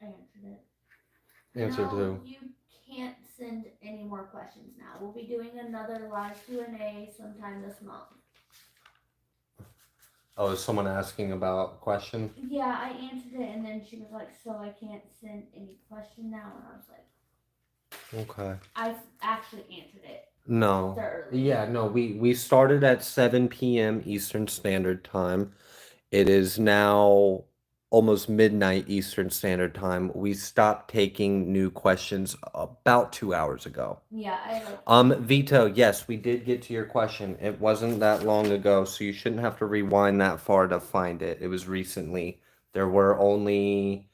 I answered it. Answer No, two. you can't send any more questions now. We'll be doing another live Q&A sometime this month. Oh, is someone asking about a question? Yeah, I answered it, and then she was like, so I can't send any question now? And I was like, Okay. I actually answered it. No. Thoroughly. Yeah, no, we started at 7 p.m. Eastern Standard Time. It is now almost midnight Eastern Standard Time. We stopped taking new questions about 2 hours ago. Yeah, I like. Vito, yes, we did get to your question. It wasn't that long ago, so you shouldn't have to rewind that far to find it. It was recently. There were only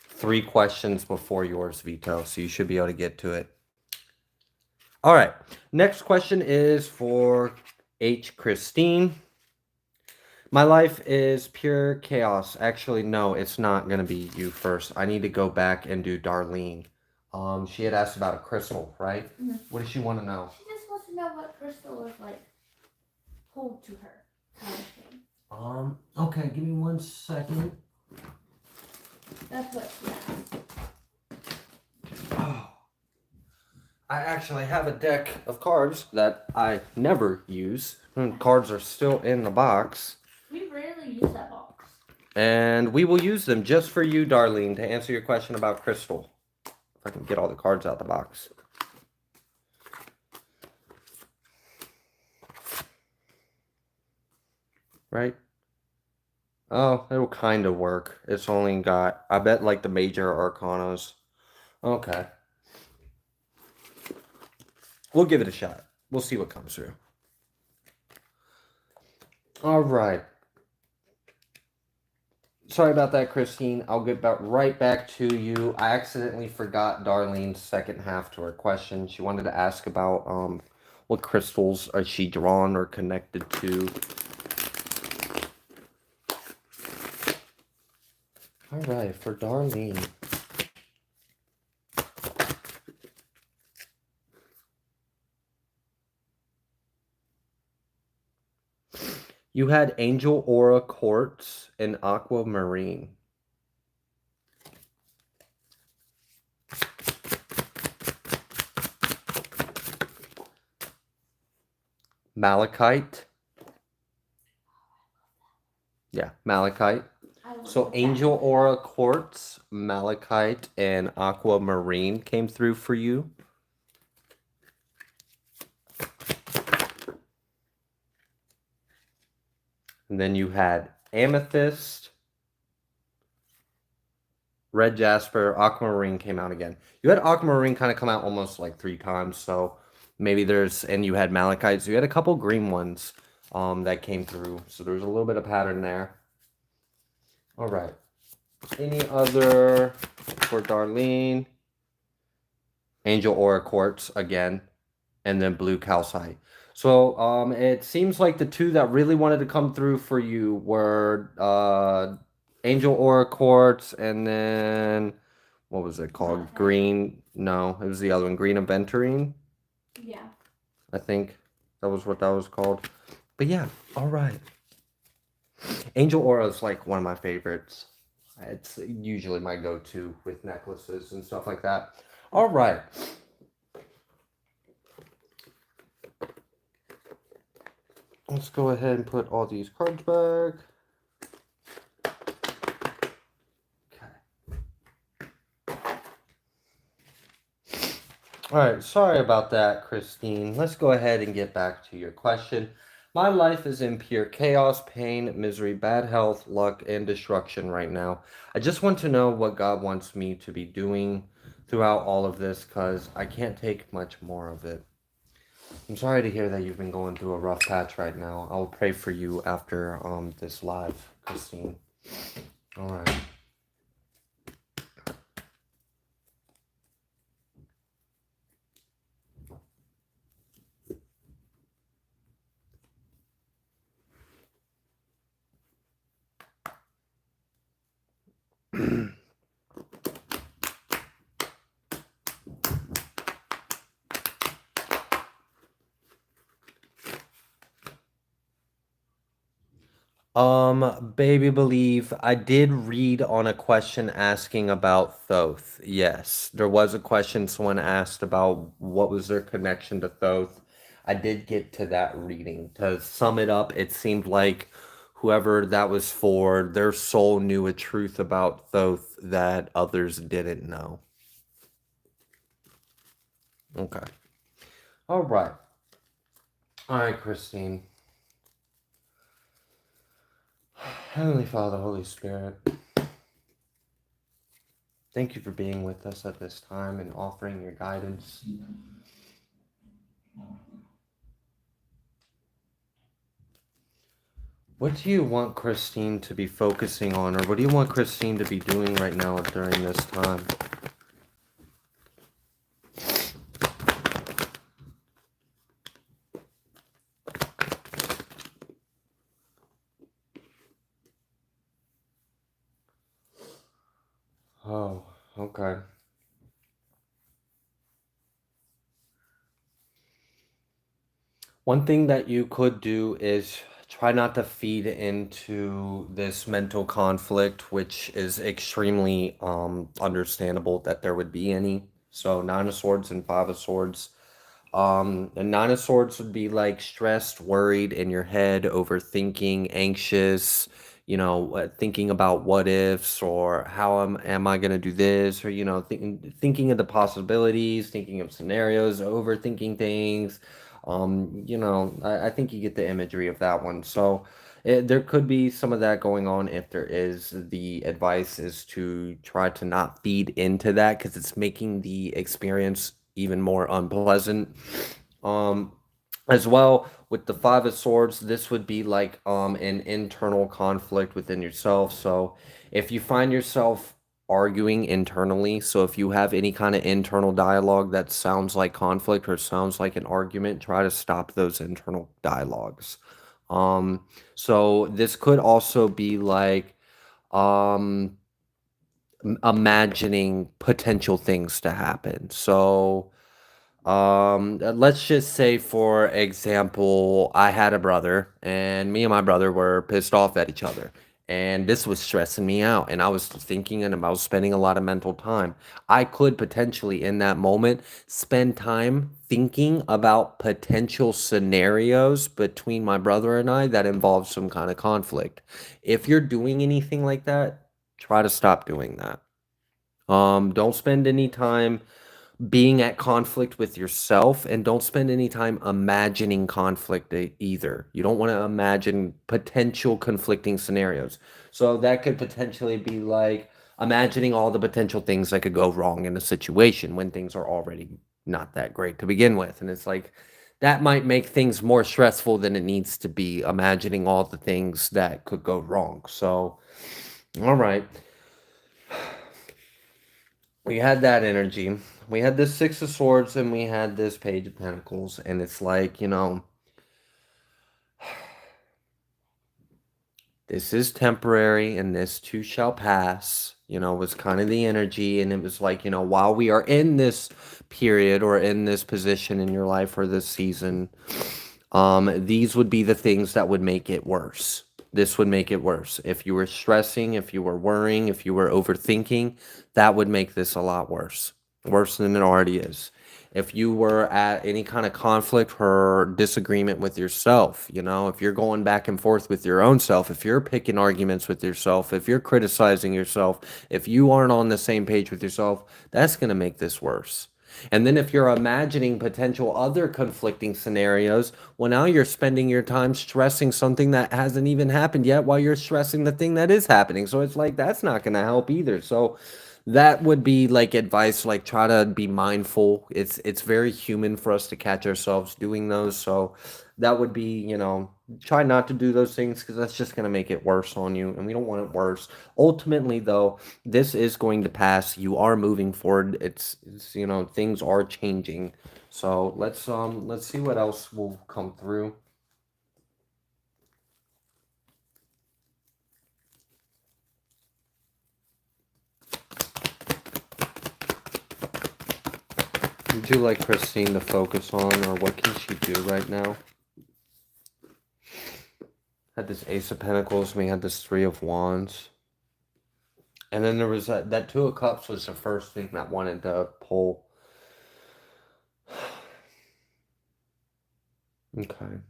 3 questions before yours, Vito, so you should be able to get to it. All right. Next question is for H. Christine. My life is pure chaos. Actually, no, it's not going to be you first. I need to go back and do Darlene. She had asked about a crystal, right? Mhm. What does she want to know? She just wants to know what crystal was like pulled to her, kind of thing. Okay, give me 1 second. That's what she asked. Oh. I actually have a deck of cards that I never use. Cards are still in the box. We rarely use that box. And we will use them just for you, Darlene, to answer your question about crystal. If I can get all the cards out of the box. Right? Oh, it'll kind of work. It's only got, I bet, like the major arcanas. Okay. We'll give it a shot. We'll see what comes through. All right. Sorry about that, Christine. I'll get right back to you. I accidentally forgot Darlene's second half to her question. She wanted to ask about what crystals are she drawn or connected to. All right, for Darlene. You had Angel Aura Quartz and Aquamarine. Malachite. Yeah, Malachite. So Angel Aura Quartz, Malachite, and Aquamarine came through for you. And then you had Amethyst, Red Jasper, Aquamarine came out again. You had Aquamarine kind of come out almost like 3 times, so maybe there's, and you had Malachite, so you had a couple green ones that came through. So there's a little bit of pattern there. All right. Any other for Darlene? Angel Aura Quartz again, and then Blue Calcite. So it seems like the 2 that really wanted to come through for you were Angel Aura Quartz, and then what was it called? Malachite. Green? No, it was the other one. Green Aventurine. Yeah. I think that was what that was called. But yeah, all right. Angel Aura is like one of my favorites. It's usually my go-to with necklaces and stuff like that. All right. Let's go ahead and put all these cards back. Okay. All right, sorry about that, Christine. Let's go ahead and get back to your question. My life is in pure chaos, pain, misery, bad health, luck, and destruction right now. I just want to know what God wants me to be doing throughout all of this, because I can't take much more of it. I'm sorry to hear that you've been going through a rough patch right now. I'll pray for you after this live, Christine. All right. Baby Believe, I did read on a question asking about Thoth. Yes, there was a question someone asked about what was their connection to Thoth. I did get to that reading. To sum it up, it seemed like whoever that was for, their soul knew a truth about Thoth that others didn't know. Okay. All right. All right, Christine. Heavenly Father, Holy Spirit, thank you for being with us at this time and offering your guidance. What do you want Christine to be focusing on, or what do you want Christine to be doing right now during this time? Okay. One thing that you could do is try not to feed into this mental conflict, which is extremely understandable that there would be any. So Nine of Swords and Five of Swords. And Nine of Swords would be like stressed, worried in your head, overthinking, anxious, thinking about what ifs or how am I going to do this, or, thinking of the possibilities, thinking of scenarios, overthinking things. I think you get the imagery of that one. So there could be some of that going on. If there is, the advice is to try to not feed into that because it's making the experience even more unpleasant. Um, as well with the Five of Swords, this would be like an internal conflict within yourself. So if you find yourself arguing internally, so if you have any kind of internal dialogue that sounds like conflict or sounds like an argument, try to stop those internal dialogues. Um, so this could also be like um imagining potential things to happen. So let's just say, for example, I had a brother, and me and my brother were pissed off at each other. And this was stressing me out, and I was thinking and I was spending a lot of mental time. I could potentially, in that moment, spend time thinking about potential scenarios between my brother and I that involve some kind of conflict. If you're doing anything like that, try to stop doing that. Don't spend any time being at conflict with yourself, and don't spend any time imagining conflict either. You don't want to imagine potential conflicting scenarios. So that could potentially be like imagining all the potential things that could go wrong in a situation when things are already not that great to begin with. And it's like that might make things more stressful than it needs to be, imagining all the things that could go wrong. So, all right. We had that energy. We had this Six of Swords and we had this Page of Pentacles. And it's like, this is temporary and this too shall pass, was kind of the energy. And it was like, while we are in this period or in this position in your life or this season, these would be the things that would make it worse. This would make it worse. If you were stressing, if you were worrying, if you were overthinking, that would make this a lot worse. Worse than it already is. If you were at any kind of conflict or disagreement with yourself, if you're going back and forth with your own self, if you're picking arguments with yourself, if you're criticizing yourself, if you aren't on the same page with yourself, that's going to make this worse. And then if you're imagining potential other conflicting scenarios, well, now you're spending your time stressing something that hasn't even happened yet while you're stressing the thing that is happening. So it's like, that's not going to help either. So that would be like advice, like try to be mindful. It's very human for us to catch ourselves doing those. So that would be, try not to do those things because that's just going to make it worse on you. And we don't want it worse. Ultimately, though, this is going to pass. You are moving forward. It's things are changing. So let's see what else will come through. Would you like Christine to focus on, or what can she do right now? Had this Ace of Pentacles, and we had this Three of Wands. And then there was that Two of Cups was the first thing that wanted to pull. Okay.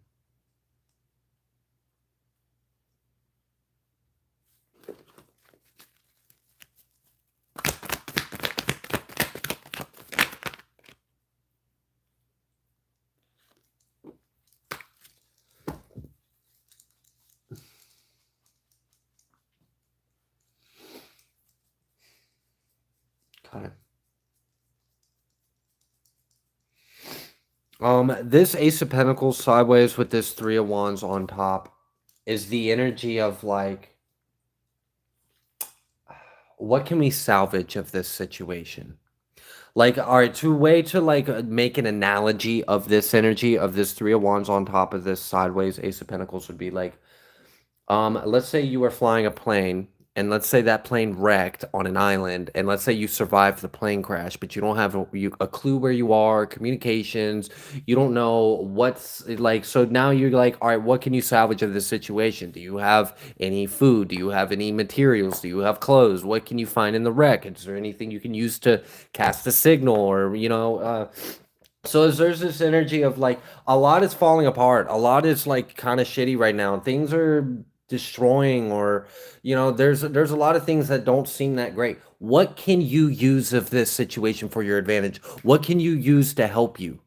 This Ace of Pentacles sideways with this Three of Wands on top is the energy of like, what can we salvage of this situation? Like, all right, to like make an analogy of this energy of this Three of Wands on top of this sideways Ace of Pentacles would be like, let's say you were flying a plane and let's say that plane wrecked on an island, and let's say you survived the plane crash, but you don't have a clue where you are, communications, you don't know what's like. So now you're like, all right, what can you salvage of this situation? Do you have any food? Do you have any materials? Do you have clothes? What can you find in the wreck? Is there anything you can use to cast a signal, or so there's this energy of like a lot is falling apart. A lot is like kind of shitty right now. Things are destroying, or there's a lot of things that don't seem that great. What can you use of this situation for your advantage? What can you use to help you?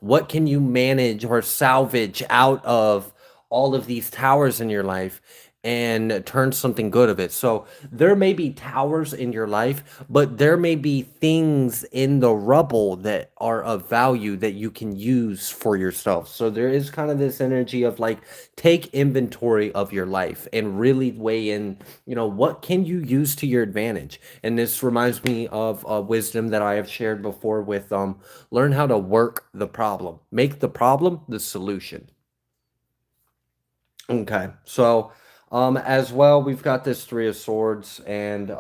What can you manage or salvage out of all of these towers in your life and turn something good of it? So there may be towers in your life, but there may be things in the rubble that are of value that you can use for yourself. So there is kind of this energy of like, take inventory of your life and really weigh in, what can you use to your advantage? And this reminds me of a wisdom that I have shared before with learn how to work the problem. Make the problem the solution. Okay. So as well, we've got this Three of Swords, and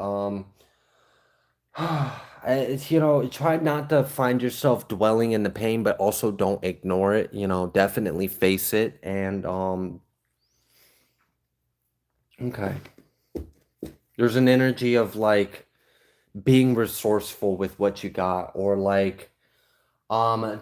it's, try not to find yourself dwelling in the pain, but also don't ignore it. Definitely face it. And okay. There's an energy of like being resourceful with what you got, or like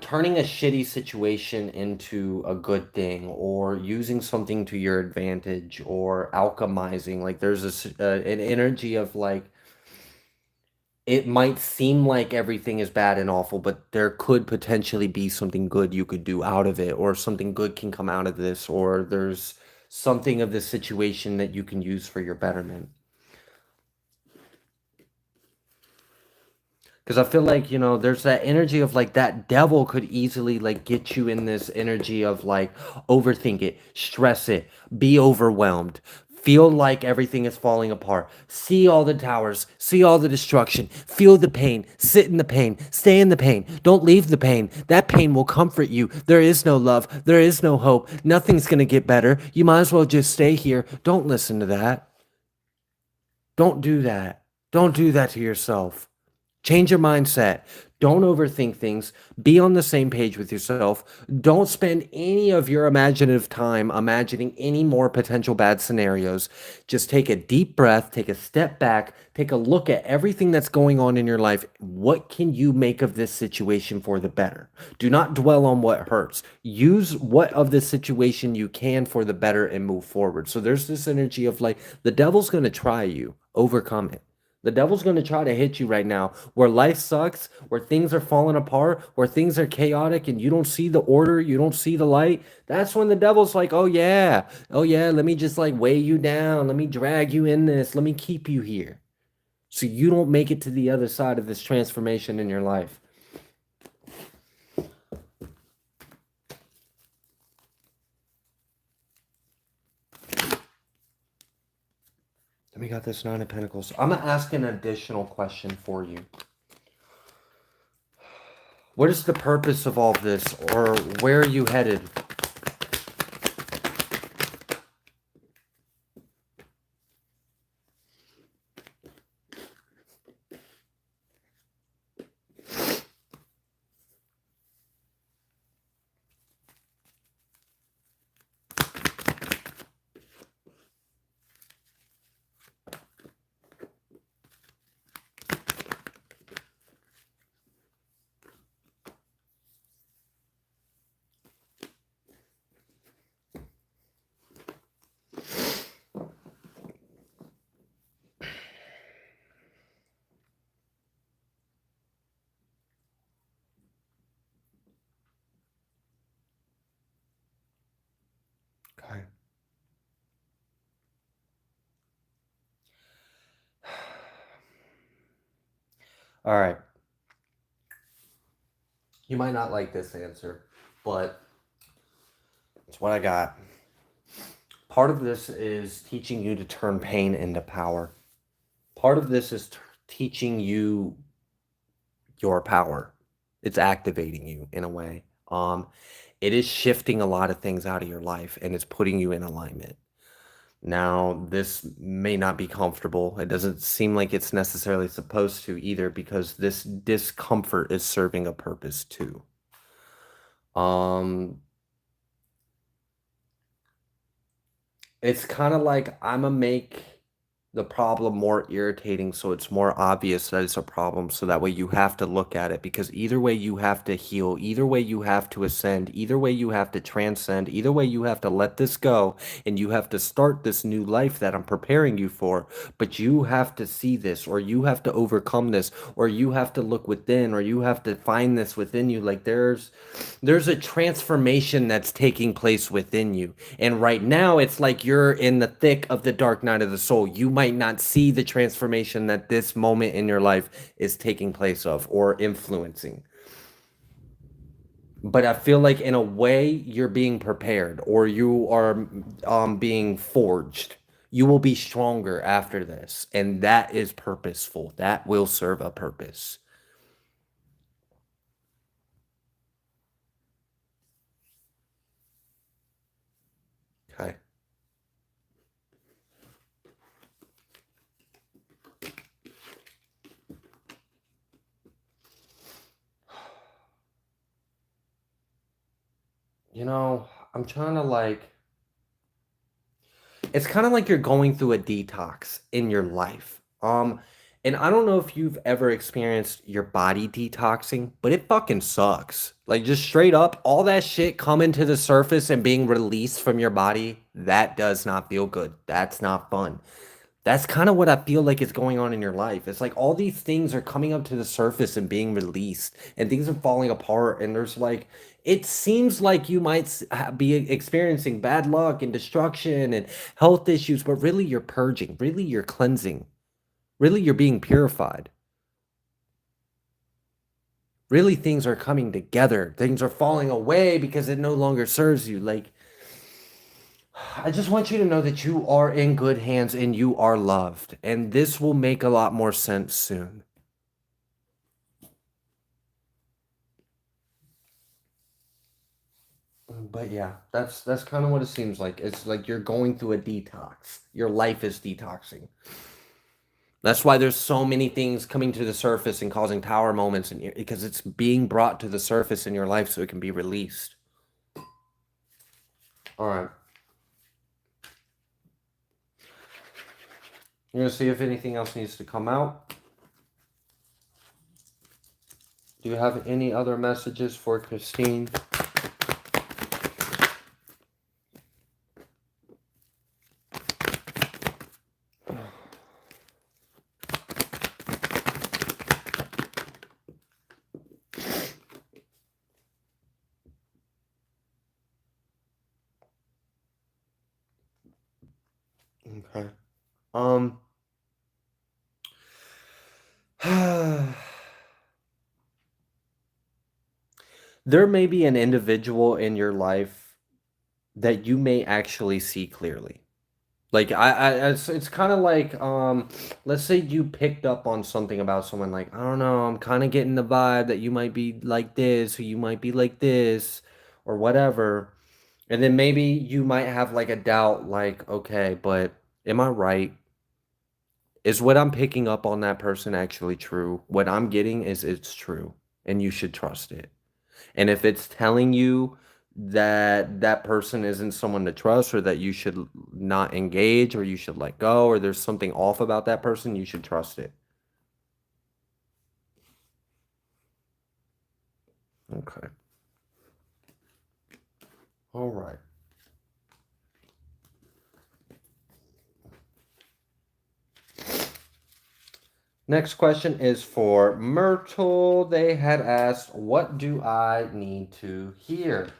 turning a shitty situation into a good thing, or using something to your advantage, or alchemizing. Like there's an energy of like, it might seem like everything is bad and awful, but there could potentially be something good you could do out of it, or something good can come out of this, or there's something of the situation that you can use for your betterment. Because I feel like, there's that energy of like that devil could easily like get you in this energy of like overthink it, stress it, be overwhelmed, feel like everything is falling apart, see all the towers, see all the destruction, feel the pain, sit in the pain, stay in the pain, don't leave the pain. That pain will comfort you. There is no love, there is no hope, nothing's going to get better. You might as well just stay here. Don't listen to that. Don't do that. Don't do that to yourself. Change your mindset. Don't overthink things. Be on the same page with yourself. Don't spend any of your imaginative time imagining any more potential bad scenarios. Just take a deep breath, take a step back, take a look at everything that's going on in your life. What can you make of this situation for the better? Do not dwell on what hurts. Use what of the situation you can for the better and move forward. So there's this energy of like, the devil's going to try you, overcome it. The devil's going to try to hit you right now where life sucks, where things are falling apart, where things are chaotic and you don't see the order, you don't see the light. That's when the devil's like, oh yeah, let me just like weigh you down. Let me drag you in this. Let me keep you here so you don't make it to the other side of this transformation in your life. We got this Nine of Pentacles. I'm going to ask an additional question for you. What is the purpose of all this, or where are you headed? Okay. All right. You might not like this answer, but it's what I got. Part of this is teaching you to turn pain into power. Part of this is teaching you your power. It's activating you in a way. It is shifting a lot of things out of your life, and it's putting you in alignment. Now, this may not be comfortable. It doesn't seem like it's necessarily supposed to either, because this discomfort is serving a purpose too. It's kind of like I'm gonna make the problem more irritating so it's more obvious that it's a problem, so that way you have to look at it, because either way you have to heal, either way you have to ascend, either way you have to transcend, either way you have to let this go and you have to start this new life that I'm preparing you for. But you have to see this, or you have to overcome this, or you have to look within, or you have to find this within you. Like there's a transformation that's taking place within you. And right now, it's like you're in the thick of the dark night of the soul. You might not see the transformation that this moment in your life is taking place of or influencing. But I feel like in a way, you're being prepared, or you are being forged. You will be stronger after this. And that is purposeful. That will serve a purpose. Okay. You know, I'm trying to it's kind of like you're going through a detox in your life. And I don't know if you've ever experienced your body detoxing, but it fucking sucks. Like, just straight up, all that shit coming to the surface and being released from your body, that does not feel good. That's not fun. That's kind of what I feel like is going on in your life. It's like all these things are coming up to the surface and being released, and things are falling apart. And there's like, it seems like you might be experiencing bad luck and destruction and health issues, but really you're purging, really you're cleansing, really you're being purified. Really, things are coming together. Things are falling away because it no longer serves you. Like, I just want you to know that you are in good hands and you are loved. And this will make a lot more sense soon. But yeah, that's kind of what it seems like. It's like you're going through a detox. Your life is detoxing. That's why there's so many things coming to the surface and causing tower moments, because it's being brought to the surface in your life so it can be released. All right. You're going to see if anything else needs to come out. Do you have any other messages for Christine? Okay. There may be an individual in your life that you may actually see clearly. Like it's kind of like let's say you picked up on something about someone, like, I don't know, I'm kind of getting the vibe that you might be like this, or you might be like this, or whatever. And then maybe you might have like a doubt, like, okay, but am I right? Is what I'm picking up on that person actually true? What I'm getting is it's true, and you should trust it. And if it's telling you that that person isn't someone to trust, or that you should not engage, or you should let go, or there's something off about that person, you should trust it. Okay. All right. Next question is for Myrtle. They had asked, what do I need to hear?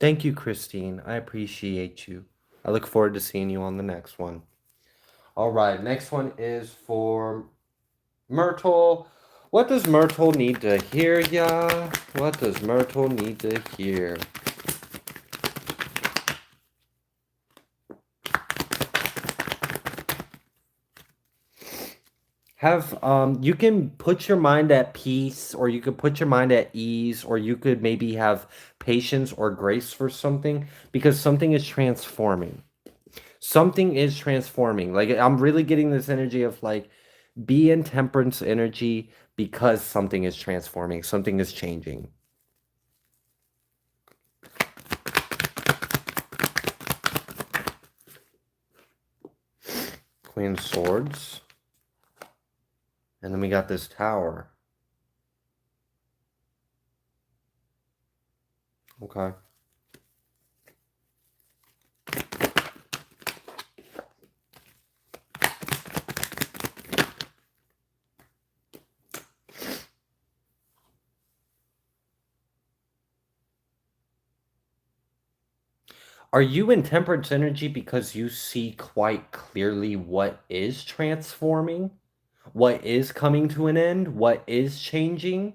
Thank you, Christine. I appreciate you. I look forward to seeing you on the next one. All right, next one is for Myrtle. What does Myrtle need to hear, ya? What does Myrtle need to hear? Have you can put your mind at peace, or you could put your mind at ease, or you could maybe have patience or grace for something, because something is transforming. Something is transforming. Like, I'm really getting this energy of like, be in temperance energy, because something is transforming, something is changing. Queen of Swords. And then we got this Tower. Okay. Are you in temperance energy because you see quite clearly what is transforming, what is coming to an end, what is changing?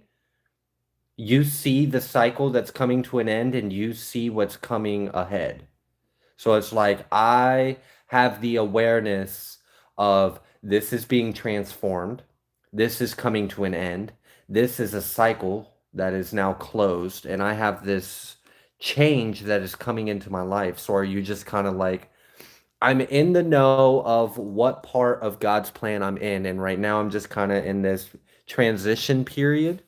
You see the cycle that's coming to an end, and you see what's coming ahead. So it's like, I have the awareness of this is being transformed, this is coming to an end, this is a cycle that is now closed, and I have this change that is coming into my life. So are you just kind of like, I'm in the know of what part of God's plan I'm in, and right now I'm just kind of in this transition period?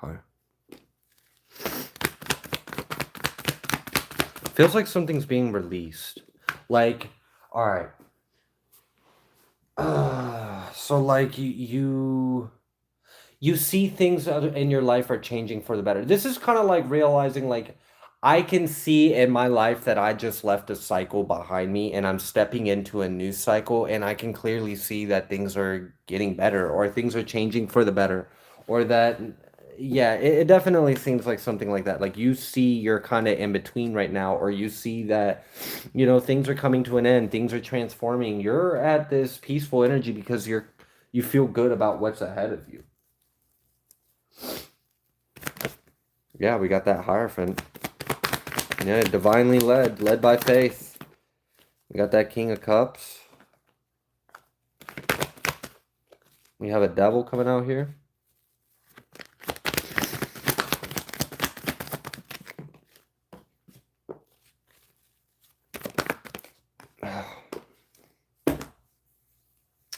Okay. Feels like something's being released. Like, all right. So like you see things in your life are changing for the better. This is kind of like realizing, like, I can see in my life that I just left a cycle behind me and I'm stepping into a new cycle, and I can clearly see that things are getting better, or things are changing for the better, or that, yeah, it definitely seems like something like that. Like, you see you're kind of in between right now, or you see that, things are coming to an end, things are transforming. You're at this peaceful energy because you feel good about what's ahead of you. Yeah, we got that Hierophant. Yeah, divinely led by faith. We got that King of Cups. We have a Devil coming out here.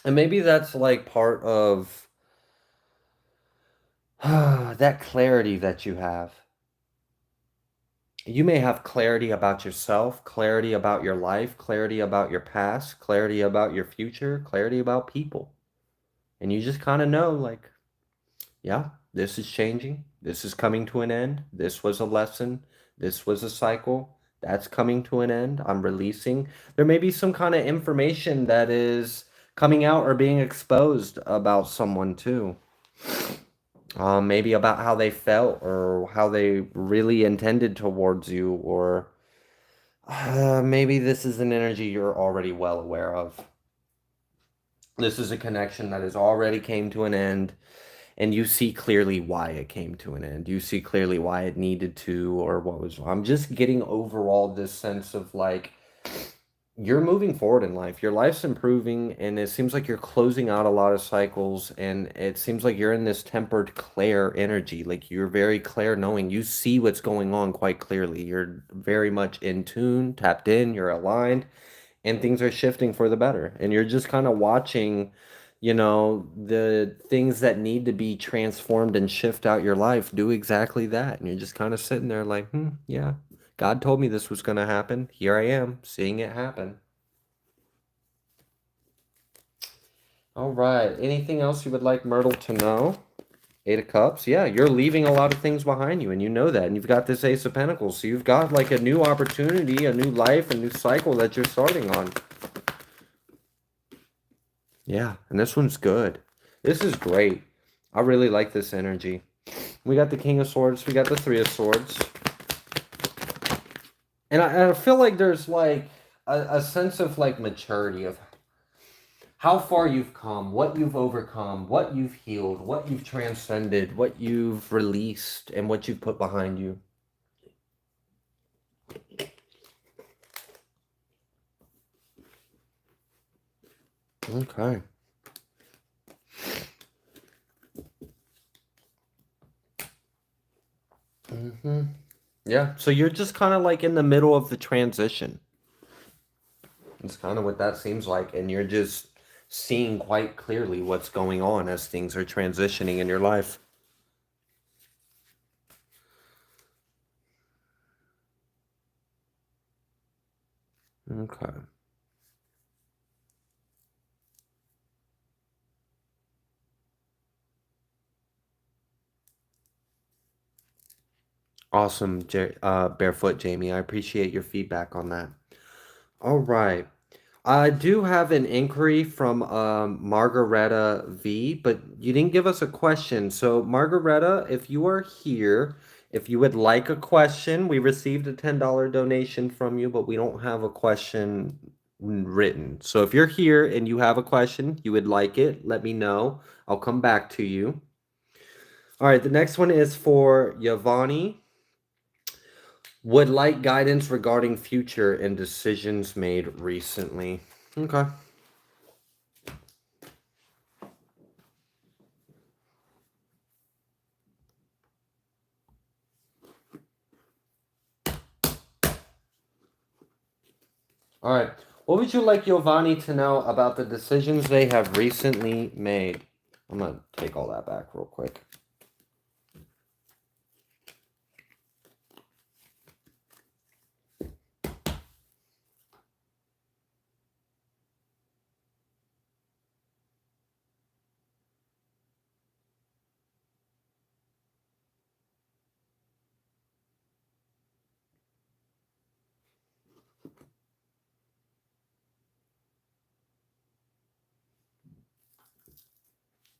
And maybe that's like part of that clarity that you have. You may have clarity about yourself, clarity about your life, clarity about your past, clarity about your future, clarity about people. And you just kind of know, like, yeah, this is changing. This is coming to an end. This was a lesson. This was a cycle. That's coming to an end. I'm releasing. There may be some kind of information that is coming out or being exposed about someone too. Maybe about how they felt, or how they really intended towards you, or maybe this is an energy you're already well aware of. This is a connection that has already came to an end, and you see clearly why it came to an end. You see clearly why it needed to, or what was. I'm just getting overall this sense of like, you're moving forward in life. Your life's improving, and it seems like you're closing out a lot of cycles, and it seems like you're in this tempered clair energy. Like, you're very clear knowing. You see what's going on quite clearly. You're very much in tune, tapped in, you're aligned, and things are shifting for the better. And you're just kind of watching, the things that need to be transformed and shift out your life do exactly that. And you're just kind of sitting there like, yeah. God told me this was going to happen. Here I am, seeing it happen. All right. Anything else you would like Myrtle to know? Eight of Cups. Yeah, you're leaving a lot of things behind you, and you know that. And you've got this Ace of Pentacles. So you've got like a new opportunity, a new life, a new cycle that you're starting on. Yeah, and this one's good. This is great. I really like this energy. We got the King of Swords. We got the Three of Swords. And I feel like there's like a sense of like maturity of how far you've come, what you've overcome, what you've healed, what you've transcended, what you've released, and what you've put behind you. Okay. Yeah, so you're just kind of like in the middle of the transition. It's kind of what that seems like, and you're just seeing quite clearly what's going on as things are transitioning in your life. Okay. Awesome, Barefoot Jamie. I appreciate your feedback on that. All right. I do have an inquiry from Margaretta V, but you didn't give us a question. So, Margaretta, if you are here, if you would like a question, we received a $10 donation from you, but we don't have a question written. So, if you're here and you have a question, you would like it, let me know. I'll come back to you. All right, the next one is for Yavani. Would like guidance regarding future and decisions made recently. Okay. All right. What would you like Giovanni to know about the decisions they have recently made? I'm going to take all that back real quick.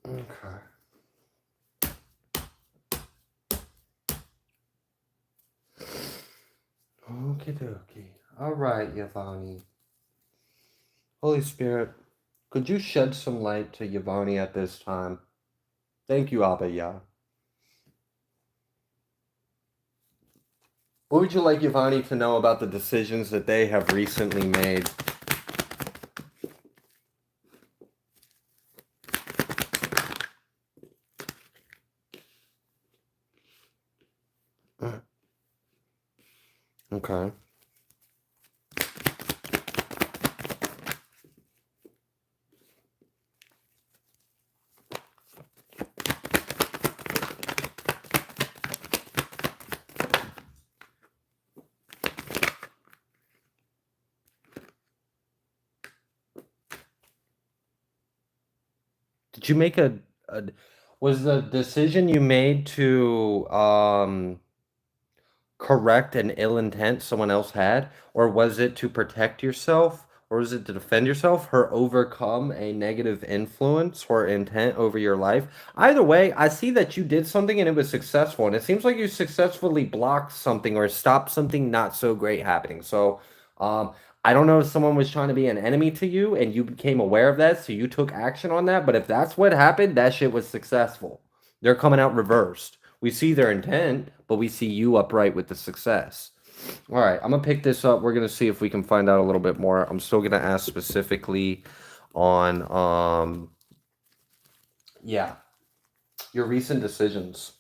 Okay. Okie dokie. All right, Giovanni. Holy Spirit, could you shed some light to Giovanni at this time? Thank you, Abba Yah. What would you like Giovanni to know about the decisions that they have recently made? Okay. Did you make a was the decision you made to correct an ill intent someone else had, or was it to protect yourself, or was it to defend yourself or overcome a negative influence or intent over your life? Either way, I see that you did something and it was successful, and it seems like you successfully blocked something or stopped something not so great happening. So, I don't know if someone was trying to be an enemy to you and you became aware of that, so you took action on that, but if that's what happened, that shit was successful. They're coming out reversed. We see their intent, but we see you upright with the success. All right, I'm gonna pick this up. We're gonna see if we can find out a little bit more. I'm still gonna ask specifically on yeah, your recent decisions.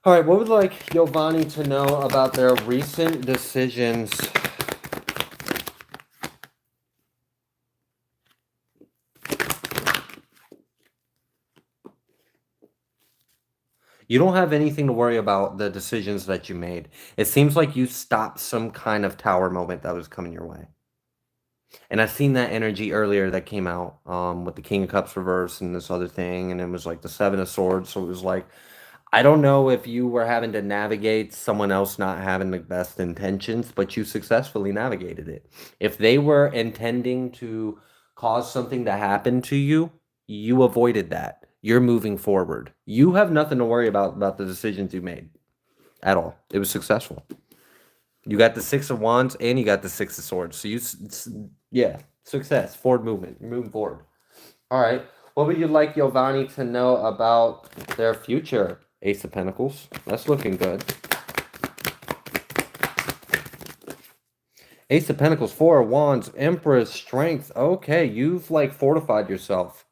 All right, what would like Giovanni to know about their recent decisions? You don't have anything to worry about the decisions that you made. It seems like you stopped some kind of tower moment that was coming your way. And I've seen that energy earlier that came out with the King of Cups reverse and this other thing, and it was like the Seven of Swords. So it was like, I don't know if you were having to navigate someone else not having the best intentions, but you successfully navigated it. If they were intending to caused something to happen to you, you avoided that. You're moving forward. You have nothing to worry about the decisions you made at all. It was successful. You got the 6 of Wands and you got the 6 of Swords. So yeah, success, forward movement. You're moving forward. All right. What would you like Giovanni to know about their future? Ace of Pentacles. That's looking good. Ace of Pentacles, 4 of Wands, Empress, Strength. Okay, you've like fortified yourself.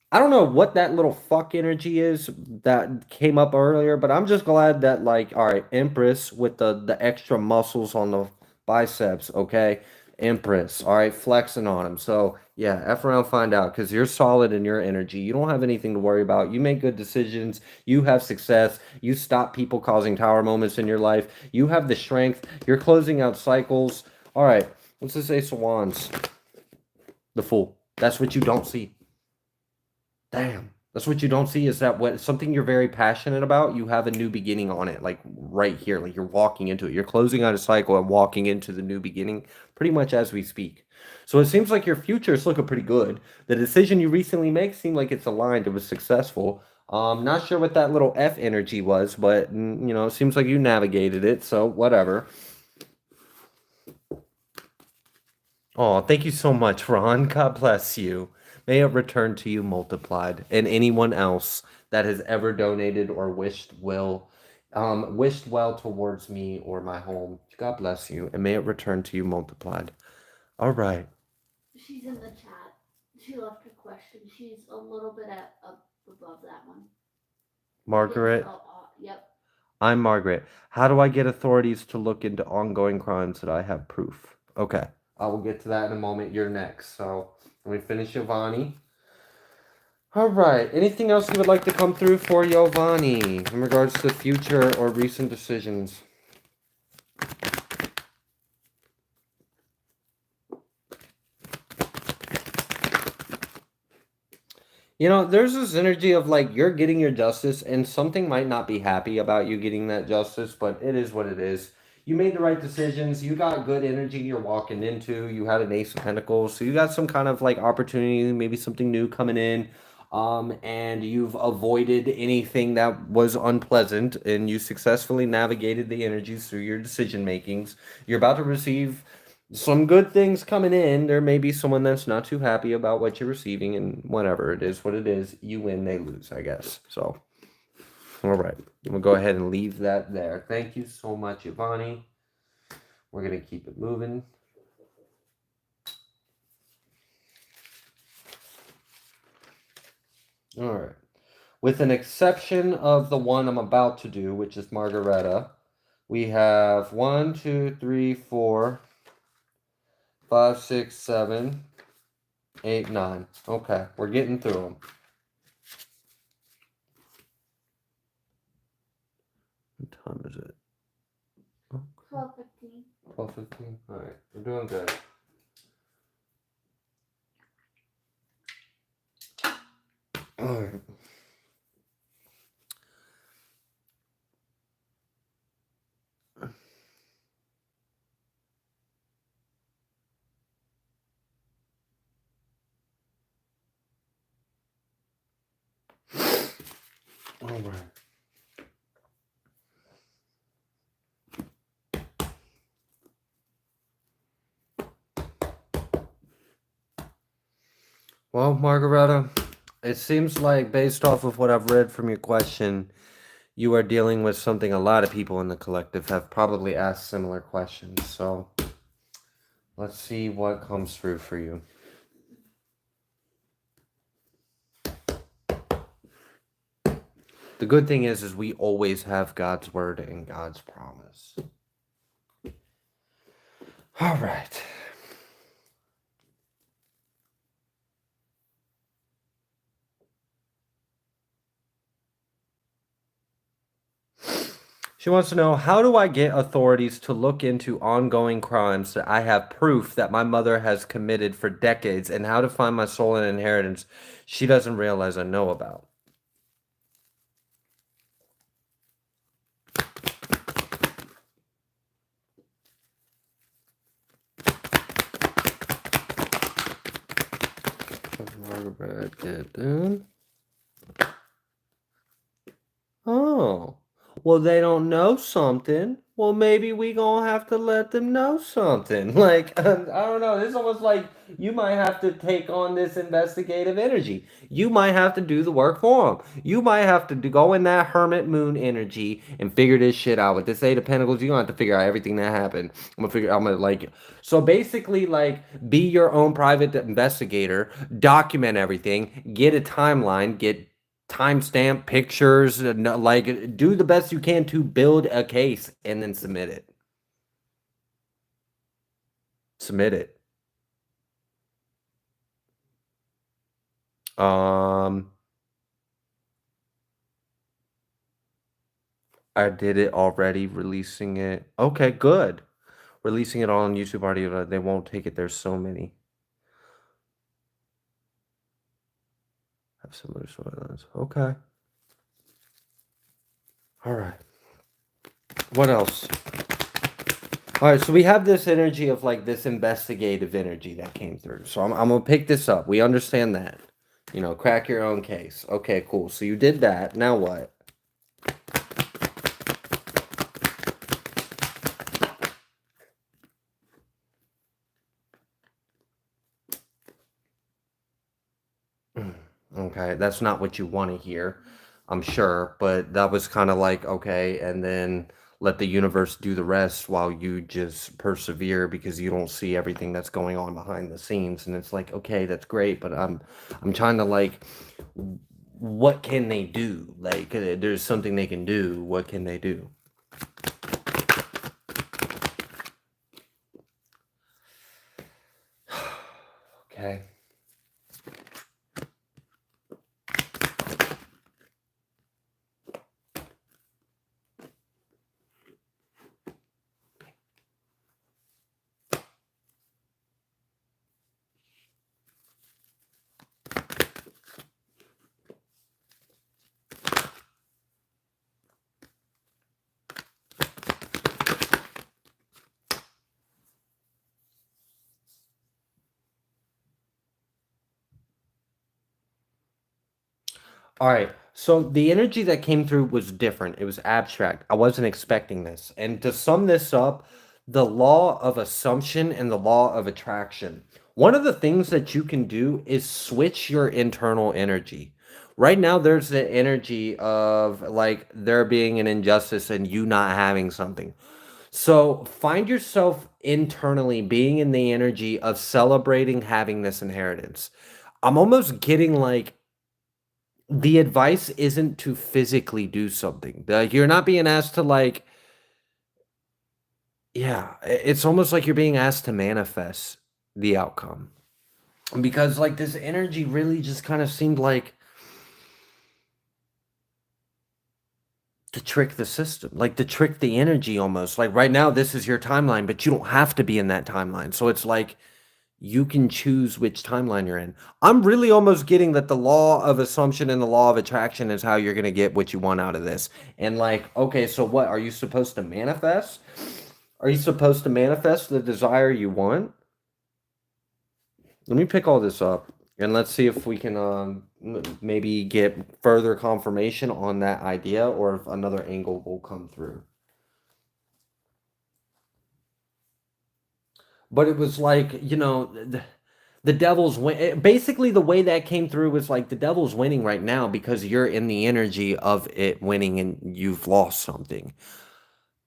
I don't know what that little fuck energy is that came up earlier, but I'm just glad that, like, all right, Empress with the extra muscles on the biceps, okay? Empress, all right, flexing on him. So, yeah, F around, find out, because you're solid in your energy. You don't have anything to worry about. You make good decisions. You have success. You stop people causing tower moments in your life. You have the strength. You're closing out cycles. All right, what's this Ace of Wands? The Fool. That's what you don't see. Damn. That's what you don't see is that what something you're very passionate about, you have a new beginning on it, like right here. Like you're walking into it. You're closing out a cycle and walking into the new beginning pretty much as we speak. So it seems like your future is looking pretty good. The decision you recently make seemed like it's aligned. It was successful. Not sure what that little F energy was, but you know, it seems like you navigated it. So whatever. Oh, thank you so much, Ron. God bless you. May it return to you multiplied, and anyone else that has ever donated or wished well towards me or my home. God bless you, and may it return to you multiplied. All right. She's in the chat. She left a question. She's a little bit up above that one. Margaret. Yep. I'm Margaret. How do I get authorities to look into ongoing crimes that I have proof? Okay. I will get to that in a moment. You're next. So let me finish Giovanni. All right. Anything else you would like to come through for Giovanni in regards to future or recent decisions? You know, there's this energy of like you're getting your justice and something might not be happy about you getting that justice, but it is what it is. You made the right decisions. You got good energy you're walking into. You had an Ace of Pentacles. So you got some kind of like opportunity, maybe something new coming in. And you've avoided anything that was unpleasant and you successfully navigated the energies through your decision makings. You're about to receive some good things coming in. There may be someone that's not too happy about what you're receiving, and whatever it is, what it is, you win, they lose, I guess. So, all right, we'll go ahead and leave that there. Thank you so much, Giovanni. We're gonna keep it moving. All right. With an exception of the one I'm about to do, which is Margaretta, we have 1, 2, 3, 4, 5, 6, 7, 8, 9. Okay, we're getting through them. What time is it? 12:15. 12:15. All right, we're doing good. All right. All right. Well, Margaretta, it seems like based off of what I've read from your question, you are dealing with something a lot of people in the collective have probably asked similar questions. So let's see what comes through for you. The good thing is we always have God's word and God's promise. All right. She wants to know, how do I get authorities to look into ongoing crimes that I have proof that my mother has committed for decades, and how to find my soul and inheritance she doesn't realize I know about? Margaretta. Oh, well, they don't know something. Well, maybe we gonna have to let them know something. Like, I don't know. It's almost like you might have to take on this investigative energy. You might have to do the work for them. You might have to go in that hermit moon energy and figure this shit out. With this Eight of Pentacles, you're gonna have to figure out everything that happened. I'm gonna like, so basically, like, be your own private investigator, document everything, get a timeline, get timestamp pictures, like do the best you can to build a case and then submit it. Submit it. I did it already, releasing it. Okay, good. Releasing it all on YouTube already. They won't take it. There's so many. Have similar storylines. Okay. All right. What else? All right, so we have this energy of like this investigative energy that came through. So I'm gonna pick this up. We understand that. You know, crack your own case. Okay, cool. So you did that. Now what? Okay, that's not what you want to hear, I'm sure, but that was kind of like, okay, and then let the universe do the rest while you just persevere because you don't see everything that's going on behind the scenes. And it's like, okay, that's great, but I'm trying to like, what can they do? Like, there's something they can do. What can they do? Okay. All right. So the energy that came through was different. It was abstract. I wasn't expecting this. And to sum this up, the law of assumption and the law of attraction. One of the things that you can do is switch your internal energy. Right now, there's the energy of like there being an injustice and you not having something. So find yourself internally being in the energy of celebrating having this inheritance. I'm almost getting like the advice isn't to physically do something. You're not being asked to like, yeah, it's almost like you're being asked to manifest the outcome. Because like this energy really just kind of seemed like to trick the system, like to trick the energy almost. Like right now, this is your timeline, but you don't have to be in that timeline. So it's like you can choose which timeline you're in. I'm really almost getting that the law of assumption and the law of attraction is how you're going to get what you want out of this. And like, okay, so what are you supposed to manifest? Are you supposed to manifest the desire you want? Let me pick all this up and let's see if we can maybe get further confirmation on that idea or if another angle will come through. But it was like, you know, the devil's win. Basically, the way that came through was like the devil's winning right now because you're in the energy of it winning and you've lost something.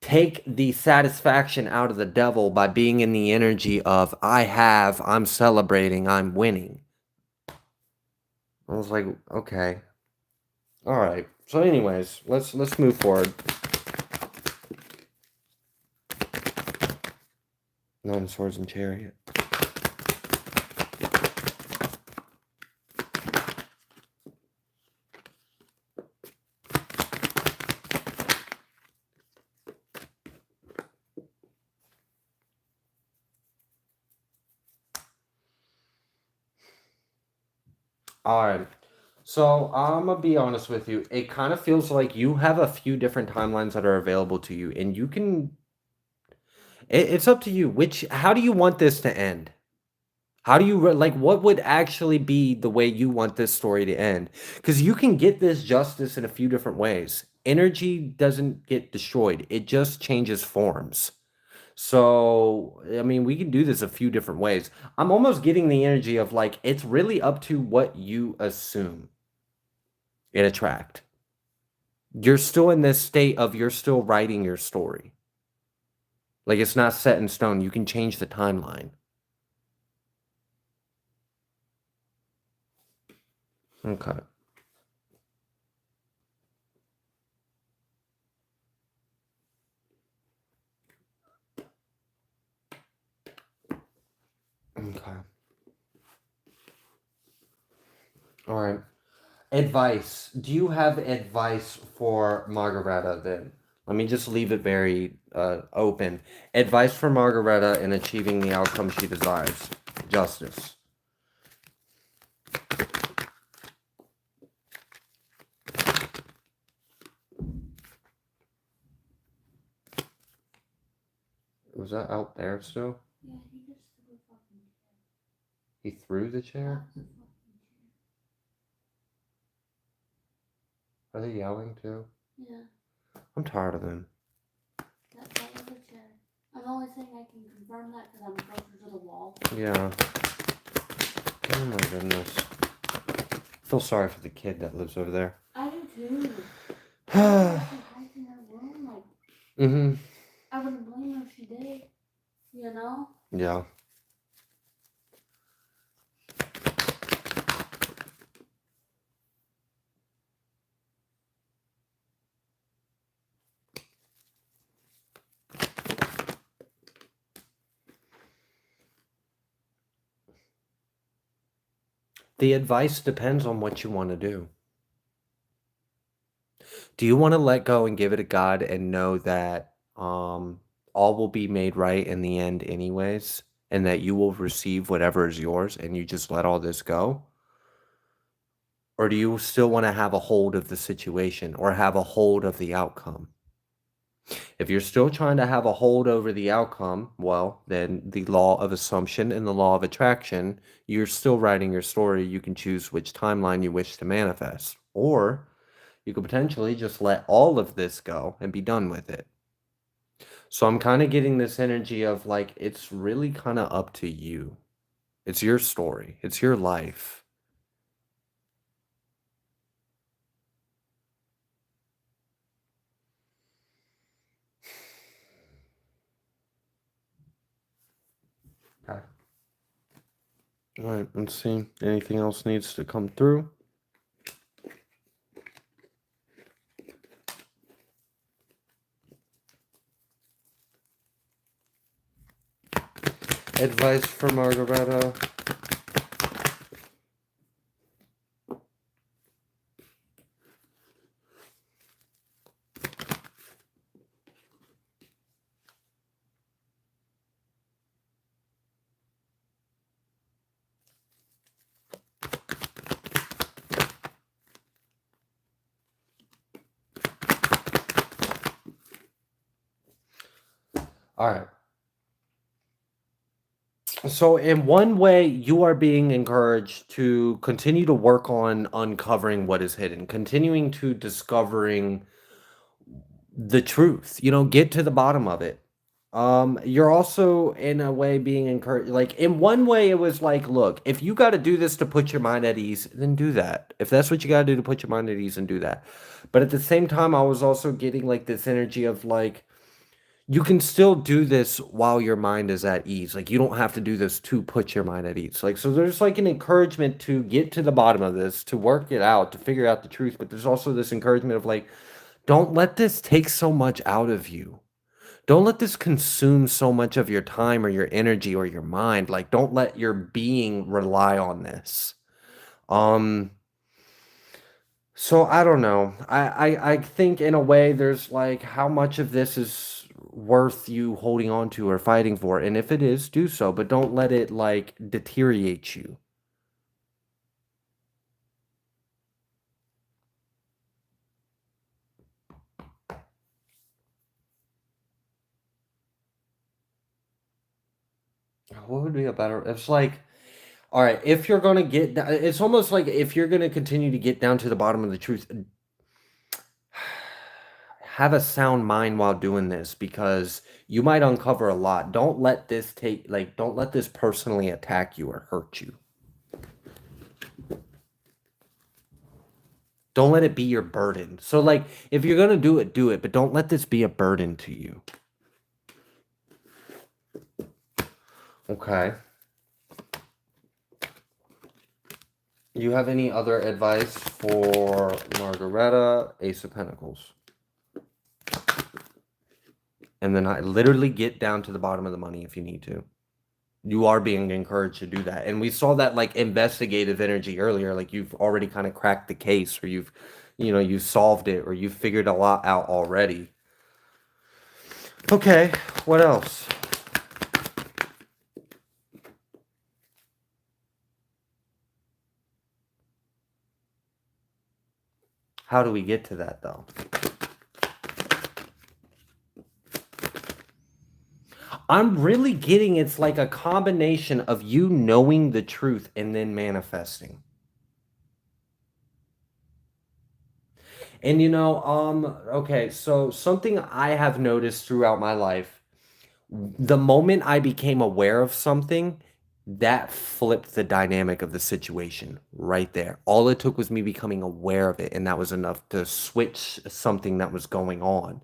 Take the satisfaction out of the devil by being in the energy of I'm celebrating, I'm winning. I was like, okay. All right. So anyways, let's move forward. Nine of Swords and Chariot. All right. So I'm gonna be honest with you. It kind of feels like you have a few different timelines that are available to you, and you can. It's up to you. How do you want this to end? How do you like what would actually be the way you want this story to end? Because you can get this justice in a few different ways. Energy doesn't get destroyed, it just changes forms. So, I mean, we can do this a few different ways. I'm almost getting the energy of like it's really up to what you assume it attract. You're still in this state of you're still writing your story. Like it's not set in stone. You can change the timeline. Okay. Okay. All right. Advice. Do you have advice for Margaretta then? Let me just leave it very open. Advice for Margaretta in achieving the outcome she desires. Justice. Was that out there still? Yeah, he just threw a fucking chair. He threw the chair? That's a fucking Are they yelling too? chair. Yeah, I'm tired of them. that's that other chair. I'm only saying I can confirm that because I'm closer to the wall. Yeah. Oh my goodness. I feel sorry for the kid that lives over there. I do too. She in her room, like, Mm-hmm. I wouldn't blame her if she did. You know? Yeah. The advice depends on what you want to do. Do you want to let go and give it to God and know that all will be made right in the end anyways, and that you will receive whatever is yours and you just let all this go? Or do you still want to have a hold of the situation or have a hold of the outcome? If you're still trying to have a hold over the outcome, well, then the law of assumption and the law of attraction, you're still writing your story. You can choose which timeline you wish to manifest. Or you could potentially just let all of this go and be done with it. So I'm kind of getting this energy of like, it's really kind of up to you. It's your story. It's your life. Okay. All right, let's see. Anything else needs to come through? Advice for Margaretta. All right. So, in one way, you are being encouraged to continue to work on uncovering what is hidden, continuing to discovering the truth, get to the bottom of it. You're also in a way being encouraged. Like, in one way, it was like, look, if you got to do this to put your mind at ease, then do that. If that's what you got to do to put your mind at ease, then do that. But at the same time, I was also getting like this energy of like, you can still do this while your mind is at ease. Like, you don't have to do this to put your mind at ease. Like, so there's like an encouragement to get to the bottom of this, to work it out, to figure out the truth. But there's also this encouragement of like, don't let this take so much out of you. Don't let this consume so much of your time or your energy or your mind. Like, don't let your being rely on this. So I don't know. I think in a way there's like how much of this is worth you holding on to or fighting for. And if it is, do so, but don't let it like deteriorate you. What would be a better? It's like All right, if you're going to get, it's almost like if you're going to continue to get down to the bottom of the truth, have a sound mind while doing this because you might uncover a lot. Don't let this don't let this personally attack you or hurt you. Don't let it be your burden. So like, if you're going to do it, but don't let this be a burden to you. Okay. You have any other advice for Margaretta? Ace of Pentacles. And then I literally get down to the bottom of the money if you need to. You are being encouraged to do that. And we saw that like investigative energy earlier. Like you've already kind of cracked the case or you've solved it or you've figured a lot out already. Okay, what else? How do we get to that though? I'm really getting it's like a combination of you knowing the truth and then manifesting. And okay, so something I have noticed throughout my life, the moment I became aware of something, that flipped the dynamic of the situation right there. All it took was me becoming aware of it, and that was enough to switch something that was going on.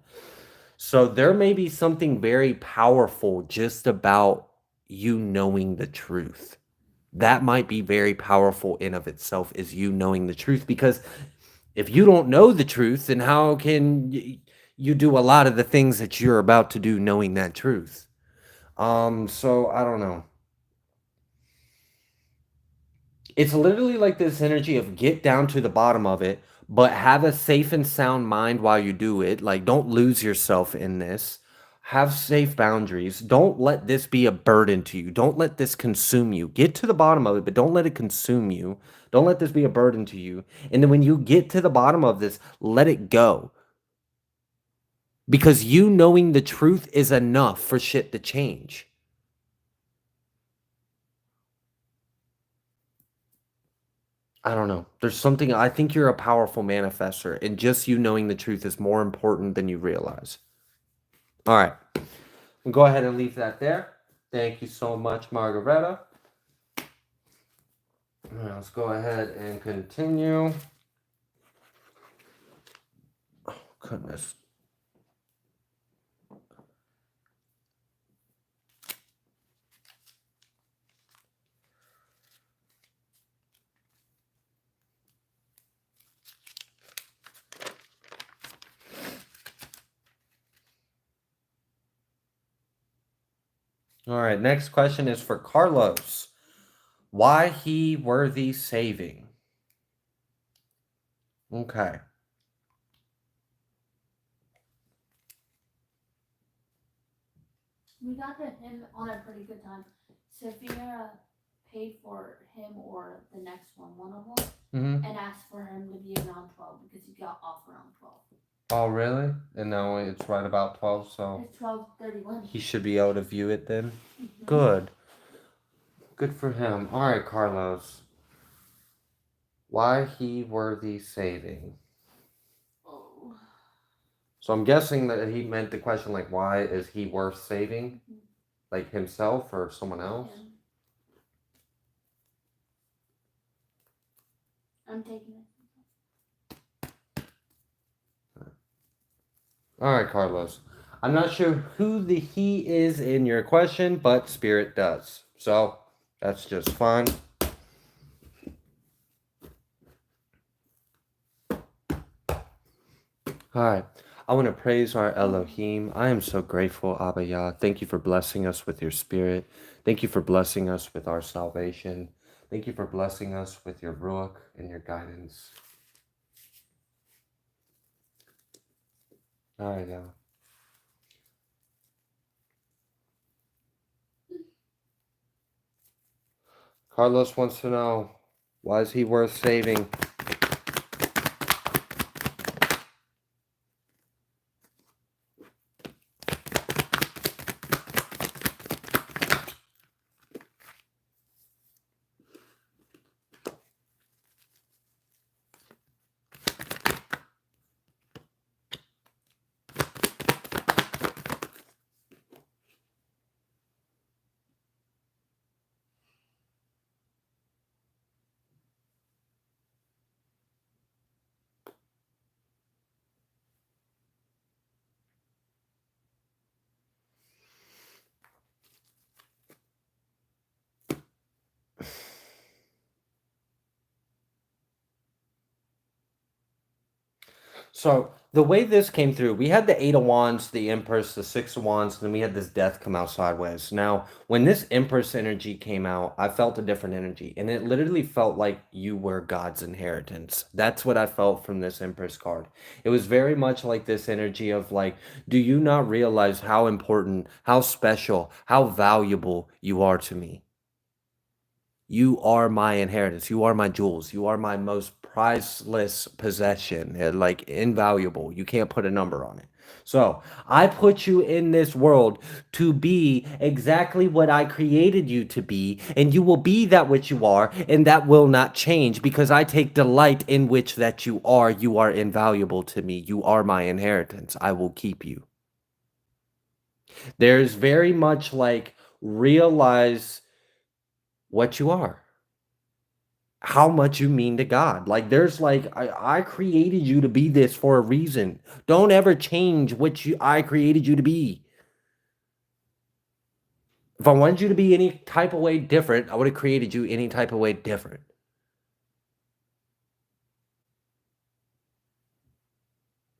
So there may be something very powerful just about you knowing the truth. That might be very powerful in of itself, is you knowing the truth. Because if you don't know the truth, then how can you do a lot of the things that you're about to do knowing that truth? So I don't know. It's literally like this energy of get down to the bottom of it, but have a safe and sound mind while you do it. Like, don't lose yourself in this. Have safe boundaries. Don't let this be a burden to you. Don't let this consume you. Get to the bottom of it, but don't let it consume you. Don't let this be a burden to you. And then when you get to the bottom of this, let it go. Because you knowing the truth is enough for shit to change. I don't know. There's something, I think you're a powerful manifester, and just you knowing the truth is more important than you realize. All right. We'll go ahead and leave that there. Thank you so much, Margaretta. All right, let's go ahead and continue. Oh, goodness. All right, next question is for Carlos. Why he worthy saving? Okay. We got to him on a pretty good time. Sophia paid for him or the next one of them, and asked for him to be around 12 because he got off around 12. Oh, really? And now it's right about 12, so It's 12:31. he should be able to view it then? Mm-hmm. Good. Good for him. All right, Carlos. Why he worthy saving? Oh. So I'm guessing that he meant the question like, why is he worth saving? Mm-hmm. Like himself or someone else? Yeah. I'm taking it. All right, Carlos. I'm not sure who the he is in your question, but Spirit does. So that's just fine. All right. I want to praise our Elohim. I am so grateful, Abba Yah. Thank you for blessing us with your spirit. Thank you for blessing us with our salvation. Thank you for blessing us with your Ruach and your guidance. All right, now. Carlos wants to know, why is he worth saving? So the way this came through, we had the Eight of Wands, the Empress, the Six of Wands, and then we had this Death come out sideways. Now, when this Empress energy came out, I felt a different energy, and it literally felt like you were God's inheritance. That's what I felt from this Empress card. It was very much like this energy of like, do you not realize how important, how special, how valuable you are to me? You are my inheritance. You are my jewels. You are my most priceless possession. Like invaluable. You can't put a number on it. So I put you in this world to be exactly what I created you to be, and you will be that which you are, and that will not change because I take delight in which that you are. You are invaluable to me. You are my inheritance. I will keep you. There's very much like realize what you are, how much you mean to God. Like there's like I created you to be this for a reason. Don't ever change what I created you to be. If I wanted you to be any type of way different, I would have created you any type of way different.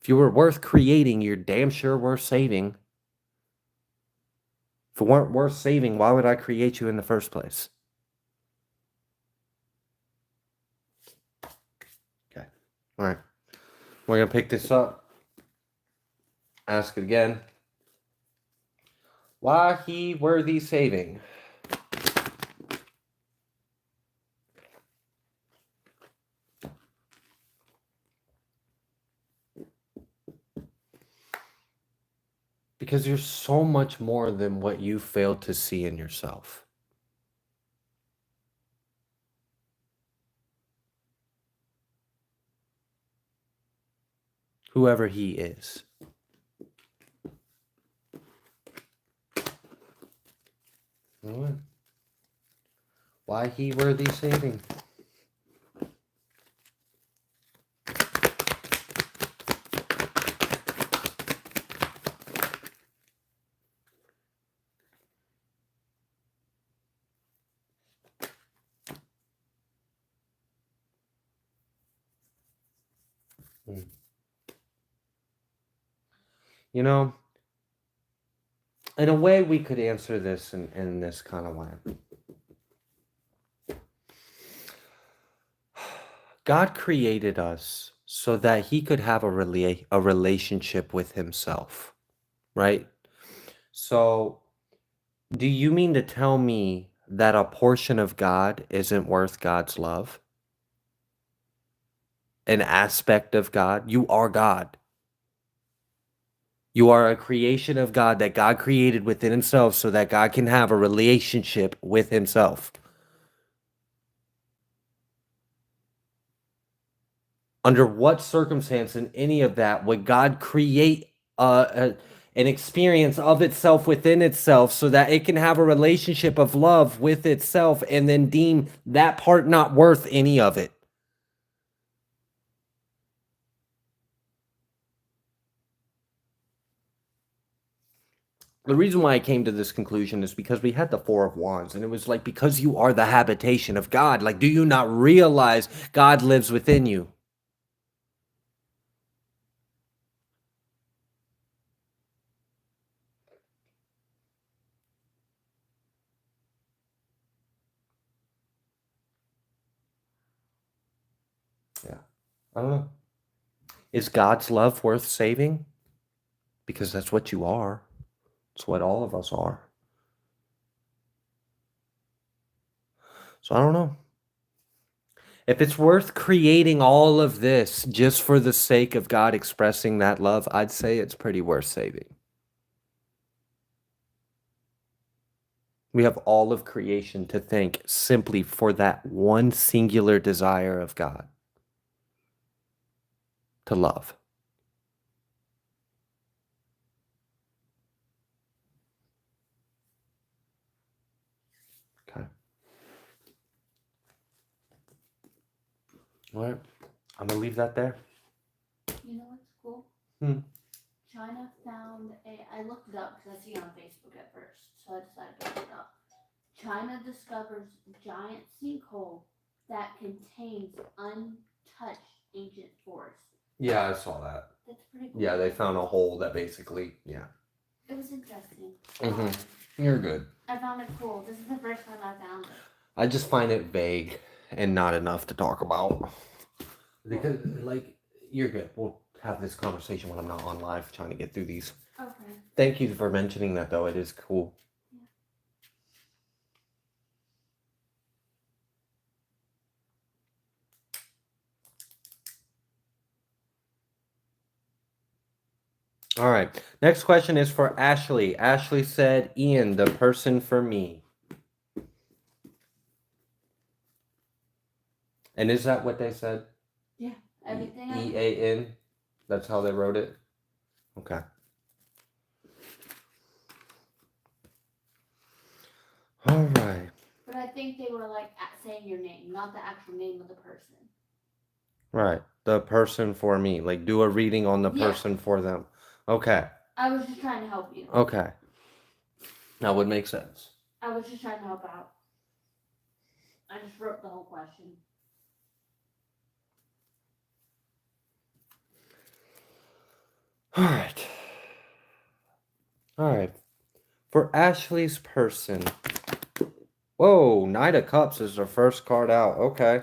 If you were worth creating, you're damn sure worth saving. If it weren't worth saving, why would I create you in the first place? Okay. All right. We're going to pick this up. Ask it again. Why he worthy saving? Because you're so much more than what you fail to see in yourself. Whoever he is. Why he worthy saving? You know, in a way, we could answer this in this kind of way. God created us so that he could have a relationship with himself, right? So, do you mean to tell me that a portion of God isn't worth God's love? An aspect of God? You are God. You are a creation of God that God created within himself so that God can have a relationship with himself. Under what circumstance in any of that would God create an experience of itself within itself so that it can have a relationship of love with itself and then deem that part not worth any of it? The reason why I came to this conclusion is because we had the Four of Wands, and it was like, because you are the habitation of God. Like, do you not realize God lives within you? Yeah. I don't know. Is God's love worth saving? Because that's what you are. It's what all of us are. So I don't know. If it's worth creating all of this just for the sake of God expressing that love, I'd say it's pretty worth saving. We have all of creation to thank simply for that one singular desire of God to love. Okay. All right. I'm going to leave that there. You know what's cool? China found I looked it up because I see it on Facebook at first, so I decided to look it up. China discovers giant sinkhole that contains untouched ancient forests. Yeah, I saw that. That's pretty cool. Yeah, they found a hole that basically, yeah. It was interesting. You're good. I found it cool. This is the first time I found it. I just find it vague and not enough to talk about. Because, like, you're good. We'll have this conversation when I'm not on live trying to get through these. Okay. Thank you for mentioning that, though. It is cool. All right. Next question is for Ashley. Ashley said, Ian, the person for me. And is that what they said? Yeah. Everything. EAN? That's how they wrote it? Okay. All right. But I think they were like saying your name, not the actual name of the person. Right. The person for me. Like, do a reading on the person for them. Okay. I was just trying to help you. Okay. That would make sense. I was just trying to help out. I just wrote the whole question. All right. All right. For Ashley's person. Whoa, Knight of Cups is the first card out. Okay.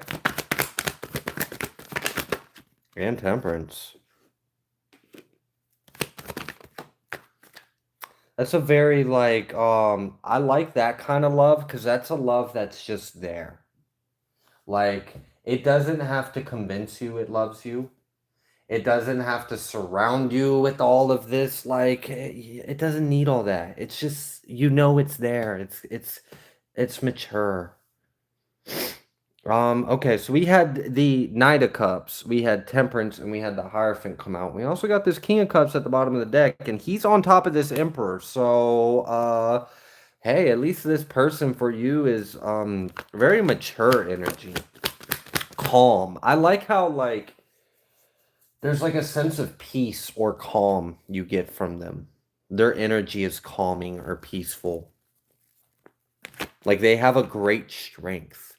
And Temperance. That's a very, like, I like that kind of love because that's a love that's just there. Like, it doesn't have to convince you it loves you. It doesn't have to surround you with all of this. Like, it doesn't need all that. It's just, you know, it's there. It's mature. Okay, so we had the Knight of Cups, we had Temperance, and we had the Hierophant come out. We also got this King of Cups at the bottom of the deck, and he's on top of this Emperor. So, hey, at least this person for you is very mature energy. Calm. I like how, like, there's like a sense of peace or calm you get from them. Their energy is calming or peaceful. Like, they have a great strength.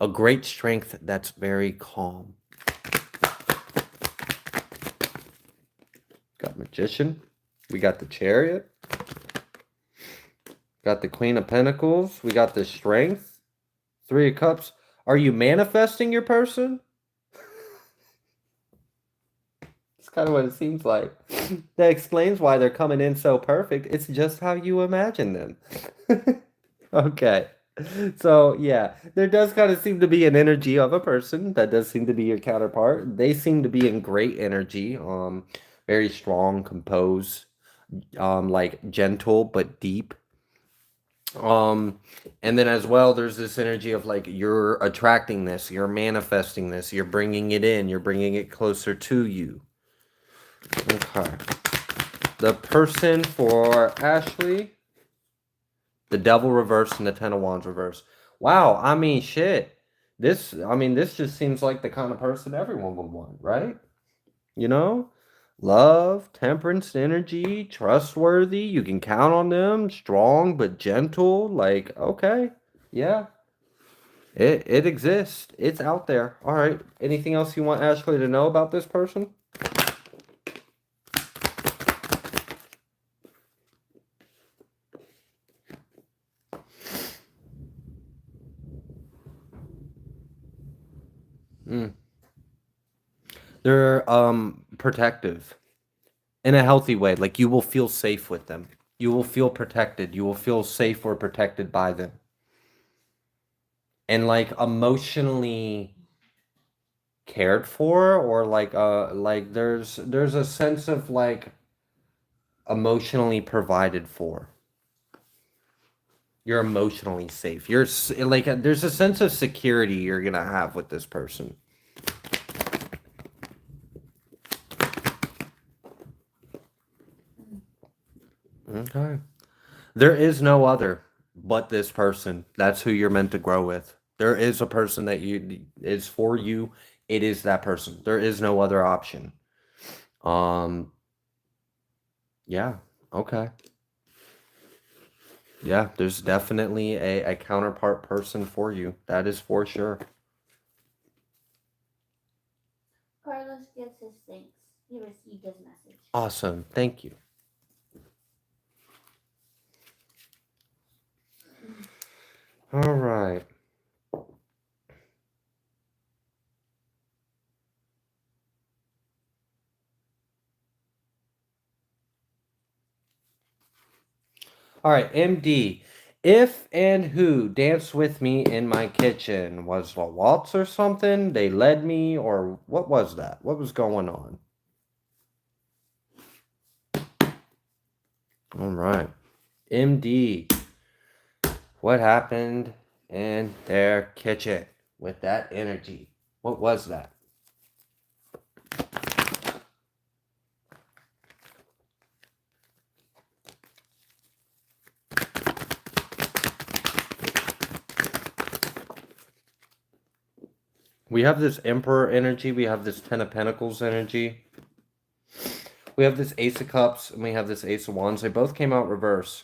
A great strength that's very calm. Got Magician. We got the Chariot. Got the Queen of Pentacles. We got the Strength. Three of Cups. Are you manifesting your person? That's kind of what it seems like. That explains why they're coming in so perfect. It's just how you imagine them. Okay. So, yeah, there does kind of seem to be an energy of a person. That does seem to be your counterpart. They seem to be in great energy. Very strong, composed, like gentle but deep. And then as well, there's this energy of like you're attracting this, you're manifesting this, you're bringing it in, you're bringing it closer to you. Okay. The person for Ashley, the Devil reverse and the Ten of Wands reverse. Wow, I mean, shit. This just seems like the kind of person everyone would want, right? You know? Love, temperance, energy, trustworthy. You can count on them. Strong but gentle. Like, okay. Yeah. It exists. It's out there. All right. Anything else you want Ashley to know about this person? They're protective in a healthy way. Like, you will feel safe with them. You will feel protected. You will feel safe or protected by them. And like emotionally cared for, or like there's a sense of like emotionally provided for. You're emotionally safe. You're like there's a sense of security you're gonna have with this person. Okay. There is no other but this person. That's who you're meant to grow with. There is a person that is for you. It is that person. There is no other option. Yeah. Okay. Yeah, there's definitely a counterpart person for you. That is for sure. Carlos gets his thanks. He received his message. Awesome. Thank you. All right. All right, MD. If and who danced with me in my kitchen? Was a waltz or something? They led me, or what was that? What was going on? All right. MD. What happened in their kitchen with that energy? What was that? We have this Emperor energy. We have this Ten of Pentacles energy. We have this Ace of Cups, and we have this Ace of Wands. They both came out reverse.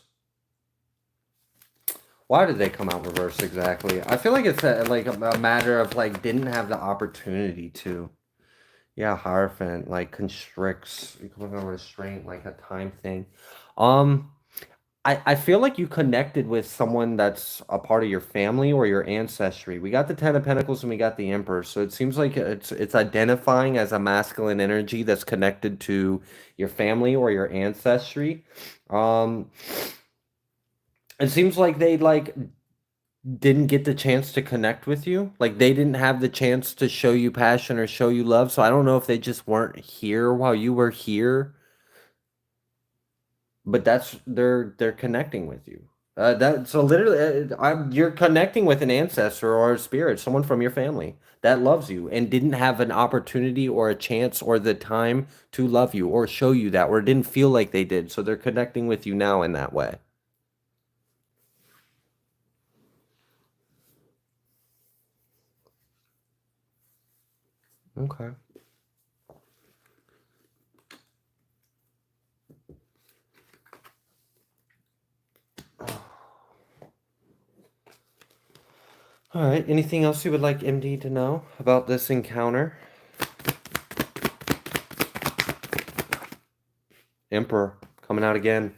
Why did they come out reverse exactly? I feel like it's a matter of like didn't have the opportunity to. Yeah, Hierophant like constricts. You come over restraint like a time thing. I feel like you connected with someone that's a part of your family or your ancestry. We got the Ten of Pentacles and we got the Emperor, so it seems like it's identifying as a masculine energy that's connected to your family or your ancestry. It seems like they like didn't get the chance to connect with you. Like they didn't have the chance to show you passion or show you love. So I don't know if they just weren't here while you were here. But they're connecting with you. So literally, you're connecting with an ancestor or a spirit, someone from your family that loves you and didn't have an opportunity or a chance or the time to love you or show you that, or didn't feel like they did. So they're connecting with you now in that way. Okay. All right. Anything else you would like MD to know about this encounter? Emperor coming out again.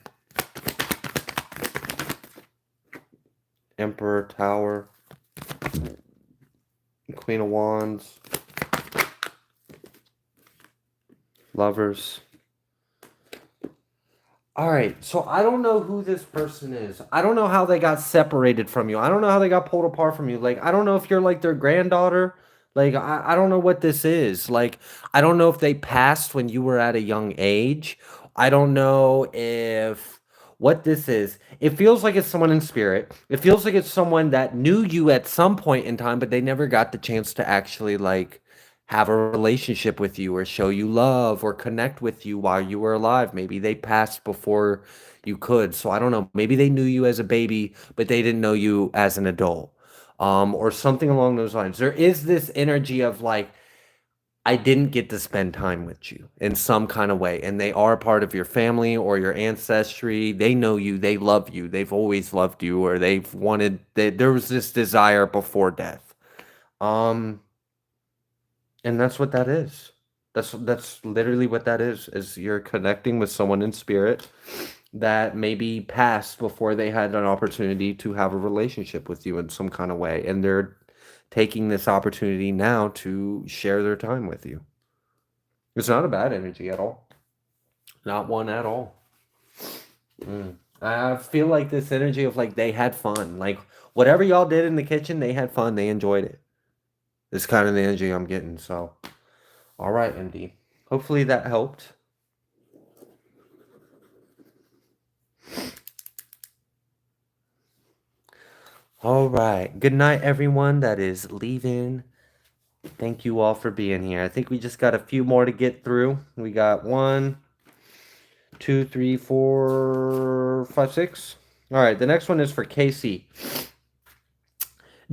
Emperor, Tower, Queen of Wands, Lovers. All right, so I don't know who this person is. I don't know how they got separated from you. I don't know how they got pulled apart from you. Like, I don't know if you're like their granddaughter. Like, I don't know what this is. Like, I don't know if they passed when you were at a young age. I don't know if what this is. It feels like it's someone in spirit. It feels like it's someone that knew you at some point in time, but they never got the chance to actually like have a relationship with you or show you love or connect with you while you were alive. Maybe they passed before you could. So I don't know. Maybe they knew you as a baby, but they didn't know you as an adult. Or something along those lines. There is this energy of like, I didn't get to spend time with you in some kind of way. And they are part of your family or your ancestry. They know you, they love you, they've always loved you, or they've wanted there was this desire before death. And that's what that is. That's literally what that is you're connecting with someone in spirit that maybe passed before they had an opportunity to have a relationship with you in some kind of way. And they're taking this opportunity now to share their time with you. It's not a bad energy at all. Not one at all. I feel like this energy of like they had fun. Like whatever y'all did in the kitchen, they had fun. They enjoyed it. It's kind of the energy I'm getting. So, all right, MD. Hopefully that helped. All right. Good night, everyone that is leaving. Thank you all for being here. I think we just got a few more to get through. We got 1, 2, 3, 4, 5, 6. All right. The next one is for Casey.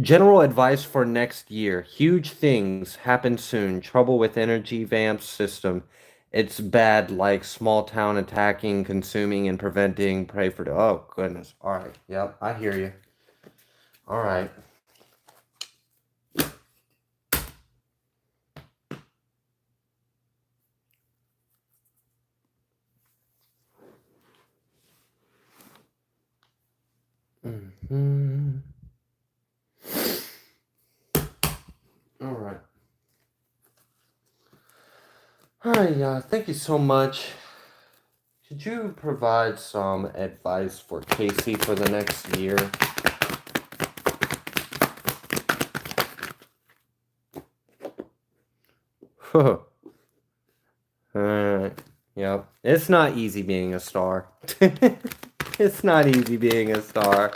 General advice for next year. Huge things happen soon. Trouble with energy vamp system. It's bad, like small town attacking, consuming, and preventing. Pray for. Oh, goodness. All right. Yep. I hear you. All right. Hmm. All right. Hi, thank you so much. Could you provide some advice for Casey for the next year? Yep. It's not easy being a star. It's not easy being a star.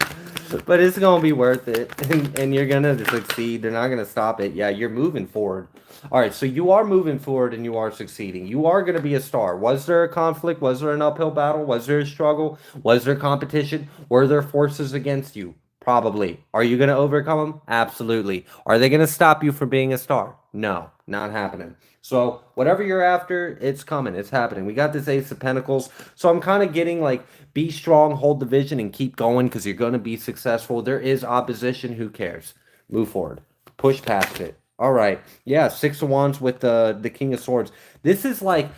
But it's going to be worth it. And you're going to succeed. They're not going to stop it. Yeah, you're moving forward. All right, so you are moving forward and you are succeeding. You are going to be a star. Was there a conflict? Was there an uphill battle? Was there a struggle? Was there competition? Were there forces against you? Probably. Are you going to overcome them? Absolutely. Are they going to stop you from being a star? No, not happening. So whatever you're after, it's coming. It's happening. We got this Ace of Pentacles. So I'm kind of getting like, be strong, hold the vision, and keep going because you're going to be successful. There is opposition. Who cares? Move forward. Push past it. All right. Yeah, Six of Wands with the King of Swords. This is like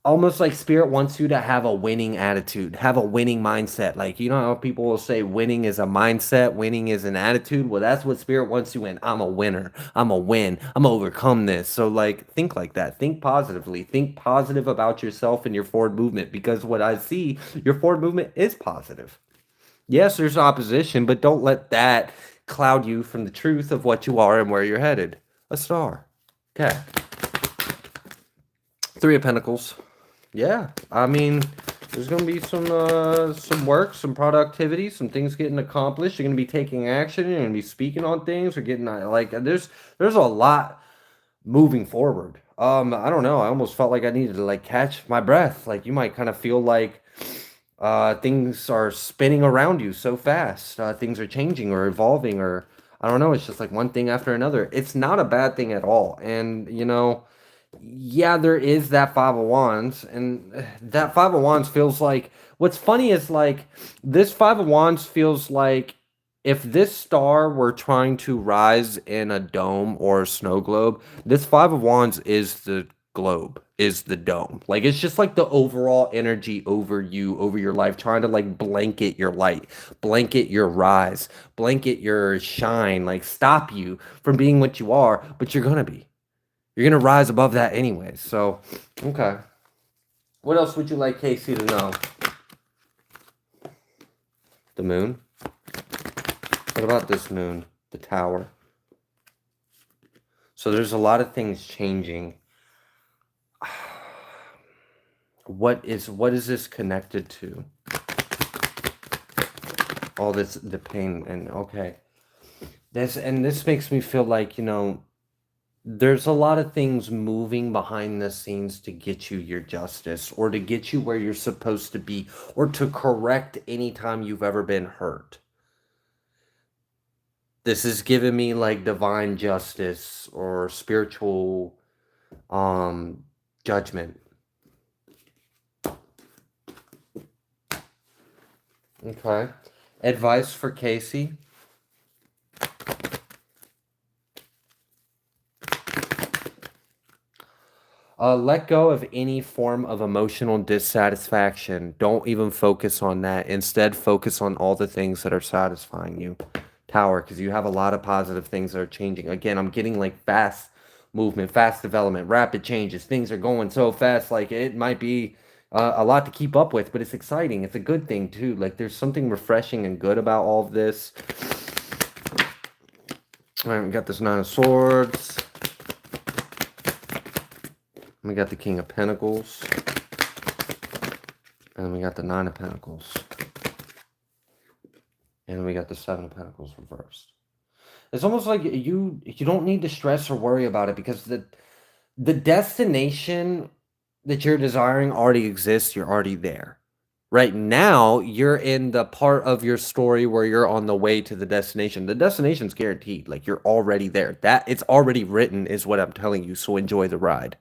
almost like Spirit wants you to have a winning attitude, have a winning mindset. Like, you know how people will say winning is a mindset, winning is an attitude? Well, that's what Spirit wants you in. I'm a winner. I'm a win. I'm gonna overcome this. So, like, think like that. Think positively. Think positive about yourself and your forward movement because what I see, your forward movement is positive. Yes, there's opposition, but don't let that cloud you from the truth of what you are and where you're headed. A star. Okay. Three of Pentacles. Yeah, I mean, there's gonna be some work, some productivity, some things getting accomplished. You're gonna be taking action. You're gonna be speaking on things. Or getting like there's a lot moving forward. I don't know. I almost felt like I needed to like catch my breath. Like you might kind of feel like things are spinning around you so fast. Things are changing or evolving, or I don't know. It's just like one thing after another. It's not a bad thing at all, and you know. Yeah, there is that Five of Wands, and that Five of Wands feels like what's funny is like this Five of Wands feels like if this star were trying to rise in a dome or a snow globe, this Five of Wands is the globe, is the dome. Like it's just like the overall energy over you, over your life, trying to like blanket your light, blanket your rise, blanket your shine, like stop you from being what you are, but you're gonna be. You're going to rise above that anyways. So, okay. What else would you like Casey to know? The moon? What about this moon? The tower? So there's a lot of things changing. What is this connected to? All this, the pain, and okay. This makes me feel like, you know, there's a lot of things moving behind the scenes to get you your justice or to get you where you're supposed to be or to correct any time you've ever been hurt. This is giving me like divine justice or spiritual judgment. Okay. Advice for Casey. Let go of any form of emotional dissatisfaction. Don't even focus on that. Instead, focus on all the things that are satisfying you. Tower, because you have a lot of positive things that are changing. Again, I'm getting like fast movement, fast development, rapid changes. Things are going so fast, like it might be a lot to keep up with, but it's exciting. It's a good thing too. Like there's something refreshing and good about all of this. All right, we got this Nine of Swords. We got the King of Pentacles. And we got the Nine of Pentacles. And we got the Seven of Pentacles reversed. It's almost like you don't need to stress or worry about it because the destination that you're desiring already exists. You're already there. Right now, you're in the part of your story where you're on the way to the destination. The destination's guaranteed. Like you're already there. That it's already written is what I'm telling you. So enjoy the ride.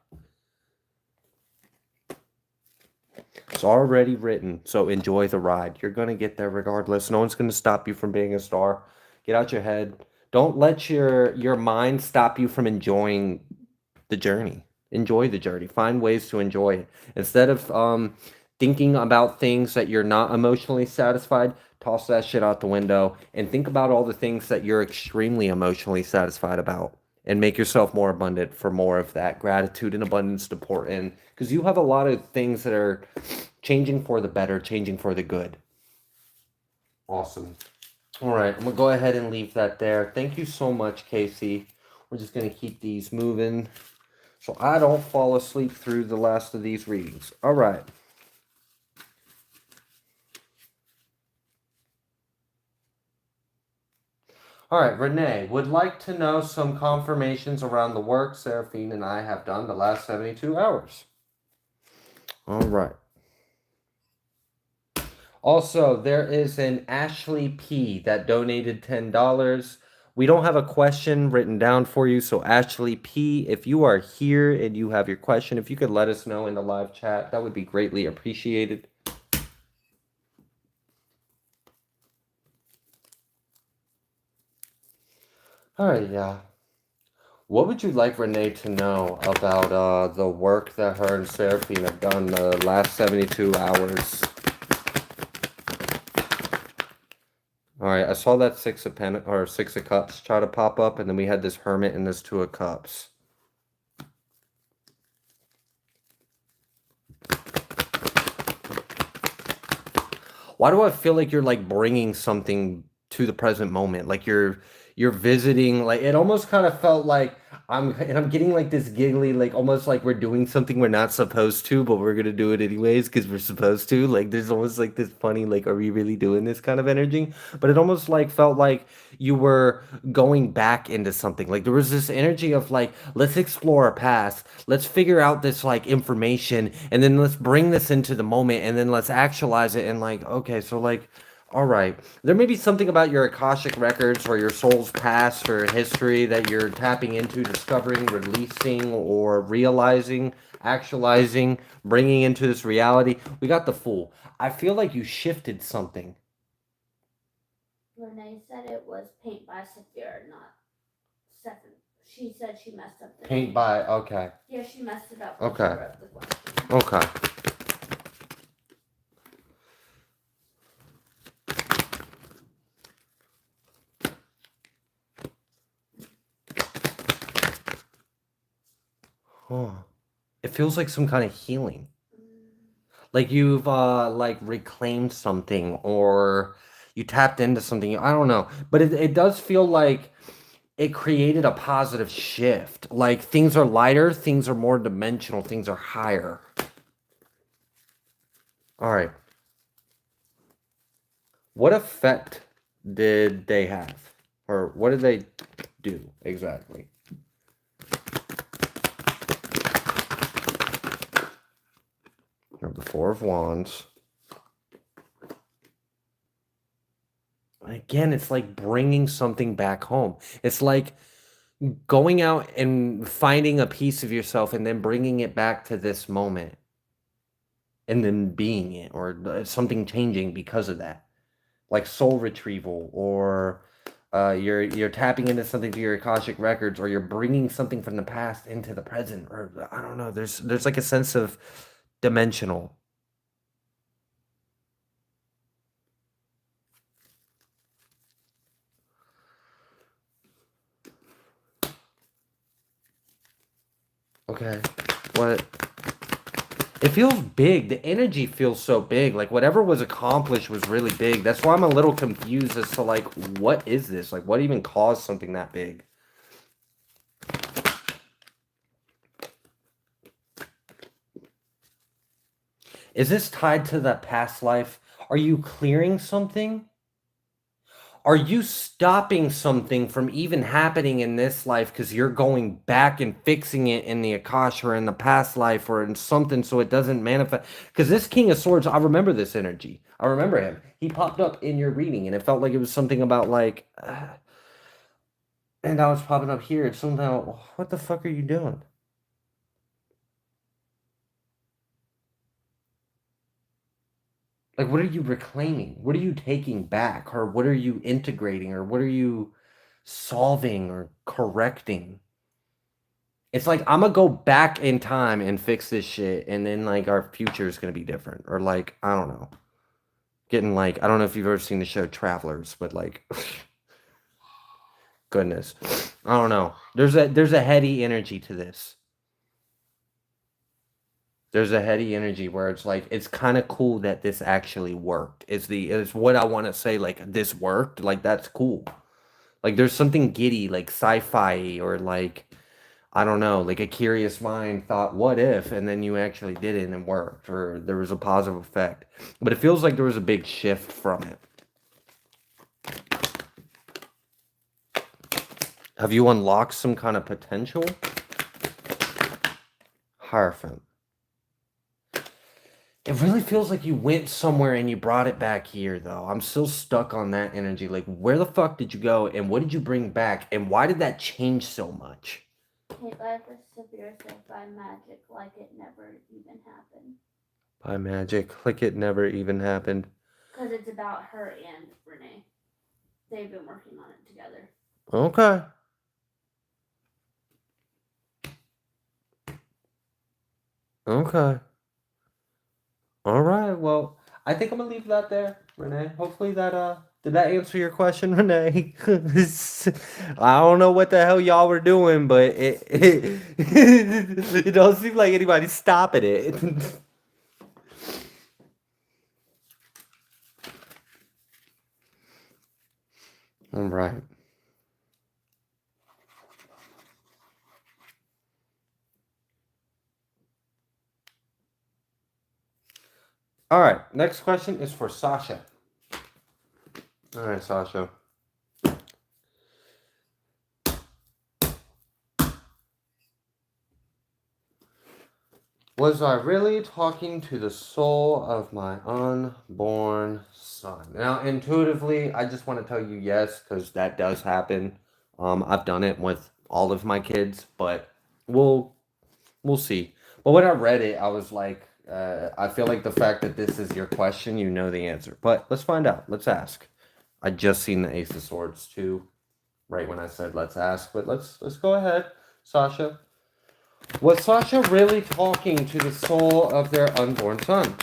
It's already written, so enjoy the ride. You're going to get there regardless. No one's going to stop you from being a star. Get out your head. Don't let your mind stop you from enjoying the journey. Enjoy the journey. Find ways to enjoy it. Instead of thinking about things that you're not emotionally satisfied, toss that shit out the window and think about all the things that you're extremely emotionally satisfied about, and make yourself more abundant for more of that gratitude and abundance to pour in, because you have a lot of things that are changing for the better, changing for the good. Awesome. All right, I'm gonna go ahead and leave that there. Thank you so much, Casey. We're just gonna keep these moving so I don't fall asleep through the last of these readings. All right. All right, Renee would like to know some confirmations around the work Seraphine and I have done the last 72 hours. All right. Also, there is an Ashley P that donated $10. We don't have a question written down for you, so Ashley P, if you are here and you have your question, if you could let us know in the live chat, that would be greatly appreciated. All right, yeah. What would you like Renee to know about the work that her and Seraphine have done the last 72 hours? All right, I saw that Six of Cups try to pop up, and then we had this Hermit and this Two of Cups. Why do I feel like you're like bringing something to the present moment? Like you're visiting, like it almost kind of felt like I'm getting like this giggly, like almost like we're doing something we're not supposed to, but we're gonna do it anyways because we're supposed to. Like there's almost like this funny, like, are we really doing this kind of energy? But it almost like felt like you were going back into something. Like there was this energy of like, let's explore our past, let's figure out this like information, and then let's bring this into the moment, and then let's actualize it. And like, okay, so like, all right, there may be something about your Akashic records or your soul's past or history that you're tapping into, discovering, releasing, or realizing, actualizing, bringing into this reality. We got the Fool. I feel like you shifted something. Renee said it was paint by Saphira, not Seven. She said she messed up the Paint name. by, okay. Yeah, she messed it up when Okay. she wrote the question. Okay. Huh. It feels like some kind of healing. Like you've like reclaimed something, or you tapped into something. I don't know. But it does feel like it created a positive shift. Like things are lighter, things are more dimensional, things are higher. All right. What effect did they have? Or what did they do exactly? The Four of Wands. Again, it's like bringing something back home. It's like going out and finding a piece of yourself and then bringing it back to this moment. And then being it, or something changing because of that. Like soul retrieval, or you're tapping into something to your Akashic records, or you're bringing something from the past into the present, or I don't know. There's like a sense of dimensional. Okay, what? It feels big. The energy feels so big. Like whatever was accomplished was really big. That's why I'm a little confused as to like, what is this? Like what even caused something that big? Is this tied to that past life? Are you clearing something? Are you stopping something from even happening in this life because you're going back and fixing it in the Akasha or in the past life or in something so it doesn't manifest? Because this King of Swords, I remember this energy. I remember him. He popped up in your reading, and it felt like it was something about like, and now it's popping up here. It's something about, what the fuck are you doing? Like, what are you reclaiming? What are you taking back? Or what are you integrating? Or what are you solving or correcting? It's like, I'm gonna go back in time and fix this shit, and then like our future is gonna be different. Or like, I don't know. getting like, I don't know if you've ever seen the show Travelers, but like, goodness, I don't know. There's a heady energy to this. There's a heady energy where it's like, it's kind of cool that this actually worked. Is what I want to say. Like, this worked. Like, that's cool. Like, there's something giddy, like sci-fi, or like, I don't know, like a curious mind thought, what if? And then you actually did it and it worked, or there was a positive effect. But it feels like there was a big shift from it. Have you unlocked some kind of potential? Hierophant. It really feels like you went somewhere and you brought it back here, though. I'm still stuck on that energy. Like, where the fuck did you go, and what did you bring back, and why did that change so much? Hit life is severe said by magic, like it never even happened. By magic, like it never even happened. Because it's about her and Renee. They've been working on it together. Okay. Okay. All right. Well, I think I'm gonna leave that there, Renee. Hopefully that did that answer your question, Renee? I don't know what the hell y'all were doing, but it don't seem like anybody's stopping it. All right. All right. Next question is for Sasha. All right, Sasha. Was I really talking to the soul of my unborn son? Now, intuitively, I just want to tell you yes, because that does happen. I've done it with all of my kids, but we'll see. But when I read it, I was like, I feel like the fact that this is your question, you know the answer. But let's find out. Let's ask. I just seen the Ace of Swords too, right when I said let's ask. But let's go ahead, Sasha. Was Sasha really talking to the soul of their unborn son?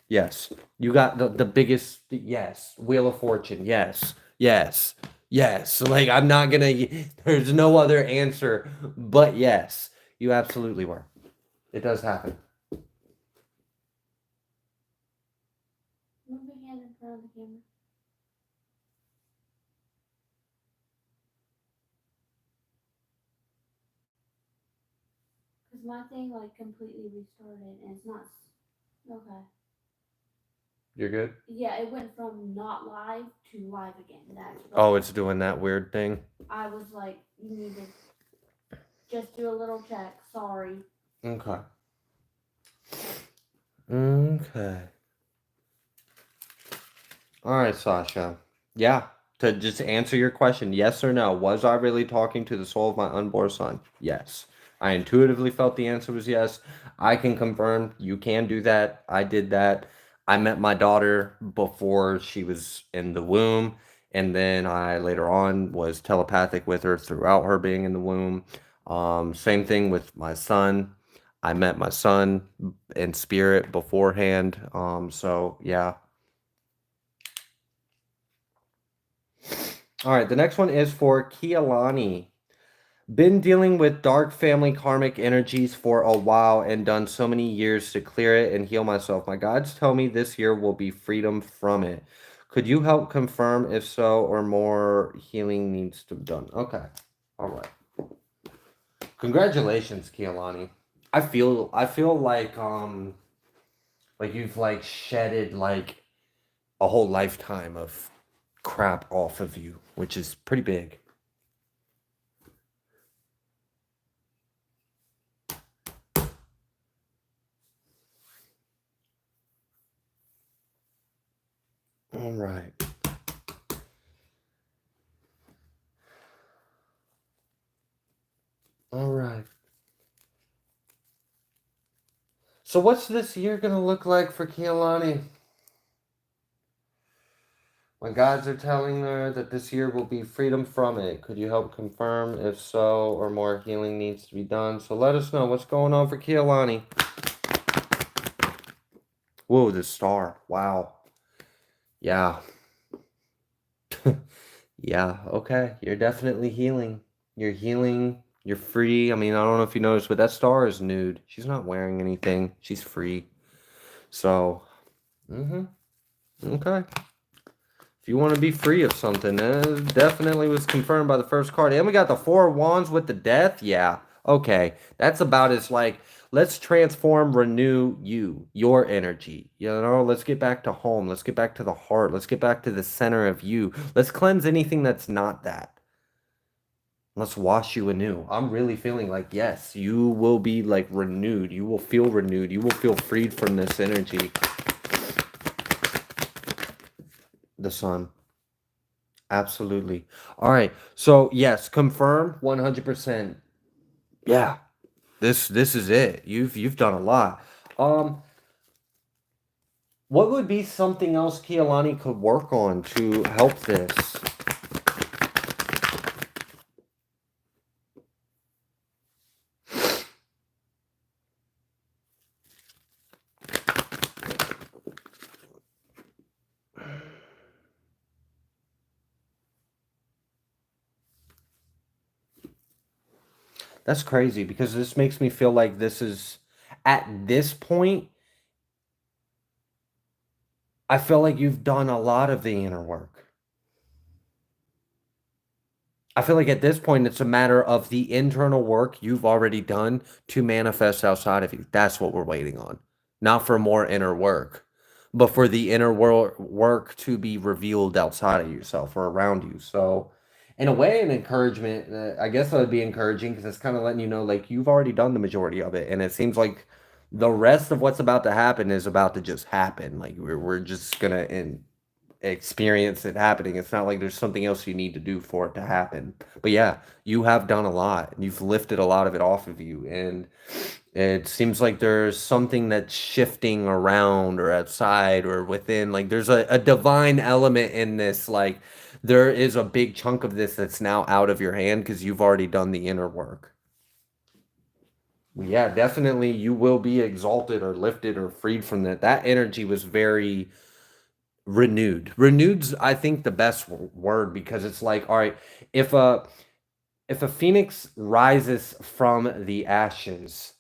Yes. You got the biggest yes. Wheel of Fortune. Yes. Yes. Yes. Like, I'm not gonna, there's no other answer but yes. You absolutely were. It does happen. Move your hand in front of the camera. Because my thing like completely restarted and it's not. Okay. You're good? Yeah, it went from not live to live again. That's Oh, it's doing that weird thing. I was like, you need to just do a little check. Sorry. Okay. Okay. All right, Sasha. Yeah. To just answer your question, yes or no, was I really talking to the soul of my unborn son? Yes. I intuitively felt the answer was yes. I can confirm you can do that. I did that. I met my daughter before she was in the womb, and then I later on was telepathic with her throughout her being in the womb. Same thing with my son. I met my son in spirit beforehand. So yeah. All right, the next one is for Kialani. Been dealing with dark family karmic energies for a while and done so many years to clear it and heal myself. My guides tell me this year will be freedom from it. Could you help confirm if so or more healing needs to be done? Okay. All right. Congratulations, Kialani. I feel like you've like shedded like a whole lifetime of crap off of you, which is pretty big. All right. All right. So what's this year going to look like for Kialani? My guides are telling her that this year will be freedom from it. Could you help confirm if so or more healing needs to be done? So let us know what's going on for Kialani. Whoa, the star. Wow. Yeah. Yeah, okay. You're definitely healing. You're healing. You're free. I mean, I don't know if you noticed, but that star is nude. She's not wearing anything. She's free. So, okay. If you want to be free of something, definitely was confirmed by the first card. And we got the Four of Wands with the Death. Yeah, okay. That's about as like, let's transform, renew you, your energy. You know, let's get back to home. Let's get back to the heart. Let's get back to the center of you. Let's cleanse anything that's not that. Let's wash you anew. I'm really feeling like, yes, you will be like renewed. You will feel renewed. You will feel freed from this energy. The sun. Absolutely. All right. So yes, confirm 100%. Yeah. This is it. You've done a lot. What would be something else Kealani could work on to help this? That's crazy because this makes me feel like this is at this point I feel like you've done a lot of the inner work. I feel like at this point, it's a matter of the internal work you've already done to manifest outside of you. That's what we're waiting on. Not for more inner work, but for the inner work to be revealed outside of yourself or around you. So, in a way, an encouragement, I guess that would be encouraging because it's kind of letting you know, like, you've already done the majority of it. And it seems like the rest of what's about to happen is about to just happen. Like, we're just going to experience it happening. It's not like there's something else you need to do for it to happen. But yeah, you have done a lot and you've lifted a lot of it off of you. And it seems like there's something that's shifting around or outside or within. Like there's a divine element in this. Like there is a big chunk of this that's now out of your hand because you've already done the inner work. Yeah, definitely you will be exalted or lifted or freed from that. That energy was very renewed's I think the best word because it's like, all right, if a phoenix rises from the ashes,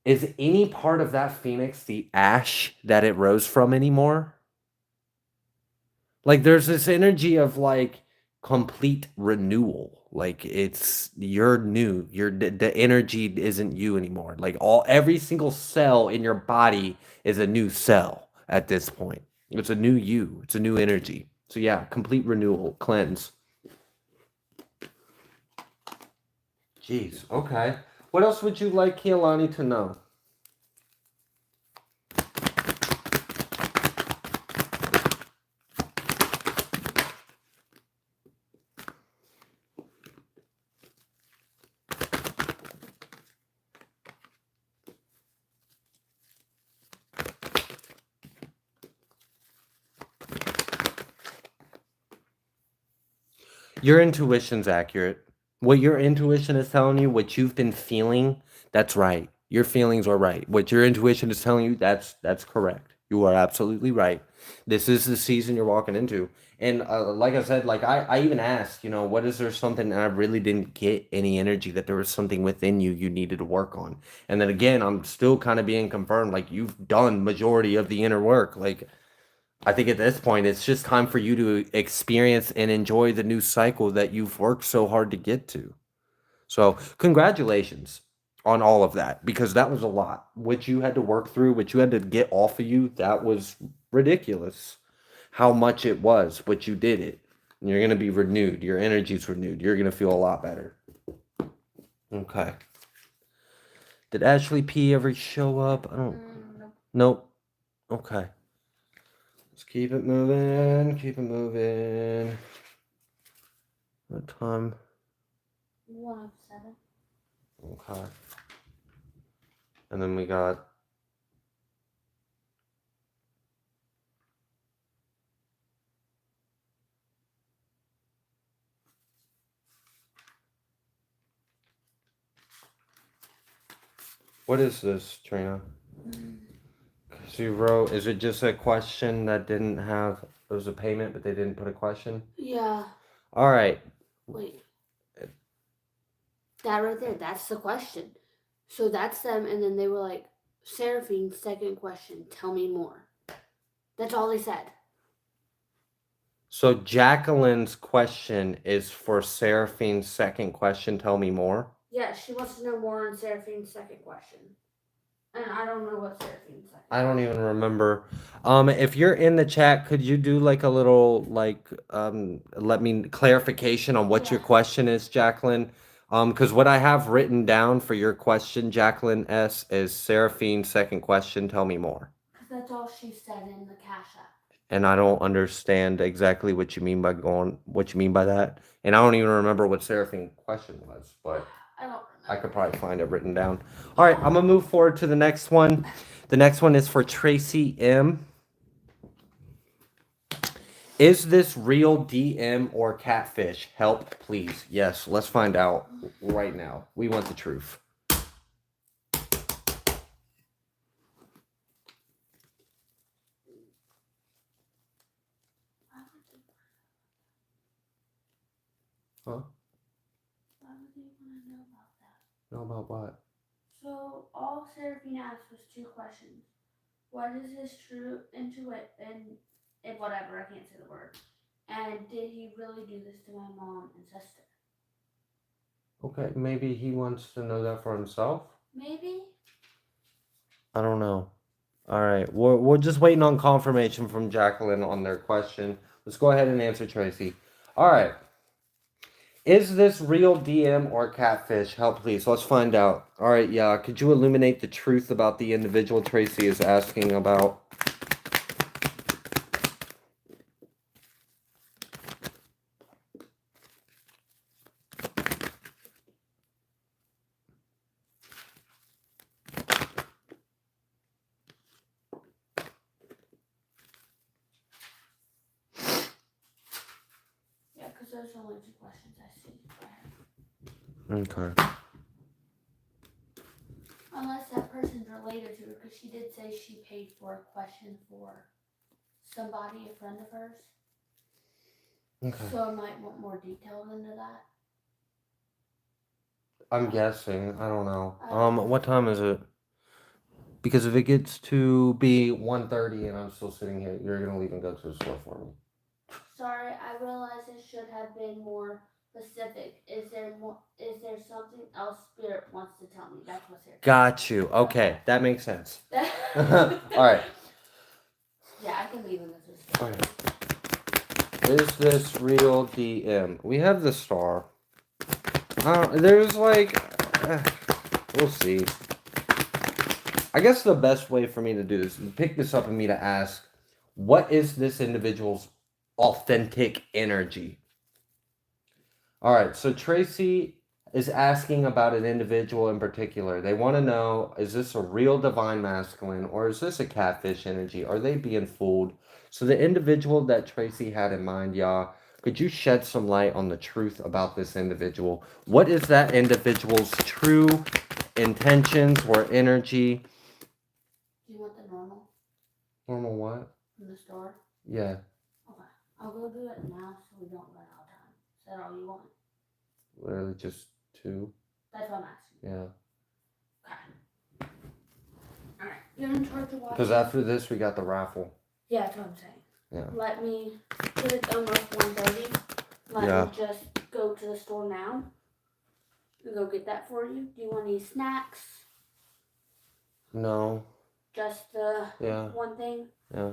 is any part of that phoenix the ash that it rose from anymore? Like there's this energy of like complete renewal. Like it's you're new. The energy isn't you anymore. Like every single cell in your body is a new cell at this point. It's a new you. It's a new energy. So yeah, complete renewal, cleanse. Jeez. Okay. What else would you like Kealani to know? Your intuition's accurate. What your intuition is telling you, what you've been feeling, that's right. Your feelings are right. What your intuition is telling you, that's correct. You are absolutely right. This is the season you're walking into. And like I said, like I even asked, what is there something, and I really didn't get any energy that there was something within you needed to work on. And then again, I'm still kind of being confirmed, like you've done majority of the inner work. Like I think at this point, it's just time for you to experience and enjoy the new cycle that you've worked so hard to get to. So, congratulations on all of that because that was a lot. What you had to work through, what you had to get off of you, that was ridiculous. How much it was, but you did it. And you're going to be renewed. Your energy's renewed. You're going to feel a lot better. Okay. Did Ashley P ever show up? I don't. Nope. Okay. Let's keep it moving. Keep it moving. What time? 107. Okay. And then we got. What is this, Trina? So you wrote, is it just a question that didn't have, it was a payment, but they didn't put a question? Yeah. All right. Wait. That right there, that's the question. So that's them, and then they were like, Seraphine, second question, tell me more. That's all they said. So Jacqueline's question is for Seraphine's second question, tell me more. Yeah, she wants to know more on Seraphine's second question. And I don't know what Seraphine's second. I don't even remember. If you're in the chat, could you do like a little let me clarification on what your question is, Jacqueline? Because what I have written down for your question, Jacqueline S, is Seraphine's second question, tell me more. Because that's all she said in the Cashapp. And I don't understand exactly what you mean by that. And I don't even remember what Seraphine's question was, but I don't remember. I could probably find it written down. All right, I'm gonna move forward to the next one. The next one is for Tracy M. Is this real DM or catfish? Help, please. Yes, let's find out right now. We want the truth. Huh? Why would they want to know about that? Know about what? So all Seraphine asked was two questions. What is his true intuition and whatever, I can't say the word. And did he really do this to my mom and sister? Okay, maybe he wants to know that for himself. Maybe. I don't know. All right, we're just waiting on confirmation from Jacqueline on their question. Let's go ahead and answer Tracy. All right. Is this real DM or catfish? Help, please. Let's find out. All right, yeah. Could you illuminate the truth about the individual Tracy is asking about? Yeah, because those are only two questions I see. Okay. Unless that person's related to her, because she did say she paid for a question for somebody, a friend of hers. Okay. So I might want more details into that. I'm guessing. I don't know. What time is it? Because if it gets to be 1:30 and I'm still sitting here, you're gonna leave and go to the store for me. Sorry, I realize it should have been more specific. Is there something else Spirit wants to tell me? That's what's here. Got you. Okay, that makes sense. All right. Yeah, I can leave and go to the store. All right. Is this real DM? We have the star. There's like, we'll see. I guess the best way for me to do this is pick this up and me to ask, what is this individual's authentic energy? All right, so Tracy is asking about an individual in particular. They want to know, is this a real divine masculine or is this a catfish energy? Are they being fooled? So the individual that Tracy had in mind, y'all, could you shed some light on the truth about this individual? What is that individual's true intentions or energy? Do you want the normal Normal what? from the store? Yeah. Okay, I'll go do it now so we don't run out of time. Is that all you want? Literally just 2. That's what I'm asking. Yeah. Okay. Alright, you're in charge of watching. Because after this, we got the raffle. Yeah, that's what I'm saying. Yeah. Let me, it's almost 1:30. Let me just go to the store now. I'll go get that for you. Do you want any snacks? No. Just the one thing? Yeah.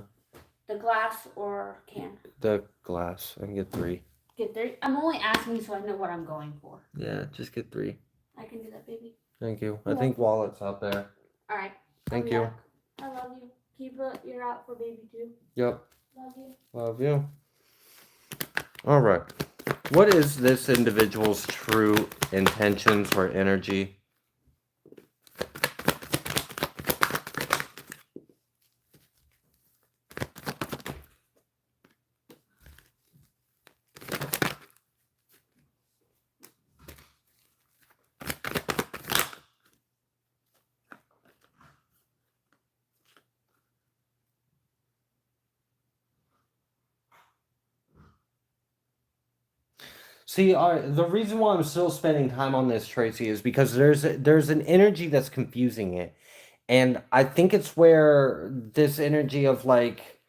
The glass or can? The glass. I can get 3. Get 3? I'm only asking so I know what I'm going for. Yeah, just get 3. I can do that, baby. Thank you. I think wallet's out there. Alright. Thank you. I love you. Keep an ear out for baby too. Yep. Love you. Love you. All right. What is this individual's true intentions or energy? See, the reason why I'm still spending time on this, Tracy, is because there's an energy that's confusing it, and I think it's where this energy of like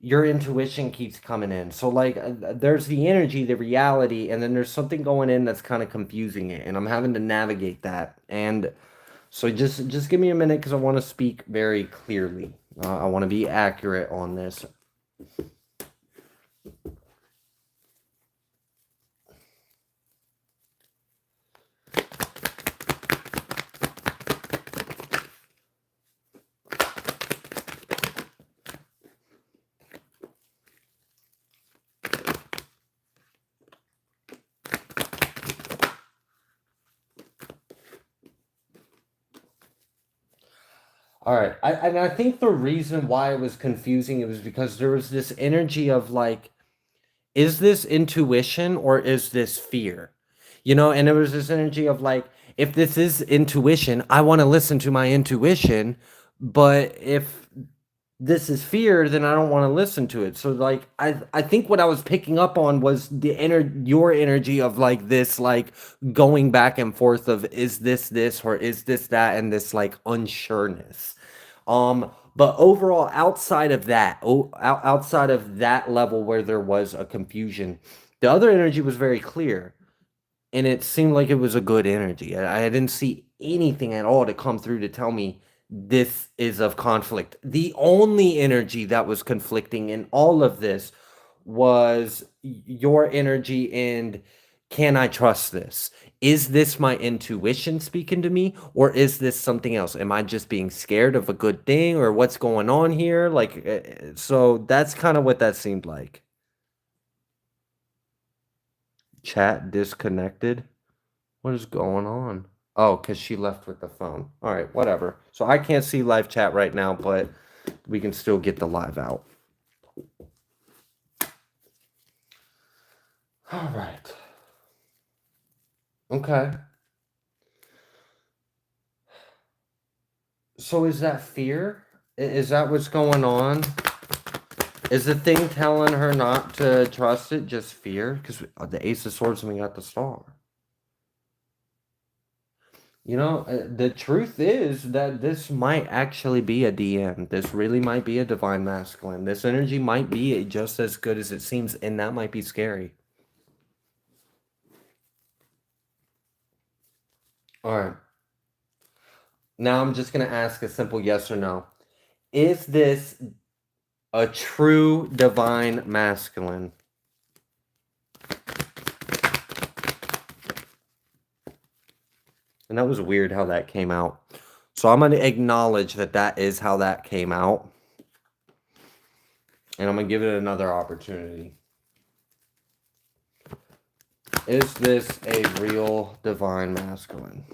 your intuition keeps coming in. So like, there's the energy, the reality, and then there's something going in that's kind of confusing it, and I'm having to navigate that. And so just give me a minute because I want to speak very clearly. I want to be accurate on this. All right. I think the reason why it was confusing it was because there was this energy of like, is this intuition or is this fear? You know, and there was this energy of like, if this is intuition, I want to listen to my intuition, but if this is fear, then I don't want to listen to it. So like I think what I was picking up on was your energy of like this like going back and forth of is this or is this that, and this like unsureness. But overall, outside of that, outside of that level where there was a confusion, the other energy was very clear, and it seemed like it was a good energy. I didn't see anything at all to come through to tell me this is of conflict. The only energy that was conflicting in all of this was your energy and can I trust this? Is this my intuition speaking to me, or is this something else? Am I just being scared of a good thing, or what's going on here? Like, so that's kind of what that seemed like. Chat disconnected. What is going on? Oh, because she left with the phone. All right, whatever. So I can't see live chat right now, but we can still get the live out. All right. Okay. So is that fear? Is that what's going on? Is the thing telling her not to trust it just fear? Because the Ace of Swords and we got the Star. You know, the truth is that this might actually be a DM. This really might be a divine masculine. This energy might be just as good as it seems, and that might be scary. All right. Now I'm just going to ask a simple yes or no. Is this a true divine masculine? And that was weird how that came out. So I'm going to acknowledge that that is how that came out. And I'm going to give it another opportunity. Is this a real divine masculine?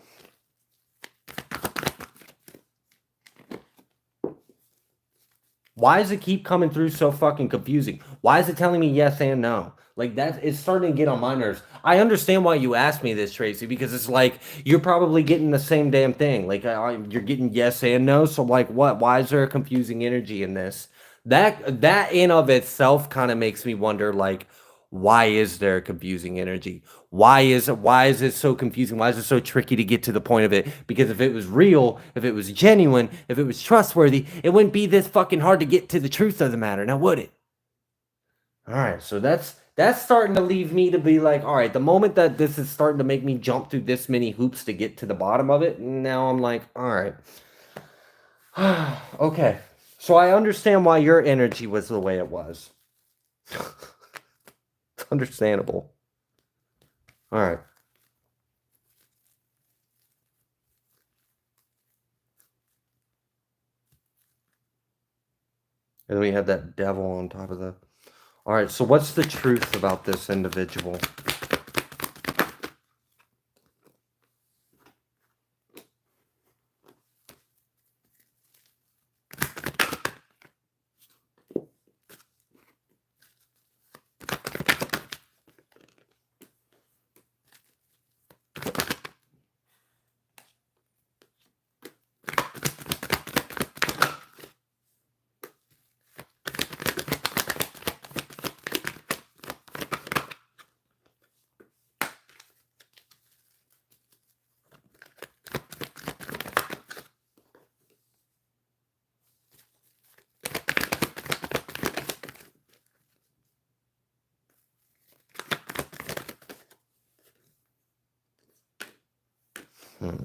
Why does it keep coming through so fucking confusing? Why is it telling me yes and no? Like, that is starting to get on my nerves. I understand why you asked me this, Tracy, because it's like, you're probably getting the same damn thing. Like, you're getting yes and no, so like, what? Why is there a confusing energy in this? That in of itself kind of makes me wonder, like, why is there a confusing energy? Why is it so confusing? Why is it so tricky to get to the point of it? Because if it was real, if it was genuine, if it was trustworthy, it wouldn't be this fucking hard to get to the truth of the matter, now would it? All right, so that's starting to leave me to be like, all right, the moment that this is starting to make me jump through this many hoops to get to the bottom of it, now I'm like, all right. Okay, so I understand why your energy was the way it was. It's understandable. All right. And then we had that devil on top of the... All right, so what's the truth about this individual? Hmm.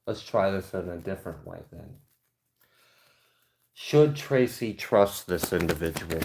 Let's try this in a different way then. Should Tracy trust this individual?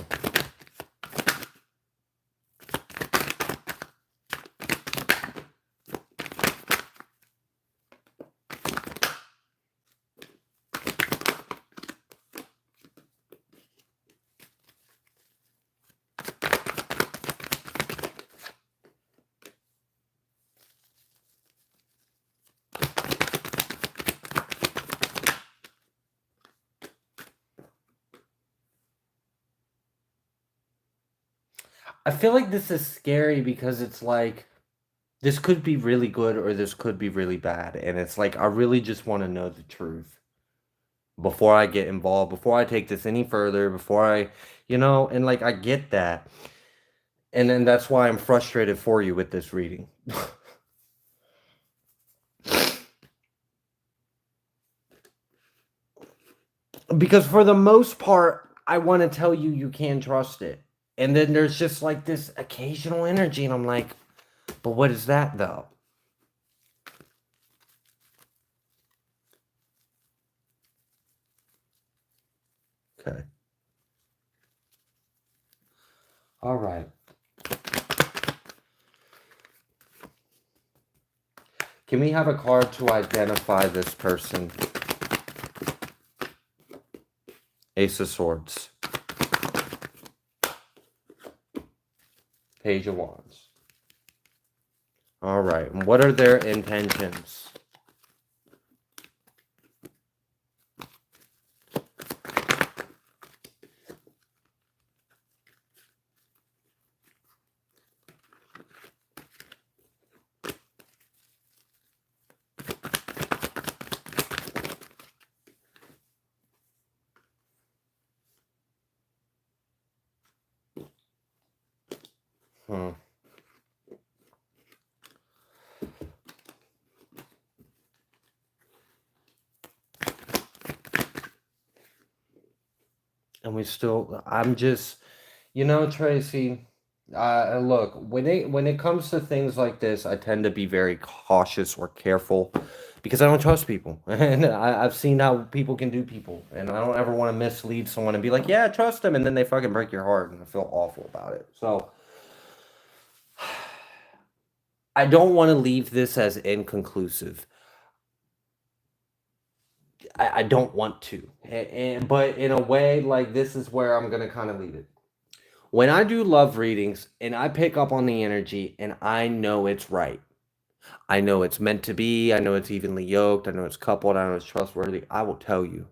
I feel like this is scary because it's like this could be really good or this could be really bad. And it's like I really just want to know the truth before I get involved, before I take this any further, before I, and like I get that. And then that's why I'm frustrated for you with this reading. Because for the most part, I want to tell you you can trust it. And then there's just like this occasional energy, and I'm like, but what is that though? Okay. All right. Can we have a card to identify this person? Ace of Swords. Page of Wands. All right. And what are their intentions? Hmm. And I'm just, Tracy, look, when it comes to things like this, I tend to be very cautious or careful because I don't trust people. And I've seen how people can do people. And I don't ever want to mislead someone and be like, yeah, trust them. And then they fucking break your heart and I feel awful about it. So I don't want to leave this as inconclusive. I don't want to. But in a way, like this is where I'm going to kind of leave it. When I do love readings and I pick up on the energy and I know it's right, I know it's meant to be, I know it's evenly yoked, I know it's coupled, I know it's trustworthy, I will tell you.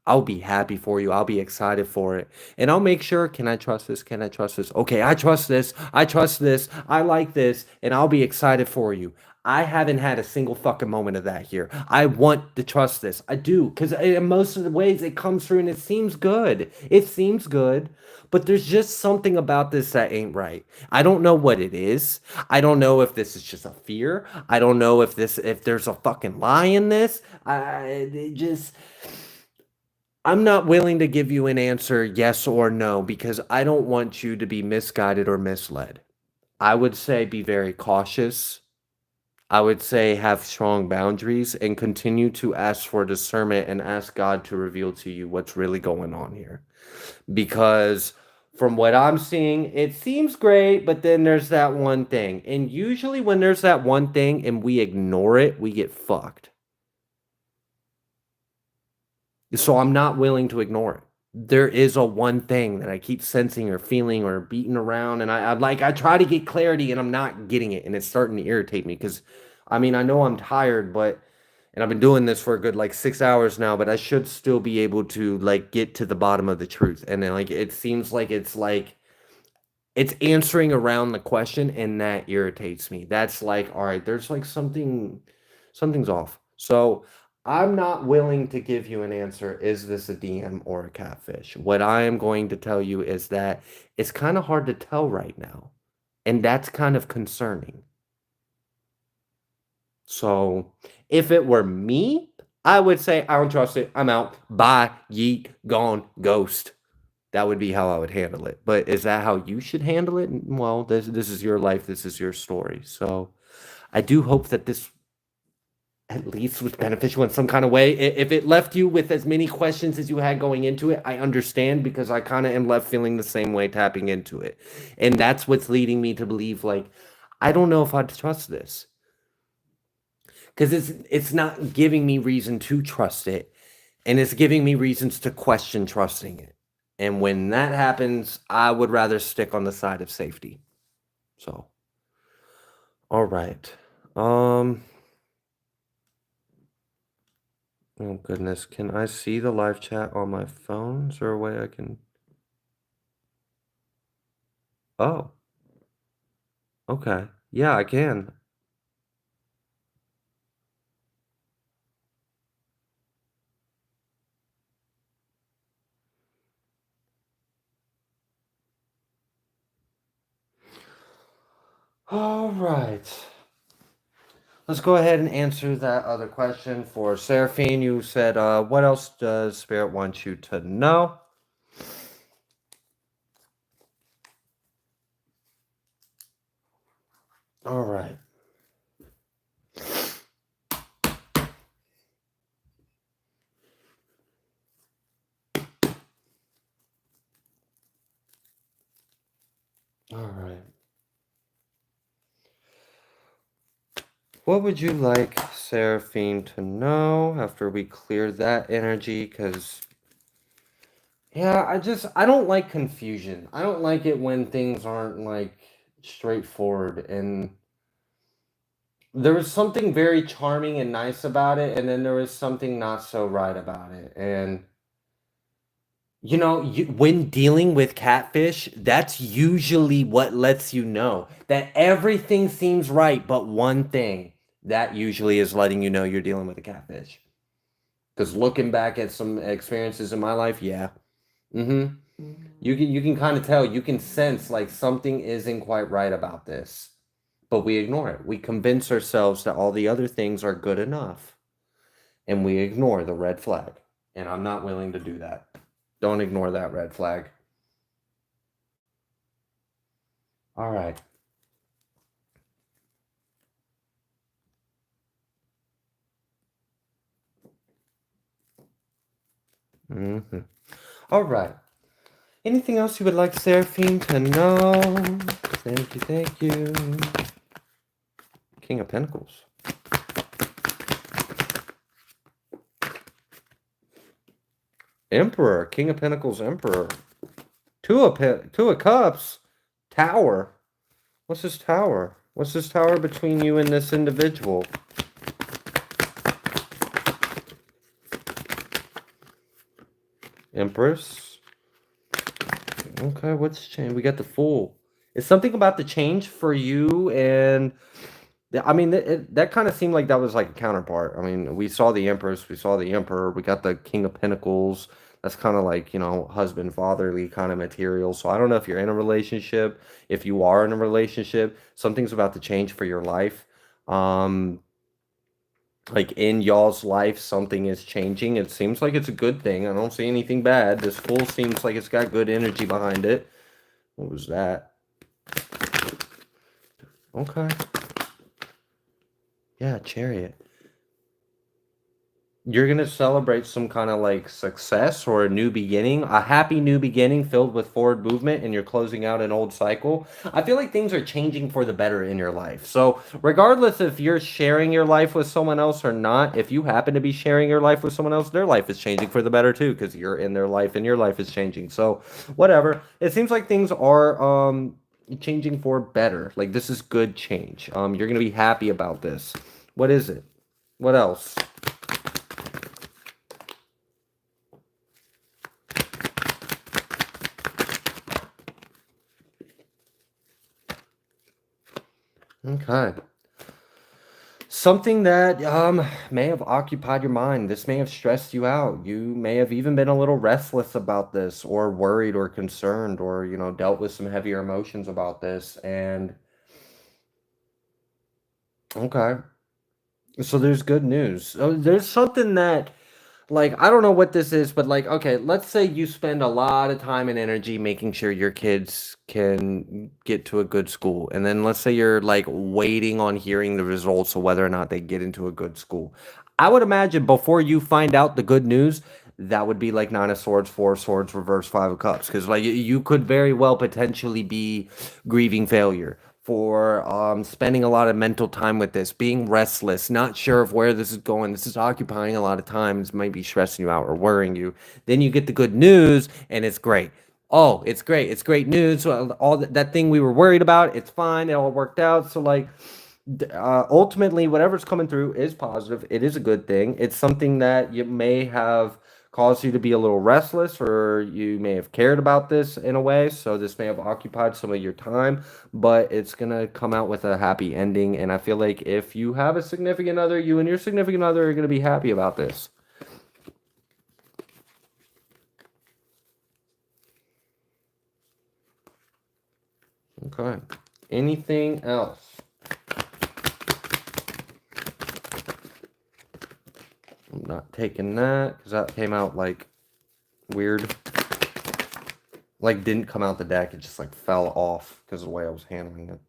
I'll be happy for you. I'll be excited for it. And I'll make sure, can I trust this? Can I trust this? Okay, I trust this. I trust this. I like this. And I'll be excited for you. I haven't had a single fucking moment of that here. I want to trust this. I do. Because in most of the ways it comes through and it seems good. It seems good. But there's just something about this that ain't right. I don't know what it is. I don't know if this is just a fear. I don't know if there's a fucking lie in this. I'm not willing to give you an answer yes or no because I don't want you to be misguided or misled. I would say be very cautious. I would say have strong boundaries and continue to ask for discernment and ask God to reveal to you what's really going on here. Because from what I'm seeing, it seems great, but then there's that one thing. And usually when there's that one thing and we ignore it, we get fucked. So I'm not willing to ignore it. There is a one thing that I keep sensing or feeling or beating around, and I try to get clarity and I'm not getting it, and it's starting to irritate me because I mean I know I'm tired, and I've been doing this for a good like 6 hours now, but I should still be able to like get to the bottom of the truth. And then it seems like it's answering around the question, and that irritates me. That's like, all right, there's like something's off. So I'm not willing to give you an answer. Is this a DM or a catfish? What I am going to tell you is that it's kind of hard to tell right now. And that's kind of concerning. So if it were me, I would say, I don't trust it. I'm out. Bye, yeet, gone, ghost. That would be how I would handle it. But is that how you should handle it? Well, this is your life. This is your story. So I do hope that this at least was beneficial in some kind of way. If it left you with as many questions as you had going into it, I understand, because I kind of am left feeling the same way tapping into it. And that's what's leading me to believe, like, I don't know if I'd trust this. Because it's not giving me reason to trust it. And it's giving me reasons to question trusting it. And when that happens, I would rather stick on the side of safety. So, all right. Oh goodness, can I see the live chat on my phone? Is there a way I can? Oh, okay. Yeah, I can. All right. Let's go ahead and answer that other question for Seraphine. You said, what else does Spirit want you to know? All right. All right. What would you like Seraphine to know after we clear that energy? Because, yeah, I don't like confusion. I don't like it when things aren't, like, straightforward. And there was something very charming and nice about it, and then there was something not so right about it. And, you know, when dealing with Catfish, that's usually what lets you know that everything seems right but one thing. That usually is letting you know you're dealing with a catfish. Because looking back at some experiences in my life, yeah. Mm-hmm. You can kind of tell, you can sense like something isn't quite right about this. But we ignore it. We convince ourselves that all the other things are good enough. And we ignore the red flag. And I'm not willing to do that. Don't ignore that red flag. All right. Mm-hmm. All right. Anything else you would like Seraphine to know? Thank you, thank you. King of Pentacles. Emperor. King of Pentacles, Emperor. Two of Cups. Tower. What's this tower? What's this tower between you and this individual? Empress. Okay, what's change? We got the Fool. Is something about the change for you? And I mean, that kind of seemed like that was like a counterpart. I mean, we saw the Empress, we saw the Emperor, we got the King of Pentacles. That's kind of like, you know, husband, fatherly kind of material. So I don't know if you're in a relationship. If you are in a relationship, something's about to change for your life. Like in y'all's life, something is changing. It seems like it's a good thing. I don't see anything bad. This Fool seems like it's got good energy behind it. What was that? Okay. Yeah, Chariot. You're going to celebrate some kind of like success or a new beginning, a happy new beginning filled with forward movement, and you're closing out an old cycle. I feel like things are changing for the better in your life. So, regardless if you're sharing your life with someone else or not, if you happen to be sharing your life with someone else, their life is changing for the better too, because you're in their life and your life is changing. So, whatever. It seems like things are changing for better. Like this is good change. You're going to be happy about this. What is it? What else? Okay. Something that may have occupied your mind. This may have stressed you out. You may have even been a little restless about this, or worried or concerned, or, you know, dealt with some heavier emotions about this. And okay. So there's good news. So there's something that, like, I don't know what this is, but like, okay, let's say you spend a lot of time and energy making sure your kids can get to a good school. And then let's say you're like waiting on hearing the results of whether or not they get into a good school. I would imagine before you find out the good news, that would be like Nine of Swords, Four of Swords, Reverse, Five of Cups. Because like you could very well potentially be grieving failure for spending a lot of mental time with this, being restless, not sure of where this is going. This is occupying a lot of time. This might be stressing you out or worrying you. Then you get the good news, and it's great. Oh, it's great. It's great news. So all that thing we were worried about, it's fine. It all worked out. So like, ultimately, whatever's coming through is positive. It is a good thing. It's something that you may have caused you to be a little restless, or you may have cared about this in a way. So this may have occupied some of your time, but it's gonna come out with a happy ending. And I feel like if you have a significant other, you and your significant other are gonna be happy about this. Okay. Anything else? I'm not taking that because that came out like weird. Like didn't come out the deck. It just like fell off because of the way I was handling it.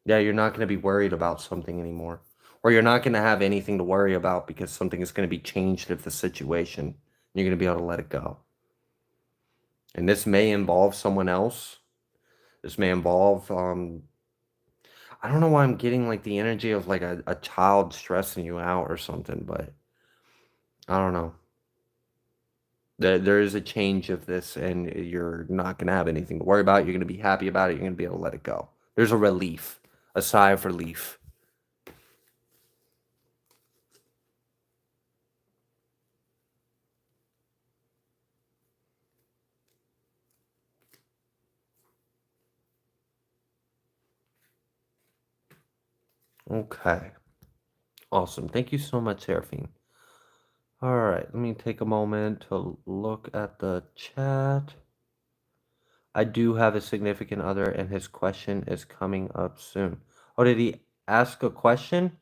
Yeah, you're not going to be worried about something anymore. Or you're not going to have anything to worry about because something is going to be changed of the situation. You're going to be able to let it go. And this may involve someone else. This may involve I don't know why I'm getting like the energy of like a child stressing you out or something, but I don't know. There is a change of this, and you're not going to have anything to worry about. You're going to be happy about it. You're going to be able to let it go. There's a relief, a sigh of relief. Okay. Awesome. Thank you so much, Seraphine. All right, let me take a moment to look at the chat. I do have a significant other, and his question is coming up soon. Oh, did he ask a question?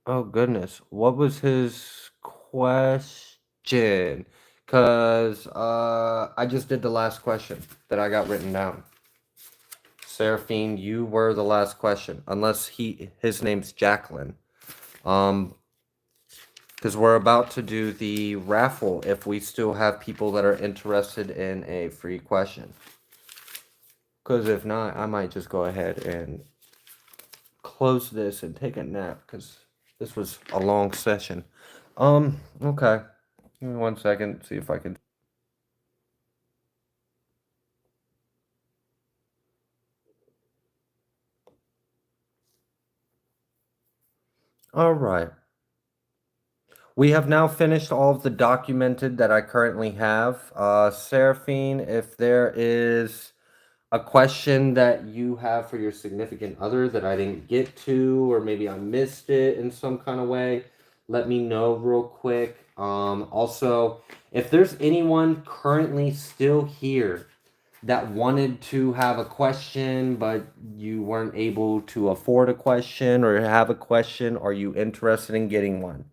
Oh, goodness. What was his question? Because I just did the last question that I got written down. Seraphine, you were the last question, unless his name's Jacqueline. Because we're about to do the raffle if we still have people that are interested in a free question. Because if not, I might just go ahead and close this and take a nap because this was a long session. Okay. Give me 1 second, see if I can. All right. We have now finished all of the documented that I currently have. Seraphine, if there is a question that you have for your significant other that I didn't get to, or maybe I missed it in some kind of way, let me know real quick. Also, if there's anyone currently still here that wanted to have a question, but you weren't able to afford a question or have a question, are you interested in getting one?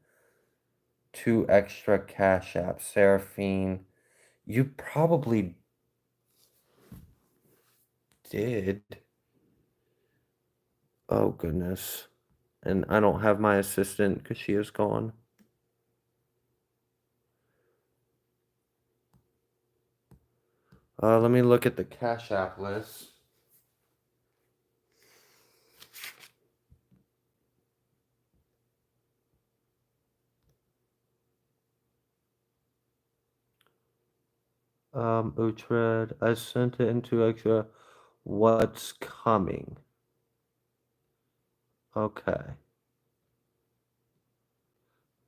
2 extra Cashapp, Seraphine. You probably did. Oh, goodness. And I don't have my assistant because she is gone. Let me look at the Cash App list. Utrecht, I sent it into extra. What's coming? Okay.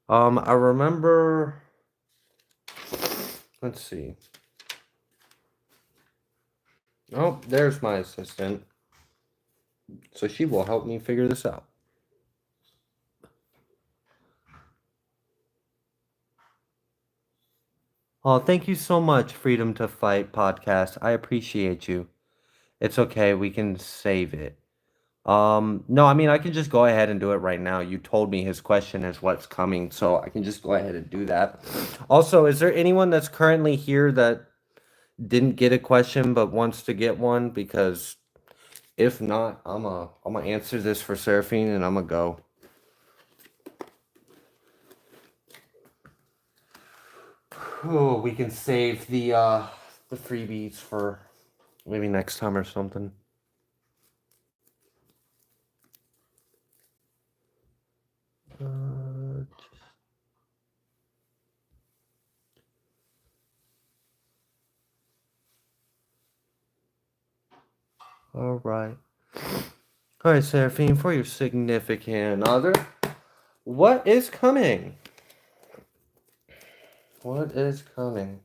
I remember. Let's see. Oh, there's my assistant. So she will help me figure this out. Oh, thank you so much, Freedom to Fight podcast. I appreciate you. It's okay. We can save it. No, I mean, I can just go ahead and do it right now. You told me his question is what's coming, so I can just go ahead and do that. Also, is there anyone that's currently here that didn't get a question but wants to get one? Because if not, I'm gonna answer this for Seraphine and I'm gonna go. Oh, we can save the freebies for maybe next time or something. All right. All right, Seraphine, for your significant other, what is coming? What is coming?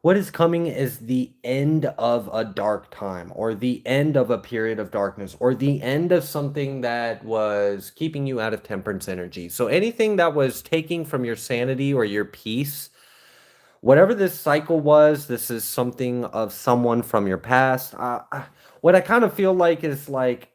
What is coming is the end of a dark time, or the end of a period of darkness, or the end of something that was keeping you out of temperance energy. So anything that was taking from your sanity or your peace, whatever this cycle was, this is something of someone from your past. What I kind of feel like is like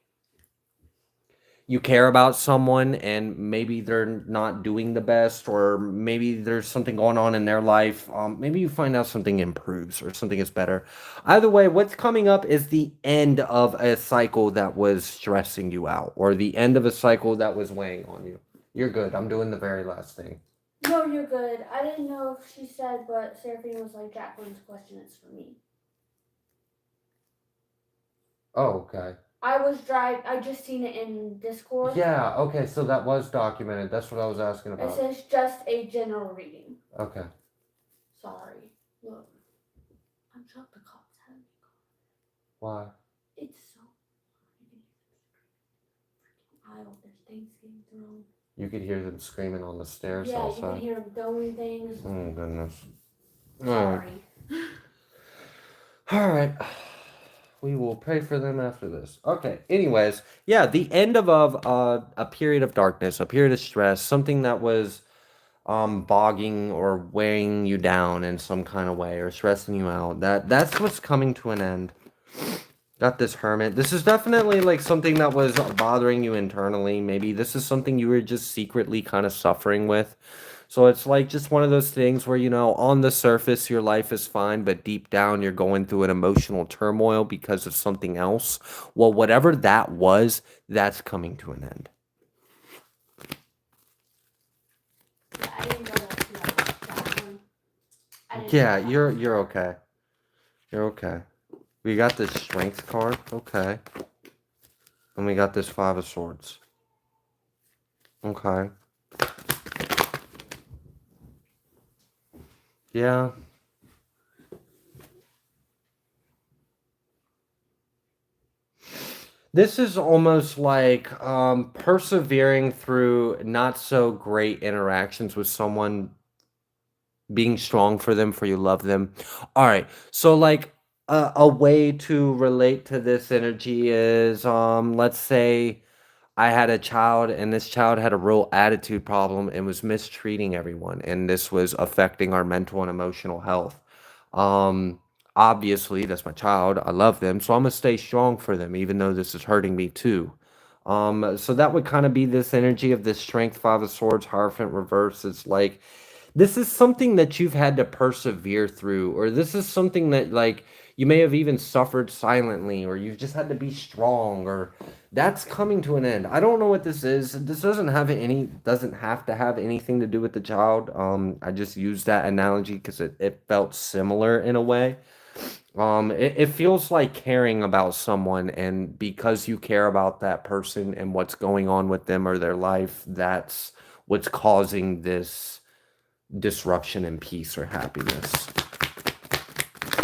you care about someone and maybe they're not doing the best, or maybe there's something going on in their life. Maybe you find out something improves or something is better. Either way, what's coming up is the end of a cycle that was stressing you out, or the end of a cycle that was weighing on you. You're good. I'm doing the very last thing. No, you're good. I didn't know if she said, but Seraphine was like, Jacqueline's question is for me. Oh, okay. I just seen it in Discord. Yeah, okay, so that was documented. That's what I was asking It about. says just a general reading. Okay. Sorry. Look. I'm shocked the cops had me. Why? It's so freaking aisle. There's things getting thrown. You could hear them screaming on the stairs Yeah, outside. you can hear them throwing things. Oh, goodness. Sorry. All right. We will pray for them after this. Okay. Anyways, yeah, the end of a period of darkness, a period of stress, something that was bogging or weighing you down in some kind of way or stressing you out. That's what's coming to an end. Got this Hermit. This is definitely like something that was bothering you internally. Maybe this is something you were just secretly kind of suffering with. So it's like just one of those things where, you know, on the surface, your life is fine, but deep down, you're going through an emotional turmoil because of something else. Well, whatever that was, that's coming to an end. Yeah, I didn't know that one. Yeah, you're okay. You're okay. We got this Strength card. Okay. And we got this Five of Swords. Okay. Yeah. This is almost like persevering through not so great interactions with someone, being strong for them, for you love them. All right. So like a way to relate to this energy is let's say I had a child and this child had a real attitude problem and was mistreating everyone, and this was affecting our mental and emotional health. Um, Obviously, that's my child. I love them, so I'm gonna stay strong for them, even though this is hurting me too. So that would kind of be this energy of this Strength Five of Swords, Hierophant reverse. It's like this is something that you've had to persevere through, or this is something that like you may have even suffered silently, or you've just had to be strong, or that's coming to an end. I don't know what this is. This doesn't have to have anything to do with the child. I just used that analogy because it felt similar in a way. It feels like caring about someone, and because you care about that person and what's going on with them or their life, that's what's causing this disruption in peace or happiness.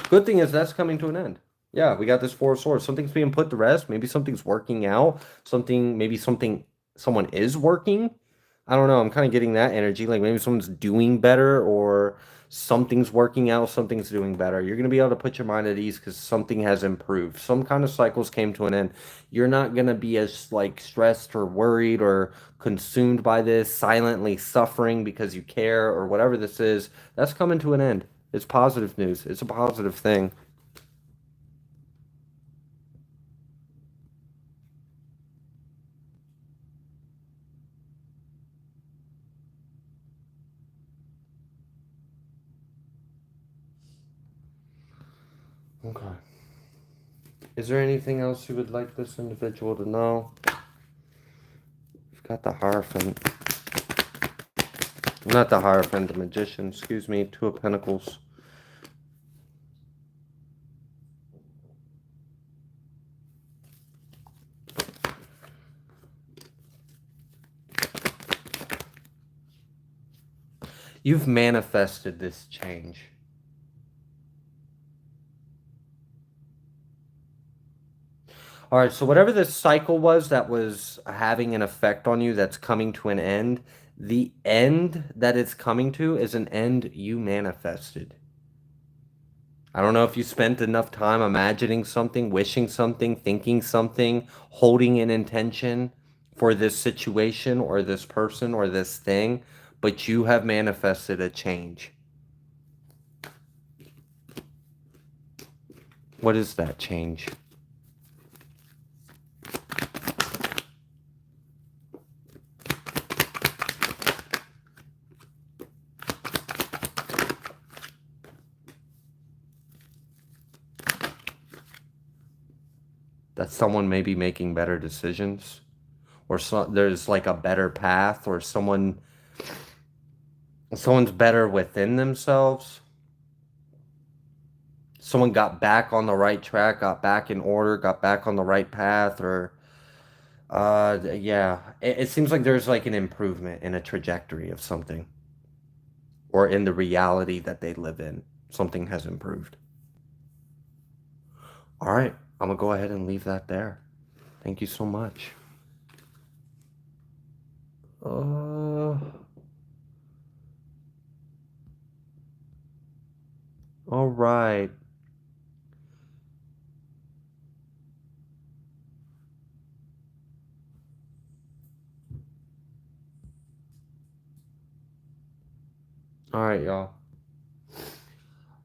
Good thing is that's coming to an end. Yeah, we got this Four of Swords. Something's being put to rest. Maybe something's working out. Someone is working. I don't know. I'm kind of getting that energy. Like maybe someone's doing better, or something's working out, something's doing better. You're going to be able to put your mind at ease because something has improved. Some kind of cycles came to an end. You're not going to be as like stressed or worried or consumed by this, silently suffering because you care or whatever this is. That's coming to an end. It's positive news. It's a positive thing. Okay. Is there anything else you would like this individual to know? We've got the Hierophant. Not the Hierophant, the Magician, excuse me, Two of Pentacles. You've manifested this change. All right, so whatever this cycle was that was having an effect on you that's coming to an end, the end that it's coming to is an end you manifested. I don't know if you spent enough time imagining something, wishing something, thinking something, holding an intention for this situation or this person or this thing, but you have manifested a change. What is that change? That someone may be making better decisions, or there's like a better path, or someone's better within themselves. Someone got back on the right track, got back in order, got back on the right path, or yeah, it seems like there's like an improvement in a trajectory of something, or in the reality that they live in. Something has improved. All right, I'm gonna go ahead and leave that there. Thank you so much. All right. All right, y'all.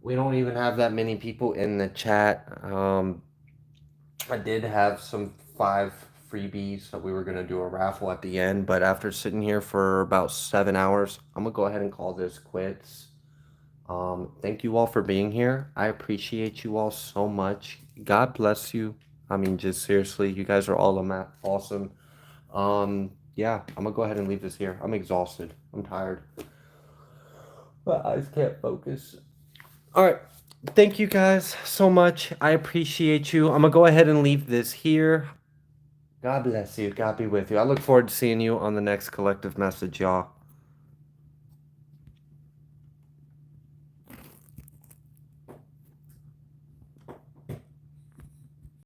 We don't even have that many people in the chat. I did have some 5 freebies that we were going to do a raffle at the end, but after sitting here for about 7 hours, I'm going to go ahead and call this quits. Thank you all for being here. I appreciate you all so much. God bless you. I mean, just seriously, you guys are all awesome. Yeah, I'm going to go ahead and leave this here. I'm exhausted. I'm tired. My eyes can't focus. All right. Thank you guys so much. I appreciate you. I'm going to go ahead and leave this here. God bless you. God be with you. I look forward to seeing you on the next collective message, y'all.